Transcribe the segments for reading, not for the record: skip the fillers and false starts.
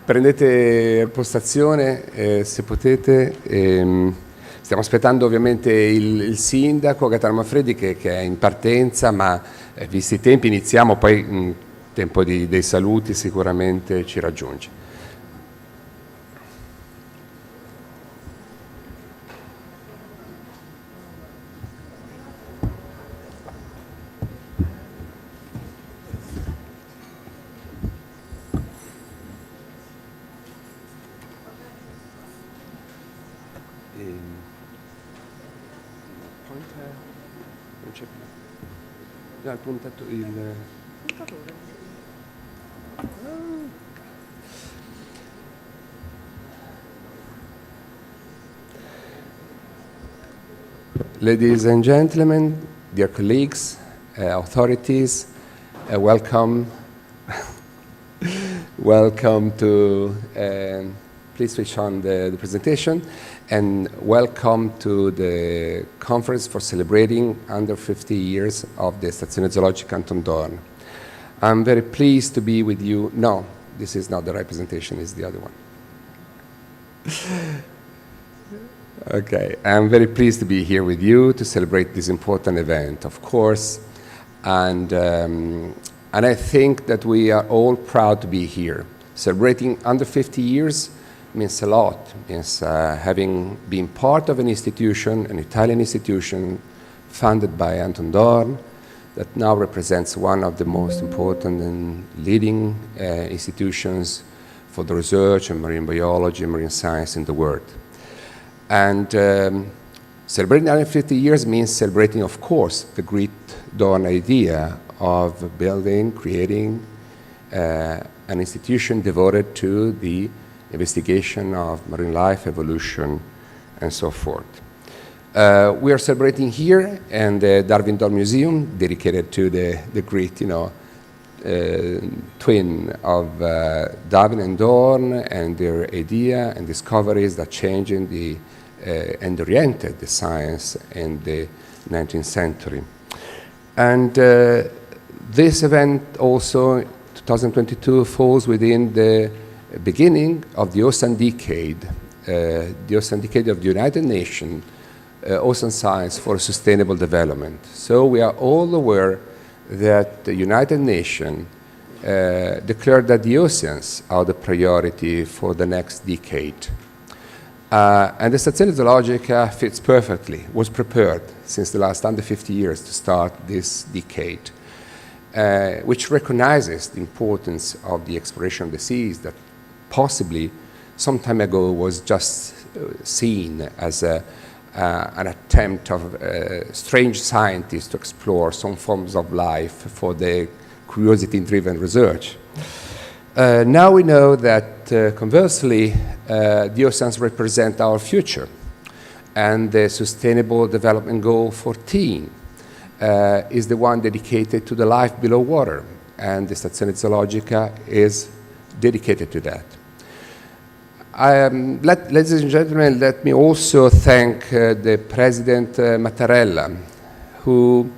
Prendete postazione se potete. Stiamo aspettando ovviamente il sindaco Gaetano Manfredi che è in partenza, ma visti i tempi iniziamo, poi in tempo dei saluti sicuramente ci raggiunge. No, il puntato, Ladies and gentlemen, dear colleagues, authorities, welcome. Welcome to, please switch on the presentation, and welcome to the conference for celebrating under 50 years of the Stazione Zoologica Anton Dohrn. I'm very pleased to be with you. No, this is not the right presentation, it's the other one. Okay, I'm very pleased to be here with you to celebrate this important event, of course, and I think that we are all proud to be here. Celebrating under 50 years means a lot, means having been part of an institution, an Italian institution founded by Anton Dohrn, that now represents one of the most important and leading institutions for the research in marine biology and marine science in the world. And celebrating under 50 years means celebrating, of course, the great Dohrn idea of building, creating an institution devoted to the investigation of marine life, evolution, and so forth. We are celebrating here in the Darwin-Dohrn Museum, dedicated to the great, twin of Darwin and Dohrn and their idea and discoveries that changed and oriented the science in the 19th century. And this event also, 2022, falls within the beginning of the Ocean Decade, the Ocean Decade of the United Nations, Ocean Science for Sustainable Development. So we are all aware that the United Nations declared that the oceans are the priority for the next decade. And the Stazione Zoologica fits perfectly, was prepared since the last under 50 years to start this decade, which recognizes the importance of the exploration of the seas that possibly some time ago was just seen as an attempt of strange scientists to explore some forms of life for the curiosity-driven research. Now we know that, conversely, the oceans represent our future, and the Sustainable Development Goal 14 is the one dedicated to the life below water, and the Stazione Zoologica is dedicated to that. Ladies and gentlemen, let me also thank the President Mattarella, who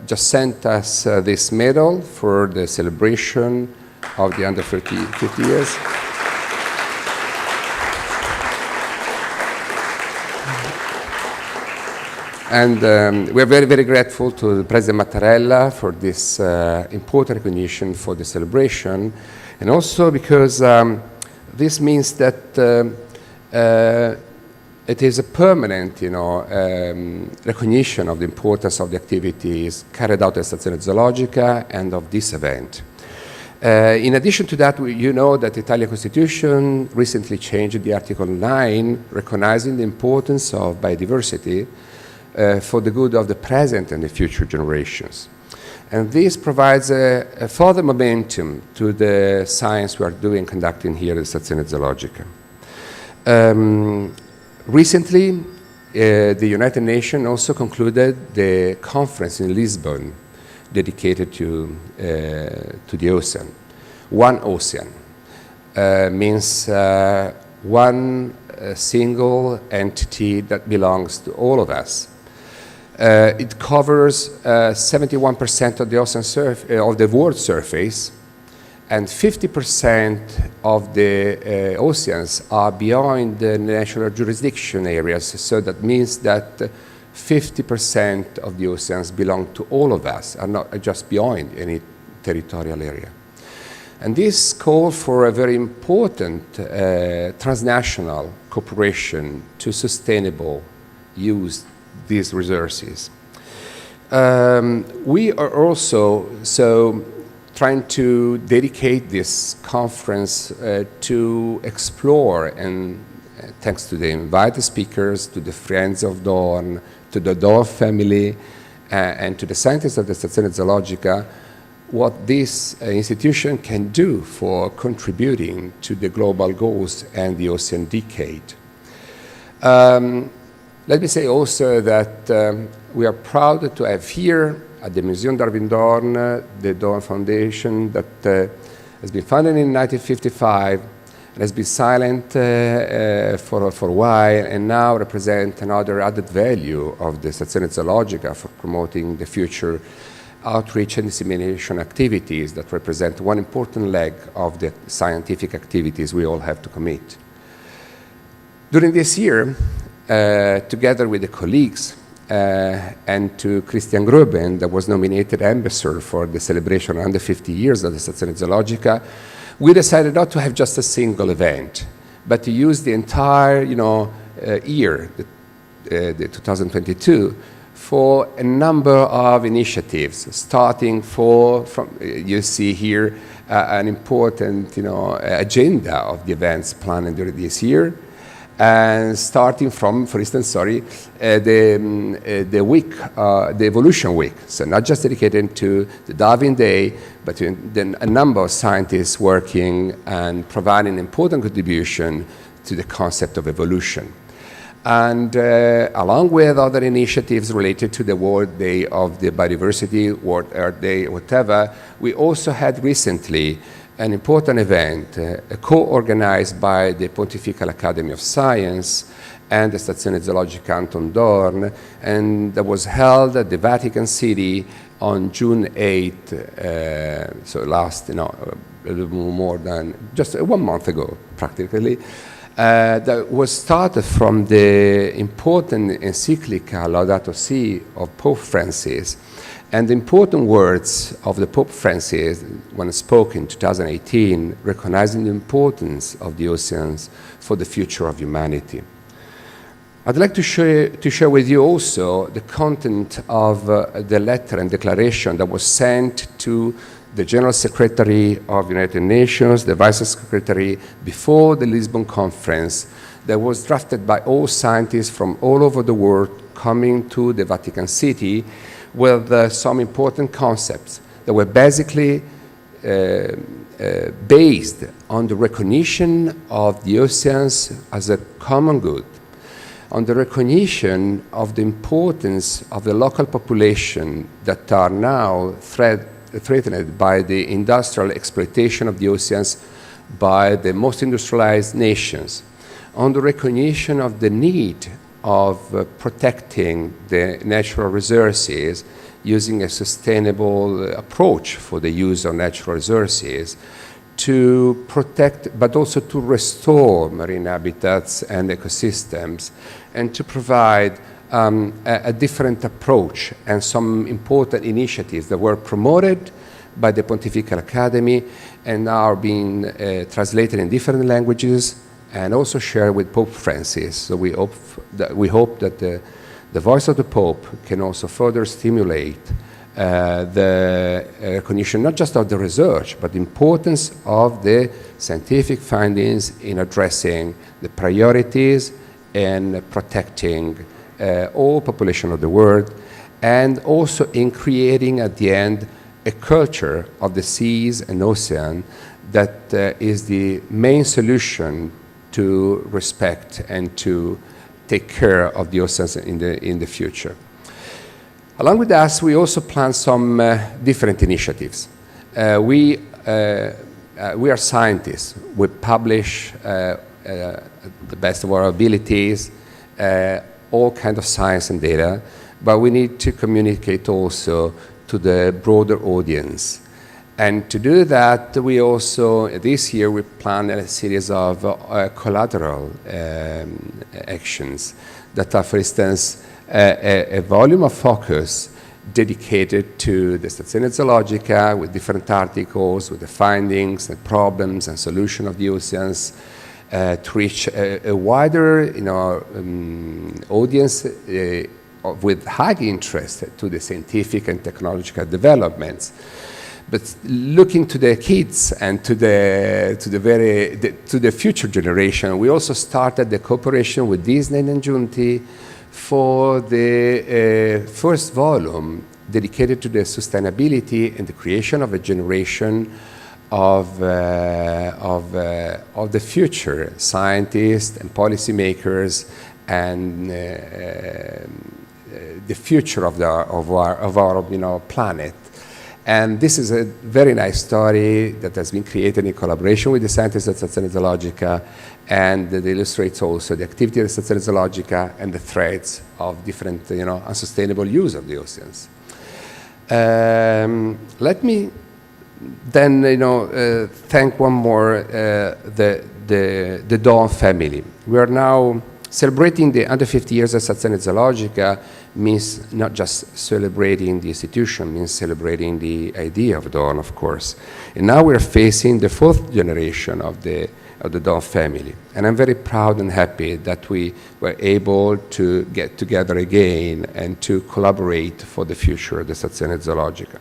just sent us this medal for the celebration of the under 50 years. And we are very, very grateful to President Mattarella for this important recognition for the celebration, and also because this means that it is a permanent, recognition of the importance of the activities carried out at Stazione Zoologica and of this event. In addition to that, you know that the Italian Constitution recently changed the Article 9, recognizing the importance of biodiversity for the good of the present and the future generations. And this provides a further momentum to the science we are conducting here at Stazione Zoologica. Recently, the United Nations also concluded the conference in Lisbon dedicated to the ocean. One ocean means one single entity that belongs to all of us. It covers 71% of the ocean of the world's surface, and 50% of the oceans are beyond the national jurisdiction areas. So that means that 50% of the oceans belong to all of us, and not just beyond any territorial area. And this calls for a very important transnational cooperation to sustainable use these resources. We are also trying to dedicate this conference to explore, and thanks to the invited speakers, to the friends of Dohrn, to the Dohrn family, and to the scientists of the Stazione Zoologica, what this institution can do for contributing to the global goals and the Ocean Decade. Let me say also that we are proud to have here at the Museum Darwin Dohrn, the Dohrn Foundation that has been founded in 1955 and has been silent for a while, and now represent another added value of the Stazione Zoologica for promoting the future outreach and dissemination activities that represent one important leg of the scientific activities we all have to commit. During this year, together with the colleagues and to Christiana Gruben, that was nominated ambassador for the celebration of 150 years of the Stazione Zoologica, we decided not to have just a single event, but to use the entire year, the 2022, for a number of initiatives, starting from you see here an important agenda of the events planned during this year, and starting from, for instance, the week, the Evolution Week, so not just dedicated to the Darwin Day, but then a number of scientists working and providing important contribution to the concept of evolution. And along with other initiatives related to the World Day of the Biodiversity, World Earth Day, whatever, we also had recently an important event co-organized by the Pontifical Academy of Science and the Stazione Zoologica Anton Dohrn, and that was held at the Vatican City on June 8th, so last, a little more than just 1 month ago, practically. That was started from the important encyclical Laudato Si of Pope Francis, and the important words of the Pope Francis when spoke in 2018, recognizing the importance of the oceans for the future of humanity. I'd like to share with you also the content of the letter and declaration that was sent to the General Secretary of the United Nations, the Vice Secretary, before the Lisbon Conference, that was drafted by all scientists from all over the world coming to the Vatican City with some important concepts that were basically based on the recognition of the oceans as a common good, on the recognition of the importance of the local population that are now threatened by the industrial exploitation of the oceans by the most industrialized nations, on the recognition of the need of protecting the natural resources using a sustainable approach for the use of natural resources to protect, but also to restore marine habitats and ecosystems, and to provide a different approach and some important initiatives that were promoted by the Pontifical Academy and are being translated in different languages and also shared with Pope Francis. So we hope that the voice of the Pope can also further stimulate the recognition not just of the research, but the importance of the scientific findings in addressing the priorities and protecting all population of the world, and also in creating at the end a culture of the seas and ocean that is the main solution to respect and to take care of the oceans in the future. Along with us, we also plan some different initiatives. We are scientists. We publish the best of our abilities, all kinds of science and data, but we need to communicate also to the broader audience. And to do that, we also, this year, we plan a series of collateral actions that are, for instance, a volume of focus dedicated to the Stazione Zoologica with different articles, with the findings and problems and solution of the oceans, to reach a wider audience with high interest to the scientific and technological developments. But looking to the kids and to the future generation, we also started the cooperation with Disney and Giunti for the first volume dedicated to the sustainability and the creation of a generation of the future scientists and policymakers and the future of our planet. And this is a very nice story that has been created in collaboration with the scientists at Stazione Zoologica, and it illustrates also the activity of the Stazione Zoologica and the threats of different, unsustainable use of the oceans. Let me then, thank one more the Dohrn family. We are now celebrating the 150 years of Stazione Zoologica. Means not just celebrating the institution, means celebrating the idea of Dohrn, of course. And now we're facing the fourth generation of the Dohrn family. And I'm very proud and happy that we were able to get together again and to collaborate for the future of the Stazione Zoologica.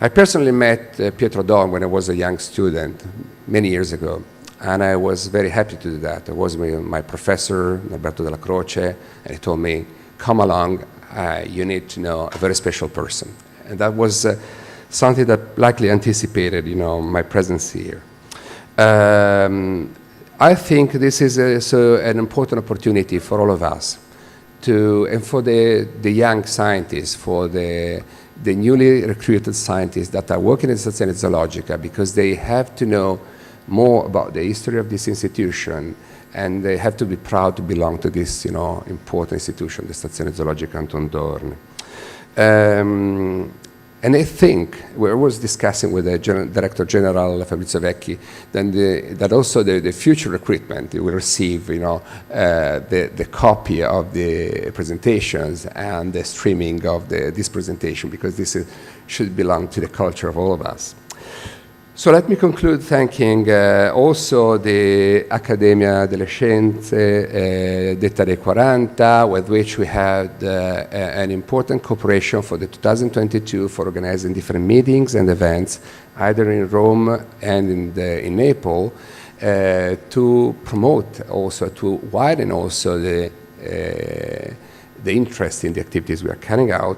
I personally met Pietro Dohrn when I was a young student many years ago, and I was very happy to do that. I was with my professor, Alberto Della Croce, and he told me, come along, you need to know a very special person. And that was something that likely anticipated, my presence here. I think this is an important opportunity for all of us and for the young scientists, for the newly recruited scientists that are working in Stazione Zoologica, because they have to know more about the history of this institution, and they have to be proud to belong to this, important institution, the Stazione Zoologica Anton Dohrn. And I think, we was discussing with the Director General Fabrizio Vecchi, that also the future recruitment will receive, the copy of the presentations and the streaming of this presentation, because this should belong to the culture of all of us. So let me conclude thanking also the Accademia delle Scienze detta dei 40, with which we had an important cooperation for the 2022 for organizing different meetings and events, either in Rome and in Naples, to promote also, to widen also the interest in the activities we are carrying out.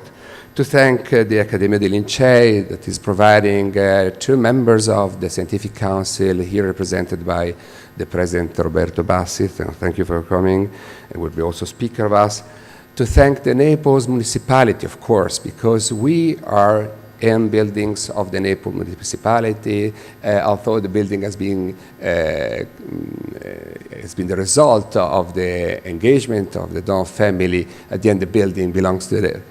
To thank the Accademia dei Lincei that is providing 2 members of the Scientific Council, here represented by the President Roberto Bassi. Thank you for coming, and will be also speaker of us. To thank the Naples municipality, of course, because we are in buildings of the Naples municipality, although the building has been the result of the engagement of the Dohrn family. At the end, the building belongs to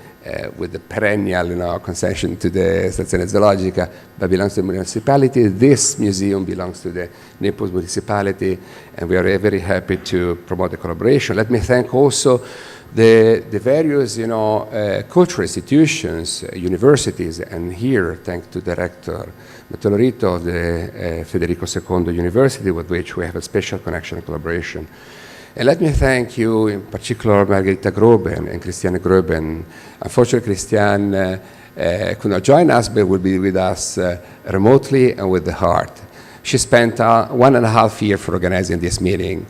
with the perennial concession to the Stazione Zoologica, but belongs to the municipality. This museum belongs to the Naples municipality, and we are very happy to promote the collaboration. Let me thank also the various cultural institutions, universities, and here thank to Director Matteo Rito of the Federico II University, with which we have a special connection and collaboration. And let me thank you, in particular, Margherita Gruben and Christiana Gruben. Unfortunately, Christiane could not join us, but will be with us remotely and with the heart. She spent 1.5 years for organizing this meeting,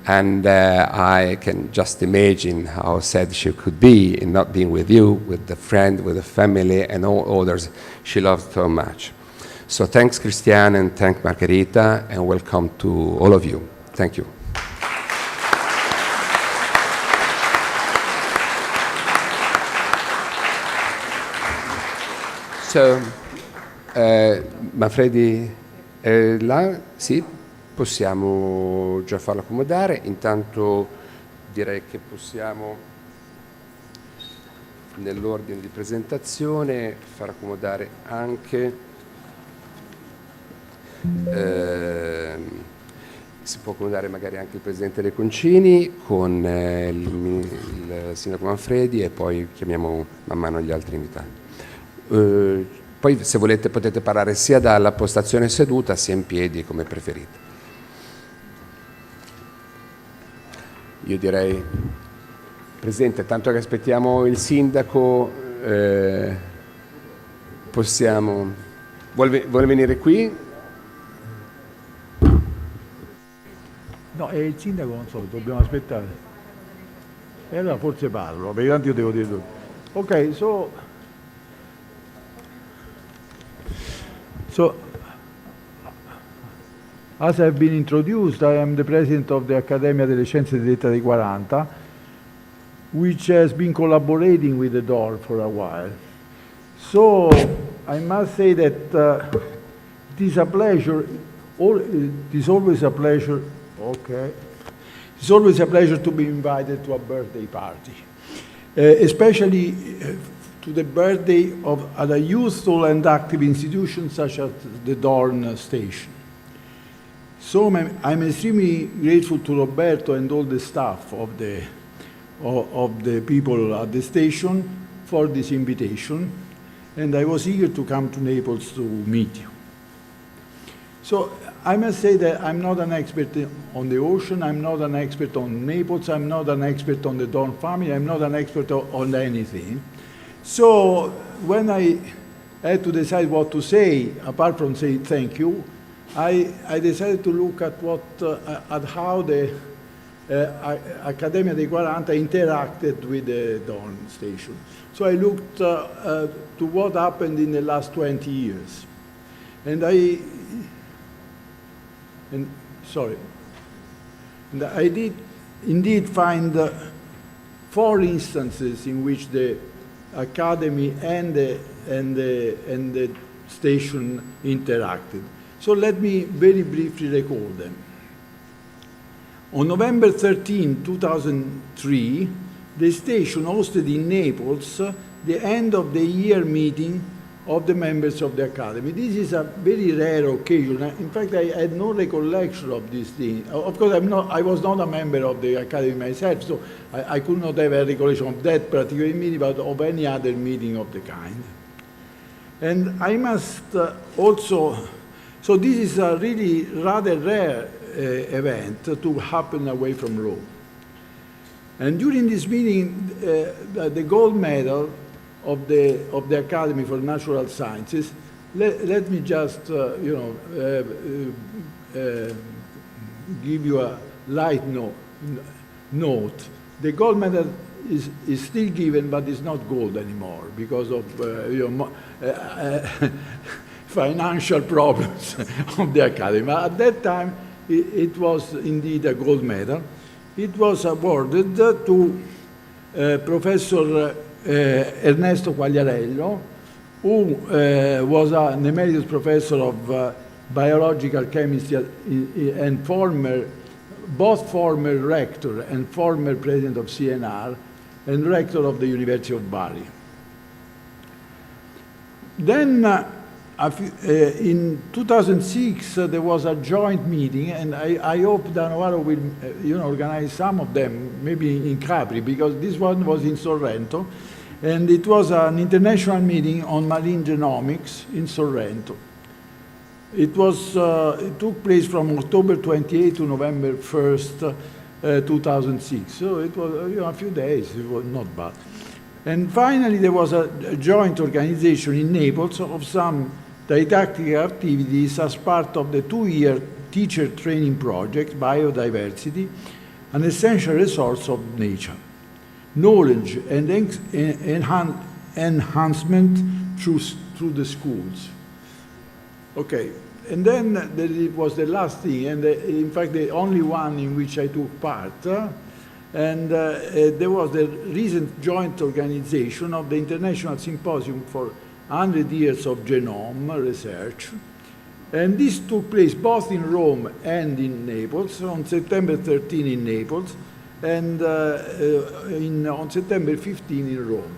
and I can just imagine how sad she could be in not being with you, with the friend, with the family, and all others she loved so much. So thanks, Christiane, and thank Margherita, and welcome to all of you. Thank you. So, Manfredi è là? Sì, possiamo già farlo accomodare. Intanto direi che possiamo, nell'ordine di presentazione, far accomodare anche Si può accomodare magari anche il Presidente Leconcini con il Sindaco Manfredi e poi chiamiamo man mano gli altri invitati. Poi se volete potete parlare sia dalla postazione seduta sia in piedi, come preferite. Io direi, Presidente, tanto che aspettiamo il Sindaco, possiamo... Vuole venire qui? No, è il Sindaco, non so, dobbiamo aspettare. E allora forse parlo, perché tanto io devo dire tutto. Ok, so as I've been introduced, I am the president of the Accademia delle Scienze Detta dei 40, which has been collaborating with the Dohrn for a while. So I must say that it is a pleasure, it is always a pleasure, okay, it's always a pleasure to be invited to a birthday party, especially to the birthday of a useful and active institution such as the Dohrn station. So I'm extremely grateful to Roberto and all the staff of the people at the station for this invitation, and I was eager to come to Naples to meet you. So I must say that I'm not an expert on the ocean, I'm not an expert on Naples, I'm not an expert on the Dohrn family, I'm not an expert on anything. So when I had to decide what to say, apart from saying thank you, I decided to look at at how the Accademia dei 40 interacted with the Dohrn station. So I looked to what happened in the last 20 years. And I did indeed find 4 instances in which the Academy and the station interacted. So let me very briefly recall them. On November 13, 2003, the station hosted in Naples the end of the year meeting of the members of the Academy. This is a very rare occasion. In fact, I had no recollection of this thing. Of course, I was not a member of the Academy myself, so I could not have a recollection of that particular meeting, but of any other meeting of the kind. And I must also, so this is a really rather rare event to happen away from Rome. And during this meeting, the gold medal of the Academy for Natural Sciences, let me just give you a light note. The gold medal is still given, but it's not gold anymore because of financial problems of the Academy. At that time, it was indeed a gold medal. It was awarded to Professor Ernesto Quagliarello, who was an emeritus professor of biological chemistry and both former rector and former president of CNR and rector of the University of Bari. Then in 2006, there was a joint meeting, and I hope Danovaro will organize some of them, maybe in Capri, because this one was in Sorrento, and it was an international meeting on marine genomics in Sorrento. It took place from October 28 to November 1st, 2006. So it was a few days, it was not bad. And finally, there was a joint organization in Naples of some didactic activities as part of the 2-year teacher training project, Biodiversity, an essential resource of nature, knowledge and enhancement through the schools. Okay, and then there was the last thing, and in fact the only one in which I took part, and there was the recent joint organization of the International Symposium for 100 years of genome research. And this took place both in Rome and in Naples, on September 13 in Naples, and on September 15 in Rome.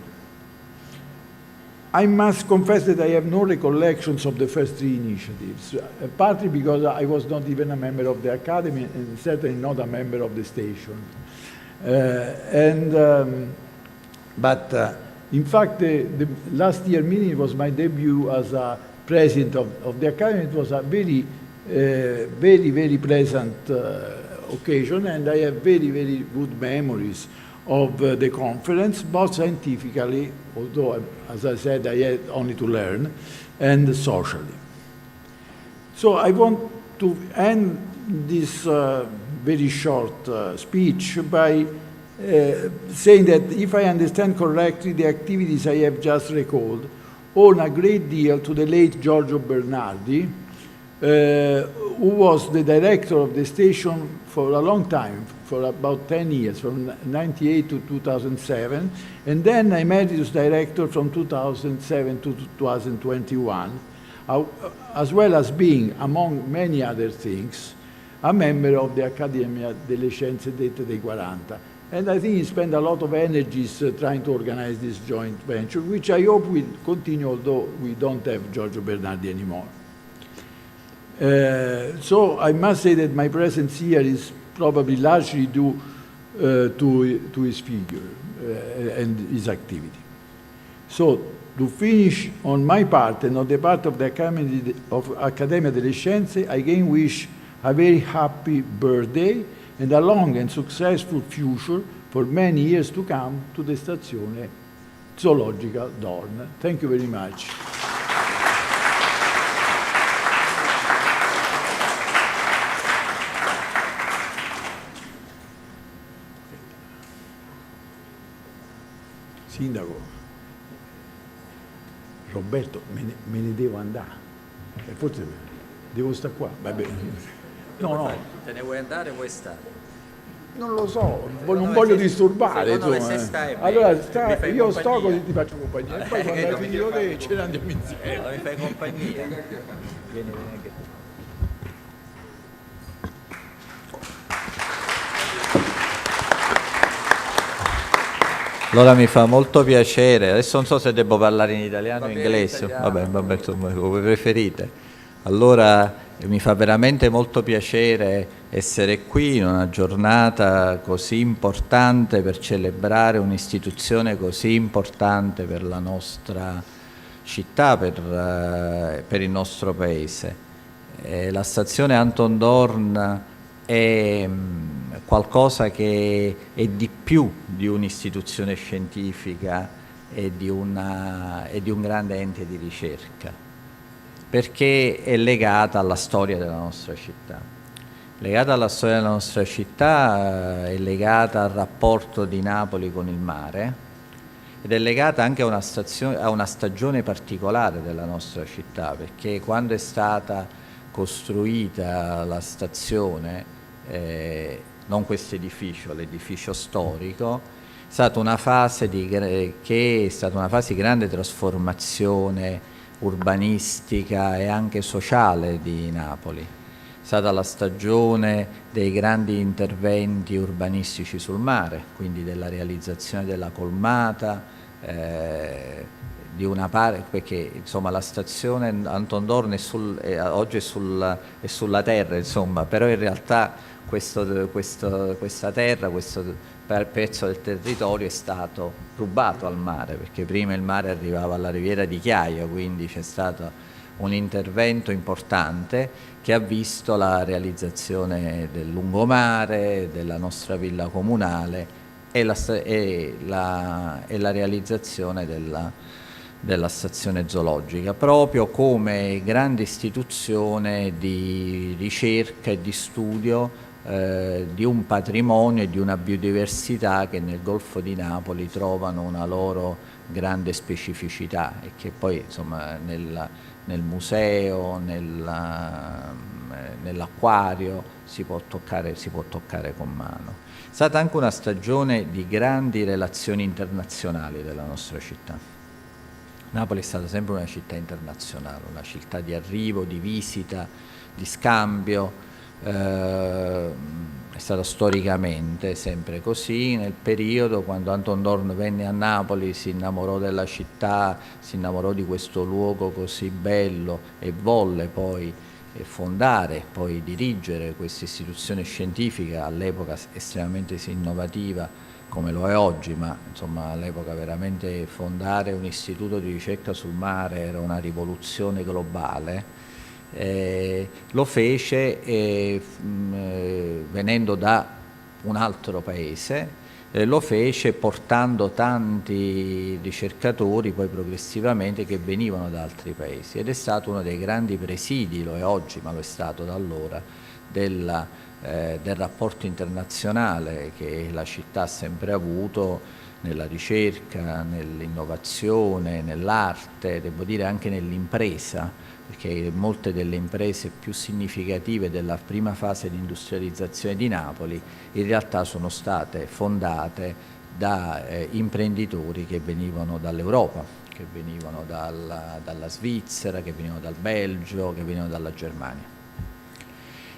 I must confess that I have no recollections of the first 3 initiatives, partly because I was not even a member of the Academy and certainly not a member of the station. In fact, the last year meeting was my debut as a president of the Academy. It was a very, very pleasant occasion, and I have very, very good memories of the conference, both scientifically, although, as I said, I had only to learn, and socially. So I want to end this very short speech by saying that if I understand correctly, the activities I have just recalled owe a great deal to the late Giorgio Bernardi, who was the director of the station for a long time, for about 10 years, from 1998 to 2007, and then emeritus director from 2007 to 2021, as well as being, among many other things, a member of the Accademia delle Scienze Dette dei 40. And I think he spent a lot of energies trying to organize this joint venture, which I hope will continue, although we don't have Giorgio Bernardi anymore. So I must say that my presence here is probably largely due to his figure and his activity. So to finish on my part and on the part of the Accademia delle Scienze, I again wish a very happy birthday and a long and successful future for many years to come to the Stazione Zoologica Dohrn. Thank you very much. Sindaco, Roberto, me ne devo andare. Forse devo stare qua. Vabbè. No. Te ne vuoi andare o vuoi stare? Non lo so, non voglio disturbare. Allora io sto così ti faccio compagnia. E poi quando hai finito te ce ne andiamo insieme. Allora mi fai compagnia. Vieni anche tu. Allora mi fa molto piacere, adesso non so se devo parlare in italiano o in inglese, vabbè, insomma, come preferite. Allora mi fa veramente molto piacere essere qui in una giornata così importante per celebrare un'istituzione così importante per la nostra città, per il nostro paese. La stazione Anton Dohrn è qualcosa che è di più di un'istituzione scientifica e di un grande ente di ricerca, perché è legata alla storia della nostra città. Legata alla storia della nostra città, è legata al rapporto di Napoli con il mare ed è legata anche a una stagione particolare della nostra città, perché quando è stata costruita la stazione, non questo edificio, l'edificio storico, è stata una fase di grande trasformazione urbanistica e anche sociale di Napoli. È stata la stagione dei grandi interventi urbanistici sul mare, quindi della realizzazione della colmata, di una parte, perché insomma la stazione Anton Dohrn oggi è sulla terra, insomma, però in realtà questa terra, questo pezzo del territorio è stato rubato al mare, perché prima il mare arrivava alla riviera di Chiaio, quindi c'è stato un intervento importante che ha visto la realizzazione del lungomare, della nostra villa comunale e la realizzazione della stazione zoologica, proprio come grande istituzione di ricerca e di studio di un patrimonio e di una biodiversità che nel Golfo di Napoli trovano una loro grande specificità e che poi insomma nel museo, nell'acquario si può toccare con mano. È stata anche una stagione di grandi relazioni internazionali della nostra città. Napoli è stata sempre una città internazionale, una città di arrivo, di visita, di scambio. È stato storicamente sempre così. Nel periodo, quando Anton Dohrn venne a Napoli, si innamorò della città, si innamorò di questo luogo così bello e volle poi fondare, poi dirigere questa istituzione scientifica, all'epoca estremamente innovativa come lo è oggi, ma insomma all'epoca veramente fondare un istituto di ricerca sul mare era una rivoluzione globale. Lo fece venendo da un altro paese, lo fece portando tanti ricercatori poi progressivamente che venivano da altri paesi, ed è stato uno dei grandi presidi, lo è oggi ma lo è stato da allora, del rapporto internazionale che la città ha sempre avuto nella ricerca, nell'innovazione, nell'arte, devo dire anche nell'impresa, perché molte delle imprese più significative della prima fase di industrializzazione di Napoli in realtà sono state fondate da imprenditori che venivano dall'Europa, che venivano dalla Svizzera, che venivano dal Belgio, che venivano dalla Germania.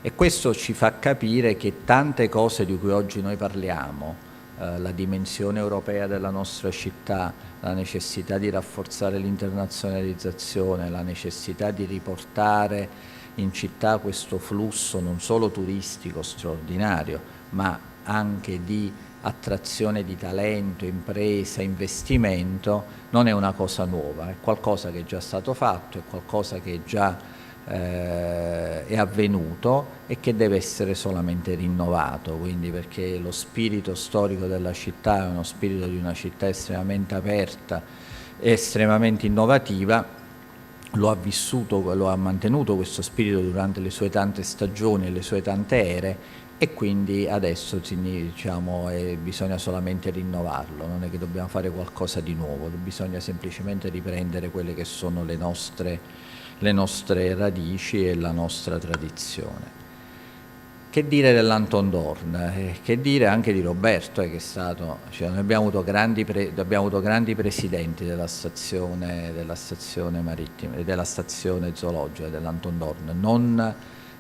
E questo ci fa capire che tante cose di cui oggi noi parliamo, la dimensione europea della nostra città, la necessità di rafforzare l'internazionalizzazione, la necessità di riportare in città questo flusso non solo turistico straordinario, ma anche di attrazione di talento, impresa, investimento, non è una cosa nuova, è qualcosa che è già stato fatto, è qualcosa che è avvenuto e che deve essere solamente rinnovato, quindi perché lo spirito storico della città è uno spirito di una città estremamente aperta e estremamente innovativa, lo ha vissuto, lo ha mantenuto questo spirito durante le sue tante stagioni e le sue tante ere, e quindi adesso diciamo, bisogna solamente rinnovarlo, non è che dobbiamo fare qualcosa di nuovo, bisogna semplicemente riprendere quelle che sono le nostre radici e la nostra tradizione. Che dire dell'Anton Dohrn? Che dire anche di Roberto, che è stato, cioè, noi abbiamo avuto grandi presidenti della stazione marittima, della stazione zoologica dell'Anton Dohrn.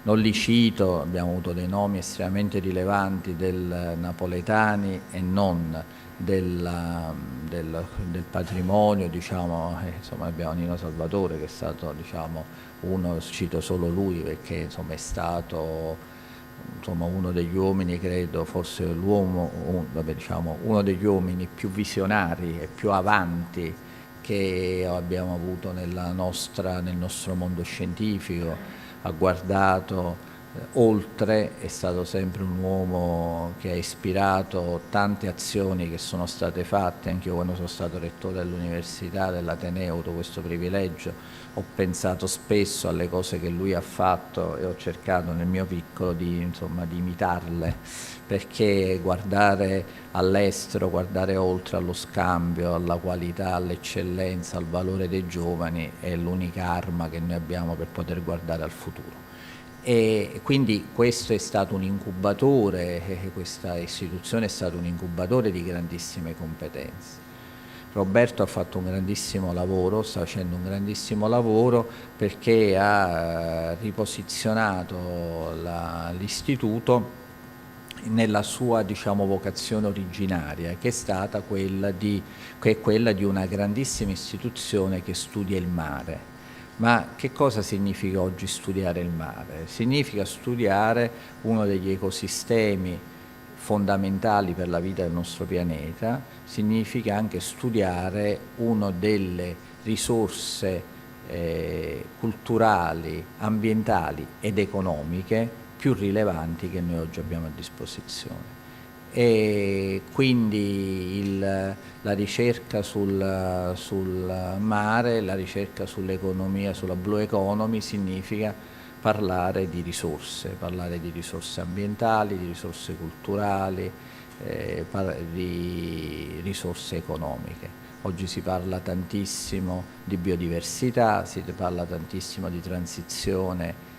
Non li cito, abbiamo avuto dei nomi estremamente rilevanti del napoletani e non del patrimonio, diciamo, insomma abbiamo Nino Salvatore che è stato, diciamo, cito solo lui perché insomma è stato uno degli uomini, credo, forse diciamo, uno degli uomini più visionari e più avanti che abbiamo avuto nel nostro mondo scientifico. Ha guardato oltre, è stato sempre un uomo che ha ispirato tante azioni che sono state fatte. Anche io, quando sono stato rettore dell'università, dell'Ateneo, ho avuto questo privilegio, ho pensato spesso alle cose che lui ha fatto e ho cercato nel mio piccolo di imitarle, perché guardare all'estero, guardare oltre allo scambio, alla qualità, all'eccellenza, al valore dei giovani è l'unica arma che noi abbiamo per poter guardare al futuro. E quindi questo è stato un incubatore, questa istituzione è stato un incubatore di grandissime competenze. Roberto ha fatto un grandissimo lavoro, sta facendo un grandissimo lavoro perché ha riposizionato l'istituto nella sua, diciamo, vocazione originaria, che è stata quella di una grandissima istituzione che studia il mare. Ma che cosa significa oggi studiare il mare? Significa studiare uno degli ecosistemi fondamentali per la vita del nostro pianeta, significa anche studiare una delle risorse culturali, ambientali ed economiche più rilevanti che noi oggi abbiamo a disposizione. E quindi la ricerca sul mare, la ricerca sull'economia, sulla blue economy, significa parlare di risorse ambientali, di risorse culturali, di risorse economiche. Oggi si parla tantissimo di biodiversità, si parla tantissimo di transizione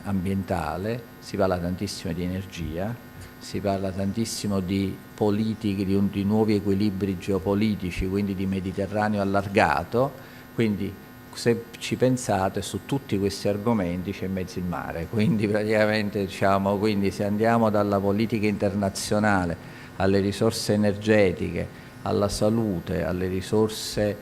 ambientale, si parla tantissimo di energia, si parla tantissimo di politiche, di nuovi equilibri geopolitici, quindi di Mediterraneo allargato, quindi se ci pensate, su tutti questi argomenti c'è in mezzo il mare, quindi praticamente diciamo, quindi se andiamo dalla politica internazionale alle risorse energetiche, alla salute, alle risorse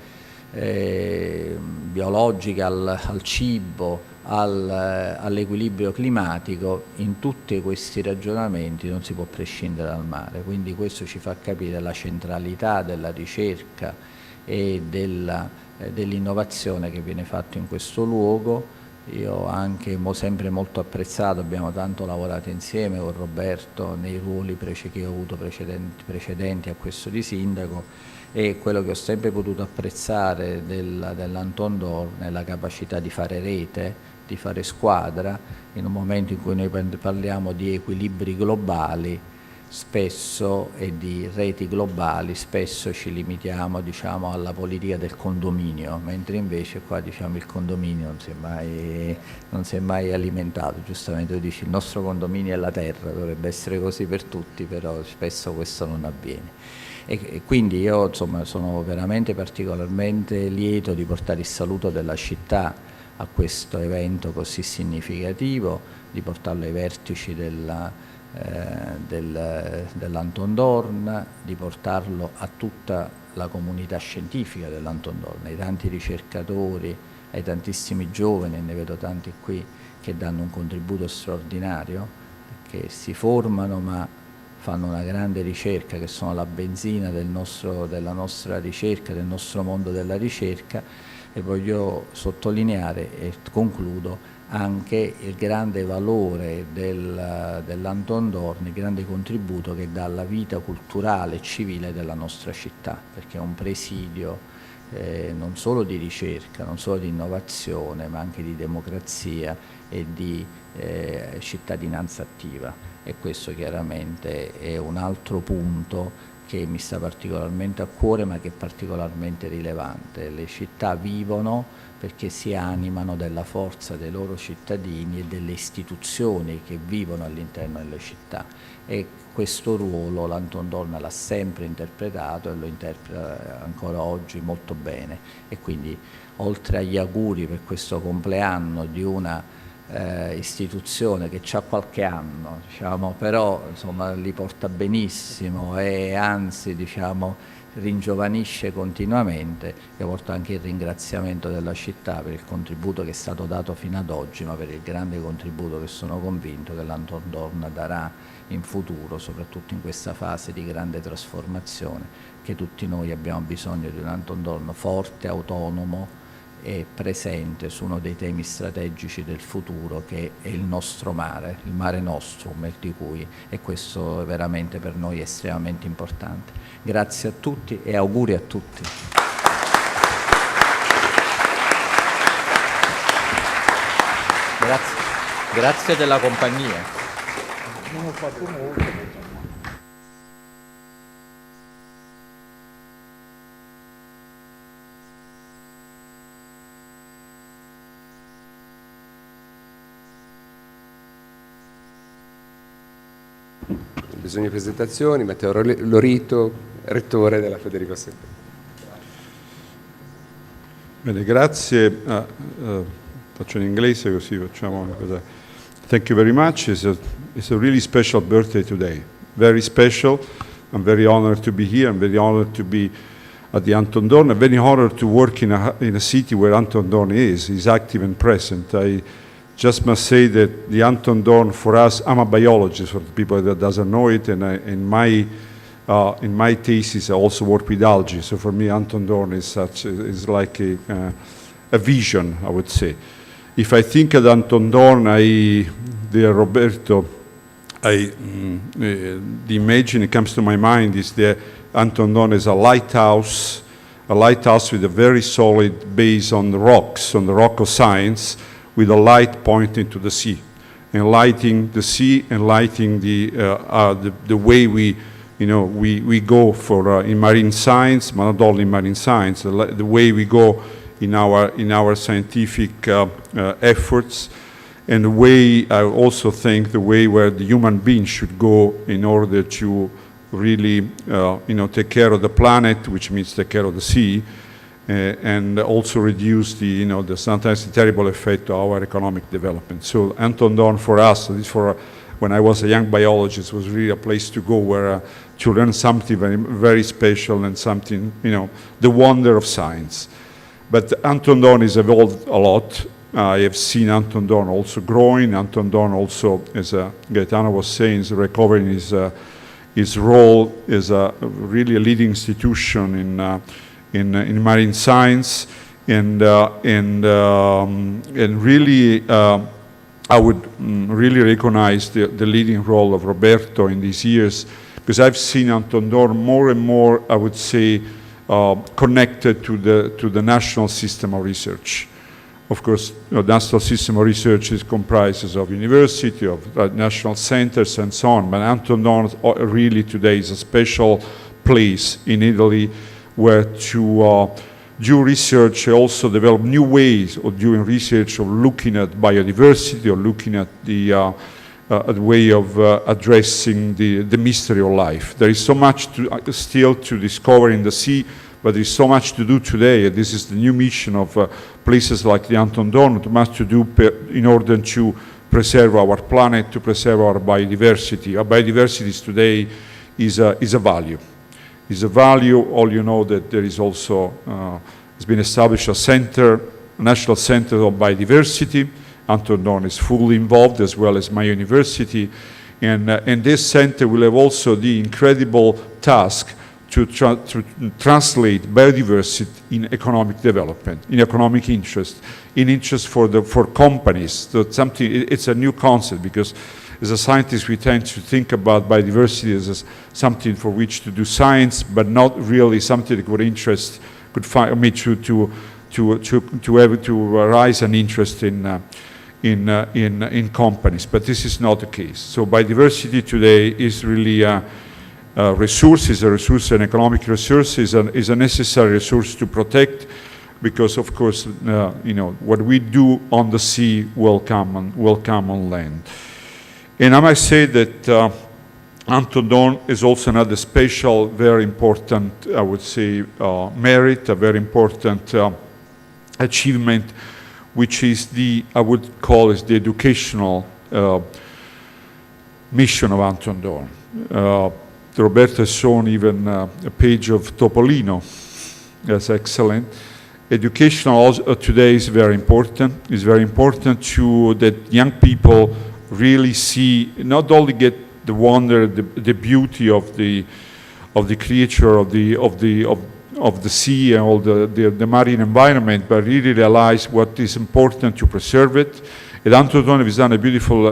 biologiche, al cibo, all'equilibrio climatico, in tutti questi ragionamenti non si può prescindere dal mare, quindi questo ci fa capire la centralità della ricerca e dell'innovazione che viene fatto in questo luogo. Io ho anche sempre molto apprezzato, abbiamo tanto lavorato insieme con Roberto nei ruoli che ho avuto precedenti a questo di sindaco, e quello che ho sempre potuto apprezzare dell'Anton Dohrn è la capacità di fare rete, di fare squadra, in un momento in cui noi parliamo di equilibri globali spesso e di reti globali, spesso ci limitiamo, diciamo, alla politica del condominio, mentre invece qua, diciamo, il condominio non si è mai alimentato. Giustamente tu dici il nostro condominio è la terra, dovrebbe essere così per tutti, però spesso questo non avviene. E quindi io, insomma, sono veramente particolarmente lieto di portare il saluto della città a questo evento così significativo, di portarlo ai vertici dell'Anton Dohrn, di portarlo a tutta la comunità scientifica dell'Anton Dohrn, ai tanti ricercatori, ai tantissimi giovani, ne vedo tanti qui, che danno un contributo straordinario, che si formano ma fanno una grande ricerca, che sono la benzina della nostra ricerca, del nostro mondo della ricerca. E voglio sottolineare, e concludo, anche il grande valore dell'Anton Dohrn, il grande contributo che dà alla vita culturale e civile della nostra città, perché è un presidio non solo di ricerca, non solo di innovazione, ma anche di democrazia e di cittadinanza attiva. E questo chiaramente è un altro punto che mi sta particolarmente a cuore, ma che è particolarmente rilevante. Le città vivono perché si animano della forza dei loro cittadini e delle istituzioni che vivono all'interno delle città, e questo ruolo l'Anton Dohrn l'ha sempre interpretato e lo interpreta ancora oggi molto bene. E quindi, oltre agli auguri per questo compleanno di una istituzione che ha qualche anno, diciamo, però insomma li porta benissimo e anzi, diciamo, ringiovanisce continuamente, io porto anche il ringraziamento della città per il contributo che è stato dato fino ad oggi, ma per il grande contributo che sono convinto che l'Anton Dohrn darà in futuro, soprattutto in questa fase di grande trasformazione, che tutti noi abbiamo bisogno di un Anton Dohrn forte, autonomo e presente su uno dei temi strategici del futuro, che è il nostro mare, il mare nostrum, di cui, e questo è veramente per noi estremamente importante. Grazie a tutti e auguri a tutti. Grazie della compagnia. Non ho fatto molto. Bisogna presentazioni. Matteo Lorito, rettore della Federico II. Bene, grazie. Faccio in inglese così facciamo una cosa. Thank you very much. It's a really special birthday today. Very special. I'm very honored to be here. I'm very honored to be at the Anton Dohrn. I'm very honored to work in a city where Anton Dohrn is active and present. I just must say that the Anton Dohrn, for us, I'm a biologist, for the people that doesn't know it, and in my thesis I also work with algae. So for me, Anton Dohrn is like a vision, I would say. If I think of Anton Dohrn, dear Roberto, the image that comes to my mind is that Anton Dohrn is a lighthouse with a very solid base on the rocks, on the rock of science, with a light pointing to the sea, and lighting the sea and lighting the way we go for in marine science, but not only in marine science, the way we go in our scientific efforts, and the way I also think the way where the human being should go in order to really take care of the planet, which means take care of the sea, and also reduce the, the sometimes terrible effect of our economic development. So Anton Dohrn for us, at least for when I was a young biologist, was really a place to go where to learn something very, very special and something, the wonder of science. But Anton Dohrn has evolved a lot. I have seen Anton Dohrn also growing. Anton Dohrn also, as Gaetano was saying, is recovering his role as a really leading institution in marine science, and really I would really recognize the leading role of Roberto in these years, because I've seen Anton Dohrn more and more, I would say, connected to the national system of research. Of course, the national system of research is comprises of university, of national centers, and so on. But Anton Dohrn really today is a special place in Italy where to do research, also develop new ways of doing research, of looking at biodiversity, or looking at the way of addressing the mystery of life. There is so much still to discover in the sea, but there is so much to do today. This is the new mission of places like the Anton Dohrn, much to do in order to preserve our planet, to preserve our biodiversity. Our biodiversity today is a value. Is a value. All you know that there is also has been established a national center of biodiversity. Anton Dohrn is fully involved, as well as my university, and this center will have also the incredible task to translate biodiversity in economic development, in economic interest, in interest for companies. So it's a new concept, because as a scientist, we tend to think about biodiversity as something for which to do science, but not really something that could find me to arise an interest in companies. But this is not the case. So biodiversity today is really a resource, an economic resource, is a necessary resource to protect, because of course, what we do on the sea will come on land. And I might say that Anton Dohrn is also another special, very important, I would say, merit, a very important achievement, which is I would call it the educational mission of Anton Dohrn. Roberto has shown even a page of Topolino. That's excellent. Educational today is very important. It's very important that young people really see, not only get the wonder, the beauty of the creature of the sea and all the marine environment, but really realize what is important to preserve it. And Anton Dohrn has done a beautiful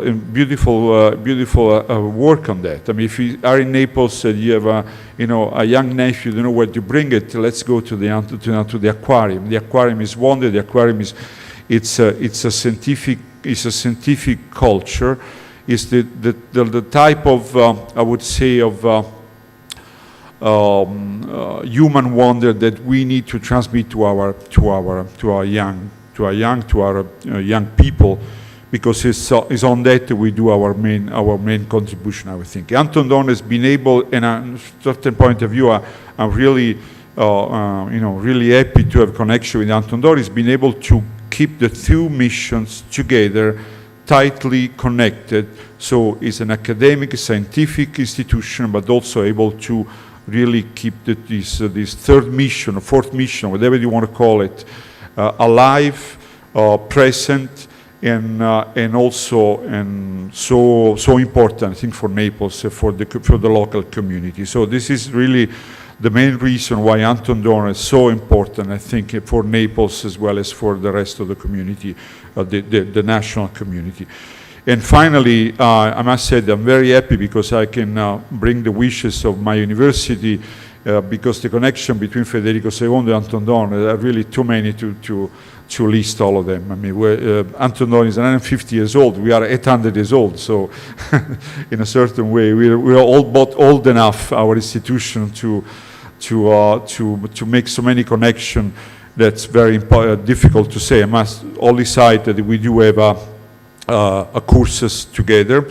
work on that. I mean, if you are in Naples and you have a young nephew, you don't know where to bring it, let's go to the aquarium. The aquarium is wonder. The aquarium it's a scientific culture. It's the type of I would say of human wonder that we need to transmit to our young people, because it's on that we do our main contribution, I would think. Anton Dohrn has been able, and a certain point of view, I'm really really happy to have connection with Anton Dohrn. He's been able to keep the two missions together, tightly connected. So it's an academic, scientific institution, but also able to really keep this third mission, or fourth mission, whatever you want to call it, alive, present, and also so important, I think, for Naples, for the local community. So this is really the main reason why Anton Dohrn is so important, I think, for Naples as well as for the rest of the community, the national community. And finally, I must say that I'm very happy because I can bring the wishes of my university, because the connection between Federico II and Anton Dohrn are really too many to list all of them. I mean, Anton Dohrn is 150 years old. We are 800 years old. So, in a certain way, we are all both old enough, our institution, to make so many connections. That's very difficult to say. I must only cite that we do have courses together.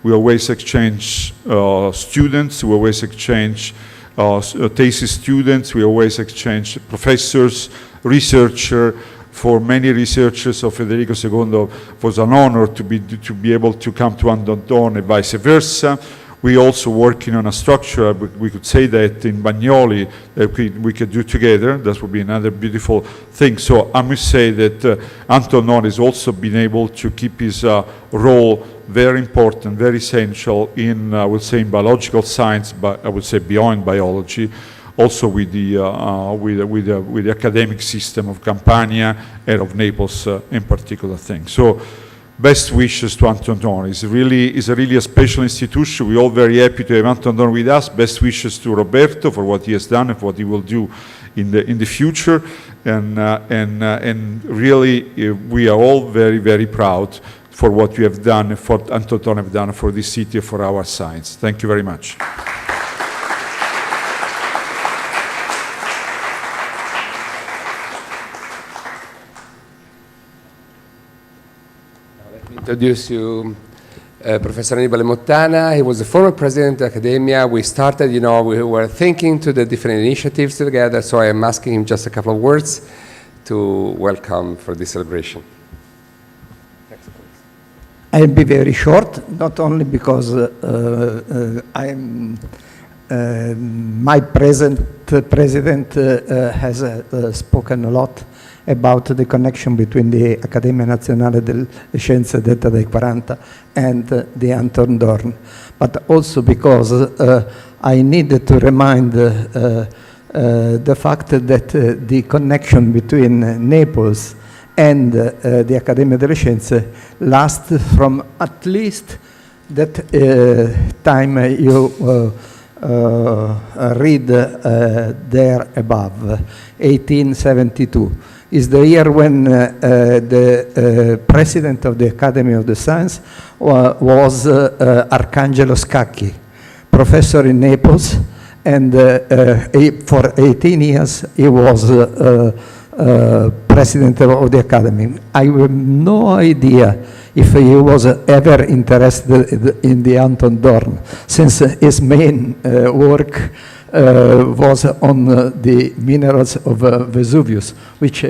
We always exchange students. We always exchange thesis students. We always exchange professors. researcher. For many researchers of Federico II was an honor to be able to come to Anton Dohrn and vice versa. We also working on a structure, we could say that in Bagnoli, we could do together. That would be another beautiful thing. So I must say that Anton Dohrn has also been able to keep his role very important, very essential in, I would say, in biological science, but I would say beyond biology, also with the academic system of Campania and of Naples in particular thing. So best wishes to Anton Dohrn. It's really a special institution. We're all very happy to have Anton Dohrn with us. Best wishes to Roberto for what he has done and what he will do in the future. And really, we are all very, very proud for what you have done, for Anton Dohrn have done for this city, for our science. Thank you very much. Introduce you Professor Annibale Mottana. He was the former president of academia. We started, we were thinking to the different initiatives together, so I am asking him just a couple of words to welcome for this celebration. I'll be very short, not only because my president has spoken a lot about the connection between the Accademia Nazionale delle Scienze Detta dai 40 and the Anton Dohrn, but also because I needed to remind the fact that the connection between Naples and the Accademia delle Scienze lasts from at least that time you read there above, 1872. Is the year when the president of the Academy of the Science was Arcangelo Scacchi, professor in Naples, and for 18 years he was president of the Academy. I have no idea if he was ever interested in the Anton Dohrn, since his main work was on the minerals of Vesuvius, which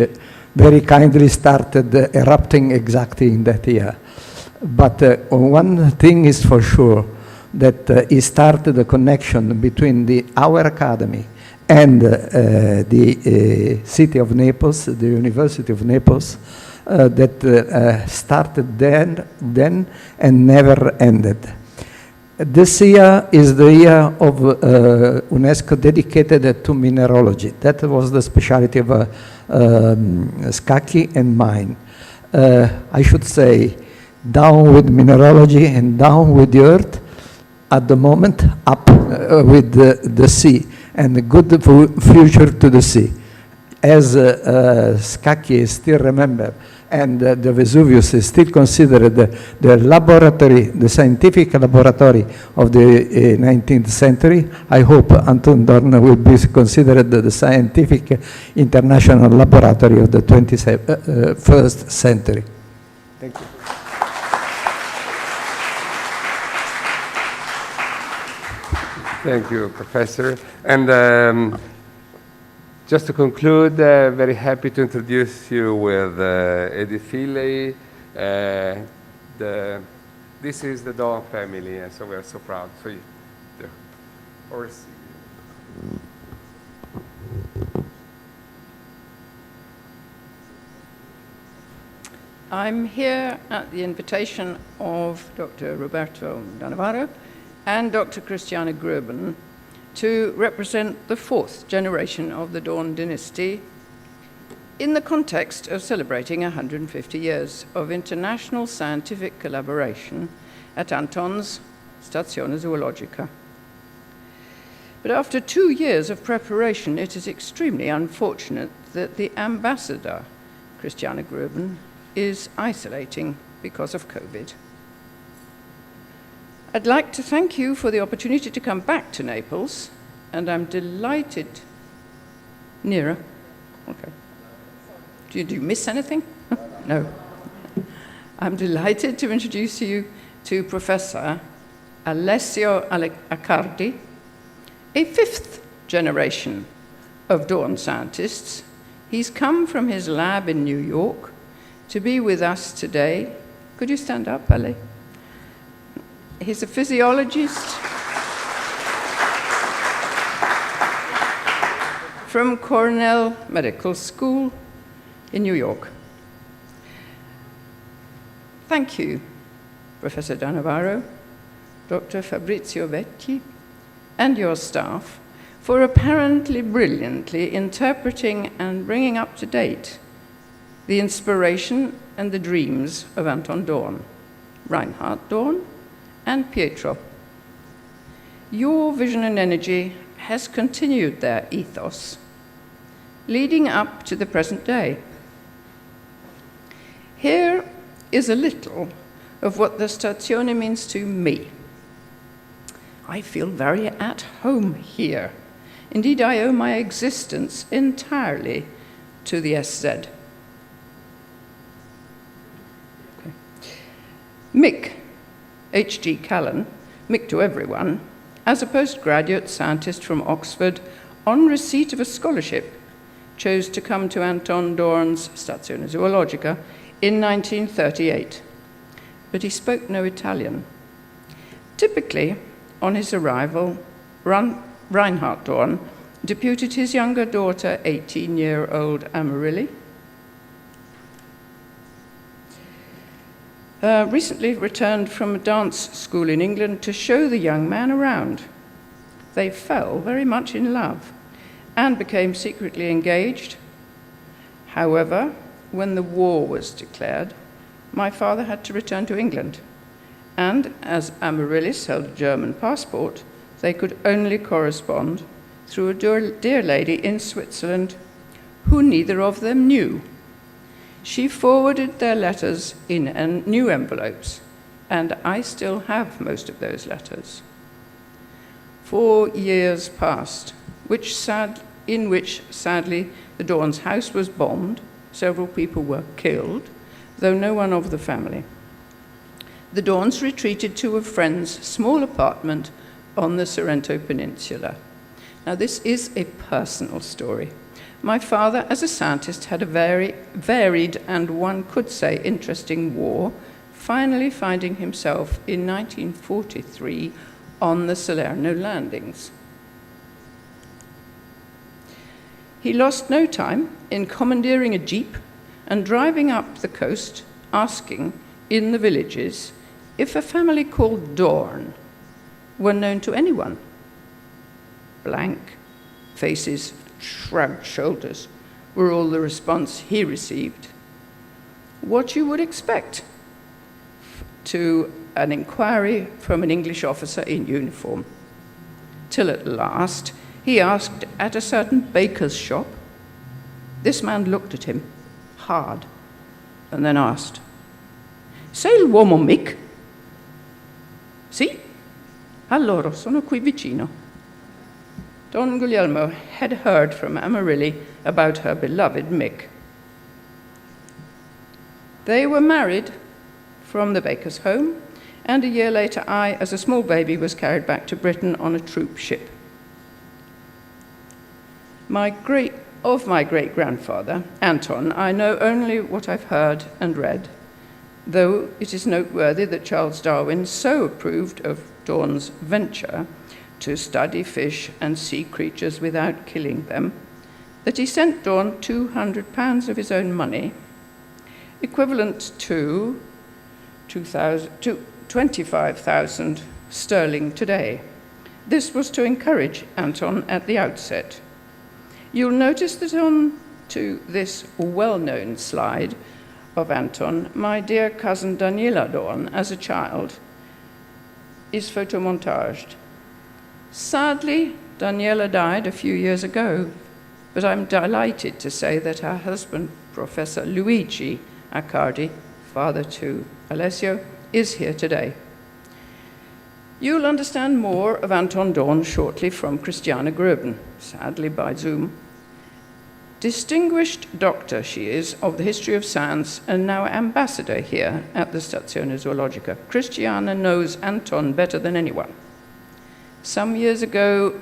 very kindly started erupting exactly in that year. But one thing is for sure, that he started the connection between our academy and the city of Naples, the University of Naples, that started then and never ended. This year is the year of UNESCO dedicated to mineralogy. That was the specialty of Scacchi and mine. I should say, down with mineralogy and down with the earth, at the moment up with the sea, and a good future to the sea. As Scacchi still remember, and the Vesuvius is still considered the laboratory, the scientific laboratory of the 19th century. I hope Anton Dohrn will be considered the scientific international laboratory of the 21st century. Thank you. Thank you, Professor. And just to conclude, very happy to introduce you with Edith Filley. This is the Dohrn family, and so we are so proud. So I'm here at the invitation of Dr. Roberto D'Annavaro and Dr. Christiana Gruben to represent the fourth generation of the Dohrn dynasty in the context of celebrating 150 years of international scientific collaboration at Anton's Stazione Zoologica. But after 2 years of preparation, it is extremely unfortunate that the ambassador, Christiana Gruben, is isolating because of COVID. I'd like to thank you for the opportunity to come back to Naples, and I'm delighted. Nira? Okay. Did you miss anything? No. I'm delighted to introduce you to Professor Alessio Accardi, a fifth generation of Dohrn scientists He's come from his lab in New York to be with us today. Could you stand up, Ale? He's a physiologist from Cornell Medical School in New York. Thank you, Professor D'Annavaro, Dr. Fabrizio Vecchi, and your staff for apparently brilliantly interpreting and bringing up to date the inspiration and the dreams of Anton Dohrn, Reinhard Dohrn, and Pietro. Your vision and energy has continued their ethos, leading up to the present day. Here is a little of what the Stazione means to me. I feel very at home here. Indeed, I owe my existence entirely to the SZ. Okay. Mick, H.G. Callan, Mick to everyone, as a postgraduate scientist from Oxford, on receipt of a scholarship, chose to come to Anton Dohrn's Stazione Zoologica in 1938, but he spoke no Italian. Typically, on his arrival, Reinhard Dohrn deputed his younger daughter, 18-year-old Amarilli, recently returned from a dance school in England, to show the young man around. They fell very much in love and became secretly engaged. However, when the war was declared, my father had to return to England, and as Amaryllis held a German passport, they could only correspond through a dear lady in Switzerland who neither of them knew. She forwarded their letters in new envelopes, and I still have most of those letters. 4 years passed, in which, sadly, the Dohrn's house was bombed. Several people were killed, though no one of the family. The Dohrns retreated to a friend's small apartment on the Sorrento Peninsula. Now, this is a personal story. My father, as a scientist, had a very varied and, one could say, interesting war, finally finding himself in 1943 on the Salerno landings. He lost no time in commandeering a jeep and driving up the coast, asking in the villages if a family called Dohrn were known to anyone. Blank faces, shrugged shoulders were all the response he received. What you would expect to an inquiry from an English officer in uniform. Till at last, he asked at a certain baker's shop. This man looked at him hard and then asked, "Sei l'uomo Mick?" "Sì? Allora, sono qui vicino." Don Guglielmo had heard from Amarilli about her beloved Mick. They were married from the baker's home, and a year later I, as a small baby, was carried back to Britain on a troop ship. Of my great-grandfather, Anton, I know only what I've heard and read, though it is noteworthy that Charles Darwin so approved of Dohrn's venture to study fish and sea creatures without killing them, that he sent Dohrn £200 of his own money, equivalent to 25,000 sterling today. This was to encourage Anton at the outset. You'll notice that on to this well-known slide of Anton, my dear cousin Daniela Dohrn, as a child, is photomontaged. Sadly, Daniela died a few years ago, but I'm delighted to say that her husband, Professor Luigi Accardi, father to Alessio, is here today. You'll understand more of Anton Dohrn shortly from Christiana Gruben, sadly by Zoom. Distinguished doctor she is of the history of science and now ambassador here at the Stazione Zoologica. Christiana knows Anton better than anyone. Some years ago,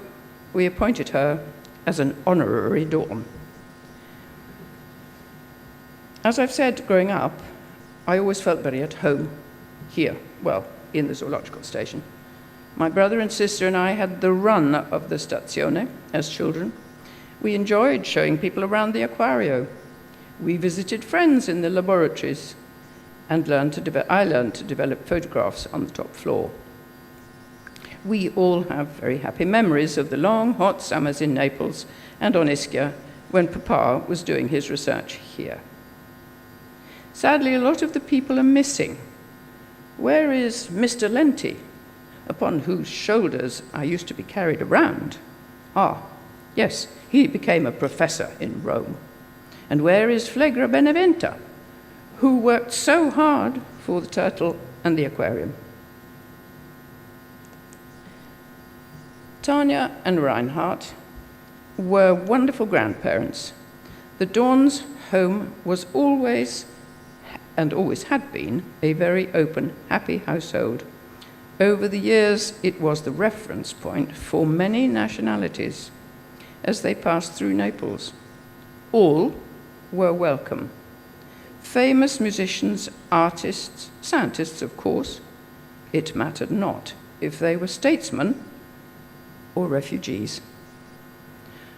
we appointed her as an honorary Dohrn. As I've said, growing up, I always felt very at home here, well, in the zoological station. My brother and sister and I had the run of the Stazione as children. We enjoyed showing people around the aquario. We visited friends in the laboratories and I learned to develop photographs on the top floor. We all have very happy memories of the long, hot summers in Naples and on Ischia when Papa was doing his research here. Sadly, a lot of the people are missing. Where is Mr. Lenti, upon whose shoulders I used to be carried around? Ah, yes, he became a professor in Rome. And where is Flegra Beneventa, who worked so hard for the turtle and the aquarium? Tanya and Reinhardt were wonderful grandparents. The Dohrn's home was always, and always had been, a very open, happy household. Over the years, it was the reference point for many nationalities as they passed through Naples. All were welcome. Famous musicians, artists, scientists, of course. It mattered not if they were statesmen or refugees.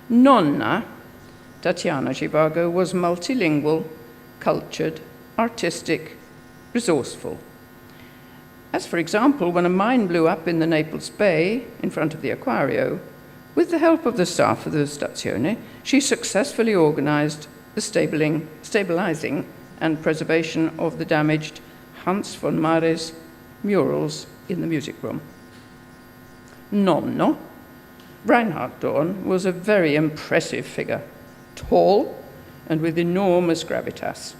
Nonna, Tatiana Zhivago, was multilingual, cultured, artistic, resourceful. As for example, when a mine blew up in the Naples Bay in front of the Aquario, with the help of the staff of the Stazione, she successfully organized the stabilizing and preservation of the damaged Hans von Mare's murals in the music room. Nonno, Reinhard Dohrn, was a very impressive figure, tall and with enormous gravitas.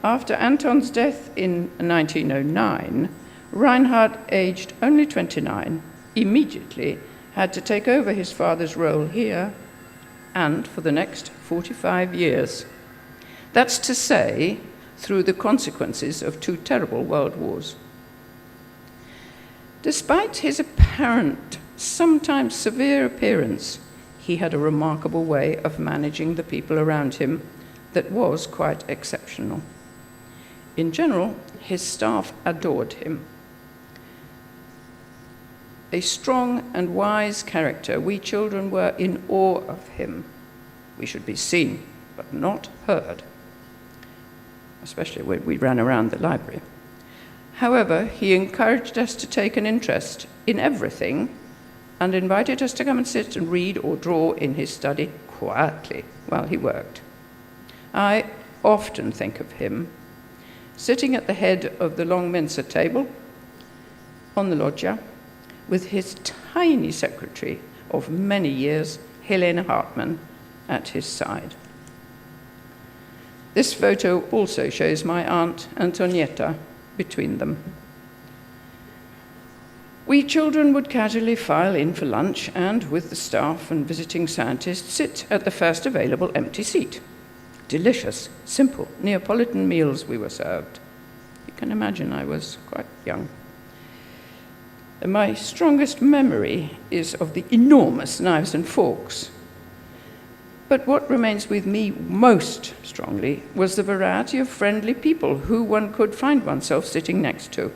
After Anton's death in 1909, Reinhard, aged only 29, immediately had to take over his father's role here and for the next 45 years. That's to say, through the consequences of 2 terrible world wars. Despite his apparent, sometimes severe appearance, he had a remarkable way of managing the people around him that was quite exceptional. In general, his staff adored him. A strong and wise character, we children were in awe of him. We should be seen, but not heard, especially when we ran around the library. However, he encouraged us to take an interest in everything and invited us to come and sit and read or draw in his study quietly while he worked. I often think of him sitting at the head of the long mensa table on the loggia with his tiny secretary of many years, Helena Hartmann, at his side. This photo also shows my aunt Antonietta between them. We children would casually file in for lunch and, with the staff and visiting scientists, sit at the first available empty seat. Delicious, simple Neapolitan meals we were served. You can imagine I was quite young. My strongest memory is of the enormous knives and forks. But what remains with me most strongly was the variety of friendly people who one could find oneself sitting next to,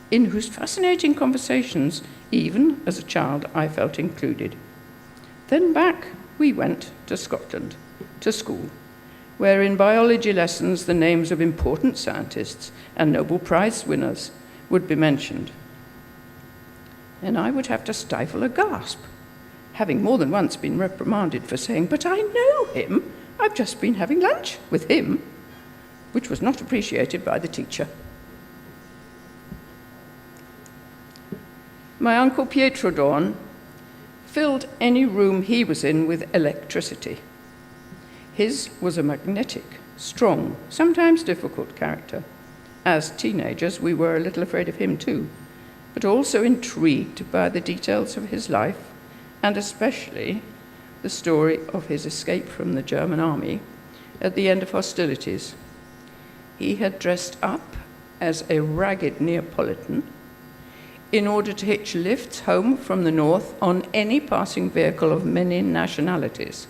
in whose fascinating conversations, even as a child, I felt included. Then back we went to Scotland, to school, where in biology lessons the names of important scientists and Nobel Prize winners would be mentioned. And I would have to stifle a gasp, having more than once been reprimanded for saying, "But I know him, I've just been having lunch with him," which was not appreciated by the teacher. My uncle Pietro Dohrn filled any room he was in with electricity. His was a magnetic, strong, sometimes difficult character. As teenagers, we were a little afraid of him too, but also intrigued by the details of his life, and especially the story of his escape from the German army at the end of hostilities. He had dressed up as a ragged Neapolitan in order to hitch lifts home from the north on any passing vehicle of many nationalities.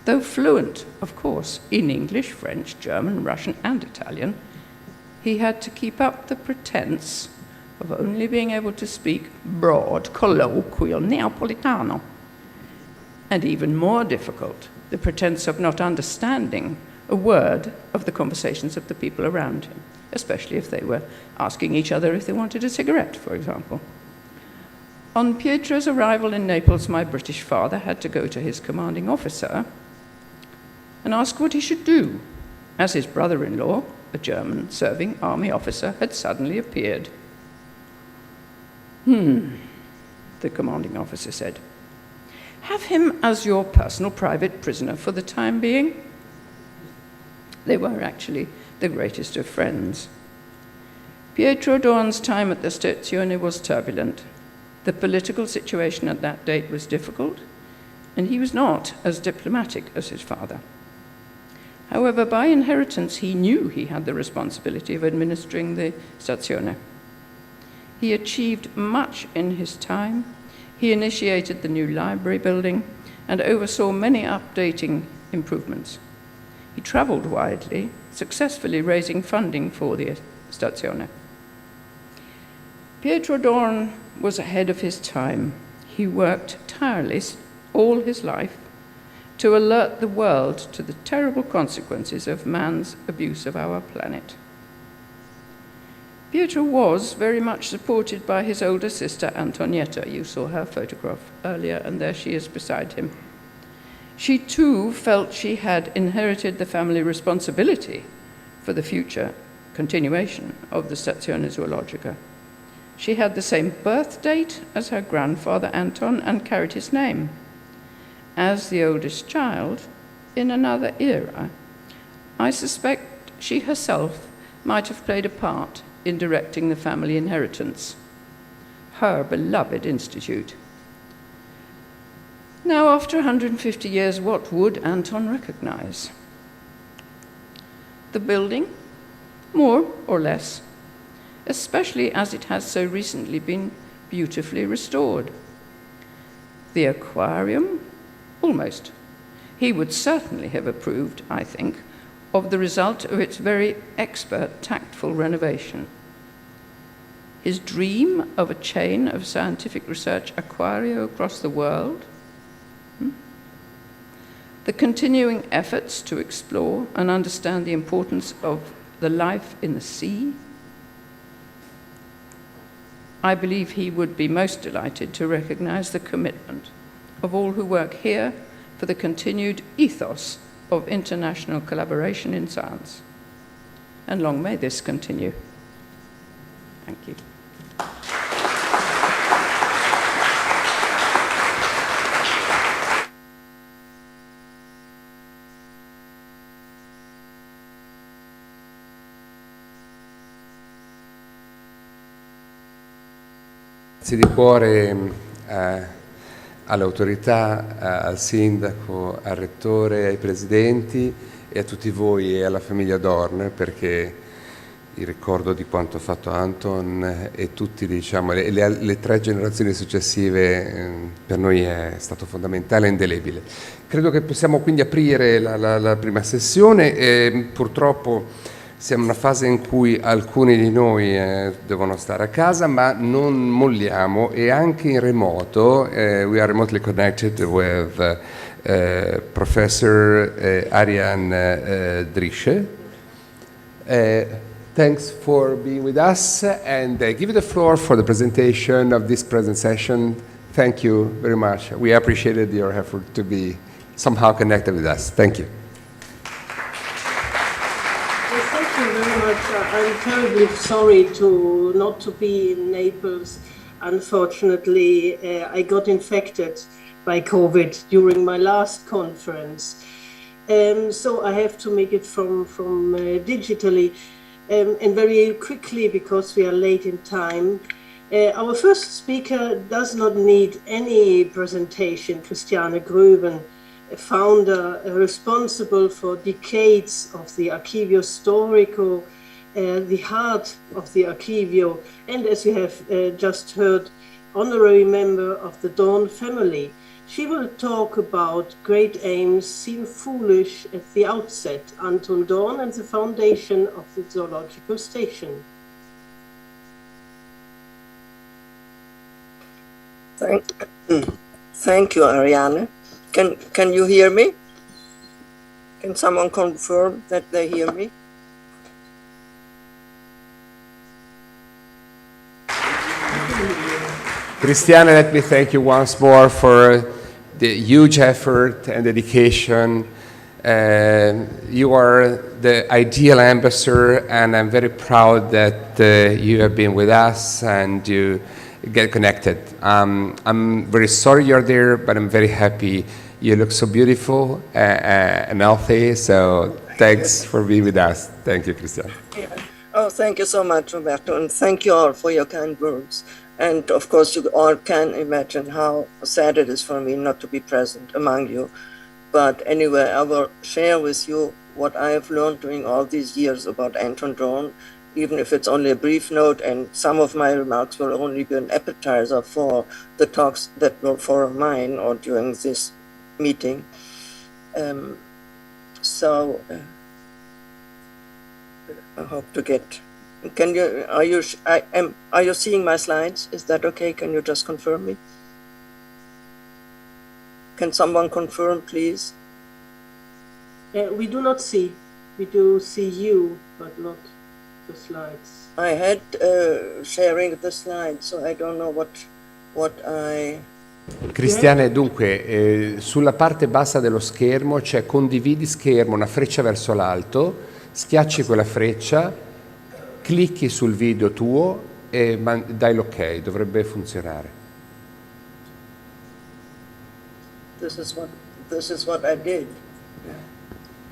Though fluent, of course, in English, French, German, Russian, and Italian, he had to keep up the pretense of only being able to speak broad, colloquial Neapolitano. And even more difficult, the pretense of not understanding a word of the conversations of the people around him, especially if they were asking each other if they wanted a cigarette, for example. On Pietro's arrival in Naples, my British father had to go to his commanding officer and ask what he should do, as his brother-in-law, a German serving army officer, had suddenly appeared. The commanding officer said. Have him as your personal private prisoner for the time being. They were actually the greatest of friends. Pietro Dohrn's time at the Stazione was turbulent. The political situation at that date was difficult, and he was not as diplomatic as his father. However, by inheritance, he knew he had the responsibility of administering the Stazione. He achieved much in his time. He initiated the new library building and oversaw many updating improvements. He traveled widely, successfully raising funding for the Stazione. Pietro Dohrn was ahead of his time. He worked tirelessly all his life to alert the world to the terrible consequences of man's abuse of our planet. Pietro was very much supported by his older sister Antonietta. You saw her photograph earlier, and there she is beside him. She too felt she had inherited the family responsibility for the future continuation of the Stazione Zoologica. She had the same birth date as her grandfather Anton and carried his name. As the oldest child in another era, I suspect she herself might have played a part in directing the family inheritance, her beloved institute. Now, after 150 years, what would Anton recognize? The building, more or less, especially as it has so recently been beautifully restored. The aquarium, almost. He would certainly have approved, I think, of the result of its very expert, tactful renovation. His dream of a chain of scientific research aquaria across the world, the continuing efforts to explore and understand the importance of the life in the sea. I believe he would be most delighted to recognize the commitment of all who work here for the continued ethos of international collaboration in science. And long may this continue. Thank you. Grazie di cuore alle autorità, al sindaco, al rettore, ai presidenti e a tutti voi e alla famiglia Dohrn, perché il ricordo di quanto ha fatto Anton e tutti, diciamo, le 3 generazioni successive per noi è stato fondamentale e indelebile. Credo che possiamo quindi aprire la prima sessione e purtroppo siamo in una fase in cui alcuni di noi devono stare a casa, ma non molliamo, e anche in remoto, we are remotely connected with Professor Ariane Drische. Thanks for being with us, and give you the floor for the presentation of this present session. Thank you very much. We appreciated your effort to be somehow connected with us. Thank you. I'm terribly sorry not to be in Naples. Unfortunately, I got infected by COVID during my last conference. So I have to make it from digitally and very quickly because we are late in time. Our first speaker does not need any presentation, Christiana Gruben, a founder responsible for decades of the Archivio Storico, the heart of the Archivio, and as we have just heard, honorary member of the Dohrn family. She will talk about great aims seem foolish at the outset, Anton Dohrn and the foundation of the zoological station. Thank you, Ariane. Can you hear me? Can someone confirm that they hear me? Christiana, let me thank you once more for the huge effort and dedication. You are the ideal ambassador, and I'm very proud that you have been with us and you get connected. I'm very sorry you're there, but I'm very happy. You look so beautiful and healthy, so thanks for being with us. Thank you, Christiana. Yeah. Oh, thank you so much, Roberto, and thank you all for your kind words. And of course, you all can imagine how sad it is for me not to be present among you. But anyway, I will share with you what I have learned during all these years about Anton Dohrn, even if it's only a brief note, and some of my remarks will only be an appetizer for the talks that will follow mine or during this meeting. I hope to get. Are you seeing my slides? Is that okay? Can you just confirm me? Can someone confirm, please? We do not see. We do see you, but not the slides. I had sharing the slides, so I don't know what I... Cristiane, dunque, sulla parte bassa dello schermo c'è condividi schermo, una freccia verso l'alto, schiacci quella freccia, clicchi sul video tuo e dai l'ok, dovrebbe funzionare. This is what I did.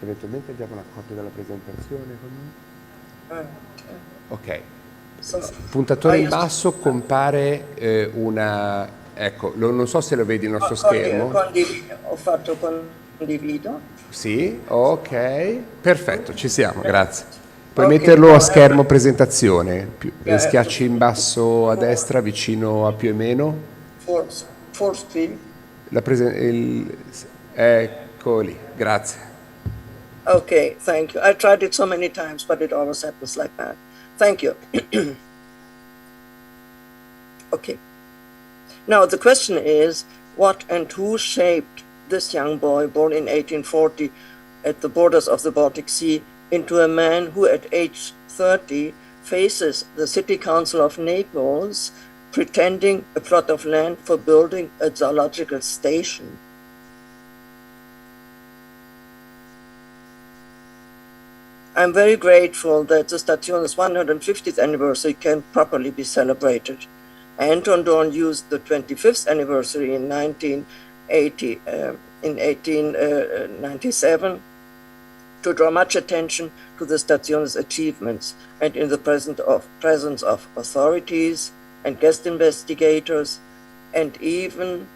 Eventualmente abbiamo un accordo della presentazione con lui? Ok. Puntatore in basso compare una... Ecco, non so se lo vedi il nostro schermo. Ho fatto condivido. Sì, ok. Perfetto, ci siamo, grazie. Puoi metterlo a schermo presentazione, schiacci in basso a destra vicino a più e meno. Full screen. Ecco lì, grazie. Okay, thank you. I tried it so many times, but it always happens like that. Thank you. Okay. Now the question is, what and who shaped this young boy born in 1840 at the borders of the Baltic Sea into a man who at age 30 faces the City Council of Naples pretending a plot of land for building a zoological station? I'm very grateful that the Stazione's 150th anniversary can properly be celebrated. Anton Dohrn used the 25th anniversary in 1897 to draw much attention to the Stazione's achievements, and in the presence of authorities and guest investigators, and even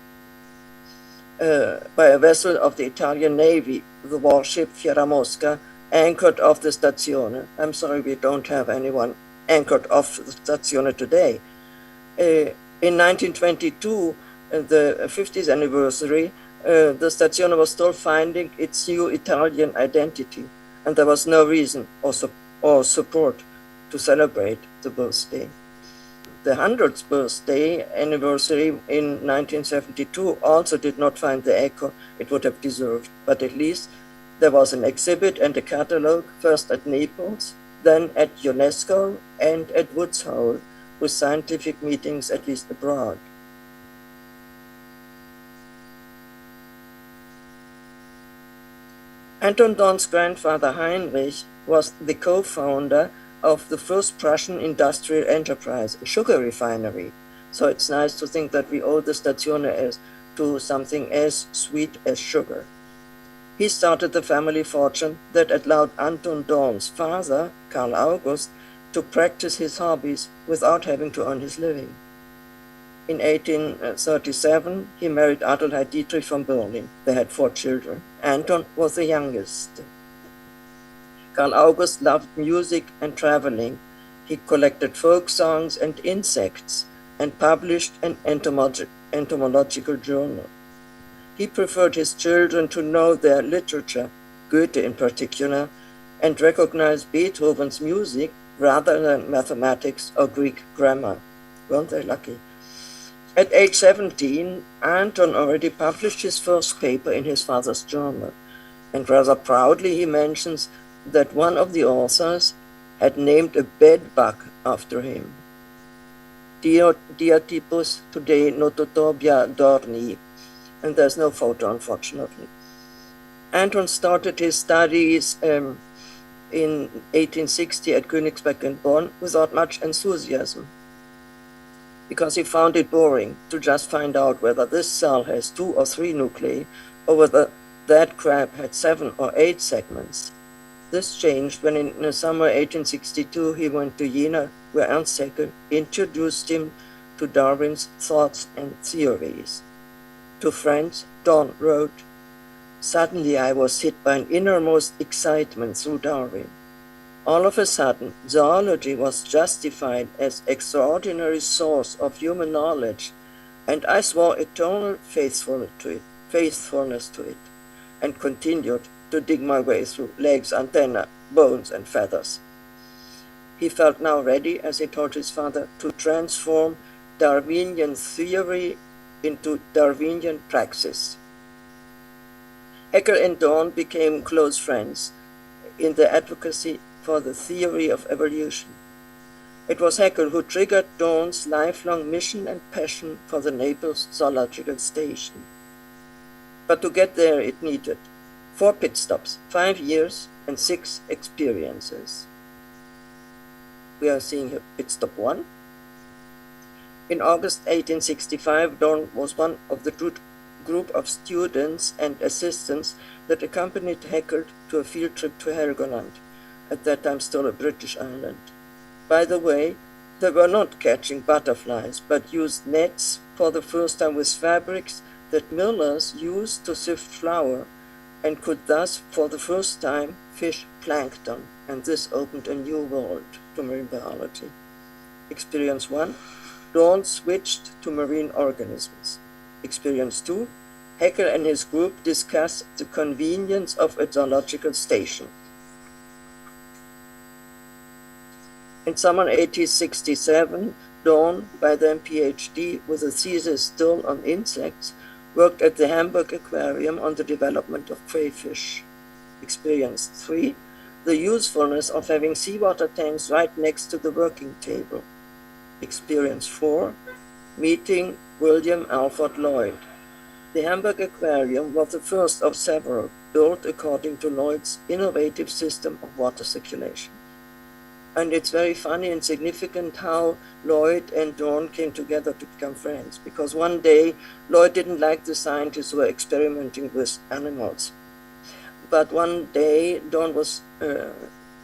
by a vessel of the Italian Navy, the warship Fiera Mosca, anchored off the Stazione. I'm sorry we don't have anyone anchored off the Stazione today. In 1922, the 50th anniversary, the Stazione was still finding its new Italian identity, and there was no reason or support to celebrate the birthday. The 100th birthday anniversary in 1972 also did not find the echo it would have deserved, but at least there was an exhibit and a catalogue, first at Naples, then at UNESCO and at Woods Hole, with scientific meetings at least abroad. Anton Dohrn's grandfather Heinrich was the co-founder of the first Prussian industrial enterprise, a sugar refinery. So it's nice to think that we owe the Stazione to something as sweet as sugar. He started the family fortune that allowed Anton Dohrn's father, Karl August, to practice his hobbies without having to earn his living. In 1837, he married Adelheid Dietrich from Berlin. They had 4 children. Anton was the youngest. Karl August loved music and traveling. He collected folk songs and insects and published an entomological journal. He preferred his children to know their literature, Goethe in particular, and recognize Beethoven's music rather than mathematics or Greek grammar. Weren't they lucky? At age 17, Anton already published his first paper in his father's journal, and rather proudly he mentions that one of the authors had named a bed bug after him. Diatipus today nototobia dorni, and there's no photo, unfortunately. Anton started his studies in 1860 at Königsberg and Bonn without much enthusiasm, because he found it boring to just find out whether this cell has 2 or 3 nuclei, or whether that crab had 7 or 8 segments. This changed when in the summer 1862 he went to Jena, where Ernst Haeckel introduced him to Darwin's thoughts and theories. To friends, Dohrn wrote, "Suddenly I was hit by an innermost excitement through Darwin. All of a sudden, zoology was justified as extraordinary source of human knowledge, and I swore eternal faithfulness to it, and continued to dig my way through legs, antennae, bones, and feathers." He felt now ready, as he told his father, to transform Darwinian theory into Darwinian praxis. Haeckel and Dohrn became close friends in their advocacy for the theory of evolution. It was Haeckel who triggered Dohrn's lifelong mission and passion for the Naples Zoological Station. But to get there it needed 4 pit stops, 5 years, and 6 experiences. We are seeing here pit stop 1. In August 1865, Dohrn was one of the group of students and assistants that accompanied Haeckel to a field trip to Helgoland, at that time still a British island. By the way, they were not catching butterflies, but used nets for the first time with fabrics that millers used to sift flour, and could thus, for the first time, fish plankton, and this opened a new world to marine biology. Experience 1, Dohrn switched to marine organisms. Experience 2, Haeckel and his group discussed the convenience of a zoological station. In summer 1867, Dohrn, by then PhD with a thesis still on insects, worked at the Hamburg Aquarium on the development of crayfish. Experience 3, the usefulness of having seawater tanks right next to the working table. Experience 4, meeting William Alfred Lloyd. The Hamburg Aquarium was the first of several built according to Lloyd's innovative system of water circulation. And it's very funny and significant how Lloyd and Dohrn came together to become friends, because one day Lloyd didn't like the scientists who were experimenting with animals. But one day Dohrn was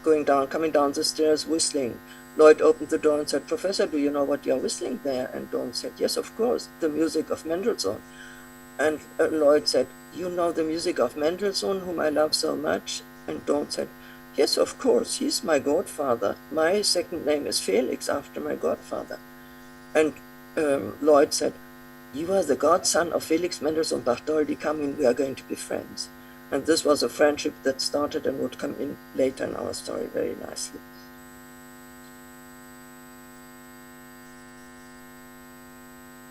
coming down the stairs whistling. Lloyd opened the door and said, "Professor, do you know what you're whistling there?" And Dohrn said, "Yes, of course, the music of Mendelssohn." And Lloyd said, "You know the music of Mendelssohn, whom I love so much?" And Dohrn said, "Yes, of course, he's my godfather. My second name is Felix, after my godfather." And Lloyd said, "You are the godson of Felix Mendelssohn Bartholdy. Come in, we are going to be friends." And this was a friendship that started and would come in later in our story very nicely.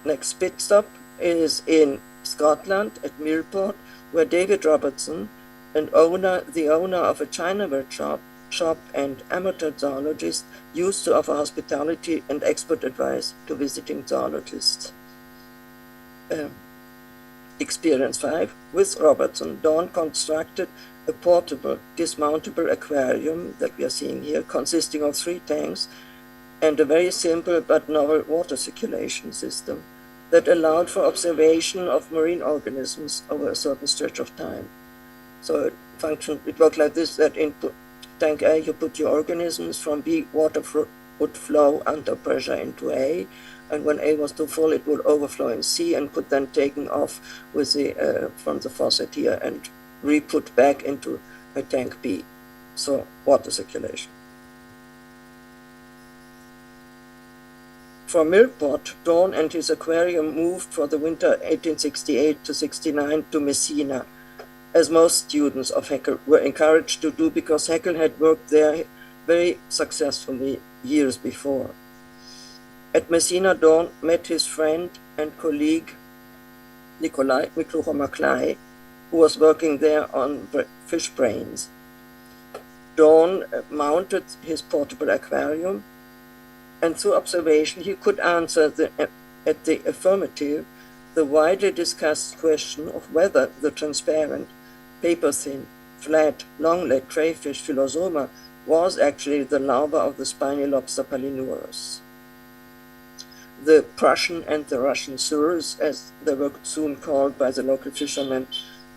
Next pit stop is in Scotland at Millport, where David Robertson, the owner of a Chinaware shop and amateur zoologist, used to offer hospitality and expert advice to visiting zoologists. Experience 5. With Robertson, Dohrn constructed a portable, dismountable aquarium that we are seeing here, consisting of 3 tanks and a very simple but novel water circulation system that allowed for observation of marine organisms over a certain stretch of time. So it worked like this, that in tank A you put your organisms, from B water would flow under pressure into A, and when A was too full it would overflow in C and could then taken off with from the faucet here and re-put back into a tank B. So water circulation. From Millport, Dohrn and his aquarium moved for the winter 1868 to 69 to Messina, as most students of Haeckel were encouraged to do because Haeckel had worked there very successfully years before. At Messina, Dohrn met his friend and colleague Nikolai Maclay, who was working there on fish brains. Dohrn mounted his portable aquarium, and through observation he could answer at the affirmative the widely discussed question of whether the transparent, paper-thin, flat, long-legged crayfish Philosoma was actually the larva of the spiny lobster Palinurus. The Prussian and the Russian surs, as they were soon called by the local fishermen,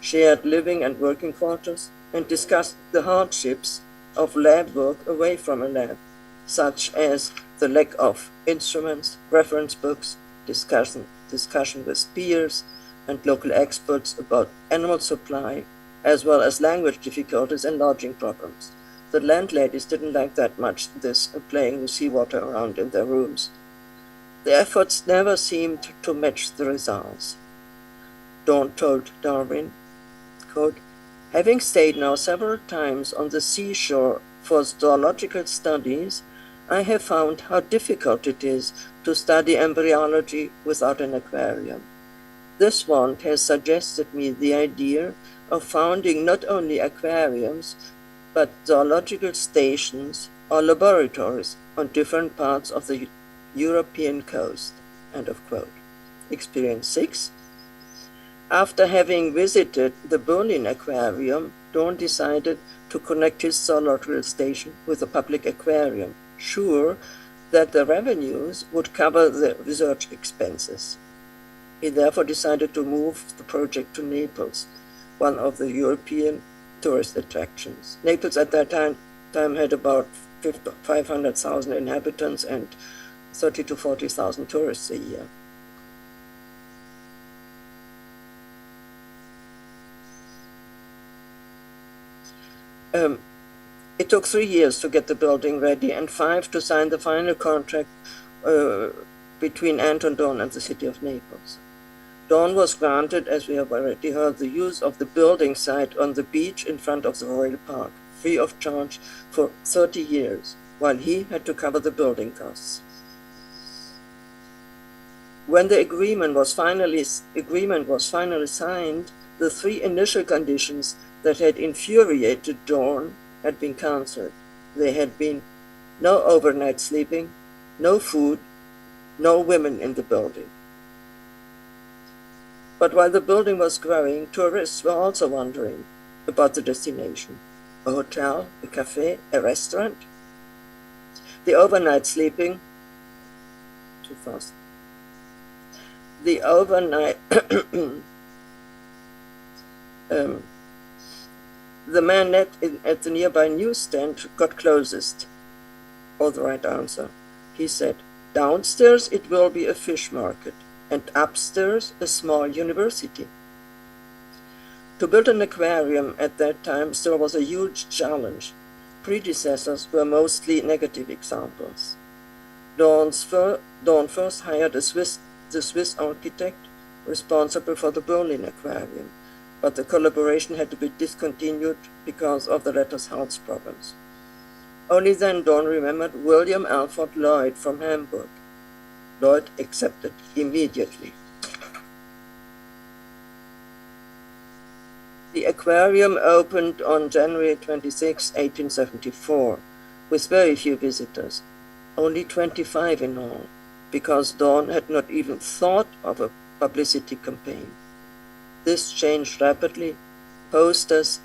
shared living and working quarters and discussed the hardships of lab work away from a lab, such as the lack of instruments, reference books, discussion with peers and local experts about animal supply, as well as language difficulties and lodging problems. The landladies didn't like that much, this playing with seawater around in their rooms. The efforts never seemed to match the results. Dohrn told Darwin, quote, "Having stayed now several times on the seashore for zoological studies, I have found how difficult it is to study embryology without an aquarium. This want has suggested me the idea of founding not only aquariums, but zoological stations or laboratories on different parts of the European coast." End of quote. Experience 6. After having visited the Berlin Aquarium, Dohrn decided to connect his zoological station with a public aquarium, sure that the revenues would cover the research expenses. He therefore decided to move the project to Naples, one of the European tourist attractions. Naples at that time had about 500,000 inhabitants and 30 to 40,000 tourists a year. It took 3 years to get the building ready and 5 to sign the final contract between Anton Dohrn and the city of Naples. Dohrn was granted, as we have already heard, the use of the building site on the beach in front of the Royal Park, free of charge for 30 years, while he had to cover the building costs. When the agreement was finally signed, the 3 initial conditions that had infuriated Dohrn had been cancelled. There had been no overnight sleeping, no food, no women in the building. But while the building was growing, tourists were also wondering about the destination. A hotel, a cafe, a restaurant? The overnight sleeping, too fast. The overnight, the man at the nearby newsstand got closest, or the right answer. He said, "Downstairs it will be a fish market, and upstairs a small university." To build an aquarium at that time still was a huge challenge. Predecessors were mostly negative examples. Dohrn first hired the Swiss architect responsible for the Berlin Aquarium, but the collaboration had to be discontinued because of the latter's health problems. Only then Dohrn remembered William Alfred Lloyd from Hamburg. Lloyd accepted immediately. The aquarium opened on January 26, 1874, with very few visitors, only 25 in all, because Dohrn had not even thought of a publicity campaign. This changed rapidly. Posters,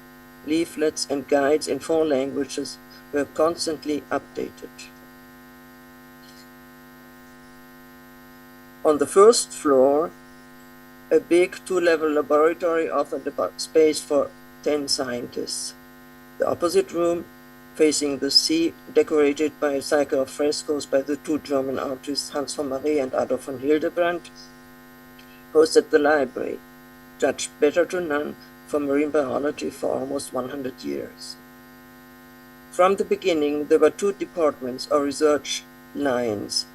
leaflets, and guides in 4 languages were constantly updated. On the first floor, a big 2-level laboratory offered about space for 10 scientists. The opposite room, facing the sea, decorated by a cycle of frescoes by the 2 German artists Hans von Maré and Adolf von Hildebrand, hosted the library, judged better to none for marine biology for almost 100 years. From the beginning, there were 2 departments or research lines.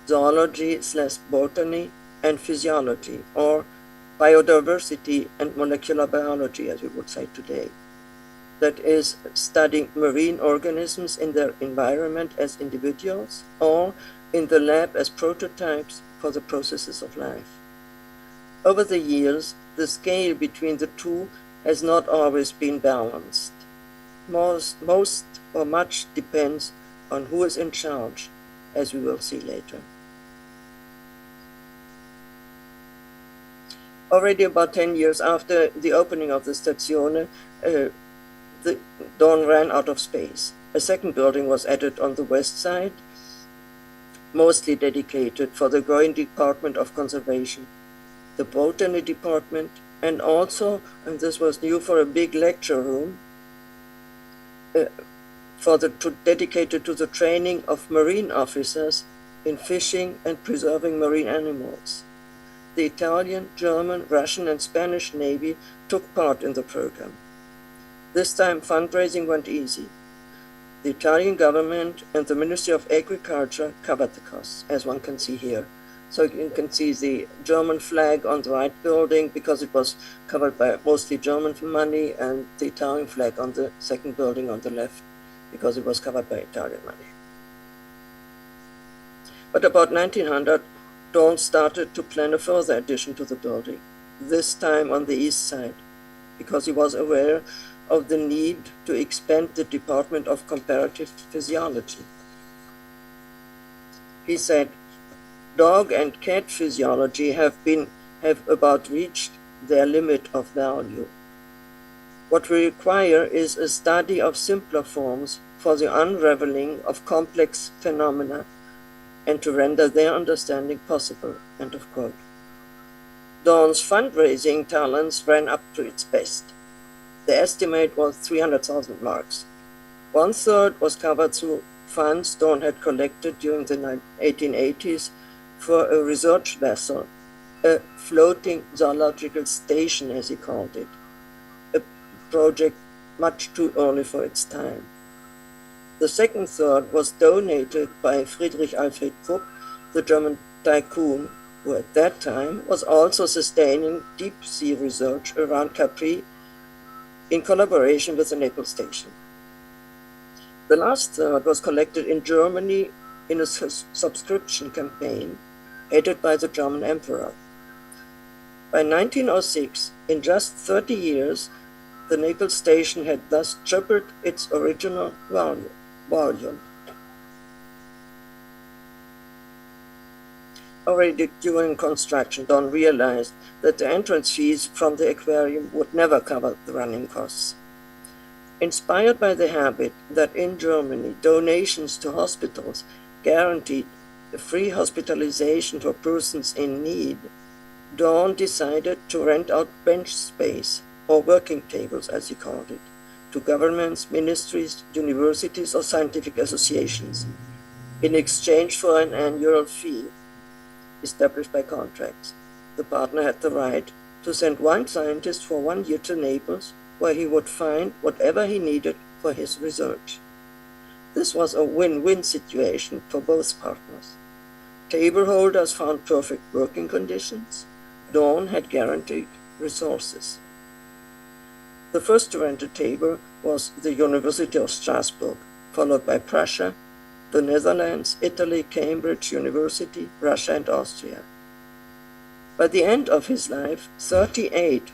zoology/botany and physiology, or biodiversity and molecular biology, as we would say today. That is, studying marine organisms in their environment as individuals or in the lab as prototypes for the processes of life. Over the years, the scale between the two has not always been balanced. Most or much depends on who is in charge, as we will see later. Already about 10 years after the opening of the Stazione, the Dohrn ran out of space. A second building was added on the west side, mostly dedicated for the growing department of conservation, the botany department, and also, and this was new, for a big lecture room dedicated to the training of marine officers in fishing and preserving marine animals. The Italian, German, Russian, and Spanish Navy took part in the program. This time, fundraising went easy. The Italian government and the Ministry of Agriculture covered the costs, as one can see here. So you can see the German flag on the right building because it was covered by mostly German money, and the Italian flag on the second building on the left because it was covered by Italian money. But about 1900, Dohrn started to plan a further addition to the building, this time on the east side, because he was aware of the need to expand the Department of Comparative Physiology. He said, dog and cat physiology have about reached their limit of value. What we require is a study of simpler forms for the unraveling of complex phenomena and to render their understanding possible, end of quote. Dohrn's fundraising talents ran up to its best. The estimate was 300,000 marks. 1/3 was covered through funds Dohrn had collected during the 1880s for a research vessel, a floating zoological station, as he called it, a project much too early for its time. The second third was donated by Friedrich Alfred Krupp, the German tycoon, who at that time was also sustaining deep-sea research around Capri in collaboration with the Naples station. The last third was collected in Germany in a subscription campaign headed by the German emperor. By 1906, in just 30 years, the Naples station had thus tripled its original volume. Already during construction, Dohrn realized that the entrance fees from the aquarium would never cover the running costs. Inspired by the habit that in Germany donations to hospitals guaranteed free hospitalization for persons in need, Dohrn decided to rent out bench space, or working tables as he called it, to governments, ministries, universities, or scientific associations, in exchange for an annual fee established by contracts. The partner had the right to send one scientist for 1 year to Naples, where he would find whatever he needed for his research. This was a win-win situation for both partners. Table holders found perfect working conditions. Dohrn had guaranteed resources. The first to rent a table was the University of Strasbourg, followed by Prussia, the Netherlands, Italy, Cambridge University, Russia, and Austria. By the end of his life, 38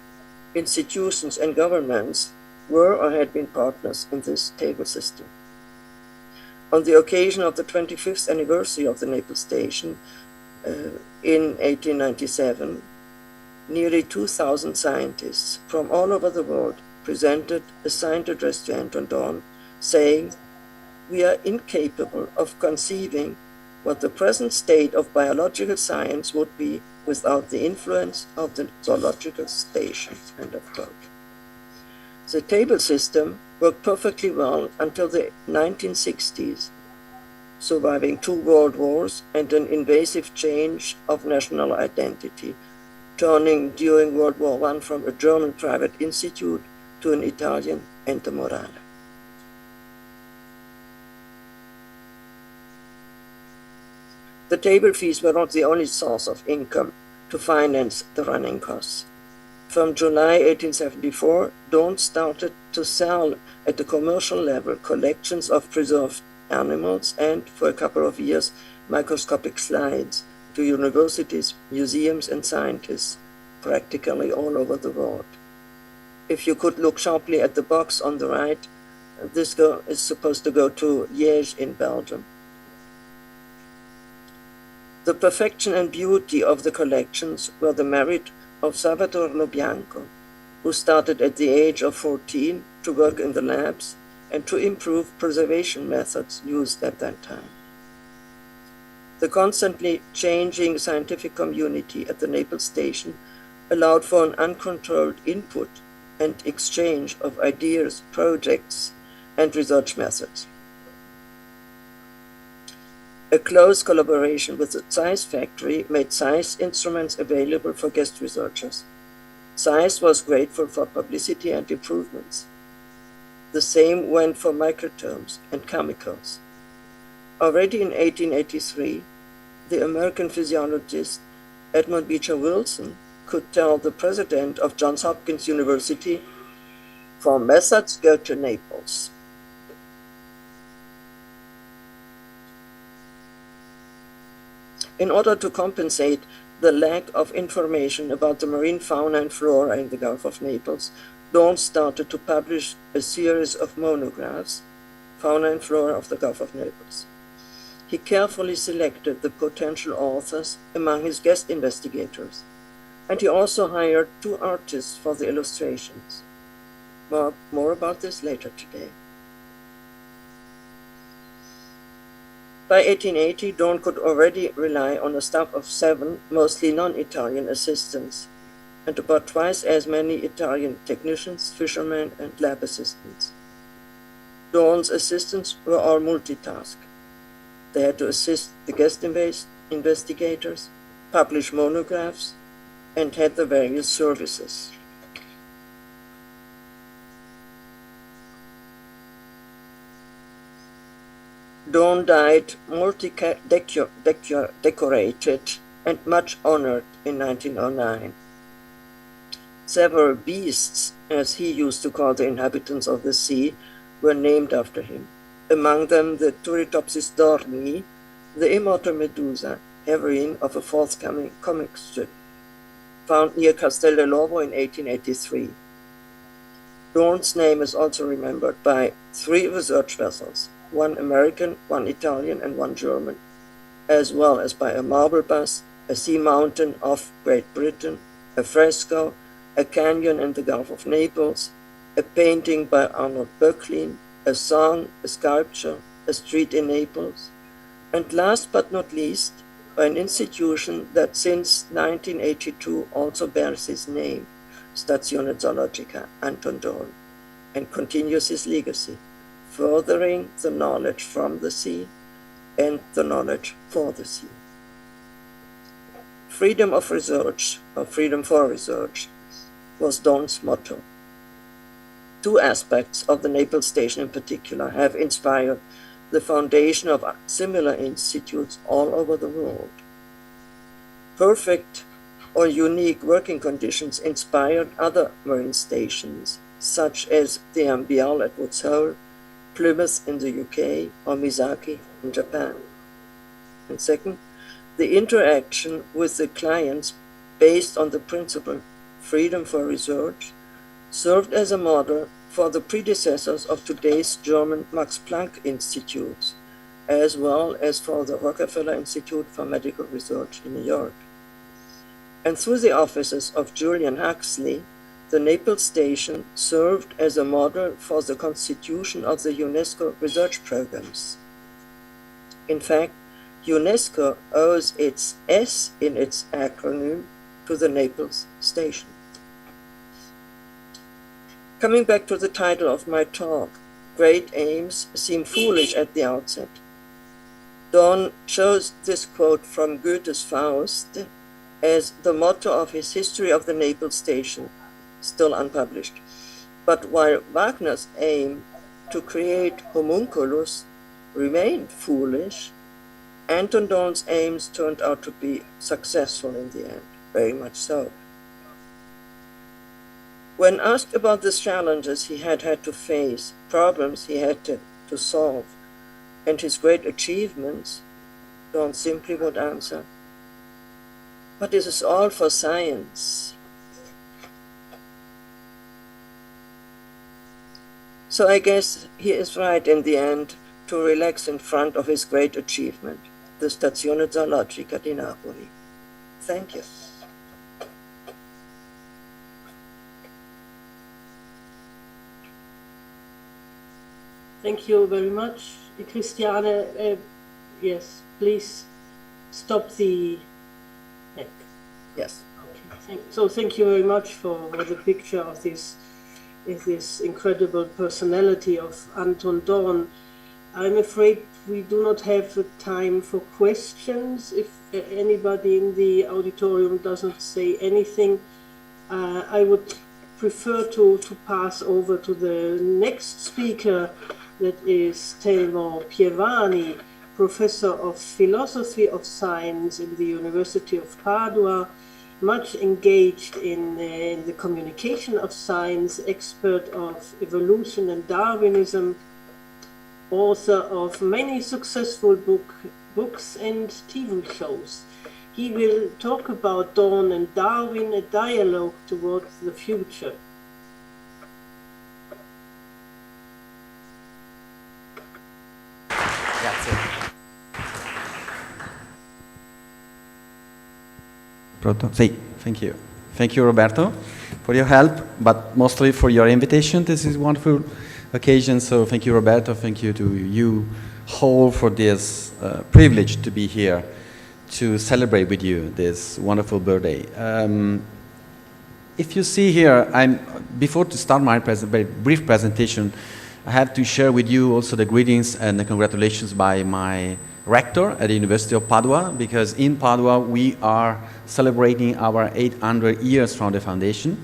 institutions and governments were or had been partners in this table system. On the occasion of the 25th anniversary of the Naples station in 1897, nearly 2,000 scientists from all over the world presented a signed address to Anton Dohrn saying, "We are incapable of conceiving what the present state of biological science would be without the influence of the zoological station." End of quote. The table system worked perfectly well until the 1960s, surviving 2 world wars and an invasive change of national identity, turning during World War I from a German private institute to an Italian ente morale. The table fees were not the only source of income to finance the running costs. From July 1874, Dohrn started to sell at the commercial level collections of preserved animals and, for a couple of years, microscopic slides to universities, museums, and scientists practically all over the world. If you could look sharply at the box on the right, this is supposed to go to Liège in Belgium. The perfection and beauty of the collections were the merit of Salvatore Lo Bianco, who started at the age of 14 to work in the labs and to improve preservation methods used at that time. The constantly changing scientific community at the Naples station allowed for an uncontrolled input and exchange of ideas, projects, and research methods. A close collaboration with the Zeiss factory made Zeiss instruments available for guest researchers. Zeiss was grateful for publicity and improvements. The same went for microtomes and chemicals. Already in 1883, the American physiologist Edmund Beecher Wilson could tell the president of Johns Hopkins University, "For methods, go to Naples." In order to compensate the lack of information about the marine fauna and flora in the Gulf of Naples, Dohrn started to publish a series of monographs, Fauna and Flora of the Gulf of Naples. He carefully selected the potential authors among his guest investigators, and he also hired 2 artists for the illustrations. More about this later today. By 1880, Dohrn could already rely on a staff of 7, mostly non-Italian assistants, and about twice as many Italian technicians, fishermen, and lab assistants. Dohrn's assistants were all multitask. They had to assist the guest investigators, publish monographs, and head the various services. Dohrn died multi-decorated and much honored in 1909. Several beasts, as he used to call the inhabitants of the sea, were named after him. Among them the Turritopsis dorni, the immortal Medusa, heroine of a forthcoming comic strip, found near Castel dell'Ovo in 1883. Dohrn's name is also remembered by 3 research vessels, 1 American, 1 Italian, and 1 German, as well as by a marble bus, a sea mountain off Great Britain, a fresco, a canyon in the Gulf of Naples, a painting by Arnold Böcklin, a song, a sculpture, a street in Naples, and last but not least, by an institution that since 1982 also bears his name, Stazione Zoologica Anton Dohrn, and continues his legacy, furthering the knowledge from the sea and the knowledge for the sea. Freedom of research, or freedom for research, was Dohrn's motto. 2 aspects of the Naples station in particular have inspired the foundation of similar institutes all over the world. Perfect or unique working conditions inspired other marine stations, such as the Ambial at Woods Hole, Plymouth in the UK, or Misaki in Japan. And second, the interaction with the clients based on the principle freedom for research served as a model for the predecessors of today's German Max Planck Institutes, as well as for the Rockefeller Institute for Medical Research in New York. And through the offices of Julian Huxley, the Naples station served as a model for the constitution of the UNESCO research programs. In fact, UNESCO owes its S in its acronym to the Naples station. Coming back to the title of my talk, Great Aims Seem Foolish at the Outset. Dohrn chose this quote from Goethe's Faust as the motto of his History of the Naples station, still unpublished. But while Wagner's aim to create homunculus remained foolish, Anton Dohrn's aims turned out to be successful in the end, very much so. When asked about the challenges he had to face, problems he had to solve, and his great achievements, Dohrn simply would answer, "But this is all for science." So I guess he is right in the end to relax in front of his great achievement, the Stazione Zoologica di Napoli. Thank you. Thank you very much, Christiane. Yes, please stop the. Yes. Okay. Thank you very much for the picture of this incredible personality of Anton Dohrn. I'm afraid we do not have the time for questions. If anybody in the auditorium doesn't say anything, I would prefer to pass over to the next speaker, that is Telmo Pievani, Professor of Philosophy of Science in the University of Padua, much engaged in the communication of science, expert of evolution and Darwinism, author of many successful books and TV shows. He will talk about Dohrn and Darwin, a dialogue towards the future. Sì, thank you. Thank you, Roberto, for your help, but mostly for your invitation. This is a wonderful occasion, so thank you, Roberto. Thank you to you whole for this privilege to be here to celebrate with you this wonderful birthday. If you see here, before to start my very brief presentation, I have to share with you also the greetings and the congratulations by my rector at the University of Padua, because in Padua we are celebrating our 800 years from the foundation.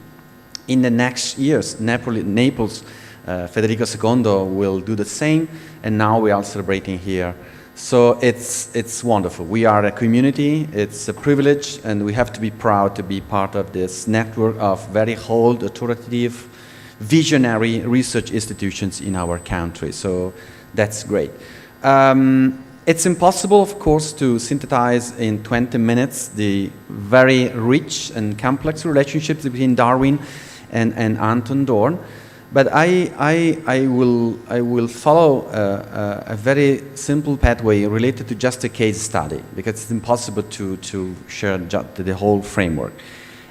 In the next years, Naples, Federico II will do the same, and now we are celebrating here. So it's wonderful. We are a community, it's a privilege, and we have to be proud to be part of this network of very old, authoritative, visionary research institutions in our country. So that's great. It's impossible, of course, to synthesize in 20 minutes the very rich and complex relationships between Darwin and Anton Dohrn, but I will follow a very simple pathway related to just a case study, because it's impossible to share the whole framework.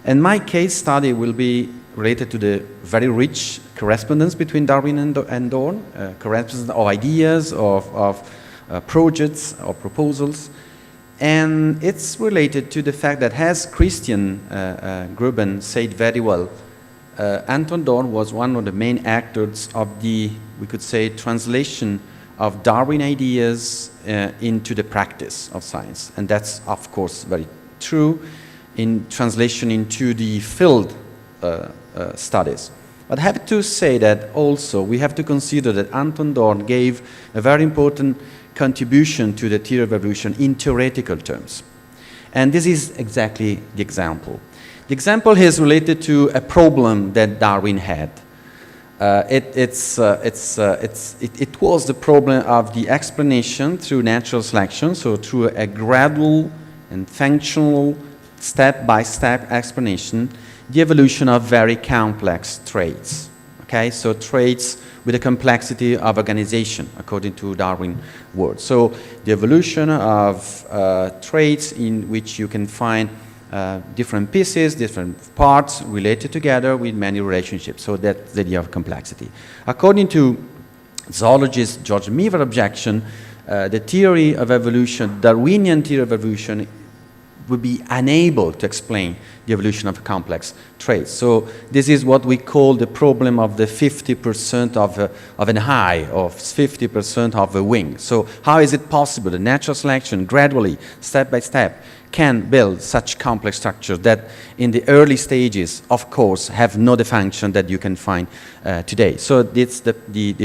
And my case study will be related to the very rich correspondence between Darwin and Dohrn, correspondence of ideas, of projects or proposals, and it's related to the fact that, as Christiana Gruben said very well, Anton Dohrn was one of the main actors of the, we could say, translation of Darwin ideas into the practice of science, and that's of course very true in translation into the field studies. But I have to say that also we have to consider that Anton Dohrn gave a very important contribution to the theory of evolution in theoretical terms. And this is exactly the example. The example is related to a problem that Darwin had. It was the problem of the explanation through natural selection, so through a gradual and functional step-by-step explanation, the evolution of very complex traits. Okay, so traits with a complexity of organization, according to Darwin's words. So the evolution of traits in which you can find different pieces, different parts related together with many relationships. So that's the idea of complexity. According to zoologist George Meaver's objection, the theory of evolution, Darwinian theory of evolution, would be unable to explain the evolution of complex traits. So this is what we call the problem of the 50% of an eye, or 50% of a wing. So how is it possible that natural selection gradually, step by step, can build such complex structures that in the early stages, of course, have no the function that you can find today. So it's the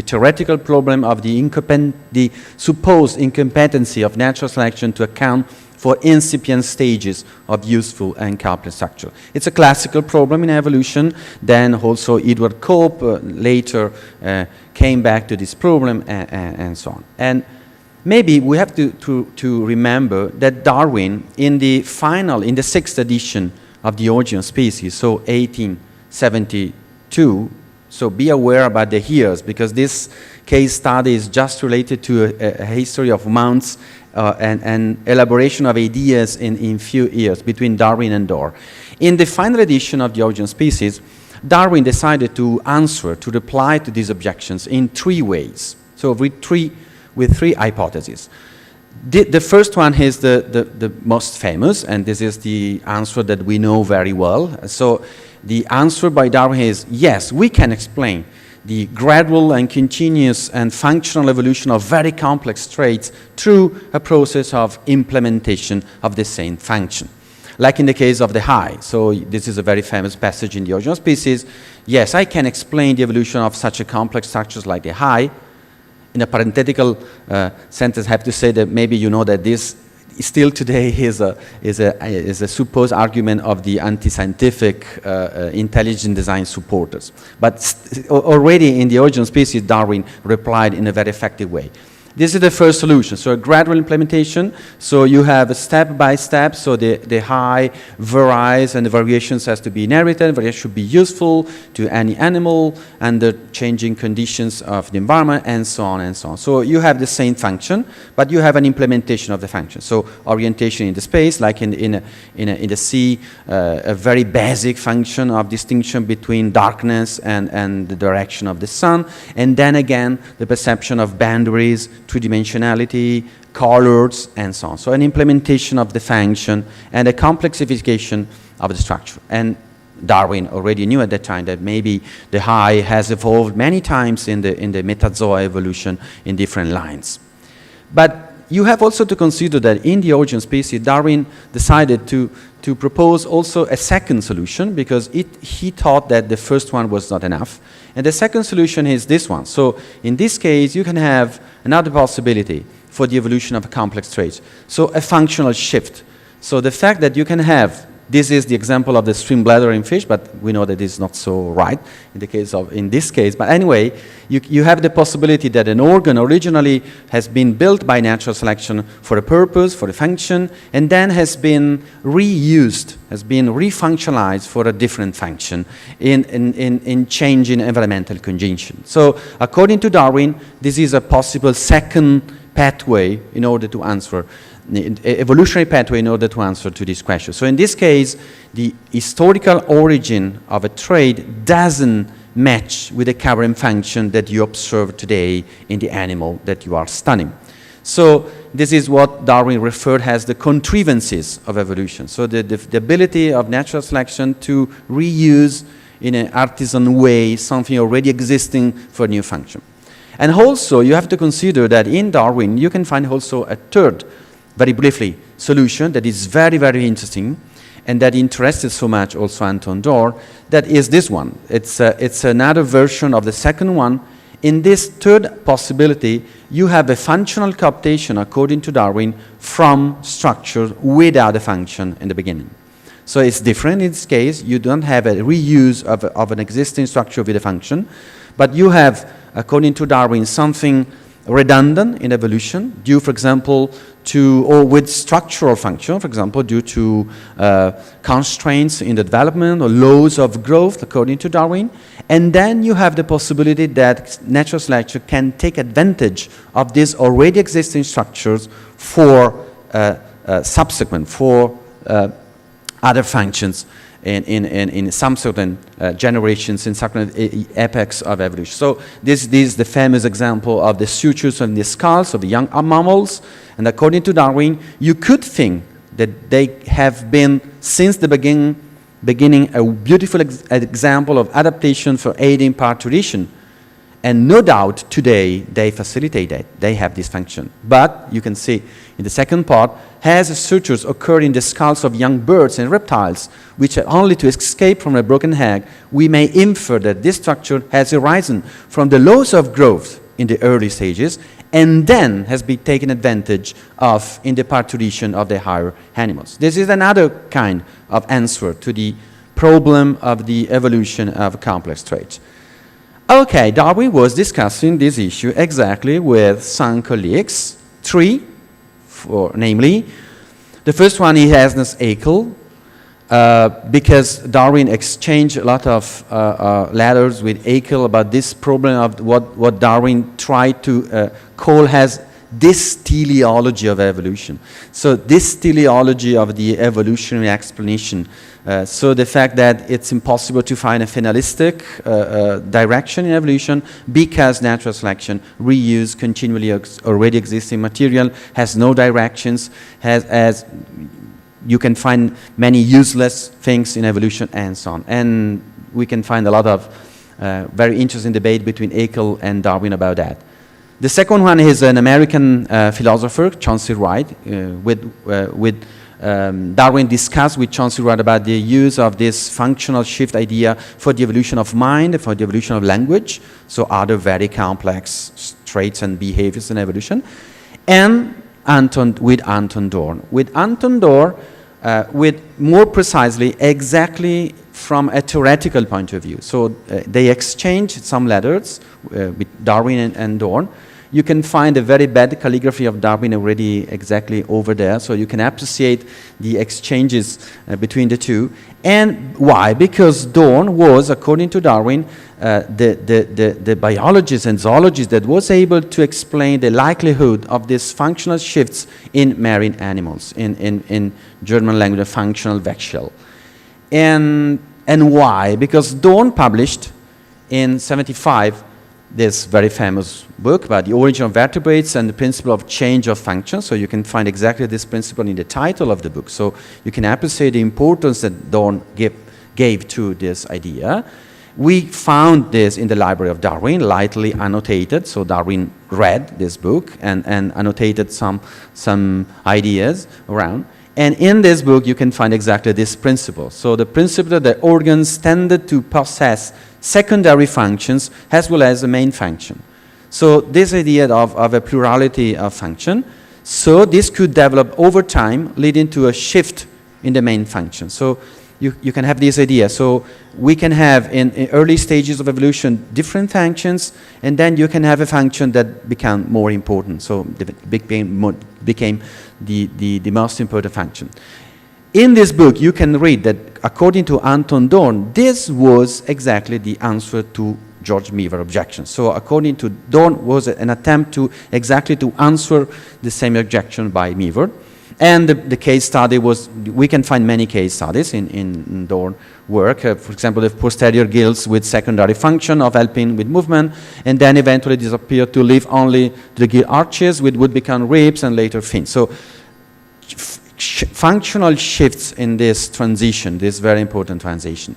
theoretical problem of the supposed incompetency of natural selection to account for incipient stages of useful and complex structure. It's a classical problem in evolution. Then also Edward Cope later came back to this problem and so on. And maybe we have to remember that Darwin, in the 6th edition of the Origin of Species, so 1872, so be aware about the years, because this case study is just related to a history of months and elaboration of ideas in few years between Darwin and Dohrn. In the final edition of the Origin of Species, Darwin decided to reply to these objections in 3 ways. So with three hypotheses. The first one is the most famous, and this is the answer that we know very well. So the answer by Darwin is, yes, we can explain the gradual and continuous and functional evolution of very complex traits through a process of implementation of the same function. Like in the case of the eye. So this is a very famous passage in the Origin of Species. Yes, I can explain the evolution of such a complex structures like the eye. In a parenthetical sentence, I have to say that maybe you know that this still today is a supposed argument of the anti-scientific intelligent design supporters. But already in the Origin of Species, Darwin replied in a very effective way. This is the first solution, so a gradual implementation. So you have a step by step, so the high varies and the variations has to be inherited, variation should be useful to any animal and the changing conditions of the environment and so on and so on. So you have the same function, but you have an implementation of the function. So orientation in the space, like in the sea, a very basic function of distinction between darkness and the direction of the sun, and then again the perception of boundaries, three-dimensionality, colors, and so on. So an implementation of the function and a complexification of the structure. And Darwin already knew at that time that maybe the eye has evolved many times in the metazoa evolution in different lines. But you have also to consider that in the Origin of Species, Darwin decided to propose also a second solution, because he thought that the first one was not enough. And the second solution is this one. So in this case, you can have another possibility for the evolution of a complex trait. So a functional shift. So the fact that you can have, this is the example of the stream bladder in fish, but we know that it's not so right in this case. But anyway, you have the possibility that an organ originally has been built by natural selection for a purpose, for a function, and then has been reused, has been refunctionalized for a different function in changing environmental conditions. So according to Darwin, this is a possible second pathway in order to answer evolutionary pathway in order to answer to this question. So in this case, the historical origin of a trait doesn't match with the current function that you observe today in the animal that you are studying. So this is what Darwin referred as the contrivances of evolution. So the ability of natural selection to reuse in an artisan way something already existing for a new function. And also you have to consider that in Darwin you can find also a third, very briefly, solution that is very, very interesting and that interested so much also Anton Dohrn, that is this one. It's another version of the second one. In this third possibility, you have a functional cooptation, according to Darwin, from structures without a function in the beginning. So it's different in this case. You don't have a reuse of an existing structure with a function, but you have, according to Darwin, something redundant in evolution, due, for example, or with structural function, for example, due to constraints in the development or laws of growth, according to Darwin. And then you have the possibility that natural selection can take advantage of these already existing structures for subsequent, for other functions in some certain generations, in certain epochs of evolution. So this is the famous example of the sutures on the skulls of the young mammals. And according to Darwin, you could think that they have been, since the beginning, a beautiful example of adaptation for aiding parturition. And no doubt today they facilitate that. They have this function. But you can see in the second part, as sutures occur in the skulls of young birds and reptiles, which are only to escape from a broken egg, we may infer that this structure has arisen from the laws of growth in the early stages and then has been taken advantage of in the parturition of the higher animals. This is another kind of answer to the problem of the evolution of complex traits. Okay, Darwin was discussing this issue exactly with some colleagues, namely, the first one is Ernest Haeckel, because Darwin exchanged a lot of letters with Haeckel about this problem of what Darwin tried to call as this teleology of evolution. So this teleology of the evolutionary explanation. So the fact that it's impossible to find a finalistic direction in evolution because natural selection reuse continually already existing material, has no directions, has you can find many useless things in evolution and so on. And we can find a lot of very interesting debate between Haeckel and Darwin about that. The second one is an American philosopher, Chauncey Wright, with Darwin discussed with Chauncey Wright about the use of this functional shift idea for the evolution of mind, for the evolution of language, so other very complex traits and behaviors in evolution, and with Anton Dohrn. With Anton Dohrn, with more precisely exactly from a theoretical point of view. So they exchanged some letters with Darwin and Dohrn. You can find a very bad calligraphy of Darwin already exactly over there, so you can appreciate the exchanges between the two. And why? Because Dohrn was, according to Darwin, the biologist and zoologist that was able to explain the likelihood of these functional shifts in marine animals, in German language, a functional Wechsel. And why? Because Dohrn published in 1975 this very famous book about the origin of vertebrates and the principle of change of function. So you can find exactly this principle in the title of the book. So you can appreciate the importance that Dohrn gave to this idea. We found this in the library of Darwin, lightly annotated. So Darwin read this book and annotated some ideas around. And in this book, you can find exactly this principle. So the principle that organs tended to possess secondary functions as well as a main function. So this idea of a plurality of function, so this could develop over time, leading to a shift in the main function. So you can have this idea. So we can have in early stages of evolution different functions, and then you can have a function that became more important. So it became the most important function. In this book, you can read that according to Anton Dohrn, this was exactly the answer to George Meaver objection. So according to Dohrn, was an attempt to exactly to answer the same objection by Meaver. And the case study was, we can find many case studies in Dohrn work. For example, the posterior gills with secondary function of helping with movement, and then eventually disappear to leave only the gill arches, which would become ribs and later fins. So functional shifts in this transition, this very important transition.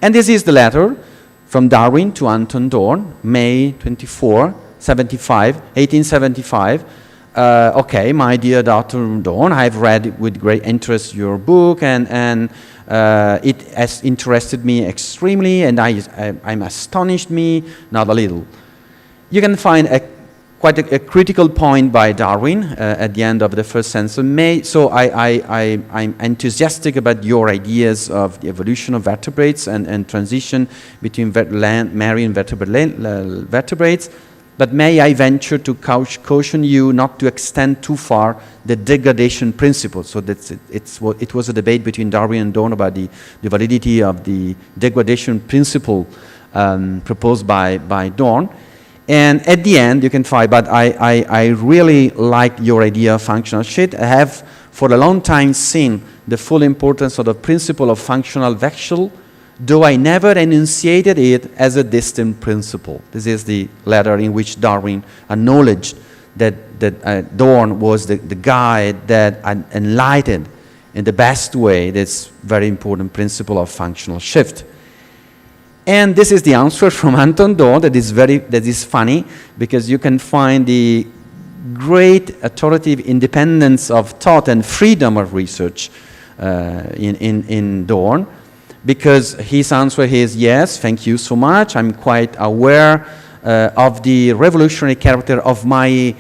And this is the letter from Darwin to Anton Dohrn, May 24, 1875. Okay, my dear Dr. Dohrn, I've read with great interest your book, and it has interested me extremely, and I'm astonished me, not a little. You can find quite a critical point by Darwin at the end of the first sentence. So I'm enthusiastic about your ideas of the evolution of vertebrates and transition between marine vertebrates. But may I venture to caution you not to extend too far the degradation principle. So it was a debate between Darwin and Dohrn about the validity of the degradation principle proposed by Dohrn. And at the end, you can find, but I really like your idea of functional shift. I have for a long time seen the full importance of the principle of functional Wechsel, though I never enunciated it as a distinct principle. This is the letter in which Darwin acknowledged that Dohrn was the guy that enlightened in the best way this very important principle of functional shift. And this is the answer from Anton Dohrn that is funny, because you can find the great authoritative independence of thought and freedom of research in Dohrn, because his answer is yes, thank you so much. I'm quite aware of the revolutionary character of my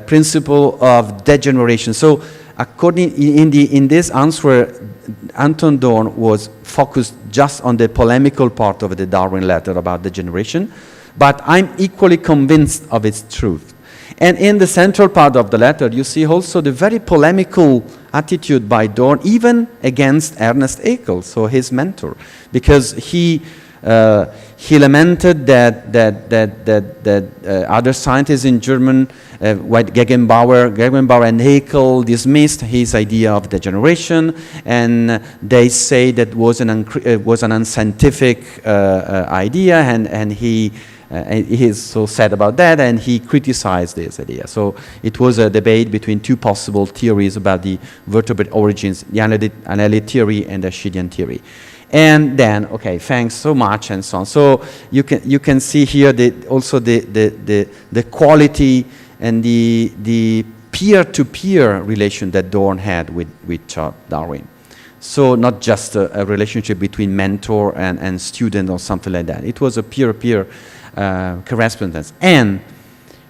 principle of degeneration. So, in this answer, Anton Dohrn was focused just on the polemical part of the Darwin letter about degeneration, but I'm equally convinced of its truth. And in the central part of the letter, you see also the very polemical attitude by Dohrn, even against Ernst Haeckel, so his mentor, because he lamented that other scientists in German, like Gegenbauer and Haeckel, dismissed his idea of degeneration, and they say that was an unscientific idea, and he is so sad about that, and he criticized this idea. So it was a debate between two possible theories about the vertebrate origins, the annelid theory and the Ascidian theory. And then, okay, thanks so much, and so on. So you can see here also the quality and the peer-to-peer relation that Dohrn had with Darwin. So not just a relationship between mentor and student or something like that. It was a peer-to-peer correspondence. And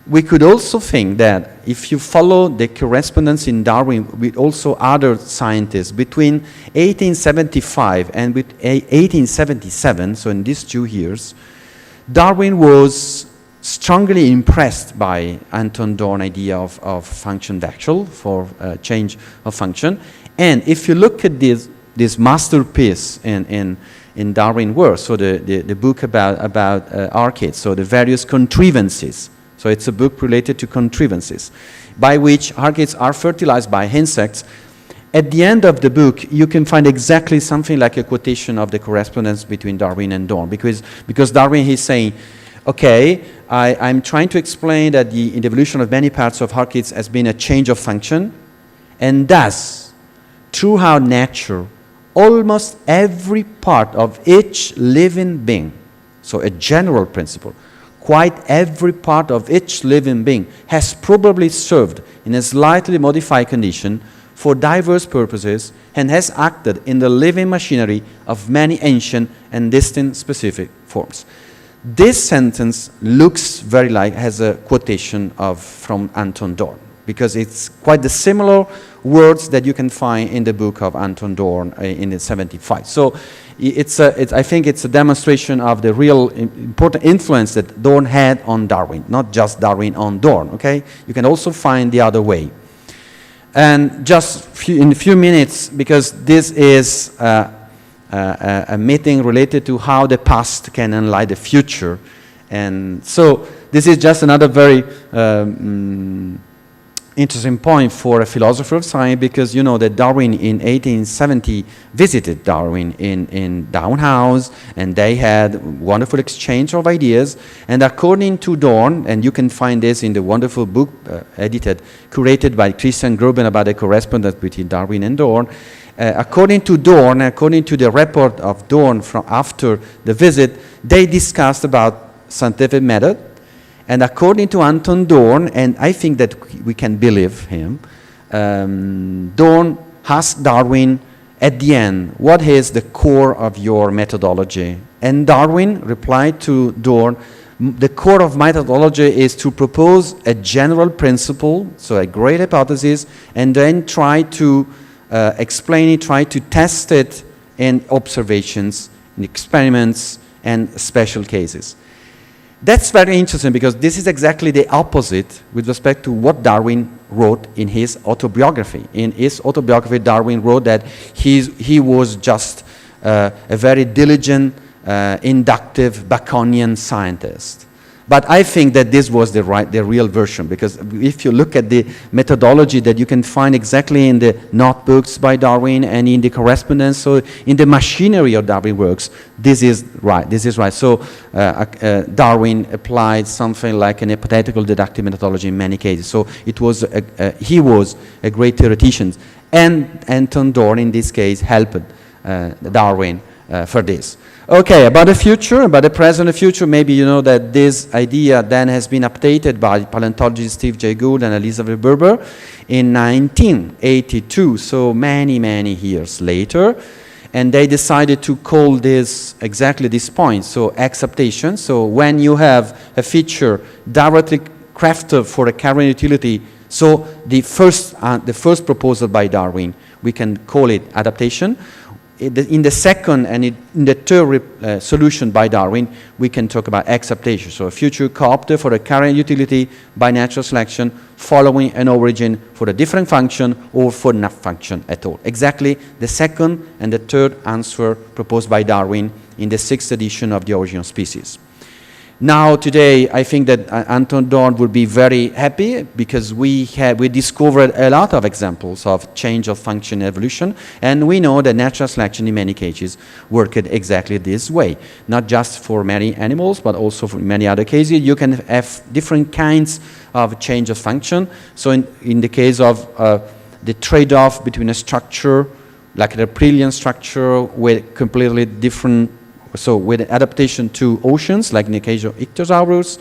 we could also think that if you follow the correspondence in Darwin with also other scientists between 1875 and with 1877, so in these 2 years, Darwin was strongly impressed by Anton Dohrn's idea of function vector for change of function. And if you look at this masterpiece in Darwin work, so the book about archaeas, so the various contrivances. So it's a book related to contrivances, by which archaeas are fertilized by insects. At the end of the book, you can find exactly something like a quotation of the correspondence between Darwin and Dohrn, because Darwin is saying, okay, I'm trying to explain that in the evolution of many parts of archaeas has been a change of function, and thus, throughout nature, almost every part of each living being, so a general principle, quite every part of each living being has probably served in a slightly modified condition for diverse purposes and has acted in the living machinery of many ancient and distinct specific forms. This sentence looks very like as a quotation from Anton Dohrn, because it's quite the similar words that you can find in the book of Anton Dohrn in the 75. So I think it's a demonstration of the real important influence that Dohrn had on Darwin, not just Darwin on Dohrn, okay? You can also find the other way. And just in a few minutes, because this is a meeting related to how the past can enlighten the future. And so this is just another very interesting point for a philosopher of science, because you know that Darwin in 1870 visited Darwin in Down House, and they had wonderful exchange of ideas. And according to Dohrn, and you can find this in the wonderful book curated by Christiana Gruben about the correspondence between Darwin and Dohrn, according to Dohrn, according to the report of Dohrn from after the visit, they discussed about scientific method. And according to Anton Dohrn, and I think that we can believe him, Dohrn asked Darwin at the end, what is the core of your methodology? And Darwin replied to Dohrn, the core of methodology is to propose a general principle, so a great hypothesis, and then try to explain it, try to test it in observations, in experiments, and special cases. That's very interesting, because this is exactly the opposite with respect to what Darwin wrote in his autobiography. In his autobiography, Darwin wrote that he was just a very diligent, inductive Baconian scientist. But I think that this was the real version, because if you look at the methodology that you can find exactly in the notebooks by Darwin and in the correspondence, so in the machinery of Darwin works, this is right. This is right. So Darwin applied something like an hypothetical deductive methodology in many cases. So it was he was a great theoretician. and Anton Dohrn, in this case, helped Darwin for this. Okay, about the future, about the present and future, maybe you know that this idea then has been updated by paleontologists Steve Jay Gould and Elizabeth Berber in 1982, so many, many years later. And they decided to call this exactly this point, so acceptation. So when you have a feature directly crafted for a current utility, so the first proposal by Darwin, we can call it adaptation. In the second and in the third solution by Darwin, we can talk about acceptation. So a future co-opted for a current utility by natural selection following an origin for a different function or for no function at all. Exactly the second and the third answer proposed by Darwin in the 6th edition of The Origin of Species. Now, today, I think that Anton Dohrn would be very happy because we discovered a lot of examples of change of function in evolution, and we know that natural selection in many cases worked exactly this way. Not just for many animals, but also for many other cases. You can have different kinds of change of function. So in the case of the trade-off between a structure, like a reptilian structure with completely different, so with adaptation to oceans, like in the case of Ichthyosaurus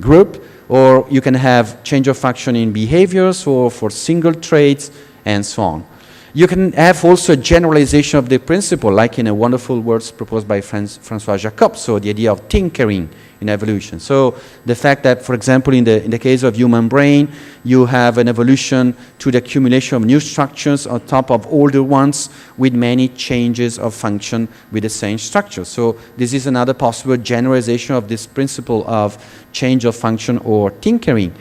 group, or you can have change of function in behaviors or for single traits, and so on. You can have also a generalization of the principle, like in a wonderful words proposed by François Jacob, so the idea of tinkering in evolution. So the fact that, for example, in the case of human brain, you have an evolution to the accumulation of new structures on top of older ones with many changes of function with the same structure. So this is another possible generalization of this principle of change of function or tinkering.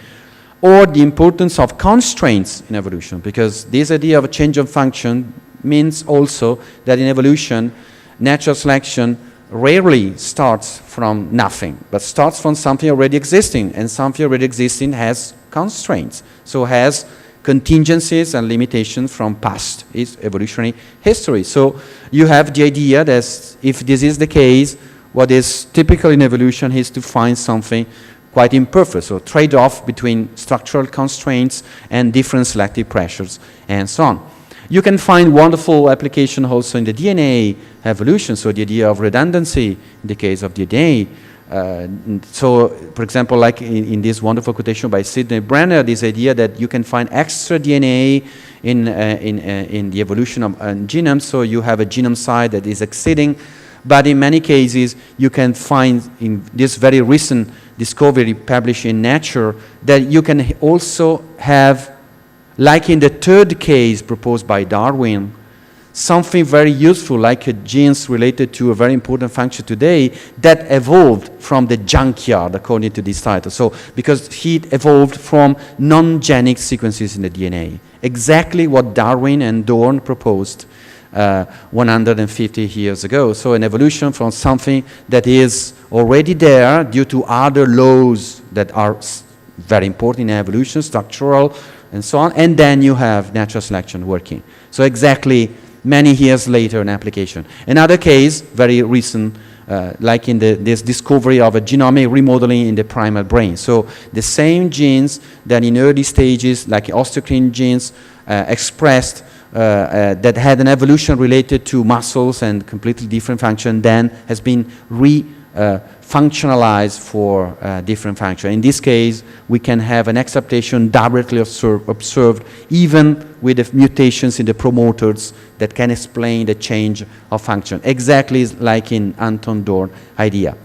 Or the importance of constraints in evolution, because this idea of a change of function means also that in evolution, natural selection rarely starts from nothing, but starts from something already existing, and something already existing has constraints, so has contingencies and limitations from past evolutionary history. So you have the idea that if this is the case, what is typical in evolution is to find something quite imperfect, so trade-off between structural constraints and different selective pressures, and so on. You can find wonderful application also in the DNA evolution, so the idea of redundancy in the case of DNA. So, for example, like in this wonderful quotation by Sidney Brenner, this idea that you can find extra DNA in the evolution of genomes, so you have a genome site that is exceeding, but in many cases you can find in this very recent discovery published in Nature that you can also have, like in the third case proposed by Darwin, something very useful like genes related to a very important function today that evolved from the junkyard, according to this title. So, because it evolved from non-genic sequences in the DNA. Exactly what Darwin and Dohrn proposed 150 years ago. So an evolution from something that is already there due to other laws that are very important in evolution, structural, and so on, and then you have natural selection working. So exactly many years later, an application. Another case, very recent, like in this discovery of a genomic remodeling in the primal brain. So the same genes that in early stages, like osteocrine genes, expressed that had an evolution related to muscles and completely different function, then has been functionalized for different function. In this case, we can have an acceptation directly observed, even with the mutations in the promoters that can explain the change of function. Exactly like in Anton Dohrn idea.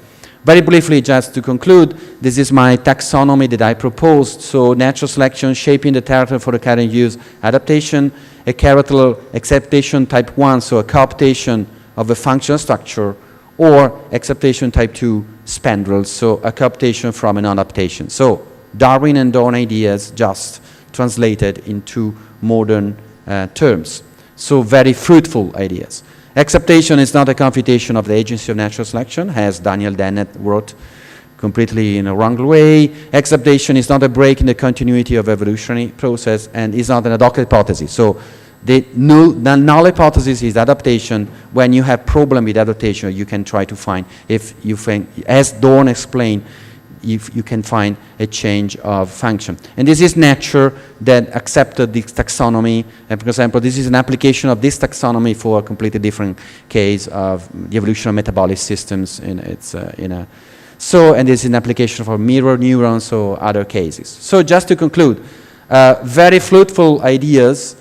Very briefly, just to conclude, this is my taxonomy that I proposed. So natural selection, shaping the territory for the current use, adaptation, a character acceptation type 1, so a cooptation of a functional structure, or acceptation type 2 spandrels, so a cooptation from a non-adaptation. So Darwin and Dohrn ideas just translated into modern terms. So very fruitful ideas. Acceptation is not a confutation of the agency of natural selection, as Daniel Dennett wrote completely in a wrong way. Acceptation is not a break in the continuity of evolutionary process and is not an ad hoc hypothesis. So the null hypothesis is adaptation. When you have problem with adaptation, you can try to find, if you think, as Dohrn explained, if you can find a change of function. And this is nature that accepted this taxonomy. And for example, this is an application of this taxonomy for a completely different case of the evolution of metabolic systems. And this is an application for mirror neurons or other cases. So just to conclude, very fruitful ideas.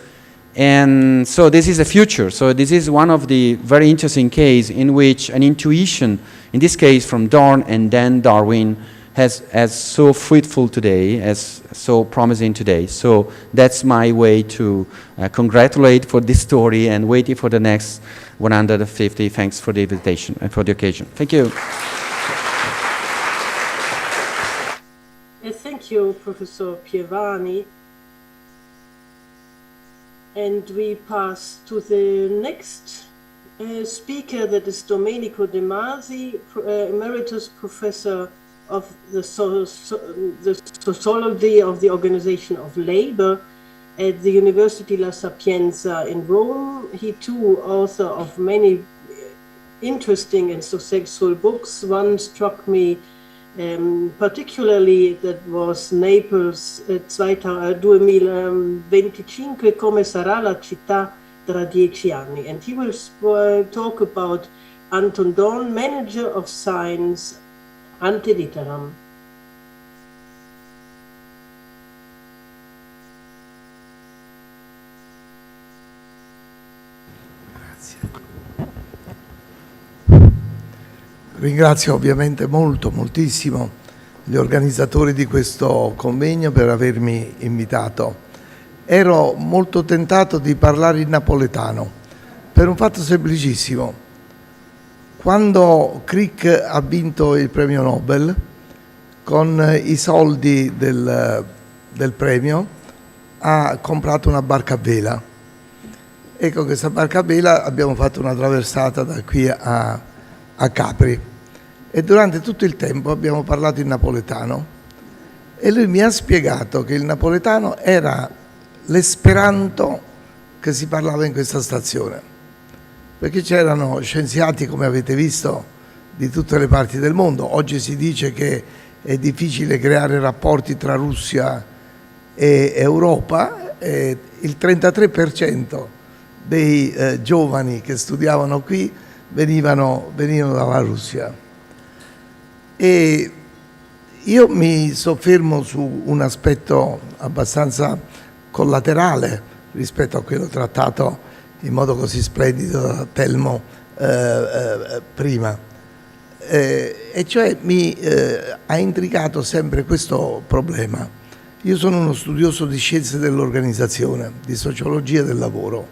And so this is the future. So this is one of the very interesting cases in which an intuition, in this case from Dohrn and then Darwin, has so fruitful today, as so promising today. So that's my way to congratulate for this story and waiting for the next 150. Thanks for the invitation and for the occasion. Thank you. Thank you, Professor Pievani. And we pass to the next speaker, that is Domenico De Masi, Emeritus Professor of the Sociology of the Organization of Labor at the University La Sapienza in Rome. He too author of many interesting and successful books. One struck me particularly, that was Naples 2025, come sarà la città tra 10 anni. And he will talk about Anton Dohrn, Manager of Science, ante litteram. Ringrazio ovviamente moltissimo gli organizzatori di questo convegno per avermi invitato. Ero molto tentato di parlare in napoletano per un fatto semplicissimo. Quando Crick ha vinto il premio Nobel, con i soldi del premio ha comprato una barca a vela, e con questa barca a vela abbiamo fatto una traversata da qui a Capri. E durante tutto il tempo abbiamo parlato in napoletano e lui mi ha spiegato che il napoletano era l'esperanto che si parlava in questa stazione, perché c'erano scienziati, come avete visto, di tutte le parti del mondo. Oggi si dice che è difficile creare rapporti tra Russia e Europa, e il 33% dei giovani che studiavano qui venivano dalla Russia. E io mi soffermo su un aspetto abbastanza collaterale rispetto a quello trattato in modo così splendido da Telmo prima, e cioè mi ha intrigato sempre questo problema. Io sono uno studioso di scienze dell'organizzazione, di sociologia del lavoro.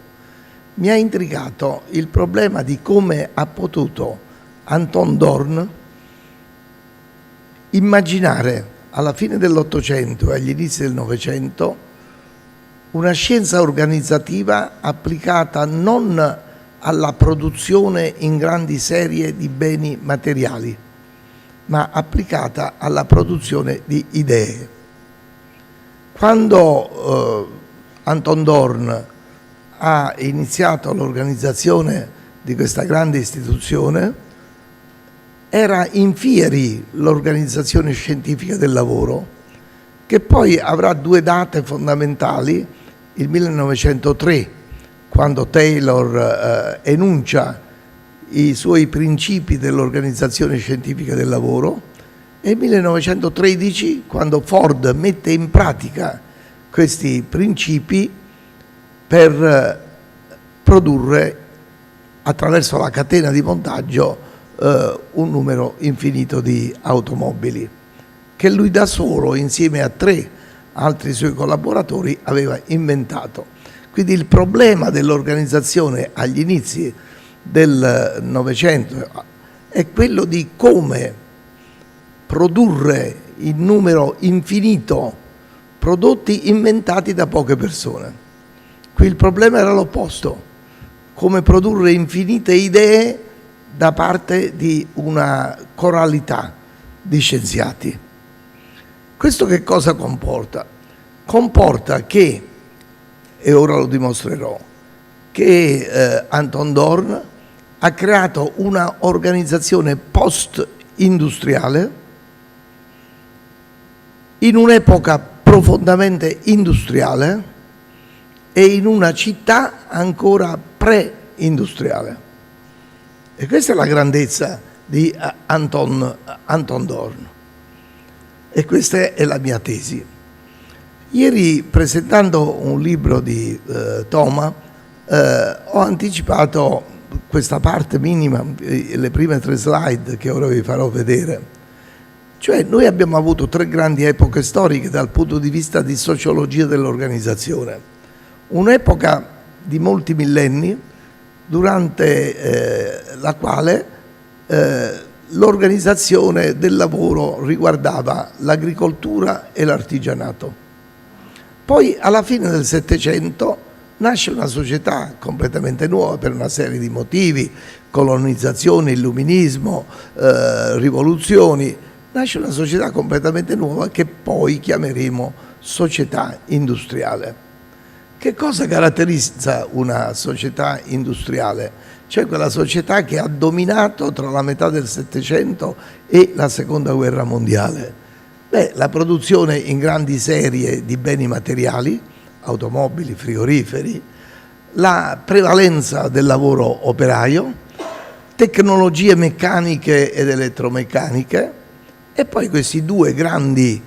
Mi ha intrigato il problema di come ha potuto Anton Dohrn immaginare alla fine dell'Ottocento e agli inizi del Novecento una scienza organizzativa applicata non alla produzione in grandi serie di beni materiali, ma applicata alla produzione di idee. Quando Anton Dohrn ha iniziato l'organizzazione di questa grande istituzione, era in fieri l'organizzazione scientifica del lavoro, che poi avrà due date fondamentali: il 1903, quando Taylor enuncia i suoi principi dell'organizzazione scientifica del lavoro, e il 1913, quando Ford mette in pratica questi principi per produrre, attraverso la catena di montaggio, un numero infinito di automobili, che lui da solo, insieme a 3 altri suoi collaboratori, aveva inventato. Quindi il problema dell'organizzazione agli inizi del Novecento è quello di come produrre in numero infinito prodotti inventati da poche persone. Qui il problema era l'opposto: come produrre infinite idee da parte di una coralità di scienziati. Questo che cosa comporta? Comporta che, e ora lo dimostrerò, che Anton Dohrn ha creato una organizzazione post-industriale in un'epoca profondamente industriale e in una città ancora pre-industriale. E questa è la grandezza di Anton Dohrn. E questa è la mia tesi. Ieri, presentando un libro di Toma, ho anticipato questa parte minima, le prime 3 slide che ora vi farò vedere. Cioè, noi abbiamo avuto 3 grandi epoche storiche dal punto di vista di sociologia dell'organizzazione. Un'epoca di molti millenni, durante la quale l'organizzazione del lavoro riguardava l'agricoltura e l'artigianato. Poi, alla fine del Settecento, nasce una società completamente nuova per una serie di motivi, colonizzazione, illuminismo, rivoluzioni. Nasce una società completamente nuova che poi chiameremo società industriale. Che cosa caratterizza una società industriale? Cioè quella società che ha dominato tra la metà del Settecento e la Seconda Guerra Mondiale. La produzione in grandi serie di beni materiali, automobili, frigoriferi, la prevalenza del lavoro operaio, tecnologie meccaniche ed elettromeccaniche, e poi questi 2 grandi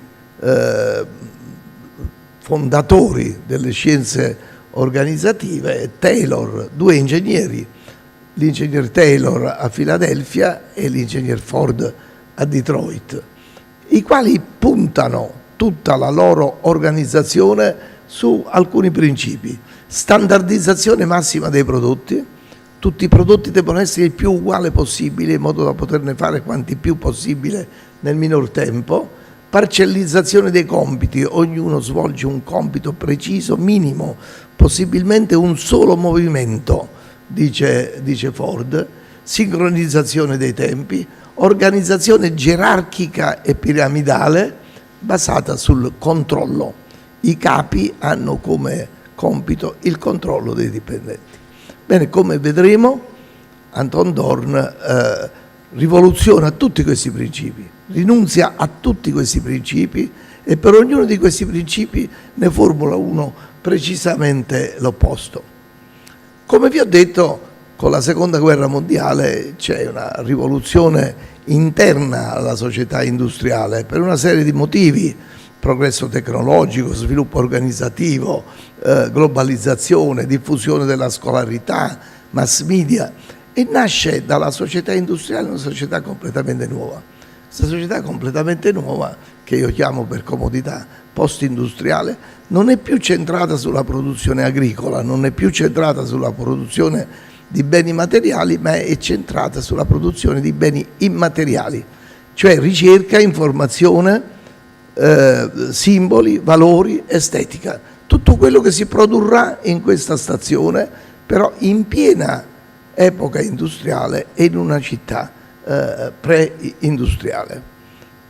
fondatori delle scienze organizzative, Taylor, 2 ingegneri, l'ingegner Taylor a Filadelfia e l'ingegner Ford a Detroit, i quali puntano tutta la loro organizzazione su alcuni principi. Standardizzazione massima dei prodotti, tutti i prodotti devono essere il più uguale possibile in modo da poterne fare quanti più possibile nel minor tempo, parcellizzazione dei compiti, ognuno svolge un compito preciso, minimo, possibilmente un solo movimento, dice Ford, sincronizzazione dei tempi, organizzazione gerarchica e piramidale basata sul controllo. I capi hanno come compito il controllo dei dipendenti. Bene, come vedremo, Anton Dohrn rivoluziona tutti questi principi, rinunzia a tutti questi principi e per ognuno di questi principi ne formula uno precisamente l'opposto. Come vi ho detto, con la Seconda Guerra Mondiale c'è una rivoluzione interna alla società industriale per una serie di motivi: progresso tecnologico, sviluppo organizzativo, globalizzazione, diffusione della scolarità, mass media, e nasce dalla società industriale una società completamente nuova. Questa società completamente nuova, che io chiamo per comodità post-industriale, non è più centrata sulla produzione agricola, non è più centrata sulla produzione di beni materiali, ma è centrata sulla produzione di beni immateriali, cioè ricerca, informazione, simboli, valori, estetica. Tutto quello che si produrrà in questa stazione, però in piena epoca industriale e in una città pre-industriale.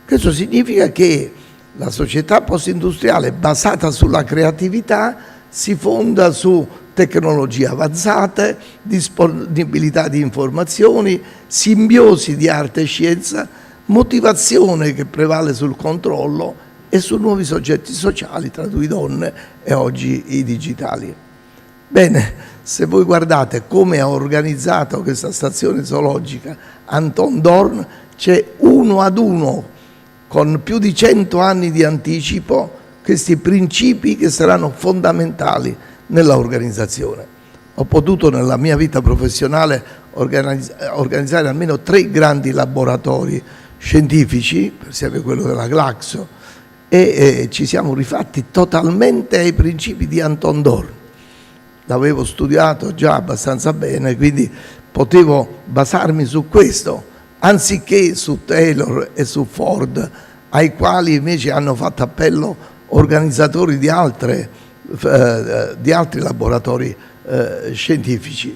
Questo significa che la società post-industriale basata sulla creatività si fonda su tecnologie avanzate, disponibilità di informazioni, simbiosi di arte e scienza, motivazione che prevale sul controllo e su nuovi soggetti sociali, tra cui donne e oggi i digitali. Bene, se voi guardate come ha organizzato questa stazione zoologica Anton Dohrn, c'è uno ad uno, con più di 100 anni di anticipo, questi principi che saranno fondamentali nella organizzazione. Ho potuto nella mia vita professionale organizzare almeno 3 grandi laboratori scientifici, per esempio quello della Glaxo, e ci siamo rifatti totalmente ai principi di Anton Dohrn. L'avevo studiato già abbastanza bene, quindi potevo basarmi su questo, anziché su Taylor e su Ford, ai quali invece hanno fatto appello organizzatori di altri laboratori scientifici.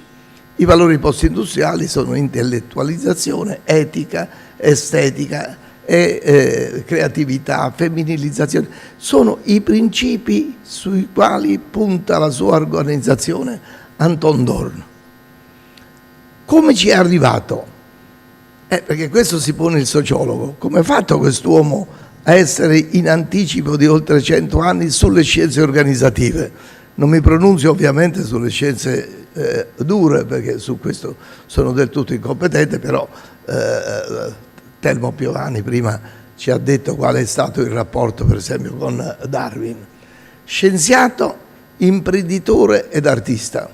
I valori post-industriali sono intellettualizzazione, etica, estetica e creatività, femminilizzazione. Sono i principi sui quali punta la sua organizzazione Anton Dohrn. Come ci è arrivato? Perché questo si pone il sociologo. Come ha fatto quest'uomo a essere in anticipo di oltre 100 anni sulle scienze organizzative. Non mi pronunzio ovviamente sulle scienze dure, perché su questo sono del tutto incompetente, però Telmo Piovani prima ci ha detto qual è stato il rapporto, per esempio, con Darwin. Scienziato, imprenditore ed artista.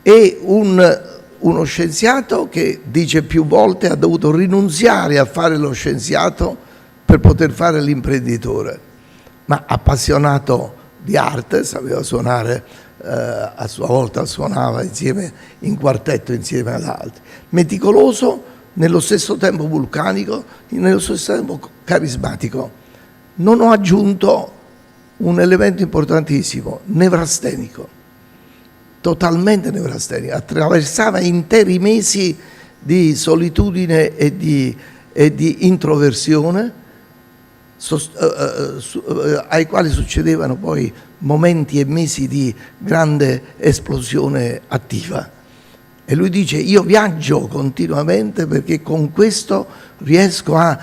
È uno scienziato che dice più volte ha dovuto rinunziare a fare lo scienziato per poter fare l'imprenditore, ma appassionato di arte, sapeva suonare, a sua volta suonava in quartetto insieme ad altri, meticoloso, nello stesso tempo vulcanico, nello stesso tempo carismatico. Non ho aggiunto un elemento importantissimo, nevrastenico, totalmente nevrastenico, attraversava interi mesi di solitudine e di introversione, ai quali succedevano poi momenti e mesi di grande esplosione attiva. E lui dice: io viaggio continuamente perché con questo riesco a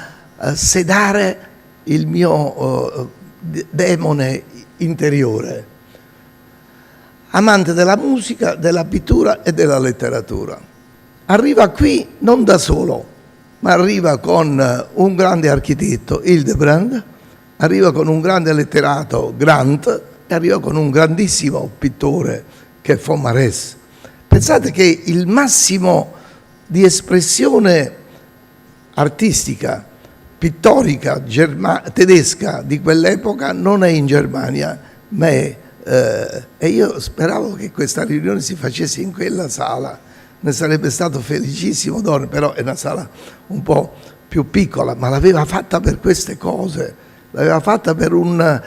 sedare il mio demone interiore. Amante della musica, della pittura e della letteratura. Arriva qui non da solo, ma arriva con un grande architetto, Hildebrand, arriva con un grande letterato, Grant, e arriva con un grandissimo pittore che è Fomarès. Pensate che il massimo di espressione artistica, pittorica, tedesca di quell'epoca non è in Germania, ma è... e io speravo che questa riunione si facesse in quella sala, ne sarebbe stato felicissimo Dohrn, però è una sala un po' più piccola, ma l'aveva fatta per queste cose, l'aveva fatta per un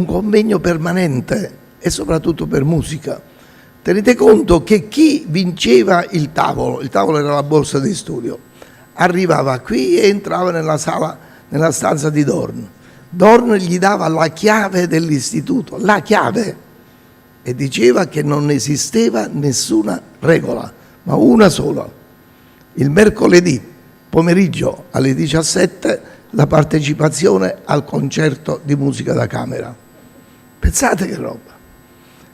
convegno permanente e soprattutto per musica. Tenete conto che chi vinceva il tavolo era la borsa di studio, arrivava qui e entrava nella sala, nella stanza di Dohrn. Dohrn gli dava la chiave dell'istituto, la chiave, e diceva che non esisteva nessuna regola, ma una sola. Il mercoledì pomeriggio alle 17 la partecipazione al concerto di musica da camera. Pensate che roba!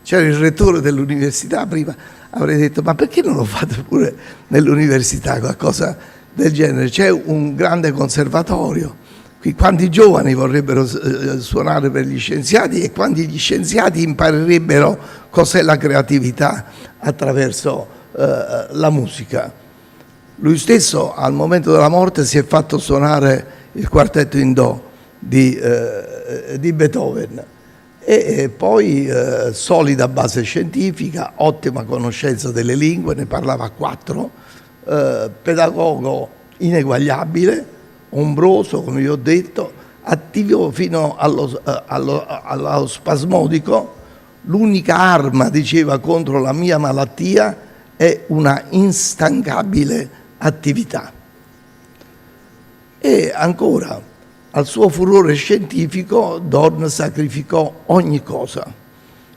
C'era il rettore dell'università, prima avrei detto: ma perché non lo fate pure nell'università qualcosa del genere? C'è un grande conservatorio. Qui quanti giovani vorrebbero suonare per gli scienziati e quanti gli scienziati imparerebbero cos'è la creatività attraverso la musica. Lui stesso al momento della morte si è fatto suonare il quartetto in Do di Beethoven e poi solida base scientifica, ottima conoscenza delle lingue, ne parlava 4, pedagogo ineguagliabile, ombroso, come vi ho detto, attivo fino allo spasmodico. L'unica arma, diceva, contro la mia malattia è una instancabile attività. E ancora, al suo furore scientifico Dohrn sacrificò ogni cosa.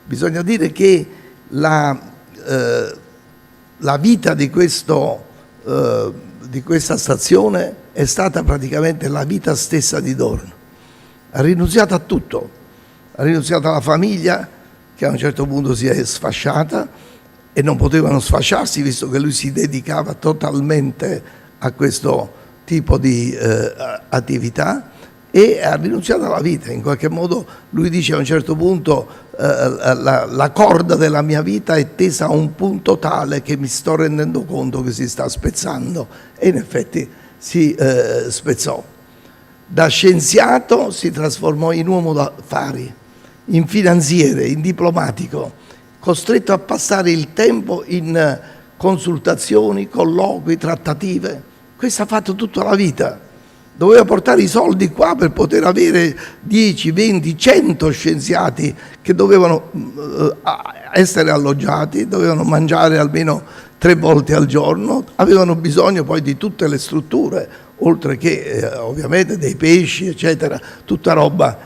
Bisogna dire che la vita di questa stazione è stata praticamente la vita stessa di Dohrn. Ha rinunziato a tutto, ha rinunziato alla famiglia, che a un certo punto si è sfasciata e non potevano sfasciarsi visto che lui si dedicava totalmente a questo tipo di attività, e ha rinunziato alla vita. In qualche modo lui dice a un certo punto la corda della mia vita è tesa a un punto tale che mi sto rendendo conto che si sta spezzando, e in effetti si spezzò. Da scienziato si trasformò in uomo d'affari, in finanziere, in diplomatico, costretto a passare il tempo in consultazioni, colloqui, trattative. Questo ha fatto tutta la vita. Doveva portare i soldi qua per poter avere 10, 20, 100 scienziati che dovevano essere alloggiati, dovevano mangiare almeno 3 volte al giorno, avevano bisogno poi di tutte le strutture, oltre che ovviamente dei pesci, eccetera, tutta roba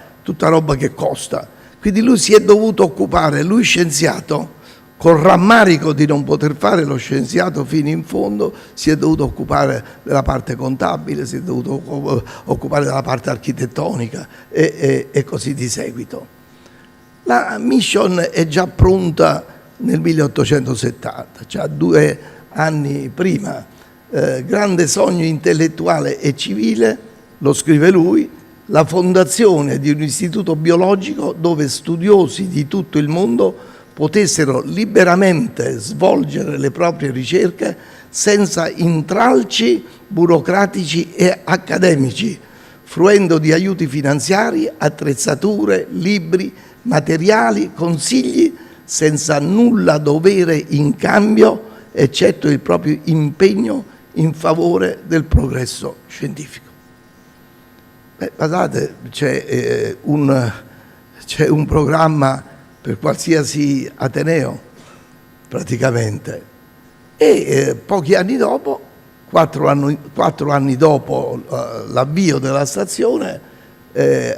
che costa. Quindi lui si è dovuto occupare, lui scienziato, col rammarico di non poter fare lo scienziato fino in fondo, si è dovuto occupare della parte contabile, si è dovuto occupare della parte architettonica e così di seguito. La mission è già pronta nel 1870, cioè 2 anni prima. Grande sogno intellettuale e civile, lo scrive lui, la fondazione di un istituto biologico dove studiosi di tutto il mondo potessero liberamente svolgere le proprie ricerche senza intralci burocratici e accademici, fruendo di aiuti finanziari, attrezzature, libri, materiali, consigli, senza nulla dovere in cambio, eccetto il proprio impegno in favore del progresso scientifico. Guardate, c'è un programma per qualsiasi ateneo, praticamente. E pochi anni dopo, 4 anni dopo l'avvio della stazione,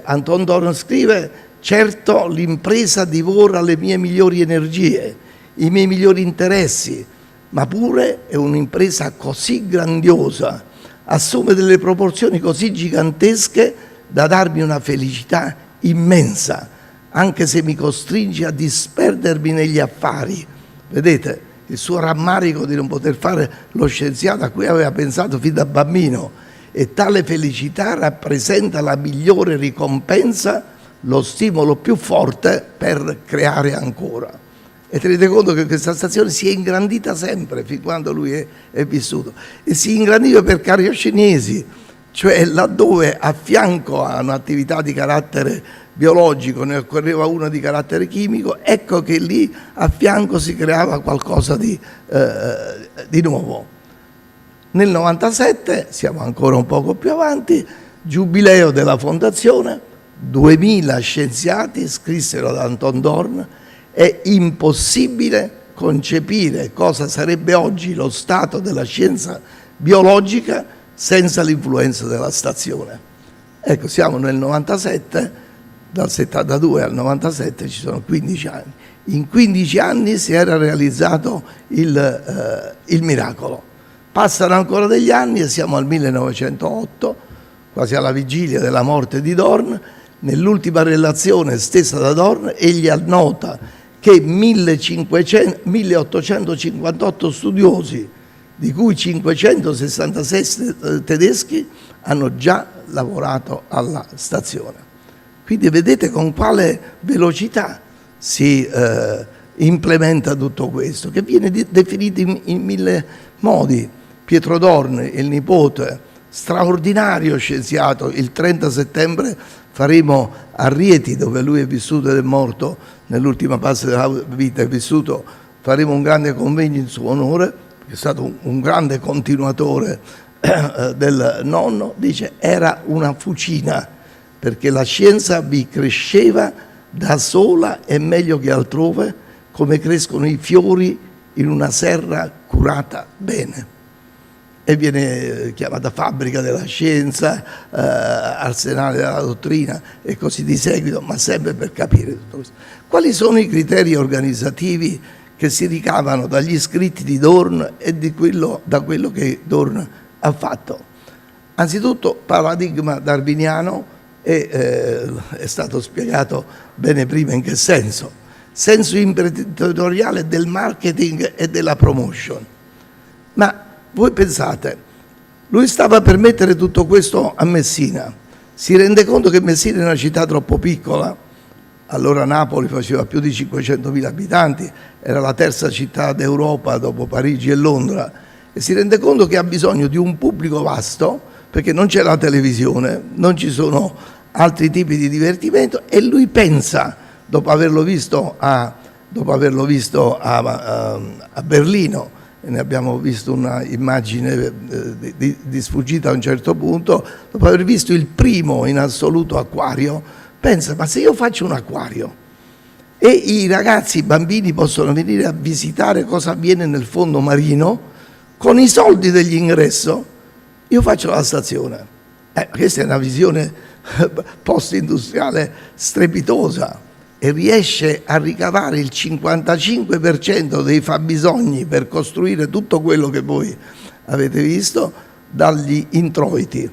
Anton Dohrn scrive: certo l'impresa divora le mie migliori energie, i miei migliori interessi, ma pure è un'impresa così grandiosa, assume delle proporzioni così gigantesche da darmi una felicità immensa, anche se mi costringe a disperdermi negli affari. Vedete, il suo rammarico di non poter fare lo scienziato a cui aveva pensato fin da bambino, e tale felicità rappresenta la migliore ricompensa, lo stimolo più forte per creare ancora. E tenete conto che questa stazione si è ingrandita sempre fin quando lui è vissuto, e si ingrandiva per cariocinesi, cioè laddove a fianco a un'attività di carattere biologico ne occorreva una di carattere chimico, ecco che lì a fianco si creava qualcosa di nuovo. Nel 97, siamo ancora un poco più avanti, giubileo della fondazione, 2000 scienziati scrissero ad Anton Dohrn: è impossibile concepire cosa sarebbe oggi lo stato della scienza biologica senza l'influenza della stazione. Ecco, siamo nel 97, dal 72 al 97 ci sono 15 anni. In 15 anni si era realizzato il miracolo. Passano ancora degli anni e siamo al 1908, quasi alla vigilia della morte di Dohrn. Nell'ultima relazione stessa da Dohrn, egli annota che 1858 studiosi, di cui 566 tedeschi, hanno già lavorato alla stazione. Quindi vedete con quale velocità si implementa tutto questo, che viene definito in 1000 modi. Pietro Dohrn, il nipote, straordinario scienziato. Il 30 settembre faremo a Rieti, dove lui è vissuto ed è morto nell'ultima fase della vita, è vissuto, faremo un grande convegno in suo onore, è stato un grande continuatore del nonno. Dice: era una fucina, perché la scienza vi cresceva da sola e meglio che altrove, come crescono i fiori in una serra curata bene. E viene chiamata fabbrica della scienza, arsenale della dottrina e così di seguito, ma sempre per capire tutto questo. Quali sono i criteri organizzativi che si ricavano dagli scritti di Dohrn e da quello che Dohrn ha fatto? Anzitutto paradigma darwiniano, è stato spiegato bene prima in che senso. Senso imprenditoriale del marketing e della promotion. Ma voi pensate, lui stava per mettere tutto questo a Messina, si rende conto che Messina è una città troppo piccola, allora Napoli faceva più di 500.000 abitanti, era la terza città d'Europa dopo Parigi e Londra, e si rende conto che ha bisogno di un pubblico vasto, perché non c'è la televisione, non ci sono altri tipi di divertimento, e lui pensa, dopo averlo visto a Berlino, e ne abbiamo visto una immagine di sfuggita a un certo punto, dopo aver visto il primo in assoluto acquario, pensa: ma se io faccio un acquario e i ragazzi, i bambini possono venire a visitare cosa avviene nel fondo marino, con i soldi dell'ingresso io faccio la stazione. Questa è una visione post-industriale strepitosa. e riesce a ricavare il 55% dei fabbisogni per costruire tutto quello che voi avete visto dagli introiti.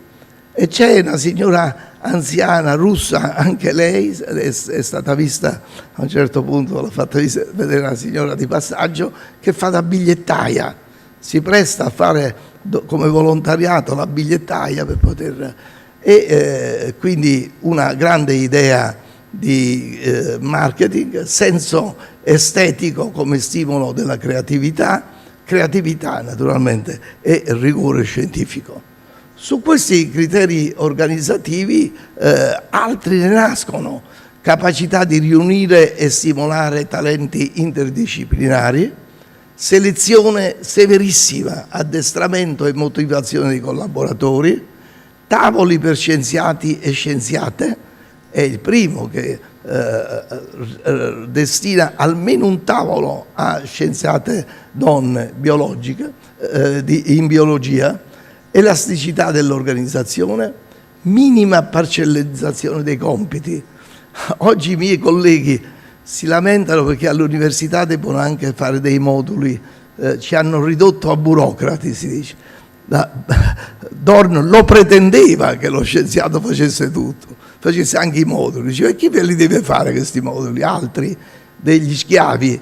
E c'è una signora anziana russa, anche lei è stata vista a un certo punto, l'ho fatta vedere una signora di passaggio, che fa da bigliettaia, si presta a fare come volontariato la bigliettaia per poter... quindi una grande idea di marketing, senso estetico come stimolo della creatività naturalmente e rigore scientifico. Su questi criteri organizzativi altri ne nascono: capacità di riunire e stimolare talenti interdisciplinari, selezione severissima, addestramento e motivazione dei collaboratori, tavoli per scienziati e scienziate. È il primo che destina almeno un tavolo a scienziate donne biologiche in biologia. Elasticità dell'organizzazione, minima parcellizzazione dei compiti. Oggi i miei colleghi si lamentano perché all'università devono anche fare dei moduli, ci hanno ridotto a burocrati, si dice. Dohrn lo pretendeva che lo scienziato facesse tutto, facesse anche i moduli. Diceva: e chi ve li deve fare questi moduli? Altri, degli schiavi.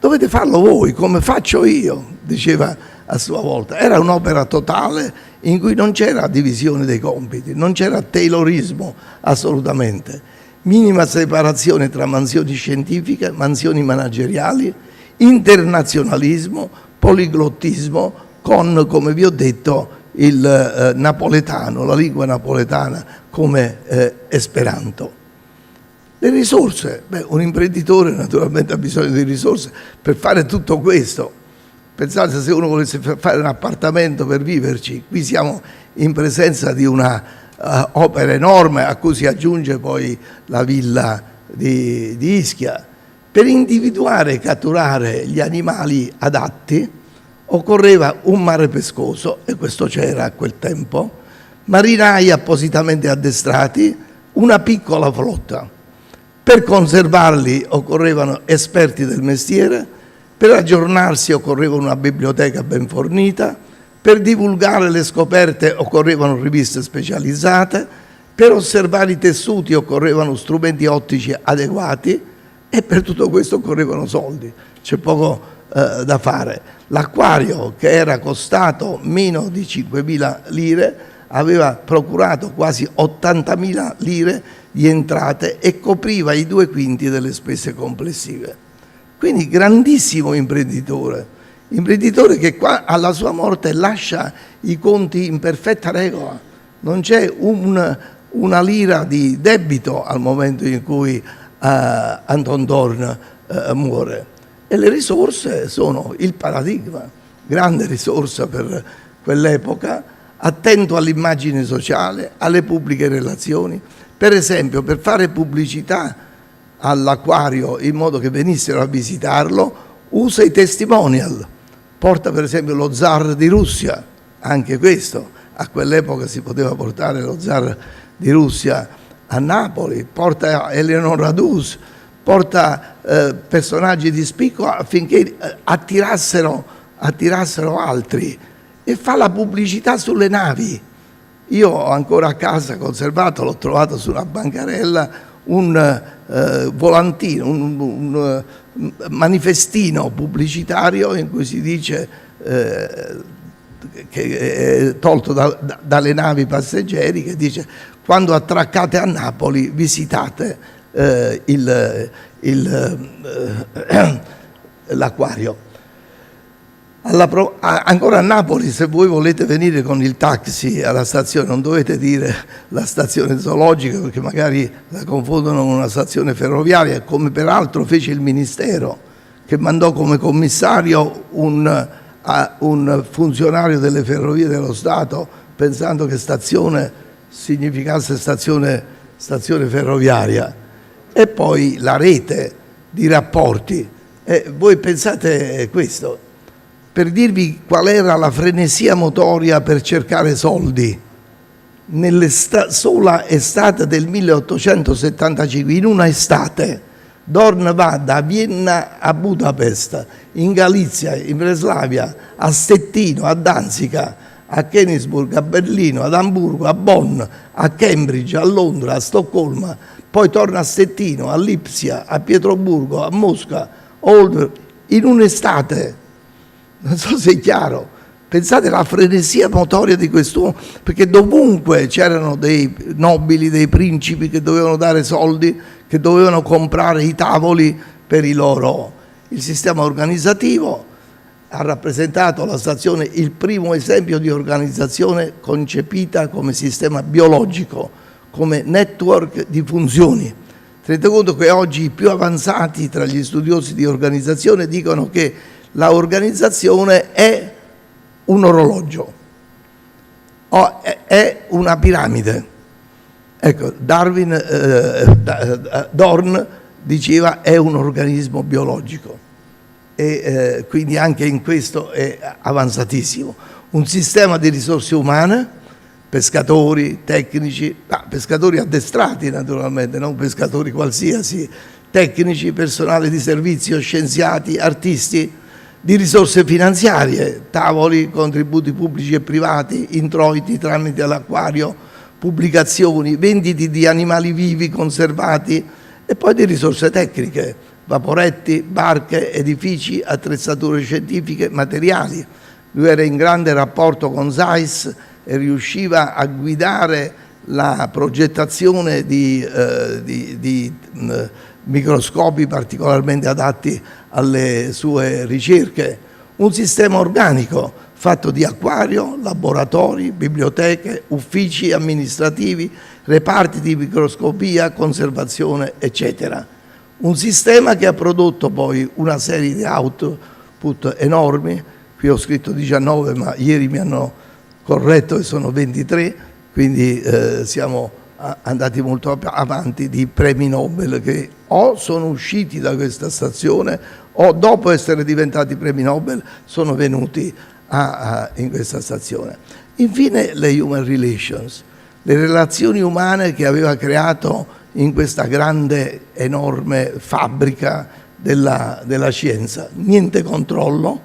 Dovete farlo voi, come faccio io, diceva a sua volta. Era un'opera totale in cui non c'era divisione dei compiti, non c'era taylorismo assolutamente. Minima separazione tra mansioni scientifiche, mansioni manageriali, internazionalismo, poliglottismo con, come vi ho detto, il napoletano, la lingua napoletana come esperanto. Le risorse, un imprenditore naturalmente ha bisogno di risorse per fare tutto questo. Pensate, se uno volesse fare un appartamento per viverci, qui siamo in presenza di una opera enorme a cui si aggiunge poi la villa di Ischia. Per individuare e catturare gli animali adatti occorreva un mare pescoso, e questo c'era a quel tempo, marinai appositamente addestrati, una piccola flotta. Per conservarli occorrevano esperti del mestiere, per aggiornarsi occorreva una biblioteca ben fornita, per divulgare le scoperte occorrevano riviste specializzate, per osservare i tessuti occorrevano strumenti ottici adeguati e per tutto questo occorrevano soldi. C'è poco da fare. L'acquario, che era costato meno di 5.000 lire, aveva procurato quasi 80.000 lire di entrate e copriva i 2/5 delle spese complessive. Quindi grandissimo imprenditore che qua alla sua morte lascia i conti in perfetta regola, non c'è una lira di debito al momento in cui Anton Dohrn muore. E le risorse sono il paradigma, grande risorsa per quell'epoca, attento all'immagine sociale, alle pubbliche relazioni. Per esempio, per fare pubblicità all'acquario in modo che venissero a visitarlo, usa i testimonial. Porta per esempio lo zar di Russia, anche questo, a quell'epoca si poteva portare lo zar di Russia a Napoli, porta Eleonora Dus, porta personaggi di spicco affinché attirassero altri, e fa la pubblicità sulle navi. Io ho ancora a casa conservato, l'ho trovato su una bancarella, un volantino, un manifestino pubblicitario in cui si dice che è tolto dalle navi passeggeri, che dice: quando attraccate a Napoli visitate l'acquario. Ancora a Napoli, se voi volete venire con il taxi alla stazione, non dovete dire la stazione zoologica, perché magari la confondono con una stazione ferroviaria, come peraltro fece il Ministero, che mandò come commissario un funzionario delle Ferrovie dello Stato, pensando che stazione significasse stazione ferroviaria. E poi la rete di rapporti. Voi pensate questo, per dirvi qual era la frenesia motoria per cercare soldi. Sola estate del 1875, in una estate, Dohrn va da Vienna a Budapest, in Galizia, in Breslavia, a Stettino, a Danzica, a Königsburg, a Berlino, ad Amburgo, a Bonn, a Cambridge, a Londra, a Stoccolma, poi torna a Stettino, a Lipsia, a Pietroburgo, a Mosca, in un'estate. Non so se è chiaro. Pensate alla frenesia motoria di quest'uomo, perché dovunque c'erano dei nobili, dei principi che dovevano dare soldi, che dovevano comprare i tavoli per il sistema organizzativo. Ha rappresentato la stazione il primo esempio di organizzazione concepita come sistema biologico, come network di funzioni. Tenete conto che oggi i più avanzati tra gli studiosi di organizzazione dicono che l'organizzazione è un orologio, è una piramide. Ecco, Dohrn diceva è un organismo biologico e quindi anche in questo è avanzatissimo. Un sistema di risorse umane, pescatori, tecnici, pescatori addestrati naturalmente, non pescatori qualsiasi, tecnici, personale di servizio, scienziati, artisti, di risorse finanziarie, tavoli, contributi pubblici e privati, introiti tramite l'acquario, pubblicazioni, vendite di animali vivi conservati e poi di risorse tecniche, vaporetti, barche, edifici, attrezzature scientifiche, materiali. Lui era in grande rapporto con Zeiss e riusciva a guidare la progettazione di microscopi particolarmente adatti alle sue ricerche. Un sistema organico fatto di acquario, laboratori, biblioteche, uffici amministrativi, reparti di microscopia, conservazione, eccetera. Un sistema che ha prodotto poi una serie di output enormi. Qui ho scritto 19, ma ieri mi hanno corretto e sono 23, quindi siamo andati molto avanti, di premi Nobel che o sono usciti da questa stazione o dopo essere diventati premi Nobel sono venuti in questa stazione. Infine le human relations, le relazioni umane che aveva creato in questa grande, enorme fabbrica della scienza. Niente controllo,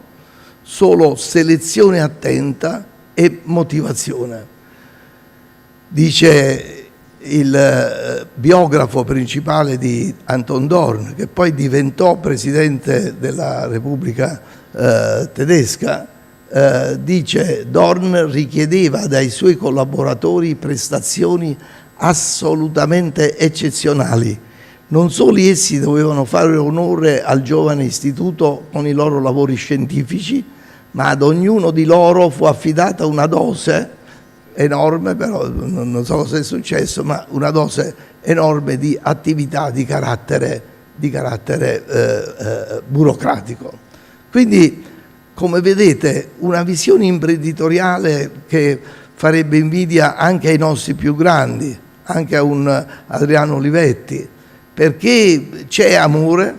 solo selezione attenta e motivazione. Dice il biografo principale di Anton Dohrn, che poi diventò presidente della Repubblica tedesca, dice: Dohrn richiedeva dai suoi collaboratori prestazioni assolutamente eccezionali. Non solo essi dovevano fare onore al giovane istituto con i loro lavori scientifici, ma ad ognuno di loro fu affidata una dose enorme, però non so cosa è successo, ma una dose enorme di attività di carattere burocratico. Quindi, come vedete, una visione imprenditoriale che farebbe invidia anche ai nostri più grandi, anche a un Adriano Olivetti, perché c'è amore,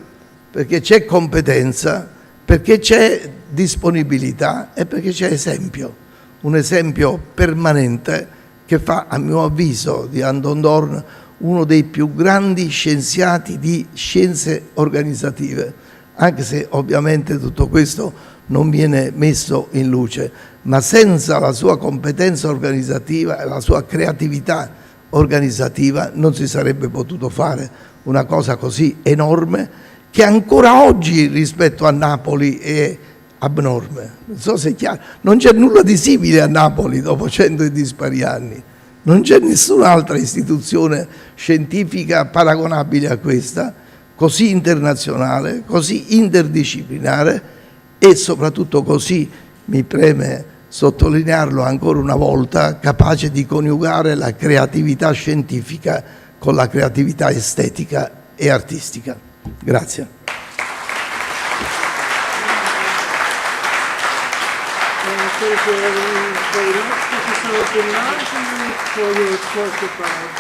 perché c'è competenza, perché c'è disponibilità e perché c'è esempio. Un esempio permanente che fa, a mio avviso, di Anton Dohrn uno dei più grandi scienziati di scienze organizzative, anche se ovviamente tutto questo non viene messo in luce, ma senza la sua competenza organizzativa e la sua creatività organizzativa non si sarebbe potuto fare una cosa così enorme che ancora oggi rispetto a Napoli è abnorme. Non so se è chiaro, non c'è nulla di simile a Napoli dopo 100 e dispari anni, non c'è nessun'altra istituzione scientifica paragonabile a questa, così internazionale, così interdisciplinare e soprattutto così, mi preme sottolinearlo ancora una volta, capace di coniugare la creatività scientifica con la creatività estetica e artistica. Grazie. Thank you very much, Professor Martin, for your talk about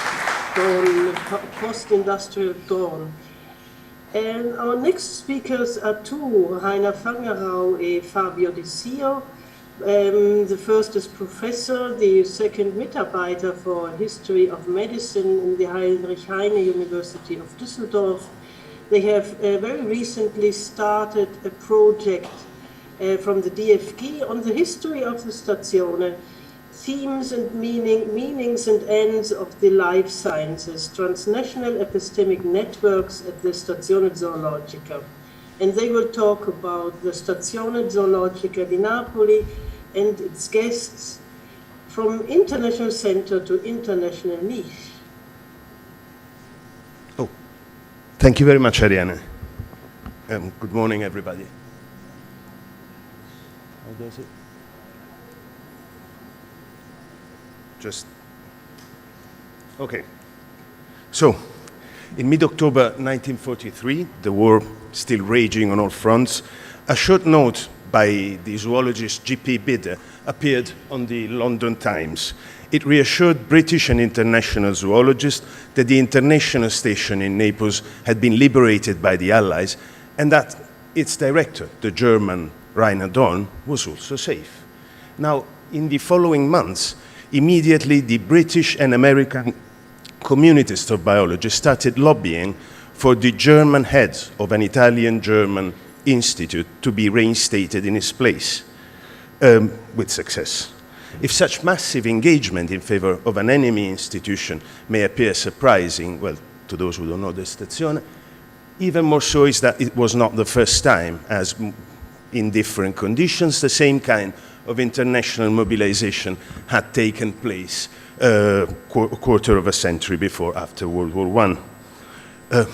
Dohrn, post-industrial Dohrn. And our next speakers are two, Rainer Fangerau and Fabio Di Sio. The first is professor, the second Mitarbeiter for History of Medicine in the Heinrich Heine University of Düsseldorf. they have very recently started a project from the DFG on the history of the Stazione, themes and meanings and ends of the life sciences, transnational epistemic networks at the Stazione Zoologica. And they will talk about the Stazione Zoologica di Napoli and its guests from international center to international niche. Oh, thank you very much, Ariane. Good morning, everybody. How does it? Just, okay. So, in mid-October 1943, the war still raging on all fronts, a short note by the zoologist G.P. Bidder appeared on the London Times. It reassured British and international zoologists that the international station in Naples had been liberated by the Allies and that its director, the German Rainer Dorn, was also safe. Now, in the following months, immediately the British and American communities of biology started lobbying for the German head of an Italian-German institute to be reinstated in its place, with success. If such massive engagement in favor of an enemy institution may appear surprising, well, to those who don't know the Stazione, even more so is that it was not the first time, as in different conditions, the same kind of international mobilization had taken place a quarter of a century before, after World War I.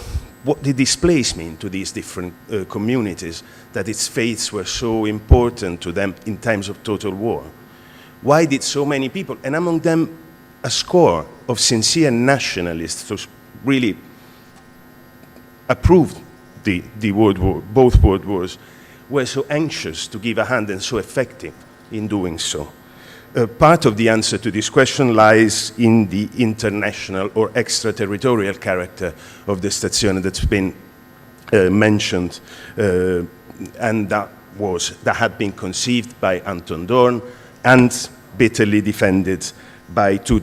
What did this place mean to these different communities, that its faiths were so important to them in times of total war? Why did so many people, and among them a score of sincere nationalists who really approved the World War, both World Wars, were so anxious to give a hand and so effective in doing so? Part of the answer to this question lies in the international or extraterritorial character of the Stazione that's been mentioned, and that had been conceived by Anton Dohrn and bitterly defended by two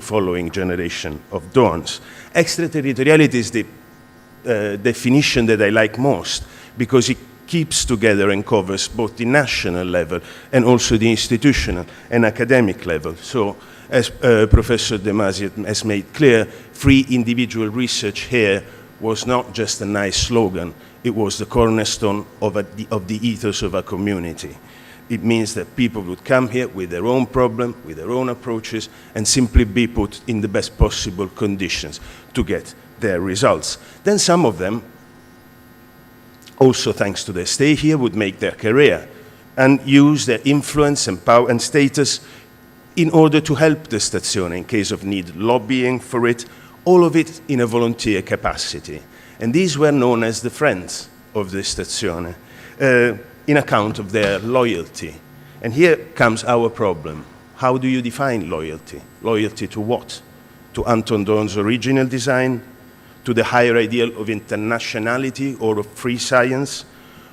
following generation of Dohrns. Extraterritoriality is the definition that I like most, because it keeps together and covers both the national level and also the institutional and academic level. So, as Professor De Masi has made clear, free individual research here was not just a nice slogan, it was the cornerstone of the ethos of a community. It means that people would come here with their own problem, with their own approaches, and simply be put in the best possible conditions to get their results. Then some of them, also thanks to their stay here, would make their career and use their influence and power and status in order to help the Stazione in case of need, lobbying for it, all of it in a volunteer capacity. And these were known as the friends of the Stazione, in account of their loyalty. And here comes our problem. How do you define loyalty? Loyalty to what? To Anton Dohrn's original design? To the higher ideal of internationality or of free science?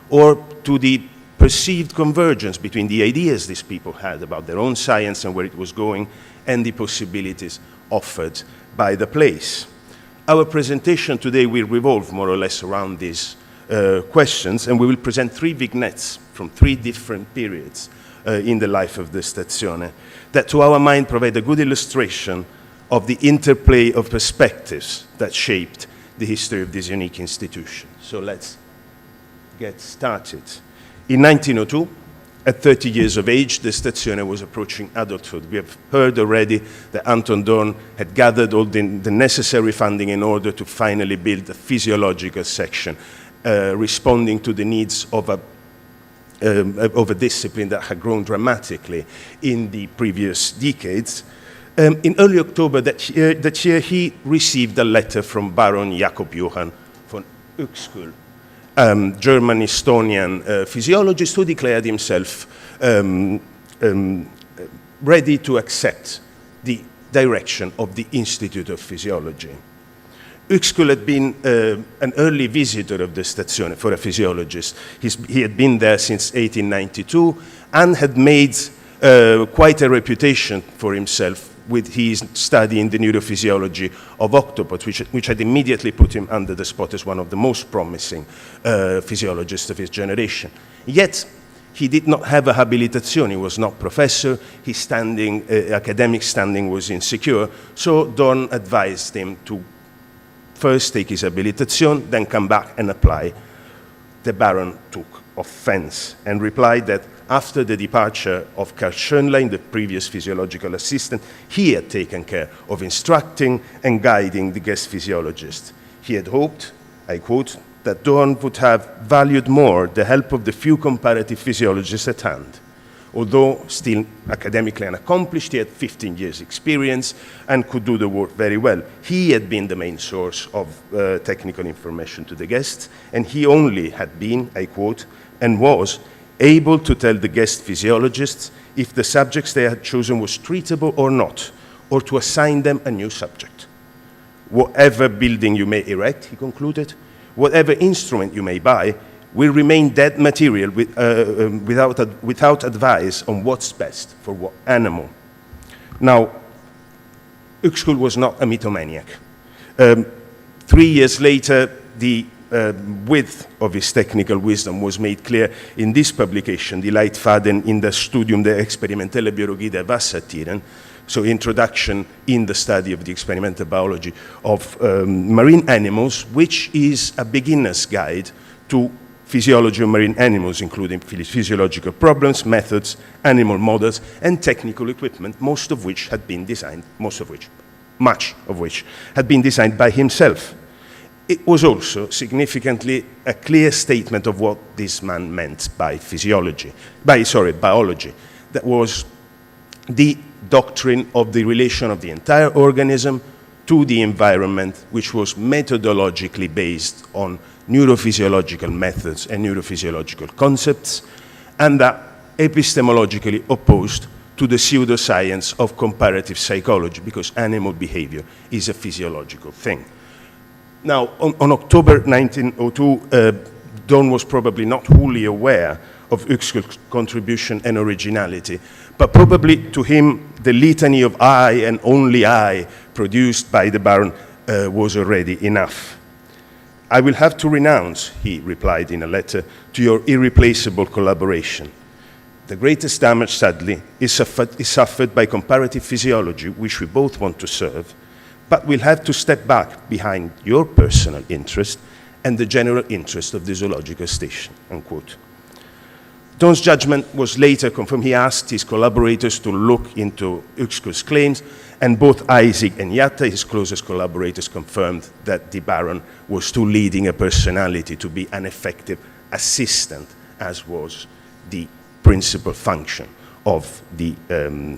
Or to the perceived convergence between the ideas these people had about their own science and where it was going and the possibilities offered by the place? Our presentation today will revolve more or less around these questions, and we will present three vignettes from three different periods in the life of the Stazione that, to our mind, provide a good illustration of the interplay of perspectives that shaped the history of this unique institution. So let's get started. In 1902, at 30 years of age, the Stazione was approaching adulthood. We have heard already that Anton Dohrn had gathered all the necessary funding in order to finally build a physiological section, responding to the needs of a discipline that had grown dramatically in the previous decades. In early October that year, he received a letter from Baron Jakob Johann von Uexküll, German-Estonian physiologist who declared himself ready to accept the direction of the Institute of Physiology. Uexküll had been an early visitor of the Stazione for a physiologist. He had been there since 1892 and had made quite a reputation for himself with his study in the neurophysiology of octopods, which had immediately put him under the spot as one of the most promising physiologists of his generation. Yet, he did not have a habilitation. He was not professor. His standing, academic standing was insecure. So Dohrn advised him to first take his habilitation, then come back and apply. The Baron took offense and replied that after the departure of Karl Schönlein, the previous physiological assistant, he had taken care of instructing and guiding the guest physiologist. He had hoped, I quote, that Dohrn would have valued more the help of the few comparative physiologists at hand. Although still academically unaccomplished, he had 15 years' experience and could do the work very well. He had been the main source of technical information to the guests, and he only had been, I quote, and was able to tell the guest physiologists if the subjects they had chosen was treatable or not, or to assign them a new subject. Whatever building you may erect, he concluded, whatever instrument you may buy, will remain dead material without advice on what's best for what animal. Now, Uexküll was not a mythomaniac. 3 years later, the width of his technical wisdom was made clear in this publication, Die Leitfaden in das Studium der experimentellen Biologie der Wassertieren, so introduction in the study of the experimental biology of marine animals, which is a beginner's guide to physiology of marine animals, including physiological problems, methods, animal models, and technical equipment, much of which had been designed by himself. It was also significantly a clear statement of what this man meant by biology. That was the doctrine of the relation of the entire organism to the environment, which was methodologically based on neurophysiological methods and neurophysiological concepts, and that epistemologically opposed to the pseudoscience of comparative psychology, because animal behavior is a physiological thing. Now, on October 1902, Dohrn was probably not wholly aware of Uexküll's contribution and originality, but probably to him, the litany of I and only I produced by the Baron was already enough. I will have to renounce, he replied in a letter, to your irreplaceable collaboration. The greatest damage, sadly, is suffered by comparative physiology, which we both want to serve, but we'll have to step back behind your personal interest and the general interest of the zoological station, unquote. Dohrn's judgment was later confirmed. He asked his collaborators to look into Uexküll's claims, and both Isaac and Yatta, his closest collaborators, confirmed that the Baron was too leading a personality to be an effective assistant, as was the principal function of the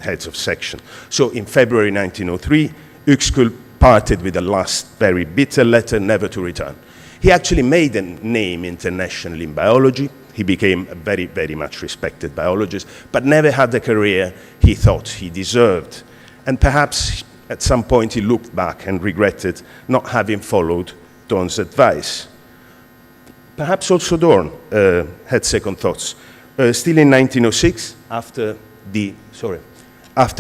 heads of section. So in February 1903, Uexküll parted with a last very bitter letter, never to return. He actually made a name internationally in biology. He became a very, very much respected biologist, but never had the career he thought he deserved. And perhaps at some point he looked back and regretted not having followed Dohrn's advice. Perhaps also Dohrn had second thoughts. Still in 1906, after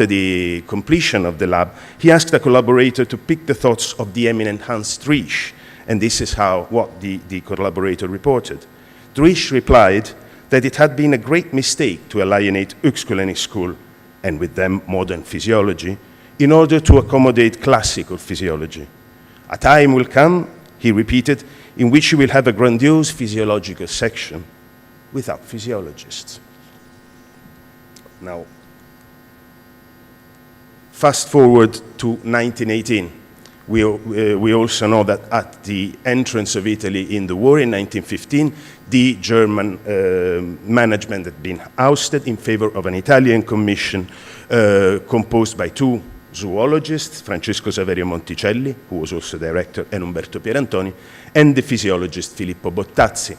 the completion of the lab, he asked a collaborator to pick the thoughts of the eminent Hans Driesch, and this is what the collaborator reported. Driesch replied that it had been a great mistake to alienate Uexküll and his school, and with them modern physiology, in order to accommodate classical physiology. A time will come, he repeated, in which you will have a grandiose physiological section without physiologists. Now, fast forward to 1918. We also know that at the entrance of Italy in the war in 1915, the German management had been ousted in favor of an Italian commission composed by two zoologists, Francesco Saverio Monticelli, who was also director, and Umberto Pierantoni, and the physiologist Filippo Bottazzi.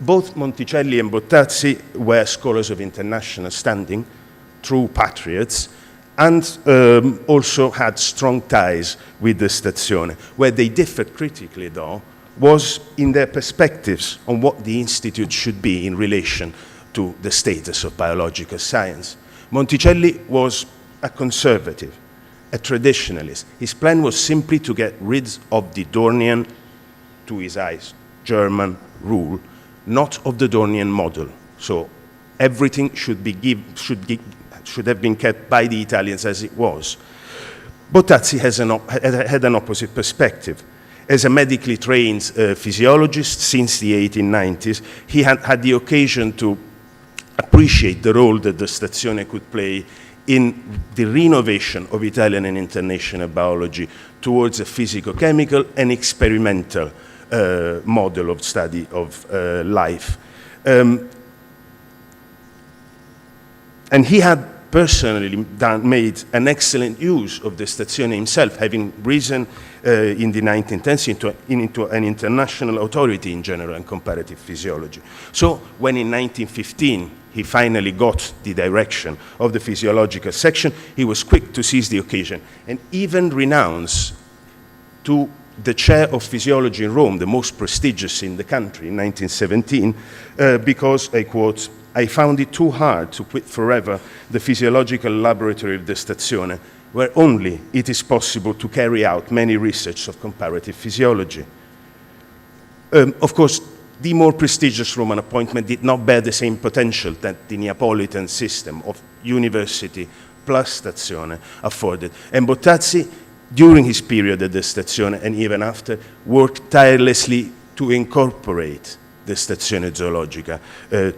Both Monticelli and Bottazzi were scholars of international standing, true patriots, and also had strong ties with the Stazione. Where they differed critically, though, was in their perspectives on what the Institute should be in relation to the status of biological science. Monticelli was a conservative, a traditionalist. His plan was simply to get rid of the Dohrnian, to his eyes, German rule, not of the Dohrnian model. So everything should have been kept by the Italians as it was. Bottazzi had an opposite perspective. As a medically trained physiologist since the 1890s, he had the occasion to appreciate the role that the Stazione could play in the renovation of Italian and international biology towards a physico-chemical and experimental model of study of life. And he had personally made an excellent use of the Stazione himself, having risen in the 1910s into an international authority in general and comparative physiology. So when in 1915 he finally got the direction of the physiological section, he was quick to seize the occasion and even renounce to the chair of physiology in Rome, the most prestigious in the country in 1917, because, I quote, "I found it too hard to quit forever the physiological laboratory of the Stazione, where only it is possible to carry out many research of comparative physiology." Of course, the more prestigious Roman appointment did not bear the same potential that the Neapolitan system of university plus Stazione afforded. And Bottazzi, during his period at the Stazione and even after, worked tirelessly to incorporate the Stazione Zoologica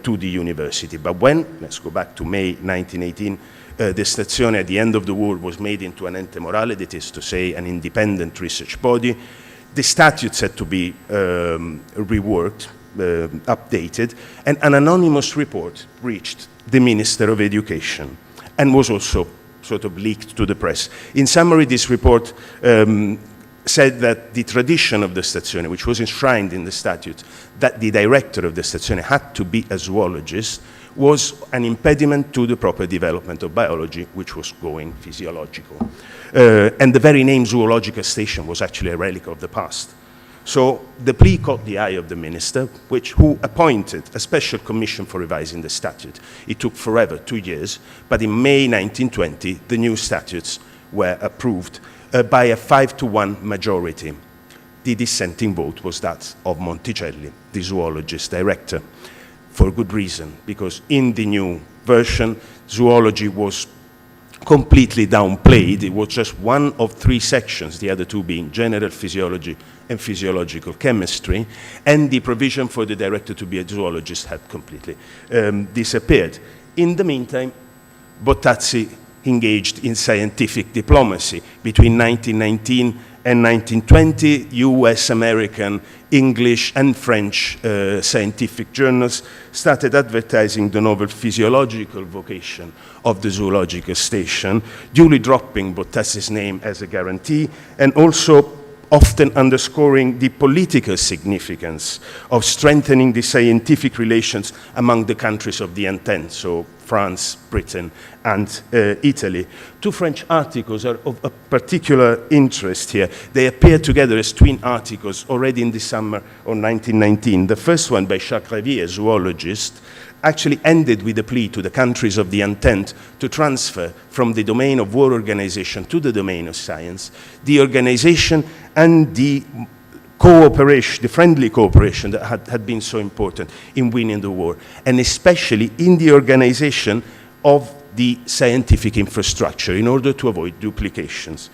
to the university. But when, let's go back to May 1918, the Stazione at the end of the war was made into an ente morale, that is to say an independent research body, the statutes had to be reworked, updated, and an anonymous report reached the Minister of Education and was also sort of leaked to the press. In summary, this report said that the tradition of the Stazione, which was enshrined in the statute, that the director of the Stazione had to be a zoologist, was an impediment to the proper development of biology, which was going physiological. And the very name zoological station was actually a relic of the past. So the plea caught the eye of the minister, who appointed a special commission for revising the statute. It took forever, 2 years, but in May 1920, the new statutes were approved by a 5-to-1 majority. The dissenting vote was that of Monticelli, the zoologist director, for good reason, because in the new version, zoology was completely downplayed. It was just one of 3 sections, the other 2 being general physiology and physiological chemistry, and the provision for the director to be a zoologist had completely disappeared. In the meantime, Bottazzi engaged in scientific diplomacy. Between 1919 and 1920, US, American, English, and French scientific journals started advertising the novel physiological vocation of the zoological station, duly dropping Bottazzi's name as a guarantee, and also often underscoring the political significance of strengthening the scientific relations among the countries of the Entente, so France, Britain, and Italy. 2 French articles are of a particular interest here. They appear together as twin articles already in the summer of 1919. The first one by Jacques Ravier, a zoologist, actually ended with a plea to the countries of the Entente to transfer from the domain of war organization to the domain of science, the organization and the cooperation, the friendly cooperation that had been so important in winning the war, and especially in the organization of the scientific infrastructure in order to avoid duplications.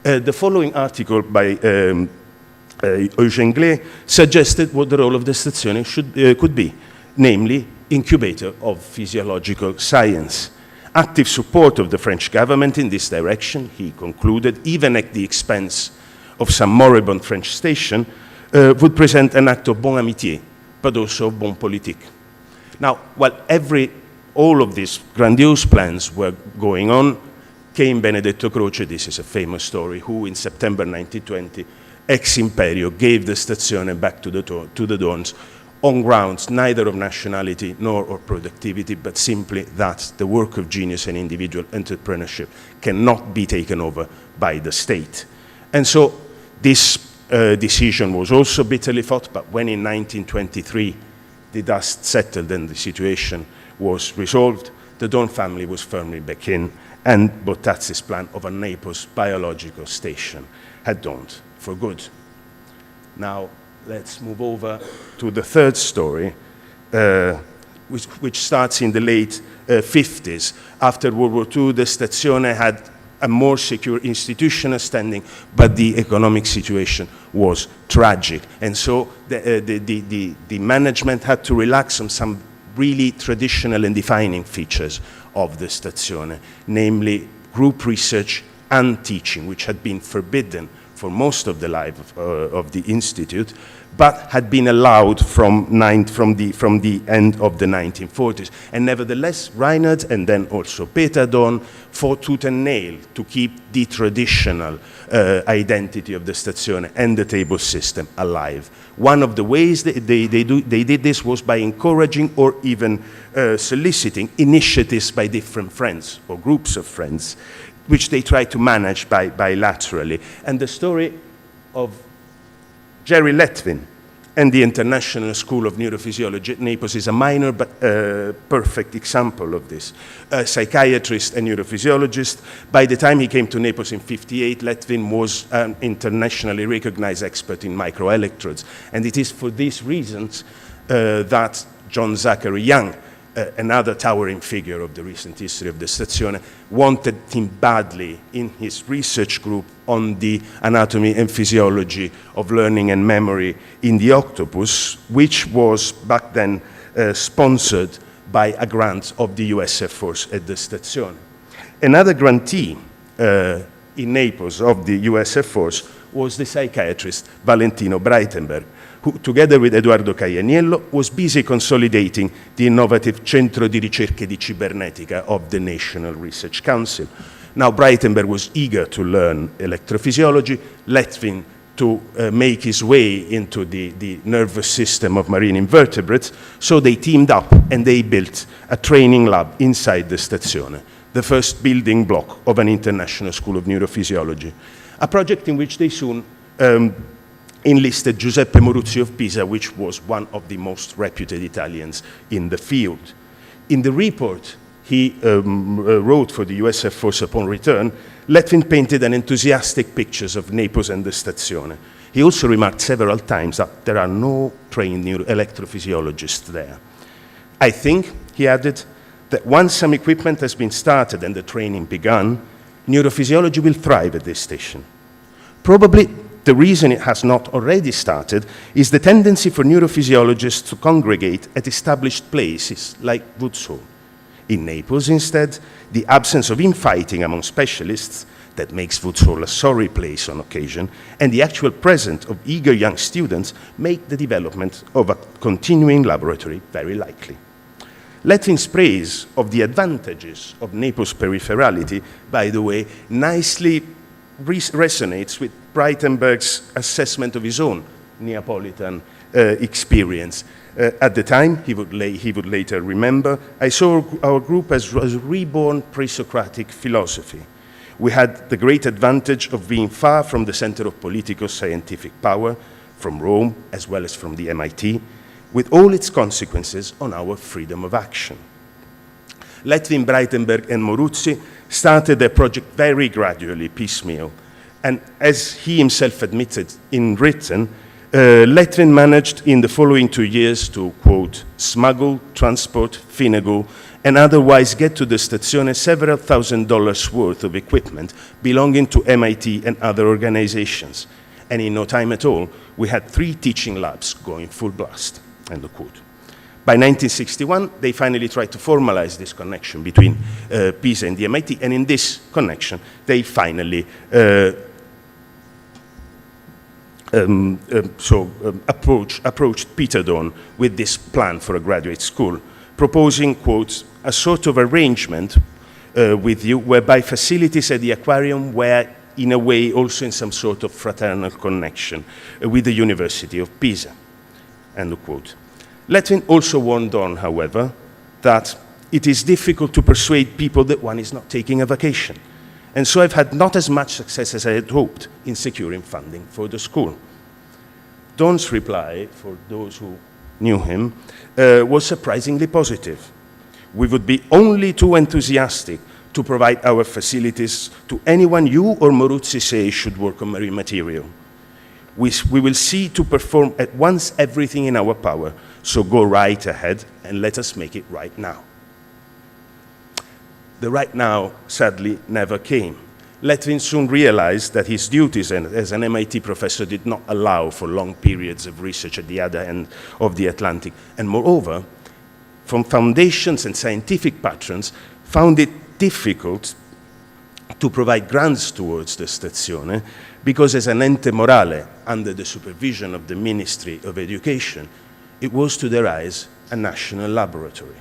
The following article by Eugène Glé suggested what the role of the Stazione could be, namely incubator of physiological science. Active support of the French government in this direction, he concluded, even at the expense of some moribund French station, would present an act of bon amitié, but also of bon politique. Now, while all of these grandiose plans were going on, came Benedetto Croce, this is a famous story, who in September 1920, ex imperio, gave the Stazione back to the Dohrns on grounds neither of nationality nor of productivity, but simply that the work of genius and individual entrepreneurship cannot be taken over by the state. And so this decision was also bitterly fought, but when in 1923 the dust settled and the situation was resolved, the Dohrn family was firmly back in, and Bottazzi's plan of a Naples biological station had dawned for good. Now, let's move over to the third story, which starts in the late 50s. After World War II, the Stazione had a more secure institutional standing, but the economic situation was tragic. And so the management had to relax on some really traditional and defining features of the Stazione, namely group research and teaching, which had been forbidden for most of the life of the Institute, but had been allowed from the end of the 1940s. And nevertheless, Reinhard and then also Peter Dohrn fought tooth and nail to keep the traditional identity of the Stazione and the table system alive. One of the ways they did this was by encouraging or even soliciting initiatives by different friends or groups of friends, which they tried to manage bilaterally. And the story of Jerry Letwin and the International School of Neurophysiology at Naples is a minor but perfect example of this. A psychiatrist and neurophysiologist. By the time he came to Naples in '58, Letwin was an internationally recognized expert in microelectrodes. And it is for these reasons that John Zachary Young, another towering figure of the recent history of the Stazione, wanted him badly in his research group on the anatomy and physiology of learning and memory in the octopus, which was back then sponsored by a grant of the US Air Force at the Stazione. Another grantee in Naples of the US Air Force was the psychiatrist Valentino Breitenberg, who, together with Eduardo Caianiello, was busy consolidating the innovative Centro di Ricerche di Cibernetica of the National Research Council. Now, Breitenberg was eager to learn electrophysiology, Letwin to make his way into the nervous system of marine invertebrates, so they teamed up and they built a training lab inside the Stazione, the first building block of an international school of neurophysiology, a project in which they soon enlisted Giuseppe Moruzzi of Pisa, which was one of the most reputed Italians in the field. In the report he wrote for the US Air Force upon return, Letwin painted an enthusiastic pictures of Naples and the Stazione. He also remarked several times that there are no trained electrophysiologists there. I think, he added, that once some equipment has been started and the training begun, neurophysiology will thrive at this station. Probably the reason it has not already started is the tendency for neurophysiologists to congregate at established places like Woods Hole. In Naples, instead, the absence of infighting among specialists that makes Woods Hole a sorry place on occasion, and the actual presence of eager young students make the development of a continuing laboratory very likely. Letwin's praise of the advantages of Naples' peripherality, by the way, nicely resonates with Breitenberg's assessment of his own Neapolitan experience. At the time, he would later remember, I saw our group as reborn pre-Socratic philosophy. We had the great advantage of being far from the center of political scientific power, from Rome as well as from the MIT, with all its consequences on our freedom of action. Letwin, Breitenberg, and Moruzzi started their project very gradually, piecemeal. And as he himself admitted in written, Letwin managed in the following 2 years to, quote, smuggle, transport, finagle, and otherwise get to the Stazione several $1,000s worth of equipment belonging to MIT and other organizations. And in no time at all, we had 3 teaching labs going full blast, end of quote. By 1961, they finally tried to formalize this connection between Pisa and the MIT, and in this connection, they finally approached Peter Dohrn with this plan for a graduate school, proposing, quote, a sort of arrangement with you whereby facilities at the aquarium were, in a way, also in some sort of fraternal connection with the University of Pisa, end of quote. Letwin also warned Dohrn, however, that it is difficult to persuade people that one is not taking a vacation. And so I've had not as much success as I had hoped in securing funding for the school. Dohrn's reply, for those who knew him, was surprisingly positive. We would be only too enthusiastic to provide our facilities to anyone you or Moruzzi say should work on marine material. We will see to perform at once everything in our power, so go right ahead and let us make it right now. The right now, sadly, never came. Letvin soon realized that his duties as an MIT professor did not allow for long periods of research at the other end of the Atlantic, and moreover, from foundations and scientific patrons, found it difficult to provide grants towards the Stazione because as an ente morale under the supervision of the Ministry of Education, it was to their eyes a national laboratory.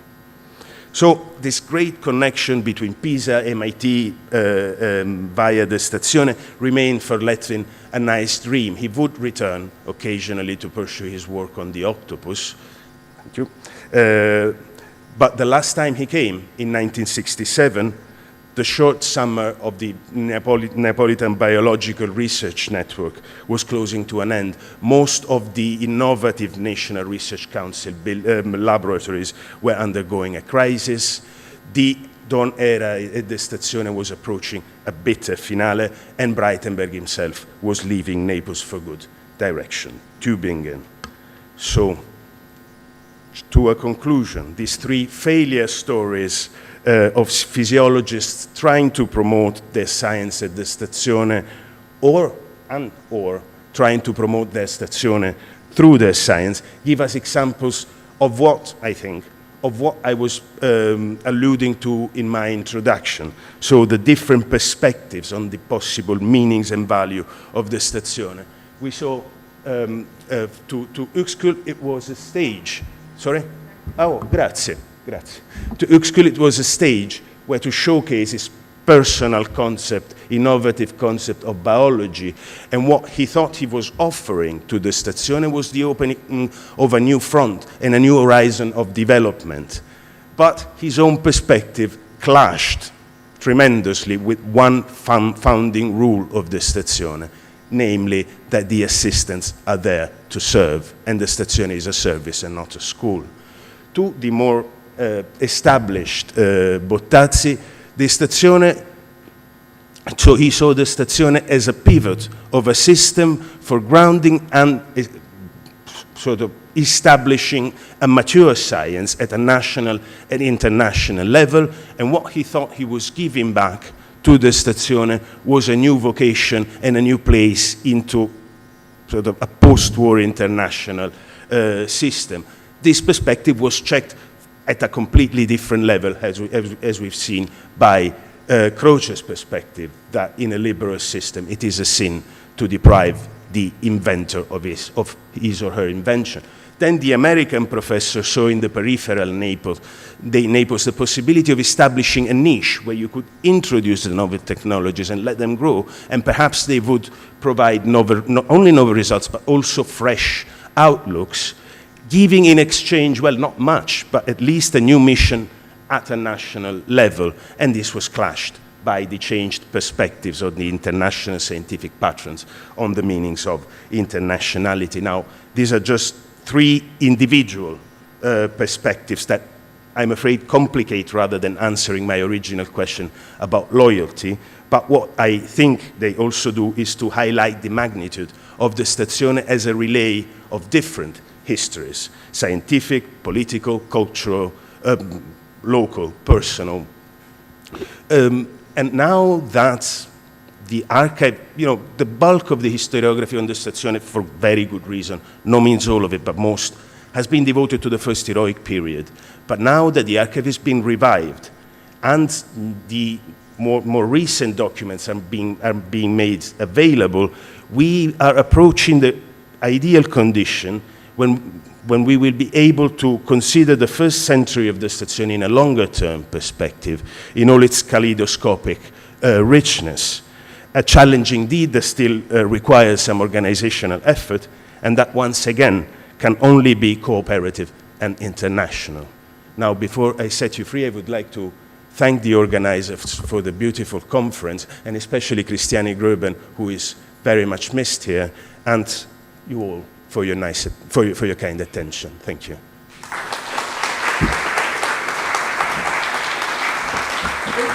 So this great connection between Pisa, MIT via the Stazione remained for Letvin a nice dream. He would return occasionally to pursue his work on the octopus. Thank you. But the last time he came, in 1967, the short summer of the Neapolitan Biological Research Network was closing to an end. Most of the innovative National Research Council laboratories were undergoing a crisis. The Dohrn era at the Stazione was approaching a bitter finale, and Breitenberg himself was leaving Naples for good, direction Tübingen. So, to a conclusion, these three failure stories of physiologists trying to promote their science at the Stazione or trying to promote their Stazione through their science give us examples of what I was alluding to in my introduction. So the different perspectives on the possible meanings and value of the Stazione. We saw to Uexküll it was a stage. Sorry? Oh, grazie. To Uexküll it was a stage where to showcase his personal concept, innovative concept of biology, and what he thought he was offering to the Stazione was the opening of a new front and a new horizon of development. But his own perspective clashed tremendously with one founding rule of the Stazione, namely that the assistants are there to serve, and the Stazione is a service and not a school. To the more established Bottazzi, the Stazione, so he saw the Stazione as a pivot of a system for grounding and sort of establishing a mature science at a national and international level, and what he thought he was giving back to the Stazione was a new vocation and a new place into sort of a post-war international system. This perspective was checked at a completely different level, as we've seen, by Croce's perspective, that in a liberal system it is a sin to deprive the inventor of his or her invention. Then the American professor saw in the peripheral Naples the possibility of establishing a niche where you could introduce the novel technologies and let them grow, and perhaps they would provide not only novel results, but also fresh outlooks, giving in exchange, well, not much, but at least a new mission at a national level. And this was clashed by the changed perspectives of the international scientific patrons on the meanings of internationality. Now, these are just three individual perspectives that I'm afraid complicate rather than answering my original question about loyalty. But what I think they also do is to highlight the magnitude of the Stazione as a relay of different histories: scientific, political, cultural, local, personal. And now that the archive, the bulk of the historiography on the Stazione, for very good reason, no means all of it, but most, has been devoted to the first heroic period. But now that the archive is being revived and the more recent documents are being made available, we are approaching the ideal condition when we will be able to consider the first century of the Stazione in a longer-term perspective, in all its kaleidoscopic richness. A challenge indeed that still requires some organizational effort, and that once again can only be cooperative and international. Now, before I set you free, I would like to thank the organizers for the beautiful conference, and especially Christiana Gruben, who is very much missed here, and you all for your kind attention. Thank you.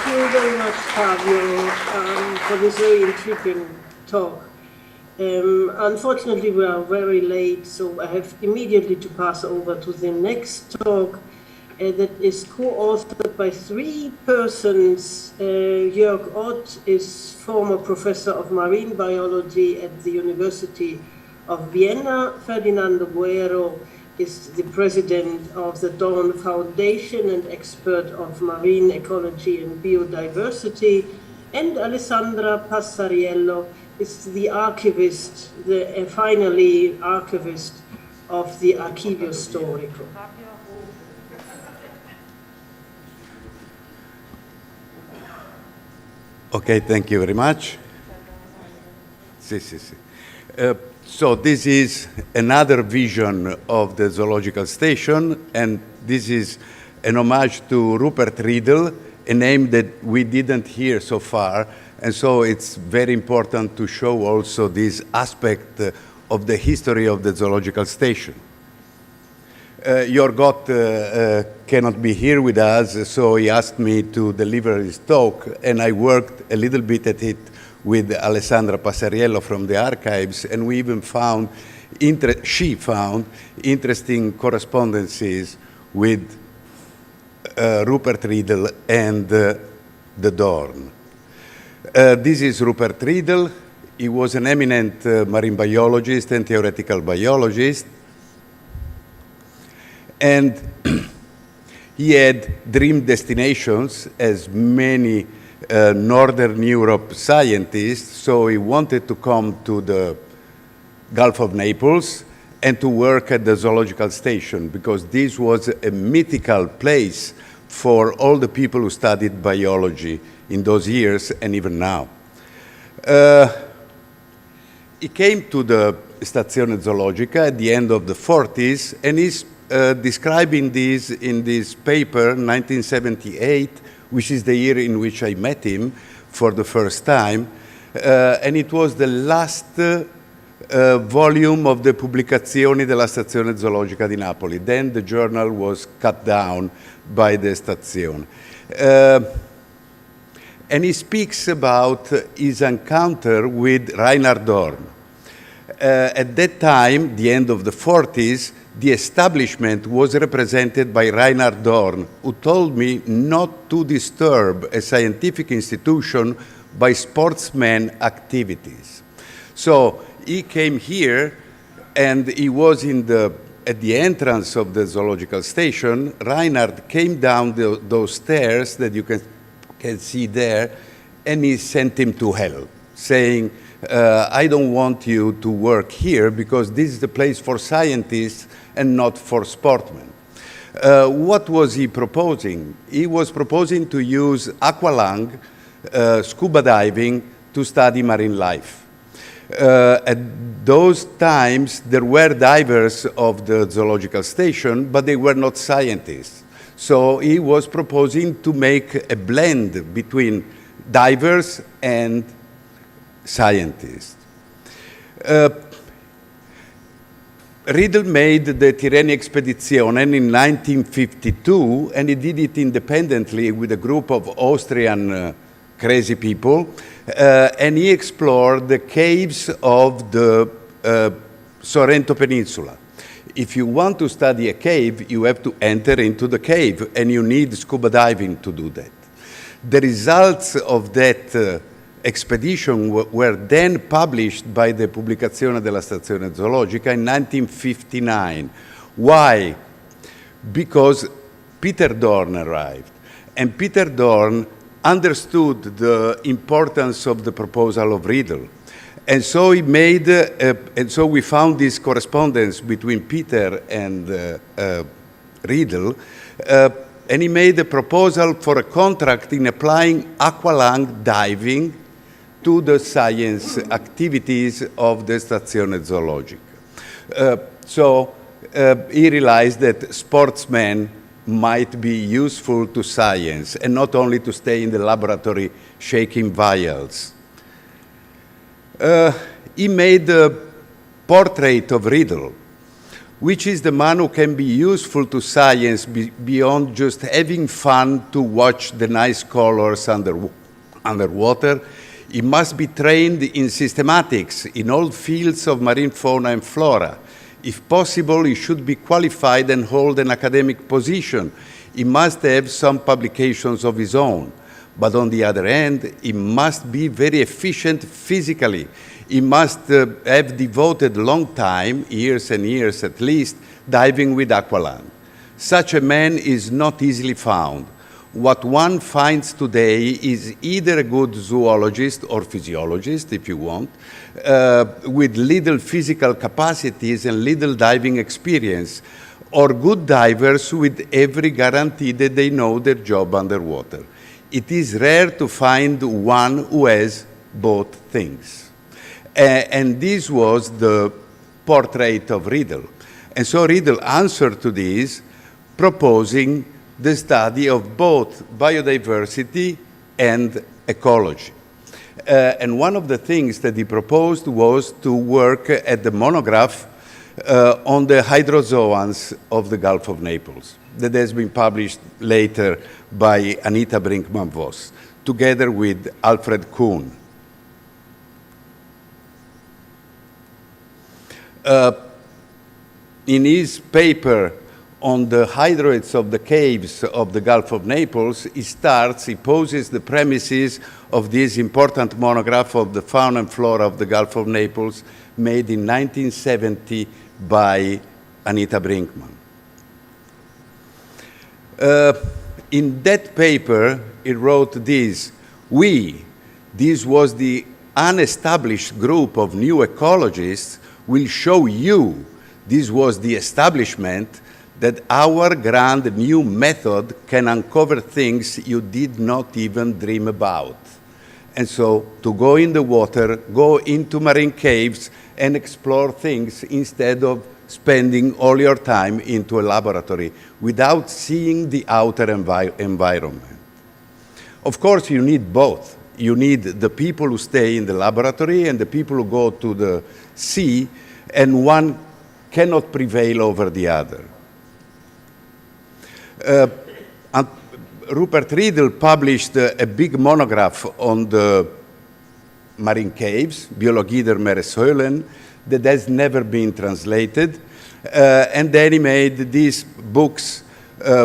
you very much, Fabio, for this very intriguing talk. Unfortunately, we are very late, so I have immediately to pass over to the next talk that is co-authored by 3 persons. Jörg Ott is former professor of marine biology at the University of Vienna. Ferdinando Guerro is the president of the Dohrn Foundation and expert of marine ecology and biodiversity. And Alessandra Passariello is the archivist, finally archivist of the Archivio Storico. Okay, thank you very much. So this is another vision of the zoological station, and this is an homage to Rupert Riedel, a name that we didn't hear so far, and so it's very important to show also this aspect of the history of the zoological station. Jörg Ott cannot be here with us, so he asked me to deliver his talk, and I worked a little bit at it with Alessandra Passariello from the archives, and we even found, she found interesting correspondences with Rupert Riedel and the Dohrn. This is Rupert Riedel. He was an eminent marine biologist and theoretical biologist, and he had dream destinations as many Northern Europe scientists, so he wanted to come to the Gulf of Naples and to work at the zoological station, because this was a mythical place for all the people who studied biology in those years and even now. He came to the Stazione Zoologica at the end of the 40s, and he's describing this in this paper, 1978, which is the year in which I met him for the first time. And it was the last volume of the Pubblicazioni della Stazione Zoologica di Napoli. Then the journal was cut down by the Stazione. And he speaks about his encounter with Reinhard Dohrn. At that time, the end of the 40s, the establishment was represented by Reinhard Dohrn, who told me not to disturb a scientific institution by sportsman activities. So he came here, and he was at the entrance of the zoological station. Reinhard came down those stairs that you can see there, and he sent him to hell, saying, I don't want you to work here because this is the place for scientists and not for sportsmen. What was he proposing? He was proposing to use aqualung, scuba diving, to study marine life. At those times, there were divers of the zoological station, but they were not scientists. So he was proposing to make a blend between divers and scientists. Riedel made the Tirrenia Expedition in 1952, and he did it independently with a group of Austrian crazy people, and he explored the caves of the Sorrento Peninsula. If you want to study a cave, you have to enter into the cave, and you need scuba diving to do that. The results of that expedition were then published by the Pubblicazione della Stazione Zoologica in 1959. Why? Because Peter Dohrn arrived, and Peter Dohrn understood the importance of the proposal of Riedel. And so he made, and so we found this correspondence between Peter and Riedel, and he made a proposal for a contract in applying aqualung diving to the science activities of the Stazione Zoologica. So he realized that sportsmen might be useful to science and not only to stay in the laboratory shaking vials. He made a portrait of Riedel, which is the man who can be useful to science beyond just having fun to watch the nice colors underwater. He must be trained in systematics in all fields of marine fauna and flora. If possible, he should be qualified and hold an academic position. He must have some publications of his own. But on the other hand, he must be very efficient physically. He must have devoted long time, years and years at least, diving with aqualand. Such a man is not easily found. What one finds today is either a good zoologist or physiologist, if you want, with little physical capacities and little diving experience, or good divers with every guarantee that they know their job underwater. It is rare to find one who has both things. And this was the portrait of Riedel. And so Riedel answered to this, proposing the study of both biodiversity and ecology. And one of the things that he proposed was to work at the monograph on the hydrozoans of the Gulf of Naples, that has been published later by Anita Brinkman-Voss, together with Alfred Kuhn. In his paper on the hydroids of the caves of the Gulf of Naples, he poses the premises of this important monograph of the fauna and flora of the Gulf of Naples, made in 1970 by Anita Brinkman. In that paper, he wrote this: this was the unestablished group of new ecologists, will show you, this was the establishment, that our grand new method can uncover things you did not even dream about. And so, to go in the water, go into marine caves and explore things instead of spending all your time into a laboratory without seeing the outer environment. Of course, you need both. You need the people who stay in the laboratory and the people who go to the sea, and one cannot prevail over the other. Rupert Riedel published a big monograph on the marine caves, Biologie der Meereshöhlen, that has never been translated. And then he made these books,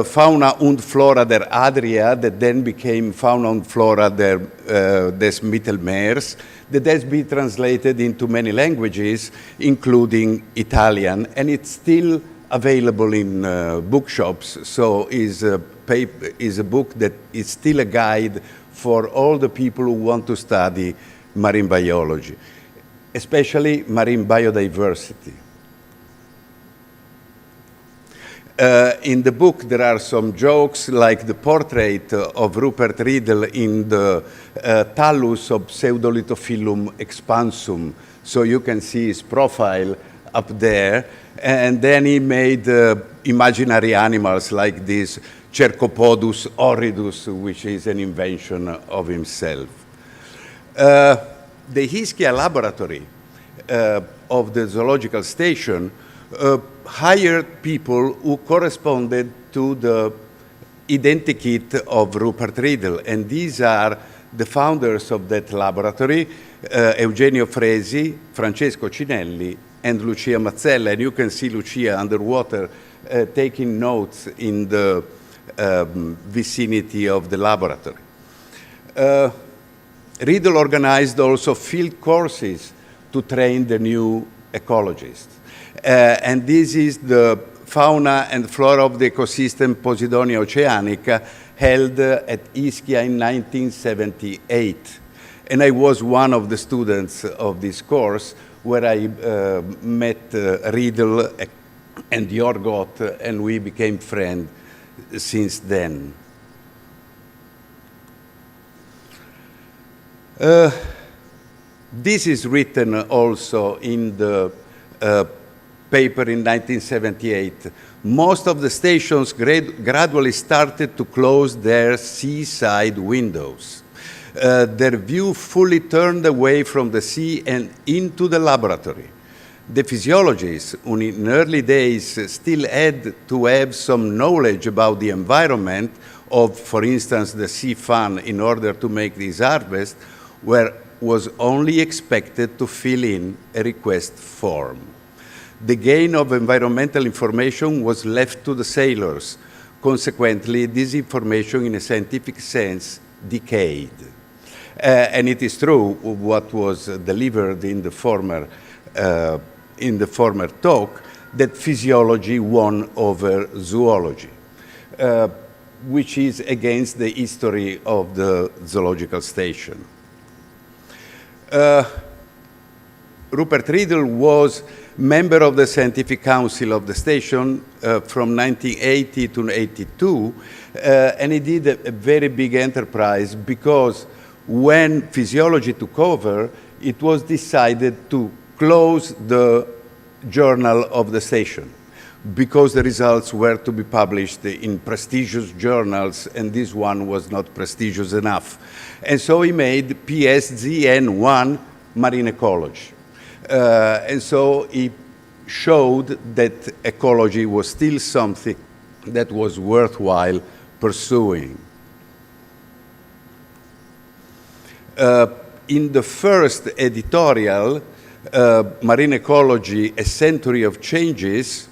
Fauna und Flora der Adria, that then became Fauna und Flora des Mittelmeers, that has been translated into many languages, including Italian, and it's still available in bookshops, so is a book that is still a guide for all the people who want to study marine biology, especially marine biodiversity. In the book, there are some jokes, like the portrait of Rupert Riedel in the thallus of Pseudolithophyllum expansum, so you can see his profile up there. And then he made imaginary animals like this Cercopodus horridus, which is an invention of himself. The Ischia laboratory of the zoological station hired people who corresponded to the identikit of Rupert Riedel, and these are the founders of that laboratory, Eugenio Fresi, Francesco Cinelli, and Lucia Mazzella. And you can see Lucia underwater taking notes in the vicinity of the laboratory. Riedel organized also field courses to train the new ecologists. And this is the fauna and flora of the ecosystem Posidonia oceanica, held at Ischia in 1978. And I was one of the students of this course, where I met Riedel and Jorgot, and we became friends since then. This is written also in the paper in 1978. Most of the stations gradually started to close their seaside windows. Their view fully turned away from the sea and into the laboratory. the physiologists, who in early days still had to have some knowledge about the environment of, for instance, the sea fan in order to make this harvest, was only expected to fill in a request form. The gain of environmental information was left to the sailors. Consequently, this information, in a scientific sense, decayed. And it is true what was delivered in the former talk, that physiology won over zoology, which is against the history of the zoological station. Rupert Riddle was member of the Scientific Council of the station from 1980 to 82, and he did a very big enterprise because when physiology took over, it was decided to close the journal of the station because the results were to be published in prestigious journals, and this one was not prestigious enough. And so he made PSZN1 Marine Ecology. And so he showed that ecology was still something that was worthwhile pursuing. In the first editorial, Marine Ecology, A Century of Changes,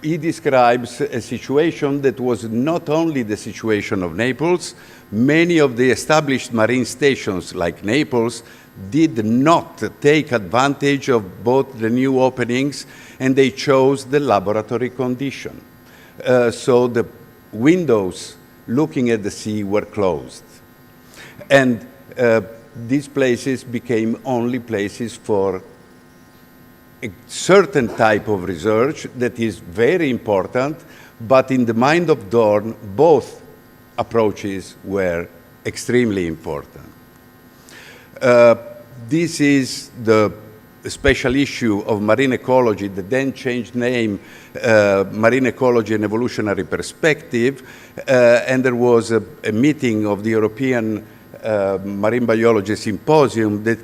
he describes a situation that was not only the situation of Naples. Many of the established marine stations, like Naples, did not take advantage of both the new openings, and they chose the laboratory condition. So the windows looking at the sea were closed. And these places became only places for a certain type of research that is very important, but in the mind of Dohrn, both approaches were extremely important. This is the special issue of Marine Ecology that then changed name, Marine Ecology and Evolutionary Perspective, and there was a meeting of the European Marine Biology Symposium that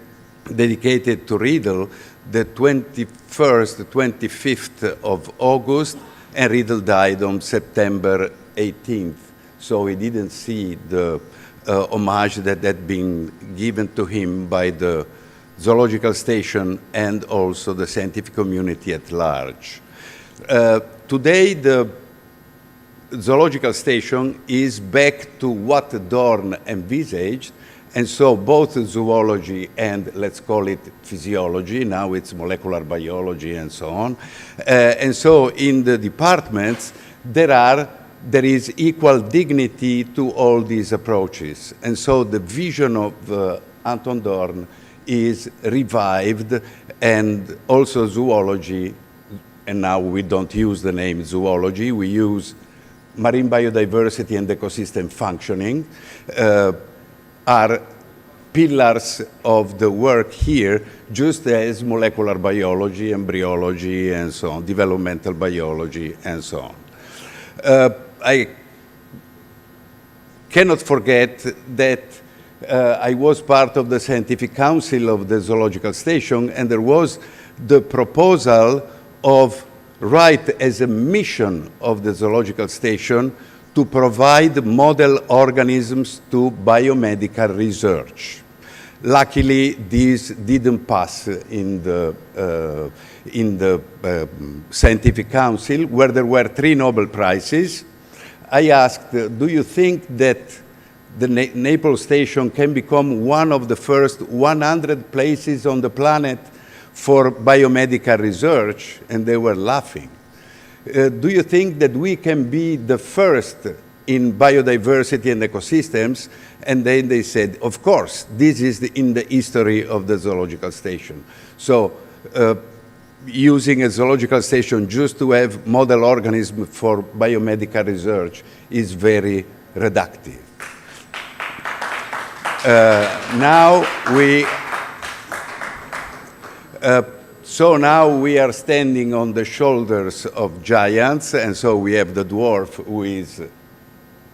dedicated to Riddle the 21st, 25th of August, and Riddle died on September 18th. So he didn't see the homage that had been given to him by the zoological station and also the scientific community at large. Today, the zoological station is back to what Dohrn envisaged, and so both zoology and, let's call it, physiology, now it's molecular biology and so on. And so in the departments, there is equal dignity to all these approaches. And so the vision of Anton Dohrn is revived, and also zoology, and now we don't use the name zoology, we use marine biodiversity and ecosystem functioning, are pillars of the work here, just as molecular biology, embryology, and so on, developmental biology, and so on. I cannot forget that I was part of the Scientific Council of the Zoological Station, and there was the proposal of right as a mission of the Zoological Station to provide model organisms to biomedical research. Luckily, this didn't pass in the Scientific Council, where there were 3 Nobel Prizes. I asked, do you think that the Naples station can become one of the first 100 places on the planet for biomedical research? And they were laughing. Do you think that we can be the first in biodiversity and ecosystems? And then they said, of course, this is in the history of the zoological station. So using a zoological station just to have model organisms for biomedical research is very reductive. So now we are standing on the shoulders of giants, and so we have the dwarf who is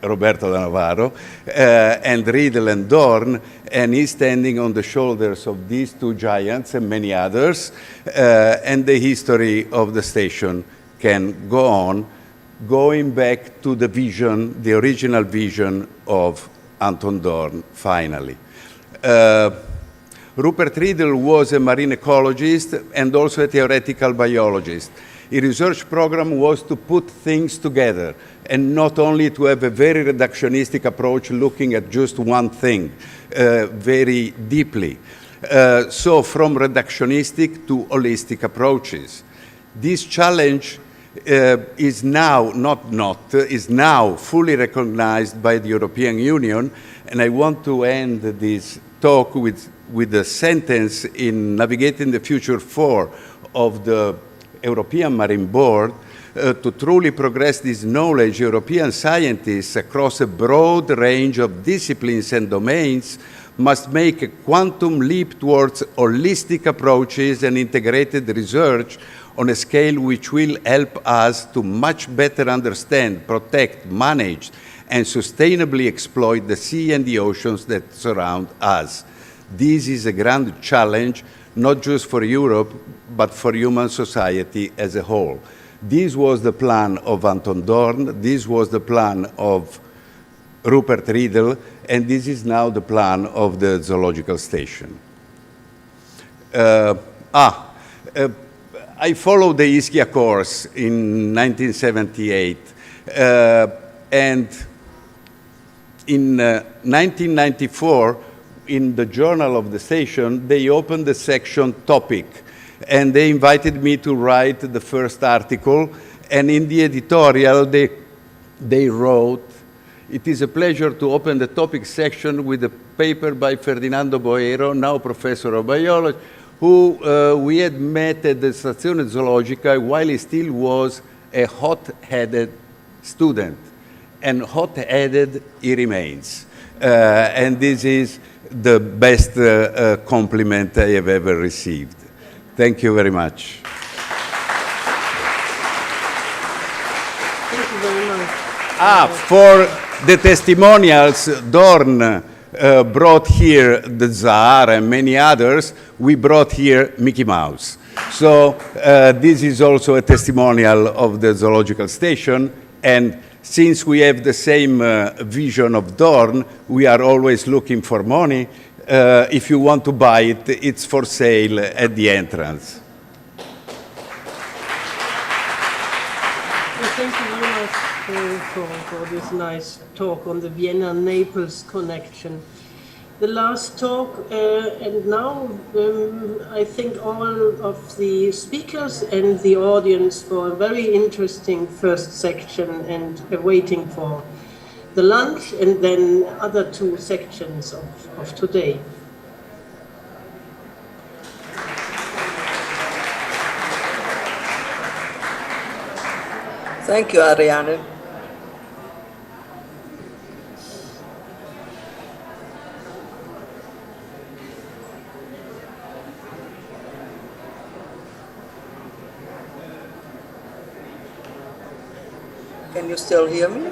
Roberto da Navarro, and Riedel and Dohrn, and he's standing on the shoulders of these two giants and many others, and the history of the station can go on, going back to the vision, the original vision of Anton Dohrn, finally. Rupert Riedel was a marine ecologist and also a theoretical biologist. His research program was to put things together and not only to have a very reductionistic approach looking at just one thing very deeply. So from reductionistic to holistic approaches. This challenge is now is now fully recognized by the European Union, and I want to end this talk with a sentence in Navigating the Future 4 of the European Marine Board. To truly progress this knowledge, European scientists across a broad range of disciplines and domains must make a quantum leap towards holistic approaches and integrated research on a scale which will help us to much better understand, protect, manage, and sustainably exploit the sea and the oceans that surround us. This is a grand challenge, not just for Europe, but for human society as a whole. This was the plan of Anton Dohrn, this was the plan of Rupert Riedel, and this is now the plan of the zoological station. I followed the Ischia course in 1978, and in 1994, in the journal of the station, they opened the section topic, and they invited me to write the first article, and in the editorial, they wrote, "It is a pleasure to open the topic section with a paper by Ferdinando Boero, now professor of biology, who we had met at the Stazione Zoologica while he still was a hot-headed student. And hot-headed he remains. And this is the best compliment I have ever received. Thank you very much. Thank you very much. For the testimonials, Dohrn brought here the Tsar and many others. We brought here Mickey Mouse. So this is also a testimonial of the zoological station. And since we have the same vision of Dohrn, we are always looking for money. If you want to buy it, it's for sale at the entrance. Well, thank you very much for this nice talk on the Vienna-Naples connection. The last talk, and now I thank all of the speakers and the audience for a very interesting first section and waiting for the lunch and then other two sections of today. Thank you, Ariane. Can you still hear me?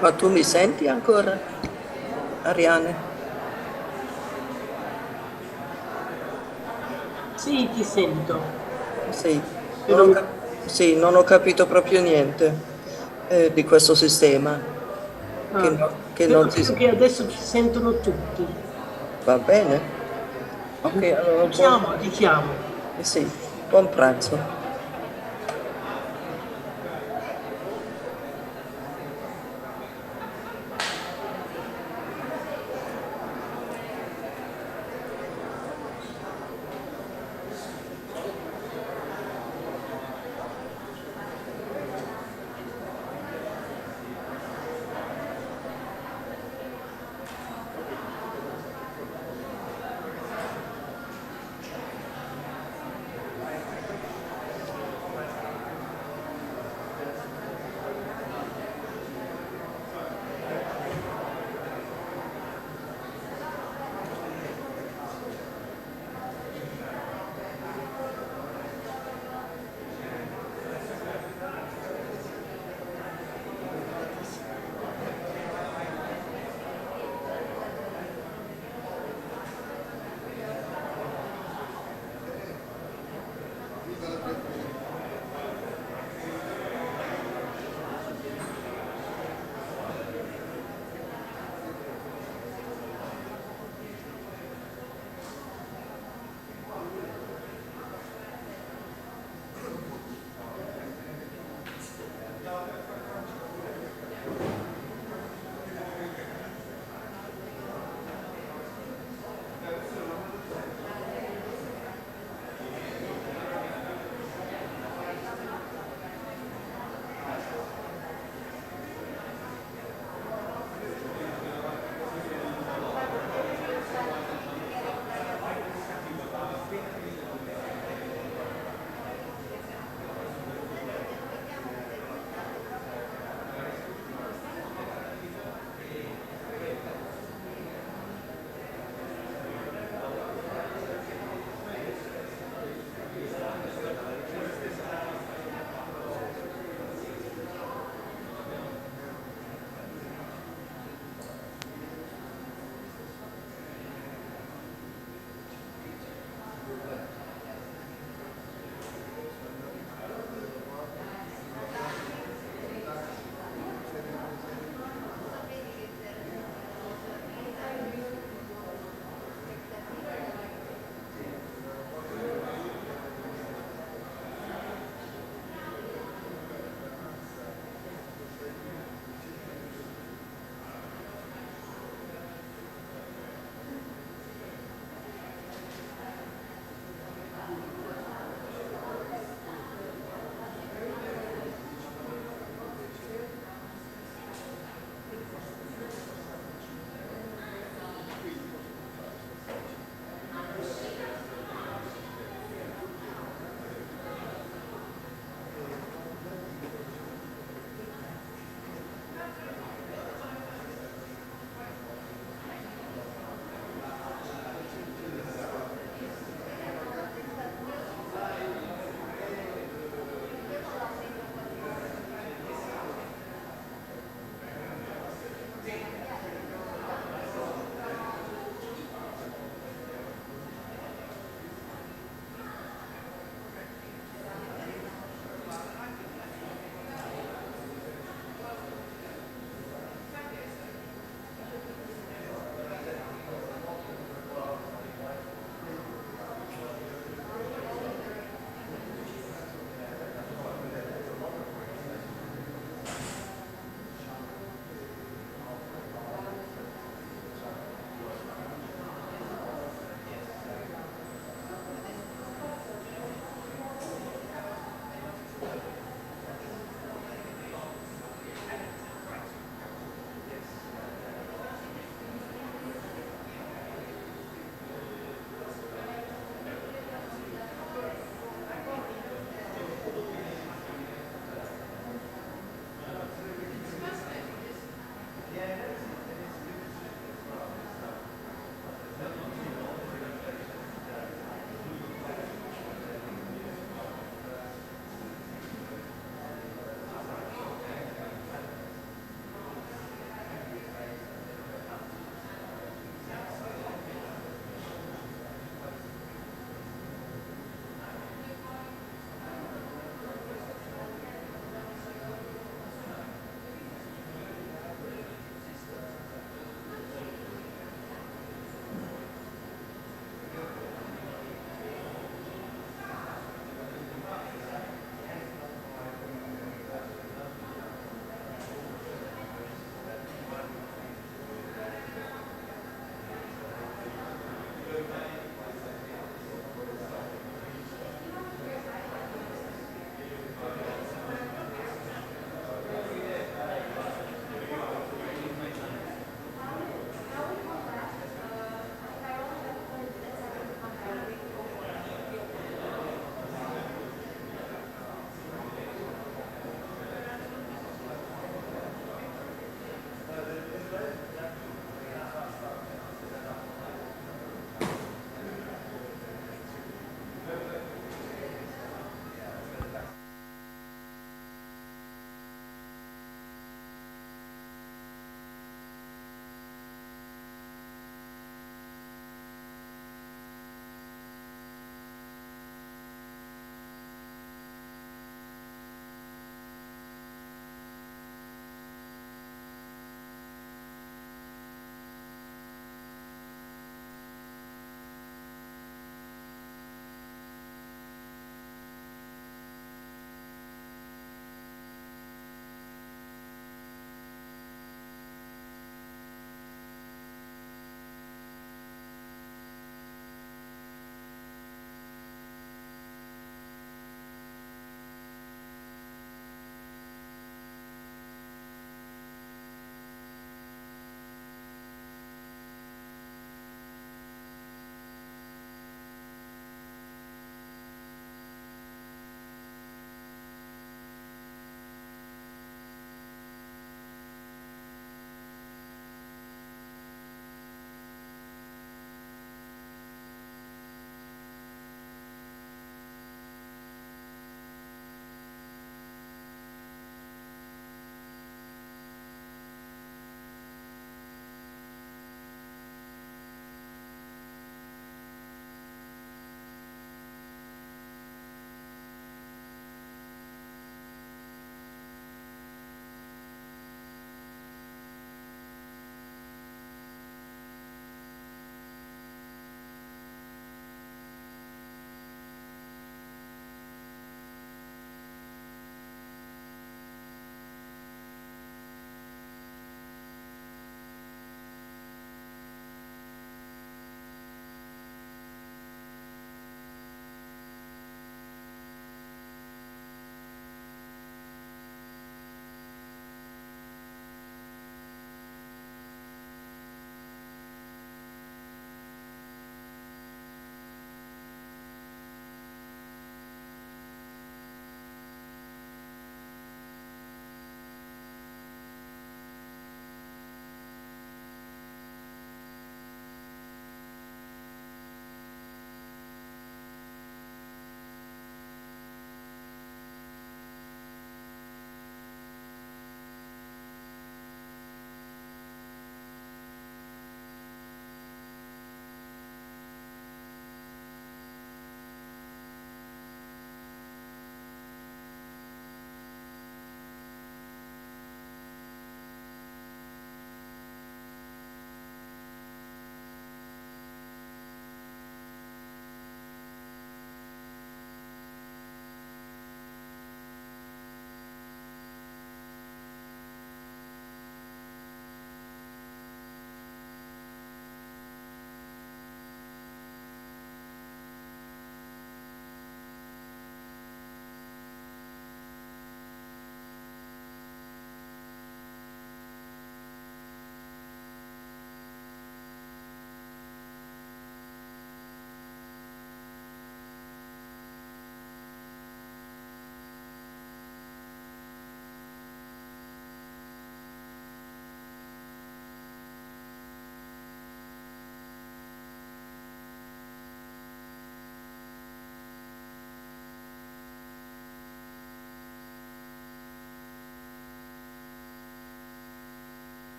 Ma tu mi senti ancora, Ariane? Sì, ti sento. Sì, non ho capito proprio niente di questo sistema. Che non si... Penso che adesso ci sentono tutti. Va bene? Ok, allora... Ti chiamo. Sì, buon pranzo.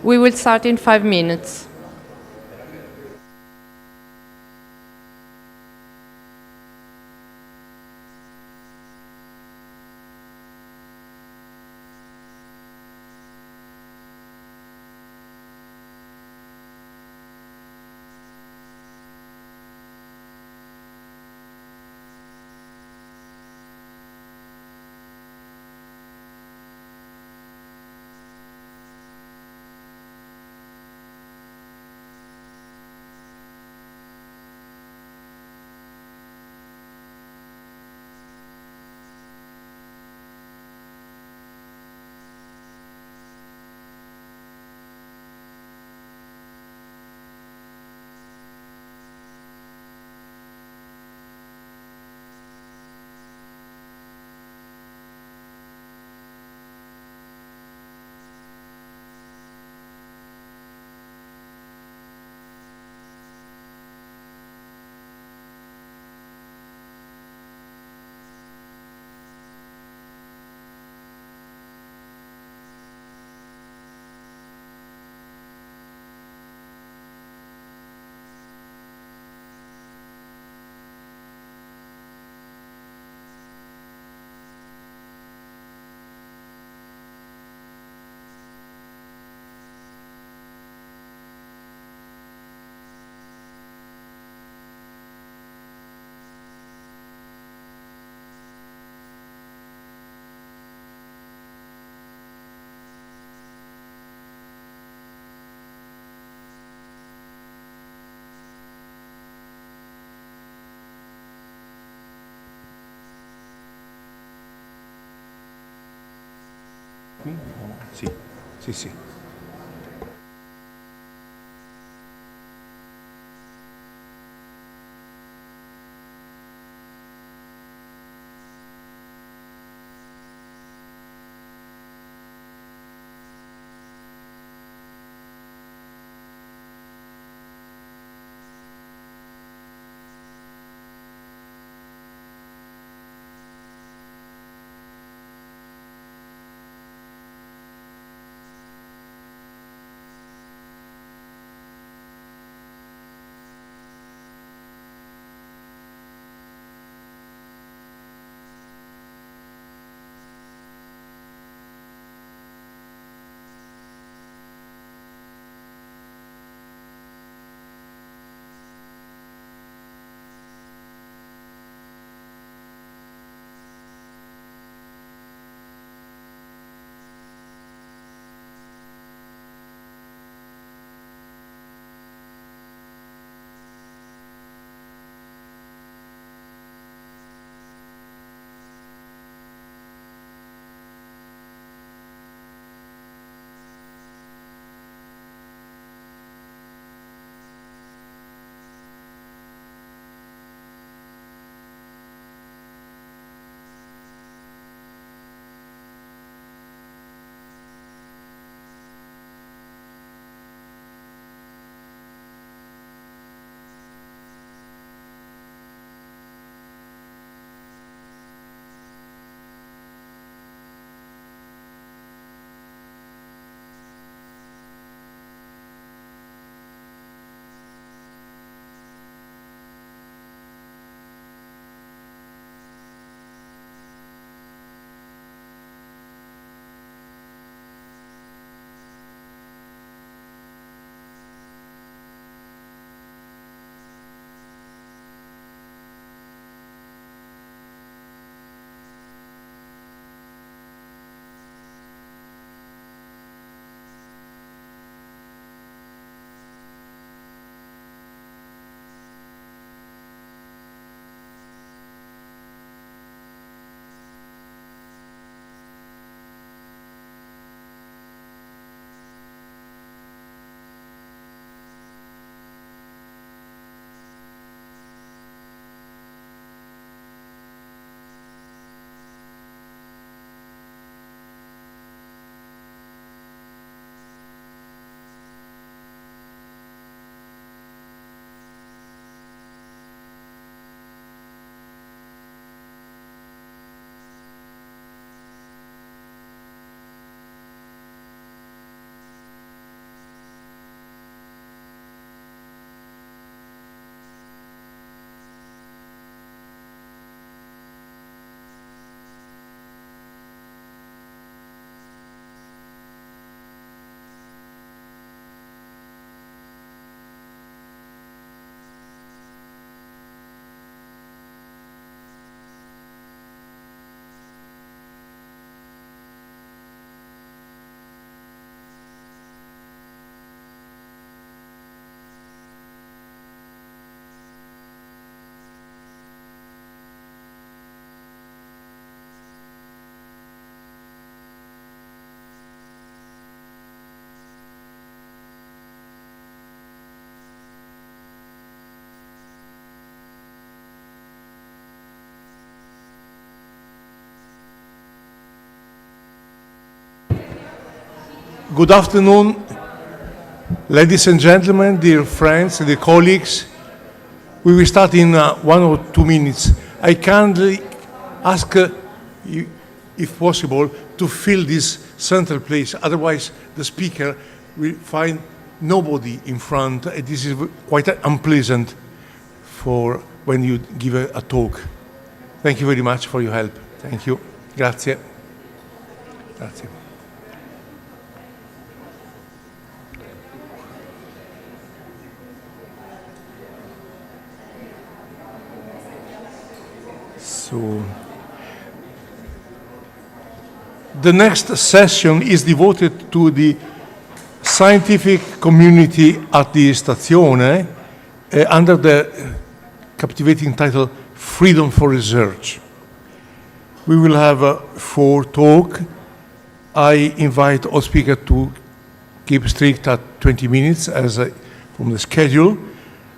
We will start in 5 minutes. Sì, sì, sì. Good afternoon, ladies and gentlemen, dear friends, dear colleagues. We will start in 1 or 2 minutes. I kindly ask you, if possible, to fill this central place. Otherwise, the speaker will find nobody in front. This is quite unpleasant for when you give a talk. Thank you very much for your help. Thank you. Grazie. Grazie. So, the next session is devoted to the scientific community at the Stazione under the captivating title Freedom for Research. We will have 4 talks. I invite all speakers to keep strict at 20 minutes as from the schedule.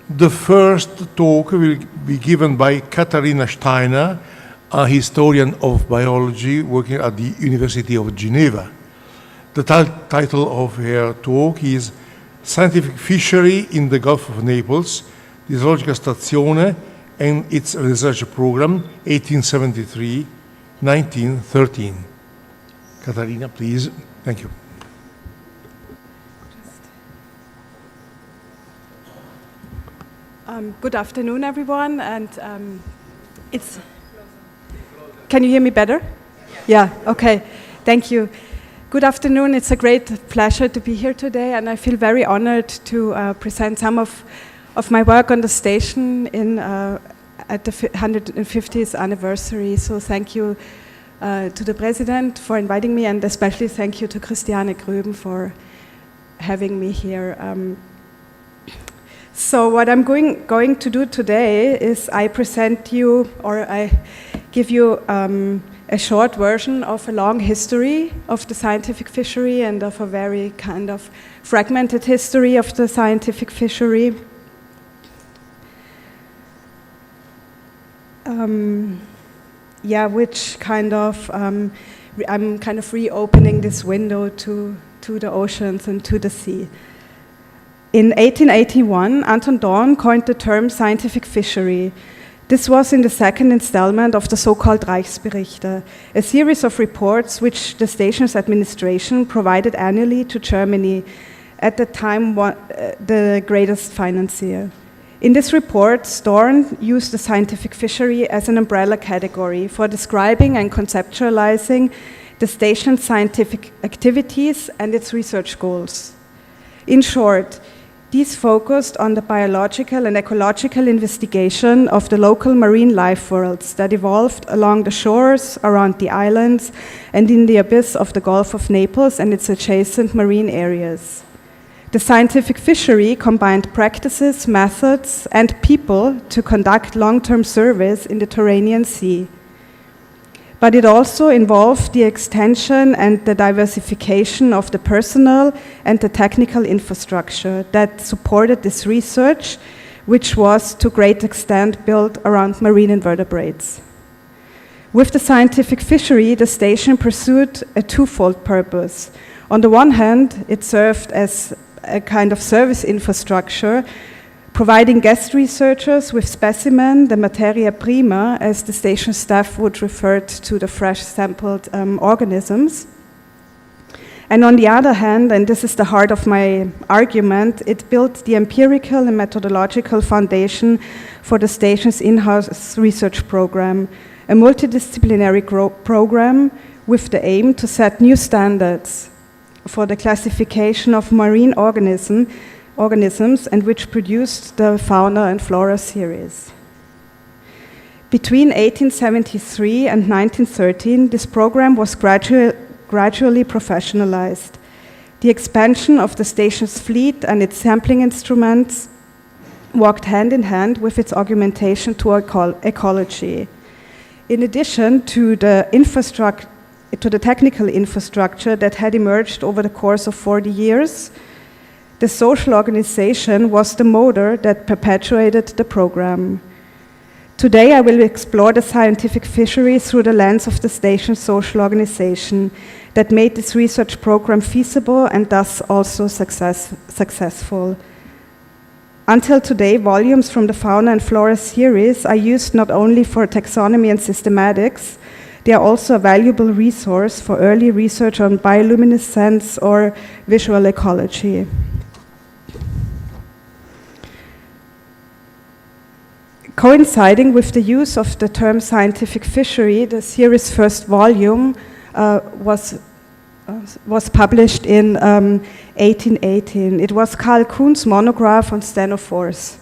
The first talk will be given by Katharina Steiner, a historian of biology working at the University of Geneva. The title of her talk is Scientific Fishery in the Gulf of Naples, the Zoologica Stazione and its research program, 1873-1913. Katharina, please. Thank you. Good afternoon, everyone, and it's... Can you hear me better? Yeah, okay. Thank you. Good afternoon. It's a great pleasure to be here today, and I feel very honored to present some of my work on the station at the 150th anniversary. So thank you to the President for inviting me, and especially thank you to Christiana Gruben for having me here. So what I'm going to do today is I present you, or I give you a short version of a long history of the scientific fishery and of a very kind of fragmented history of the scientific fishery. Which kind of, I'm kind of reopening this window to the oceans and to the sea. In 1881, Anton Dohrn coined the term scientific fishery. This was in the second installment of the so-called Reichsberichte, a series of reports which the station's administration provided annually to Germany, at the time the greatest financier. In this report, Dohrn used the scientific fishery as an umbrella category for describing and conceptualizing the station's scientific activities and its research goals. In short, these focused on the biological and ecological investigation of the local marine life worlds that evolved along the shores, around the islands, and in the abyss of the Gulf of Naples and its adjacent marine areas. The scientific fishery combined practices, methods, and people to conduct long-term surveys in the Tyrrhenian Sea. But it also involved the extension and the diversification of the personnel and the technical infrastructure that supported this research, which was to a great extent built around marine invertebrates. With the scientific fishery, the station pursued a twofold purpose. On the one hand, it served as a kind of service infrastructure, providing guest researchers with specimen, the materia prima, as the station staff would refer to the fresh sampled organisms. And on the other hand, and this is the heart of my argument, it built the empirical and methodological foundation for the station's in-house research program, a multidisciplinary program with the aim to set new standards for the classification of marine organisms and which produced the Fauna and Flora series. Between 1873 and 1913, this program was gradually professionalized. The expansion of the station's fleet and its sampling instruments walked hand in hand with its augmentation to ecology. In addition to the technical infrastructure that had emerged over the course of 40 years, the social organization was the motor that perpetuated the program. Today I will explore the scientific fishery through the lens of the station's social organization that made this research program feasible and thus also successful. Until today, volumes from the Fauna and Flora series are used not only for taxonomy and systematics, they are also a valuable resource for early research on bioluminescence or visual ecology. Coinciding with the use of the term scientific fishery, the series' first volume was published in 1818. It was Carl Kuhn's monograph on stenophores.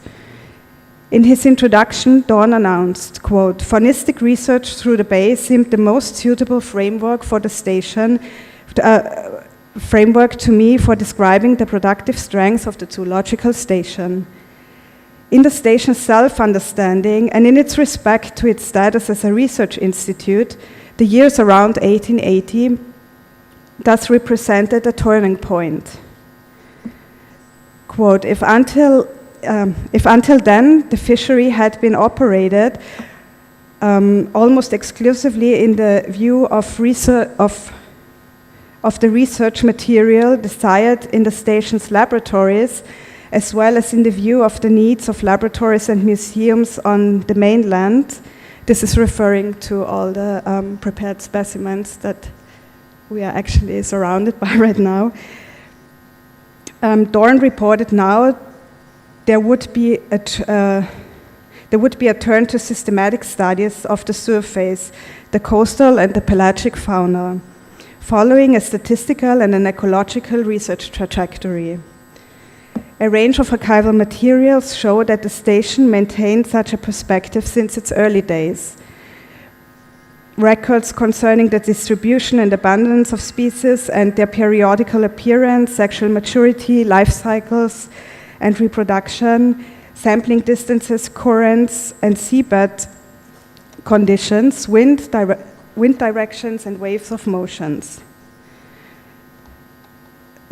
In his introduction, Dohrn announced, quote, "Faunistic research through the bay seemed the most suitable framework for the station, framework to me for describing the productive strengths of the zoological station. In the station's self-understanding and in its respect to its status as a research institute, the years around 1880 thus represented a turning point." Quote, if until then the fishery had been operated almost exclusively in the view of the research material desired in the station's laboratories, as well as in the view of the needs of laboratories and museums on the mainland, this is referring to all the prepared specimens that we are actually surrounded by right now. Dohrn reported now there would be a turn to systematic studies of the surface, the coastal and the pelagic fauna, following a statistical and an ecological research trajectory. A range of archival materials show that the station maintained such a perspective since its early days. Records concerning the distribution and abundance of species and their periodical appearance, sexual maturity, life cycles, and reproduction, sampling distances, currents, and seabed conditions, wind directions, and waves of motions.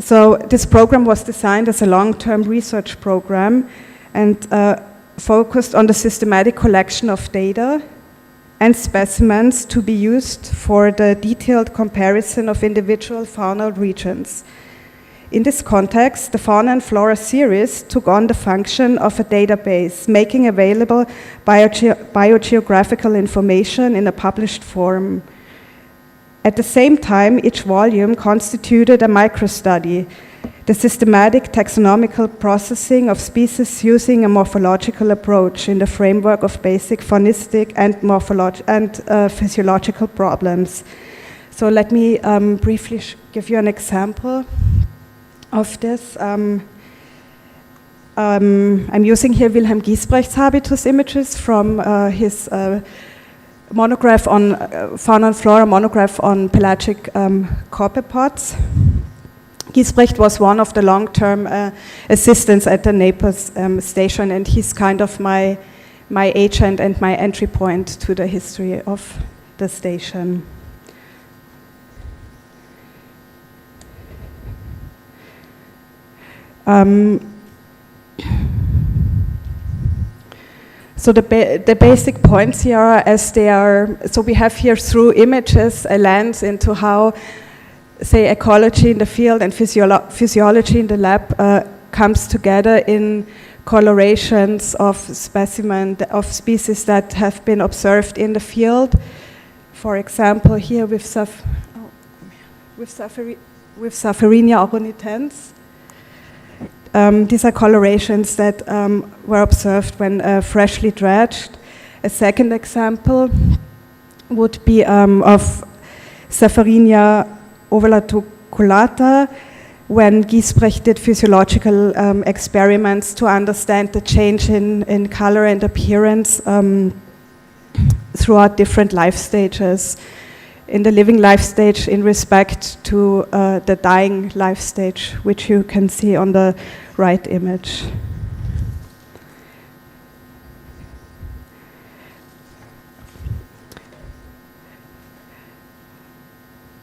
So this program was designed as a long-term research program and focused on the systematic collection of data and specimens to be used for the detailed comparison of individual faunal regions. In this context, the Fauna and Flora series took on the function of a database, making available biogeographical information in a published form. At the same time, each volume constituted a microstudy, the systematic taxonomical processing of species using a morphological approach in the framework of basic faunistic and physiological problems. So let me briefly give you an example of this. I'm using here Wilhelm Giesbrecht's habitus images from his monograph on fauna and flora, monograph on pelagic copepods. Giesbrecht was one of the long-term assistants at the Naples station, and he's kind of my agent and my entry point to the history of the station. So the basic points here are as they are, so we have here through images a lens into how, say, ecology in the field and physiology in the lab comes together in colorations of species that have been observed in the field. For example, here with Sapharinia ornitens. These are colorations that were observed when freshly dredged. A second example would be of Sapharinia ovulaticulata, when Giesbrecht did physiological experiments to understand the change in color and appearance throughout different life stages. In the living life stage in respect to the dying life stage, which you can see on the right image.